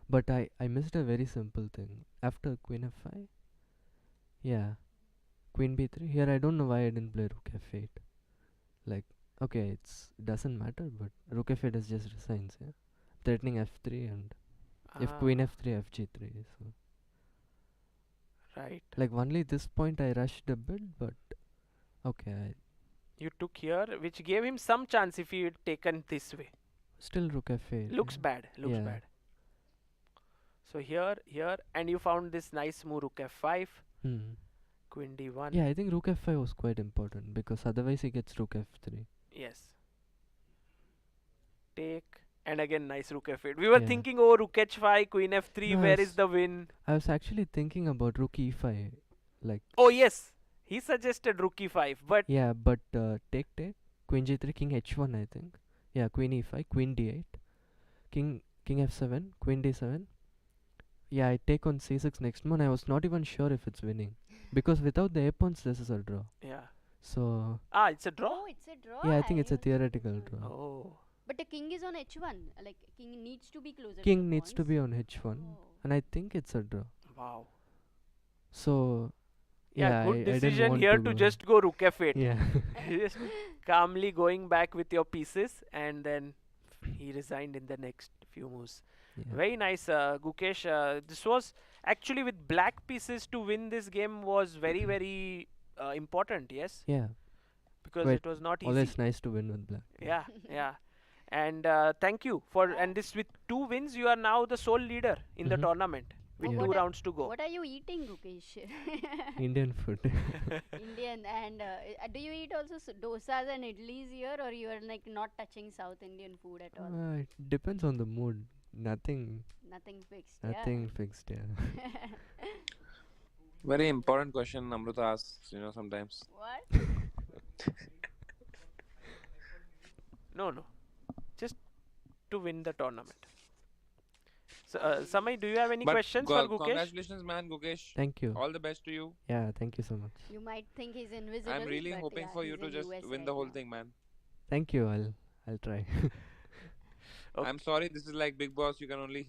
But I missed a very simple thing. After queen f5, yeah, queen b3. Here I don't know why I didn't play rook f8. Like, okay, it doesn't matter, but rook f8 is just resigns, yeah. Threatening f3 and if queen Ah, f3, fg3. So right. like only this point I rushed a bit, but okay, You took here, which gave him some chance if he had taken this way. still rook f8. Looks yeah. bad. Looks Yeah. bad. So here, and you found this nice move, rook f5, Hmm. queen d1. Yeah, I think rook f5 was quite important because otherwise he gets rook f3. Yes. Take. And again, nice rook f8. We were Yeah. thinking, oh, rook h5, queen f3, No, I where is was- the win? I was actually thinking about rook e5. Like, Oh, yes. He suggested rook e5, but yeah, but take, queen g3, king h1, I think. Yeah, queen e5, queen d8, king f7, queen d7. Yeah, I take on c6 next one. I was not even sure if it's winning because without the a pawns, this is a draw. yeah. So Ah, it's a draw? Oh, it's a draw. yeah, I think it's a also theoretical thought. draw. Oh. But the king is on h1. Like king needs to be closer. to King the needs to pawns. be on h1, Oh. and I think it's a draw. Wow. So Yeah, good I didn't decision want here to to go. just go rook f8. Yeah. Just calmly going back with your pieces, and then he resigned in the next few moves. Yeah. Very nice, Gukesh. This was actually with black pieces to win this game was very, very important, yes? Yeah. Because Quite it was not easy. Always nice to win with black. Yeah, yeah. And thank you for, and this with 2 wins, you are now the sole leader in the Mhm. tournament with Yeah. 2 What rounds to go. What are you eating, Gukesh? Indian food. Indian and do you eat also dosas and idlis here, or you are like not touching South Indian food at all? It depends on the mood. Nothing Nothing fixed. fixed, yeah. Very important question Amruta asks, sometimes. What? No. Just to win the tournament. So, Samay, do you have any But questions for Gukesh? congratulations, man, Gukesh. Thank you. All the best to you. Yeah, thank you so much. You might think he's invisible. I'm really but hoping yeah, for you he's to in just US win right the whole now. thing, man. Thank you. I'll try. Okay. I'm sorry, this is like Big Boss. You can only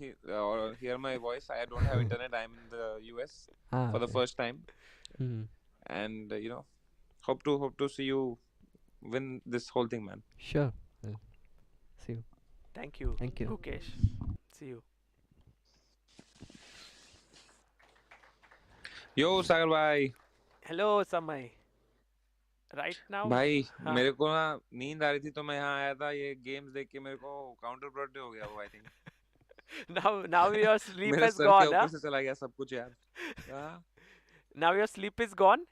hear my voice. I don't have internet. I'm in the US for the Okay. first time, Mhm. and hope to see you win this whole thing, man. Sure. I'll see you. Thank you, Thank you. Gukesh. See you. Yo, Sagar bhai. Hello, Samay. Right now? भाई हाँ. मेरे को ना नींद आ रही थी तो मैं यहाँ आया था ये गेम्स देख के मेरे को काउंटर प्रोडक्टिव हो गया वो I think Now your sleep मेरे has सर के gone, ऊपर huh? से चला गया सब कुछ यार हाँ Now your sleep is gone?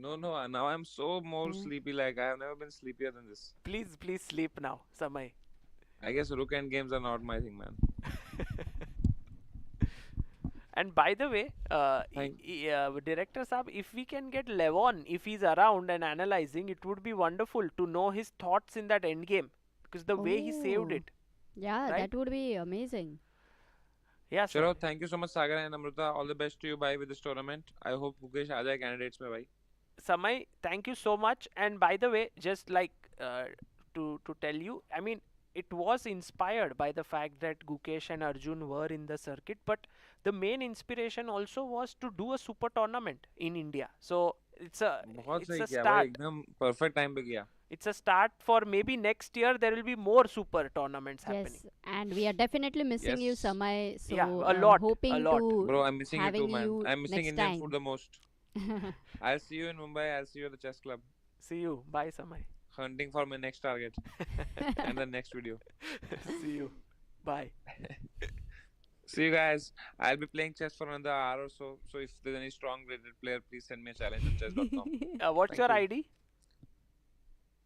no now I'm so more sleepy like I have never been sleepier than this Please sleep now, Samay. I guess rook end games are not my thing man And by the way, Director Saab, if we can get Levon, if he's around and analyzing, it would be wonderful to know his thoughts in that endgame. because the way he saved Oh. it. Yeah, Right? that would be amazing. Yeah, Chalo, Samay. thank you so much, Sagar and Amruta. All the best to you, bye, with this tournament. I hope Gukesh aa jaye candidates mein, bye. Samay, thank you so much. And by the way, just like to tell you, I mean, it was inspired by the fact that Gukesh and Arjun were in the circuit, but the main inspiration also was to do a super tournament in India. So बहुत it's सही a किया भाई, start. एकदम perfect time पे किया. It's a start for maybe next year there will be more super tournaments happening. Yes, and we are definitely missing you, Yes. Samay. So Yeah, a lot, a hoping lot. to Bro, I'm missing you having too, man. you I'm missing next Indian time. food the most. I'll see you in Mumbai. I'll see you at the chess club, See you. Bye, Samay. hunting for my next target and the next video. See you. Bye. See you guys. I'll be playing chess for another hour or so. So if there's any strong rated player, please send me a challenge at chess.com. What's Thank your you. ID?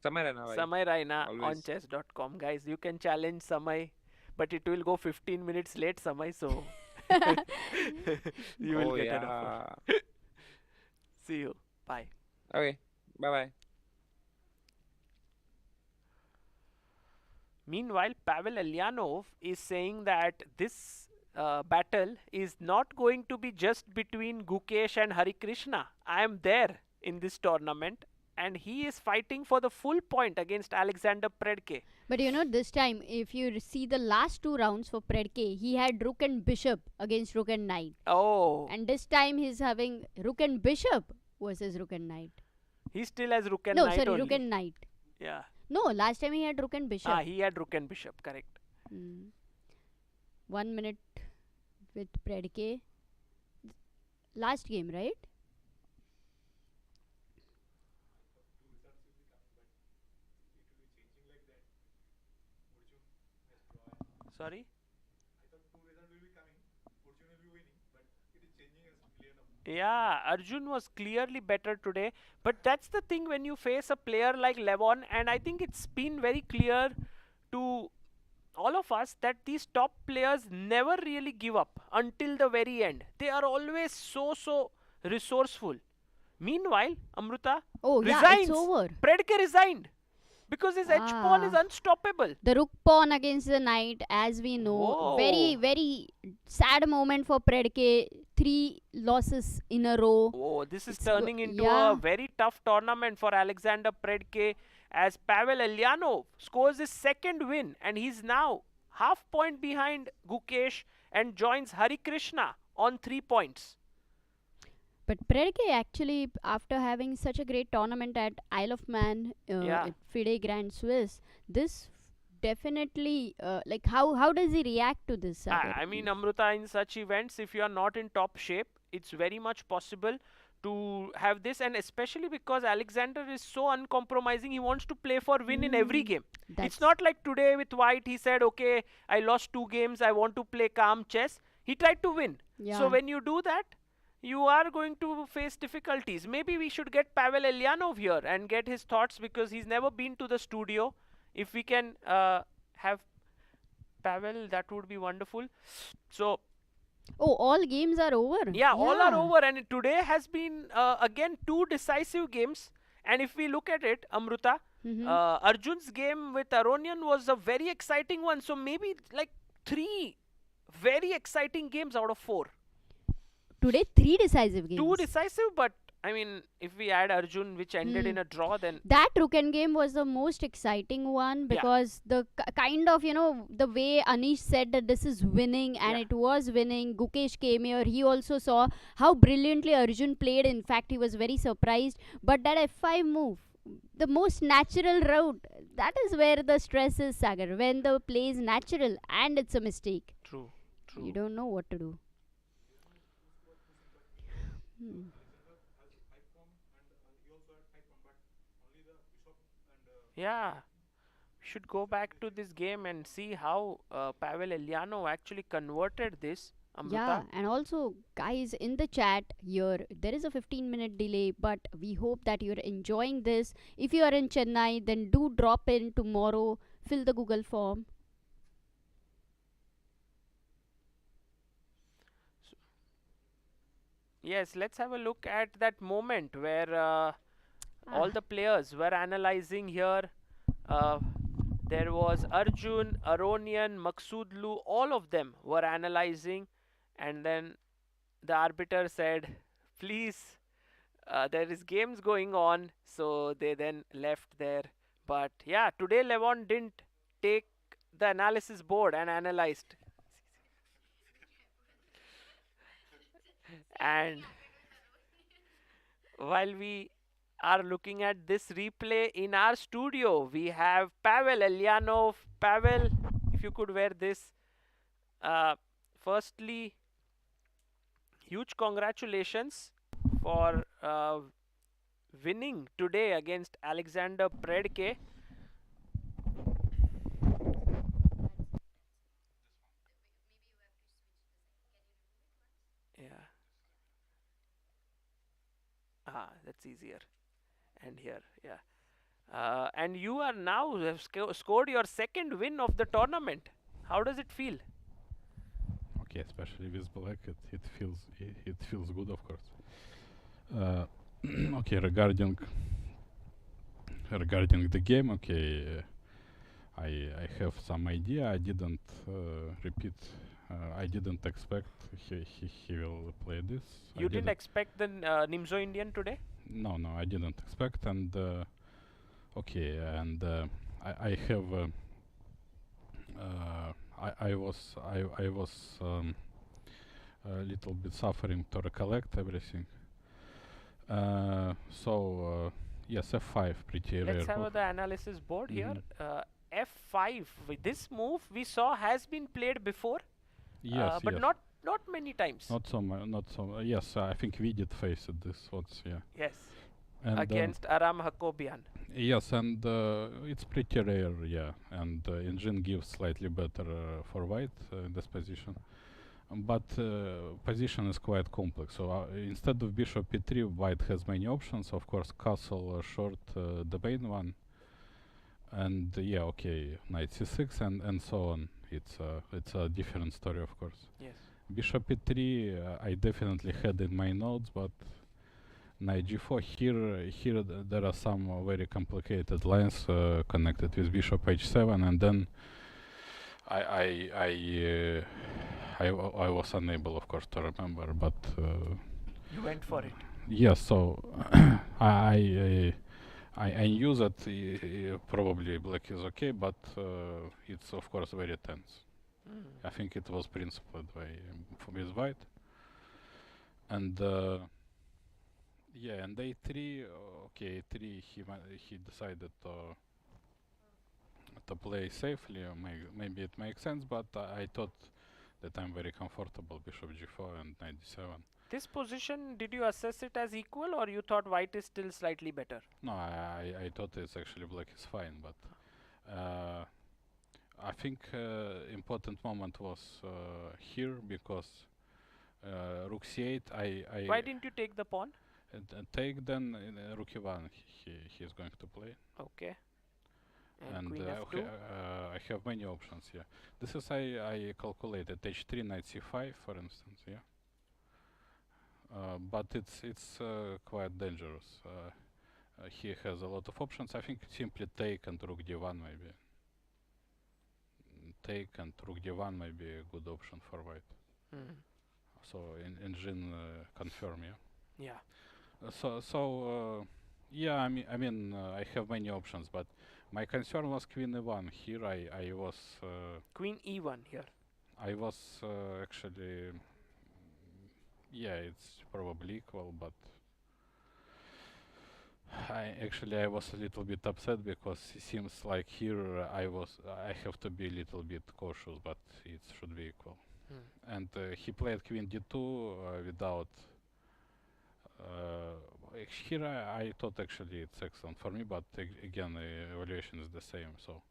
Samay Rana, bhai. Samay Raina on Always. chess.com. Guys, you can challenge Samay, but it will go 15 minutes late, Samay, so you will Oh get an yeah. offer. See you. Bye. Okay. Bye bye. Meanwhile, Pavel Eljanov is saying that this battle is not going to be just between Gukesh and Harikrishna. I am there in this tournament, and he is fighting for the full point against Alexander Predke. But you know, this time, if you see the last two rounds for Predke, he had rook and bishop against rook and knight. Oh, And this time he's having rook and bishop versus rook and knight. he still has rook and No, knight sorry, only. rook and knight. Yeah. No, last time he had rook and bishop. He had rook and bishop, correct. 1 minute with Predke. Last game, right? Sorry? Yeah, Arjun was clearly better today, but that's the thing when you face a player like Levon, and I think it's been very clear to all of us that these top players never really give up until the very end. They are always so resourceful. Meanwhile, Amruta Oh, yeah, resigns. it's over. Predke resigned because his edge pawn is Ah. unstoppable. The rook pawn against the knight, as we know. Whoa. Very sad moment for Predke. 3 losses in a row. Oh, this is It's turning into yeah. a very tough tournament for Alexander Predke as Pavel Eljanov scores his second win and he's now half point behind Gukesh and joins Harikrishna on 3 points. But Predke actually, after having such a great tournament at Isle of Man, Yeah. at FIDE Grand Swiss, this definitely, like, how does he react to this? Sagar? I mean, Amruta, in such events, if you are not in top shape, it's very much possible to have this, and especially because Alexander is so uncompromising, he wants to play for win in every game. It's That's- not like today with White, he said, okay, I lost 2 games, I want to play calm chess. He tried to win. Yeah. So when you do that, you are going to face difficulties. Maybe we should get Pavel Eljanov here and get his thoughts because he's never been to the studio. If we can have Pavel, that would be wonderful. So Oh, all games are over. yeah, all are over, and today has been again 2 decisive games. And if we look at it, Amruta, Arjun's game with Aronian was a very exciting one. So maybe like 3 very exciting games out of 4. Today, 3 decisive games. 2 decisive, but I mean, if we add Arjun, which ended in a draw, then That Ruken game was the most exciting one because the kind of, the way Anish said that this is winning and it was winning. Gukesh came here. He also saw how brilliantly Arjun played. In fact, he was very surprised. But that F5 move, the most natural route, that is where the stress is, Sagar. When the play is natural and it's a mistake. True. You don't know what to do. Yeah, we should go back to this game and see how Pavel Eljanov actually converted this. Amruta. Yeah, and also, guys, in the chat here, there is a 15-minute delay, but we hope that you're enjoying this. If you are in Chennai, then do drop in tomorrow, fill the Google form. Yes, let's have a look at that moment where all the players were analyzing here there was Arjun, Aronian, Maghsoodloo, all of them were analyzing, and then the arbiter said, please, there is games going on, so they then left there. But yeah, today Levon didn't take the analysis board and analyzed. And while we are looking at this replay in our studio, we have Pavel Eljanov. Pavel, if you could wear this. Uh, Firstly, huge congratulations for winning today against Alexander Predke. Yeah. That's easier. And here, yeah. And you are now have scored your second win of the tournament. How does it feel? Okay, especially with black, it feels good, of course. Okay, regarding the game, okay, I have some idea. I didn't repeat. I didn't expect he will play this. You didn't expect the Nimzo Indian today? No, I didn't expect. And okay, and I have. I was a little bit suffering to recollect everything. So yes, F5 pretty rare. Let's have the analysis board here. F5. This move we saw has been played before. Yes, but yes. not many times. Not so much. Not so. Yes, I think we did face it this once. Yeah. Yes. And Against Aram Hakobian. yes, and it's pretty rare. Yeah, and engine gives slightly better for white in this position. But position is quite complex. So instead of bishop e3, white has many options. Of course, castle short the main one. And yeah, okay, knight c6 and so on. It's a different story, of course. Yes. Bishop e3, I definitely had in my notes, but knight g4. Here there are some very complicated lines connected with bishop h7, and then I was unable, of course, to remember, but You went for it. yes. So I knew that probably black is okay, but it's of course very tense. I think it was principled by with white, and yeah, and a3. Okay, a3. He decided to play safely. Maybe it makes sense, but I thought that I'm very comfortable bishop g4 and knight d7. This position, did you assess it as equal, or you thought white is still slightly better? No, I thought it's actually black is fine, but I think important moment was here because rook c8. Why didn't you take the pawn? Take then rook e1. He is going to play. Okay. And queen f2. okay, I have many options here. This is I calculated h3 knight c5, for instance. Yeah. But it's quite dangerous. He has a lot of options. I think simply take and rook d1 maybe. Take and rook d1 may be a good option for white. So engine confirm, yeah. Yeah. Yeah, I mean I have many options, but my concern was queen e1. Here I was Queen e1 here. I was actually yeah, it's probably equal, but I was a little bit upset because it seems like here I have to be a little bit cautious, but it should be equal. And he played queen d2 without. Here I thought actually it's excellent for me, but again the evaluation is the same. So.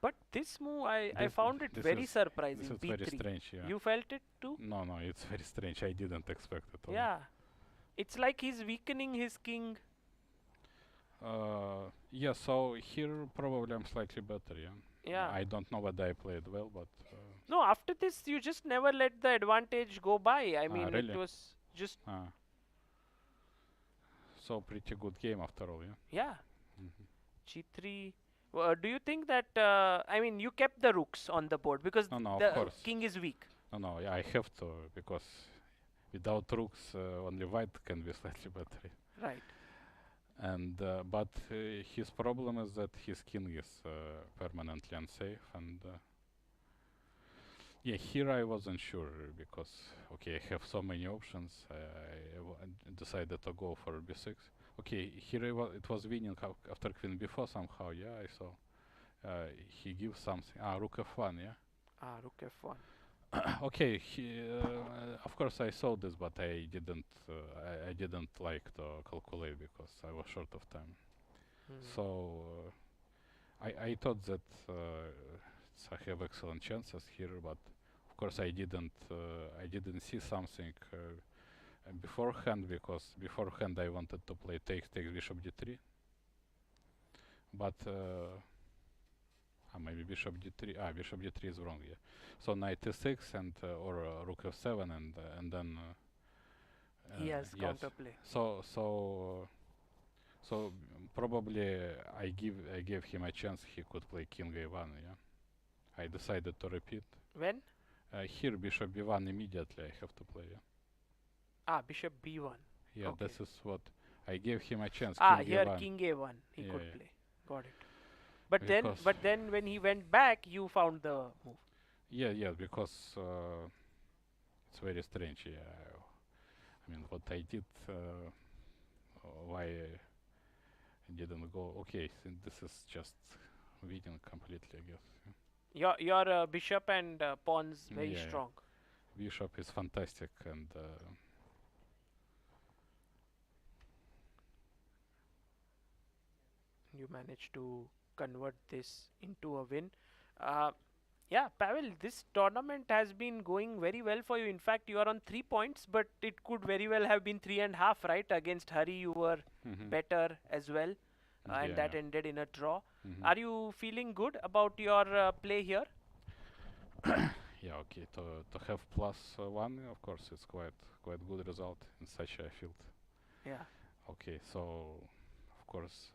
But this move I found it very surprising. This is B3. very strange. Yeah. You felt it too? No, it's very strange. I didn't expect it. Yeah. It's like he's weakening his king. Yeah, so here probably I'm slightly better, yeah. Yeah. I don't know whether I played well, but... No, after this you just never let the advantage go by. I mean, really? it was just... So pretty good game after all, yeah? Yeah. G3. Do you think that, I mean, you kept the rooks on the board because No, of the course. king is weak? No, yeah, I have to because without rooks, only white can be slightly better. Right. And but his problem is that his king is permanently unsafe, and yeah, here I wasn't sure because okay, I have so many options. Decided to go for b6. Okay, here it was winning after queen b4 somehow. Yeah, I saw. He gives something. Ah, rook f1. Yeah. Ah, rook f1. Okay. Of course I saw this, but I didn't. I didn't like to calculate because I was short of time. So I thought that I have excellent chances here, but of course I didn't. I didn't see something beforehand because beforehand I wanted to play takes bishop d3, but maybe bishop d3. Bishop d3 is wrong. Yeah. So knight e6 and or rook f7 and then. He has Yes. counterplay. So probably I gave him a chance. He could play king a1. Yeah. I decided to repeat. When? Here bishop b1 immediately I have to play. Yeah. Ah, bishop b1. Yeah, Okay. this is what I gave him a chance. Ah, king here a1. king a1 he Yeah, could yeah. play. Got it. But Because then when he went back, you found the move. yeah, because it's very strange. Yeah, I mean what I did, why I didn't go. Okay, this is just winning completely, I guess. Your bishop and pawns very Yeah, strong. bishop is fantastic, and You managed to convert this into a win. Uh, yeah, Pavel, this tournament has been going very well for you. In fact, you are on 3 points, but it could very well have been 3.5, right? Against Hari, you were mhm. better as well, and that Yeah. ended in a draw. Mhm. Are you feeling good about your play here? Yeah, okay. To have +1, of course, it's quite good result in such a field. Yeah. Okay, so of course,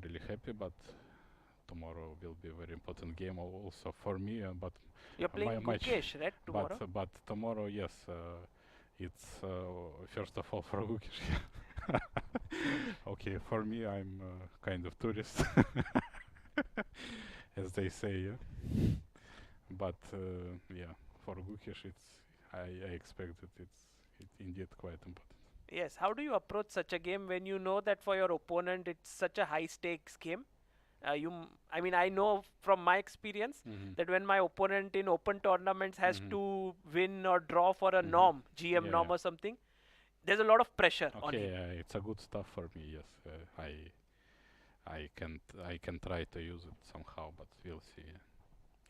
really happy, but tomorrow will be a very important game also for me. But You're playing my Gukesh, right, tomorrow? but tomorrow, yes, it's first of all for Gukesh. Okay, for me, I'm kind of tourist, as they say. Yeah? But yeah, for Gukesh, I expect that it's indeed quite important. Yes. How do you approach such a game when you know that for your opponent it's such a high stakes game? I mean, I know from my experience Mhm. that when my opponent in open tournaments has Mhm. to win or draw for a Mhm. norm, GM Yeah, norm yeah. or something, there's a lot of pressure on Okay, him. it's a good stuff for me. Yes, I can try to use it somehow, but we'll see.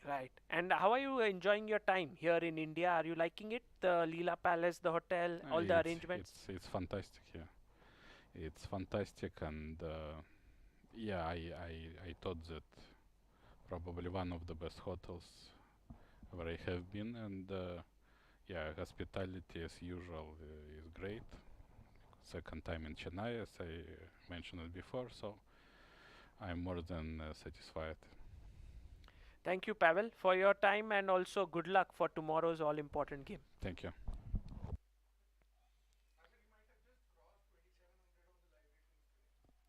Right. And how are you enjoying your time here in India? Are you liking it? The Leela Palace, the hotel, all the arrangements? It's fantastic. Yeah, it's fantastic, and yeah, I thought that probably one of the best hotels where I have been, and yeah, hospitality as usual is great. Second time in Chennai, as I mentioned it before, so I'm more than satisfied. Thank you, Pavel, for your time and also good luck for tomorrow's all important game. Thank you.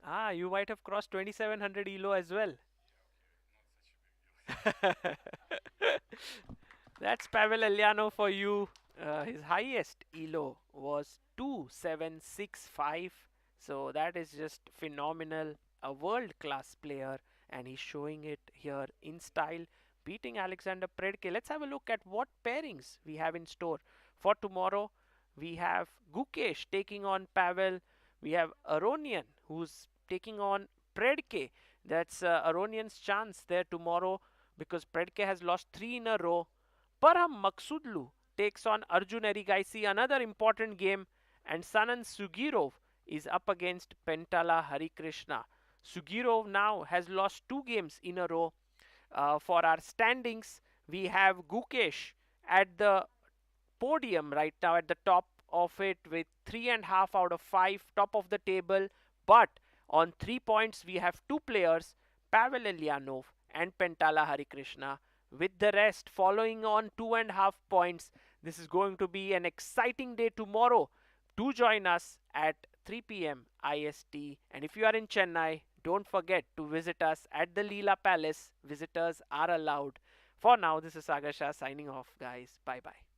Ah, you might have crossed 2700 ELO as well. That's Pavel Eljanov for you. His highest ELO was 2765. So that is just phenomenal. A world class player, and he's showing it here in style, beating Alexander Predke. Let's have a look at what pairings we have in store for tomorrow. We have Gukesh taking on Pavel. We have Aronian who's taking on Predke. That's Aronian's chance there tomorrow because Predke has lost 3 in a row. Parham Maghsoodloo takes on Arjun Erigaisi, another important game, and Sanan Sjugirov is up against Pentala Harikrishna. Sjugirov now has lost 2 games in a row. For our standings, we have Gukesh at the podium right now at the top of it with 3.5 out of 5, top of the table. But On 3 points, we have 2 players, Pavel Eljanov and Pentala Harikrishna, with the rest following on 2.5 points. This is going to be an exciting day tomorrow. Do join us at 3 p.m. IST. And if you are in Chennai, don't forget to visit us at the Leela Palace. Visitors are allowed. For now, this is Sagar Shah signing off, guys. Bye bye.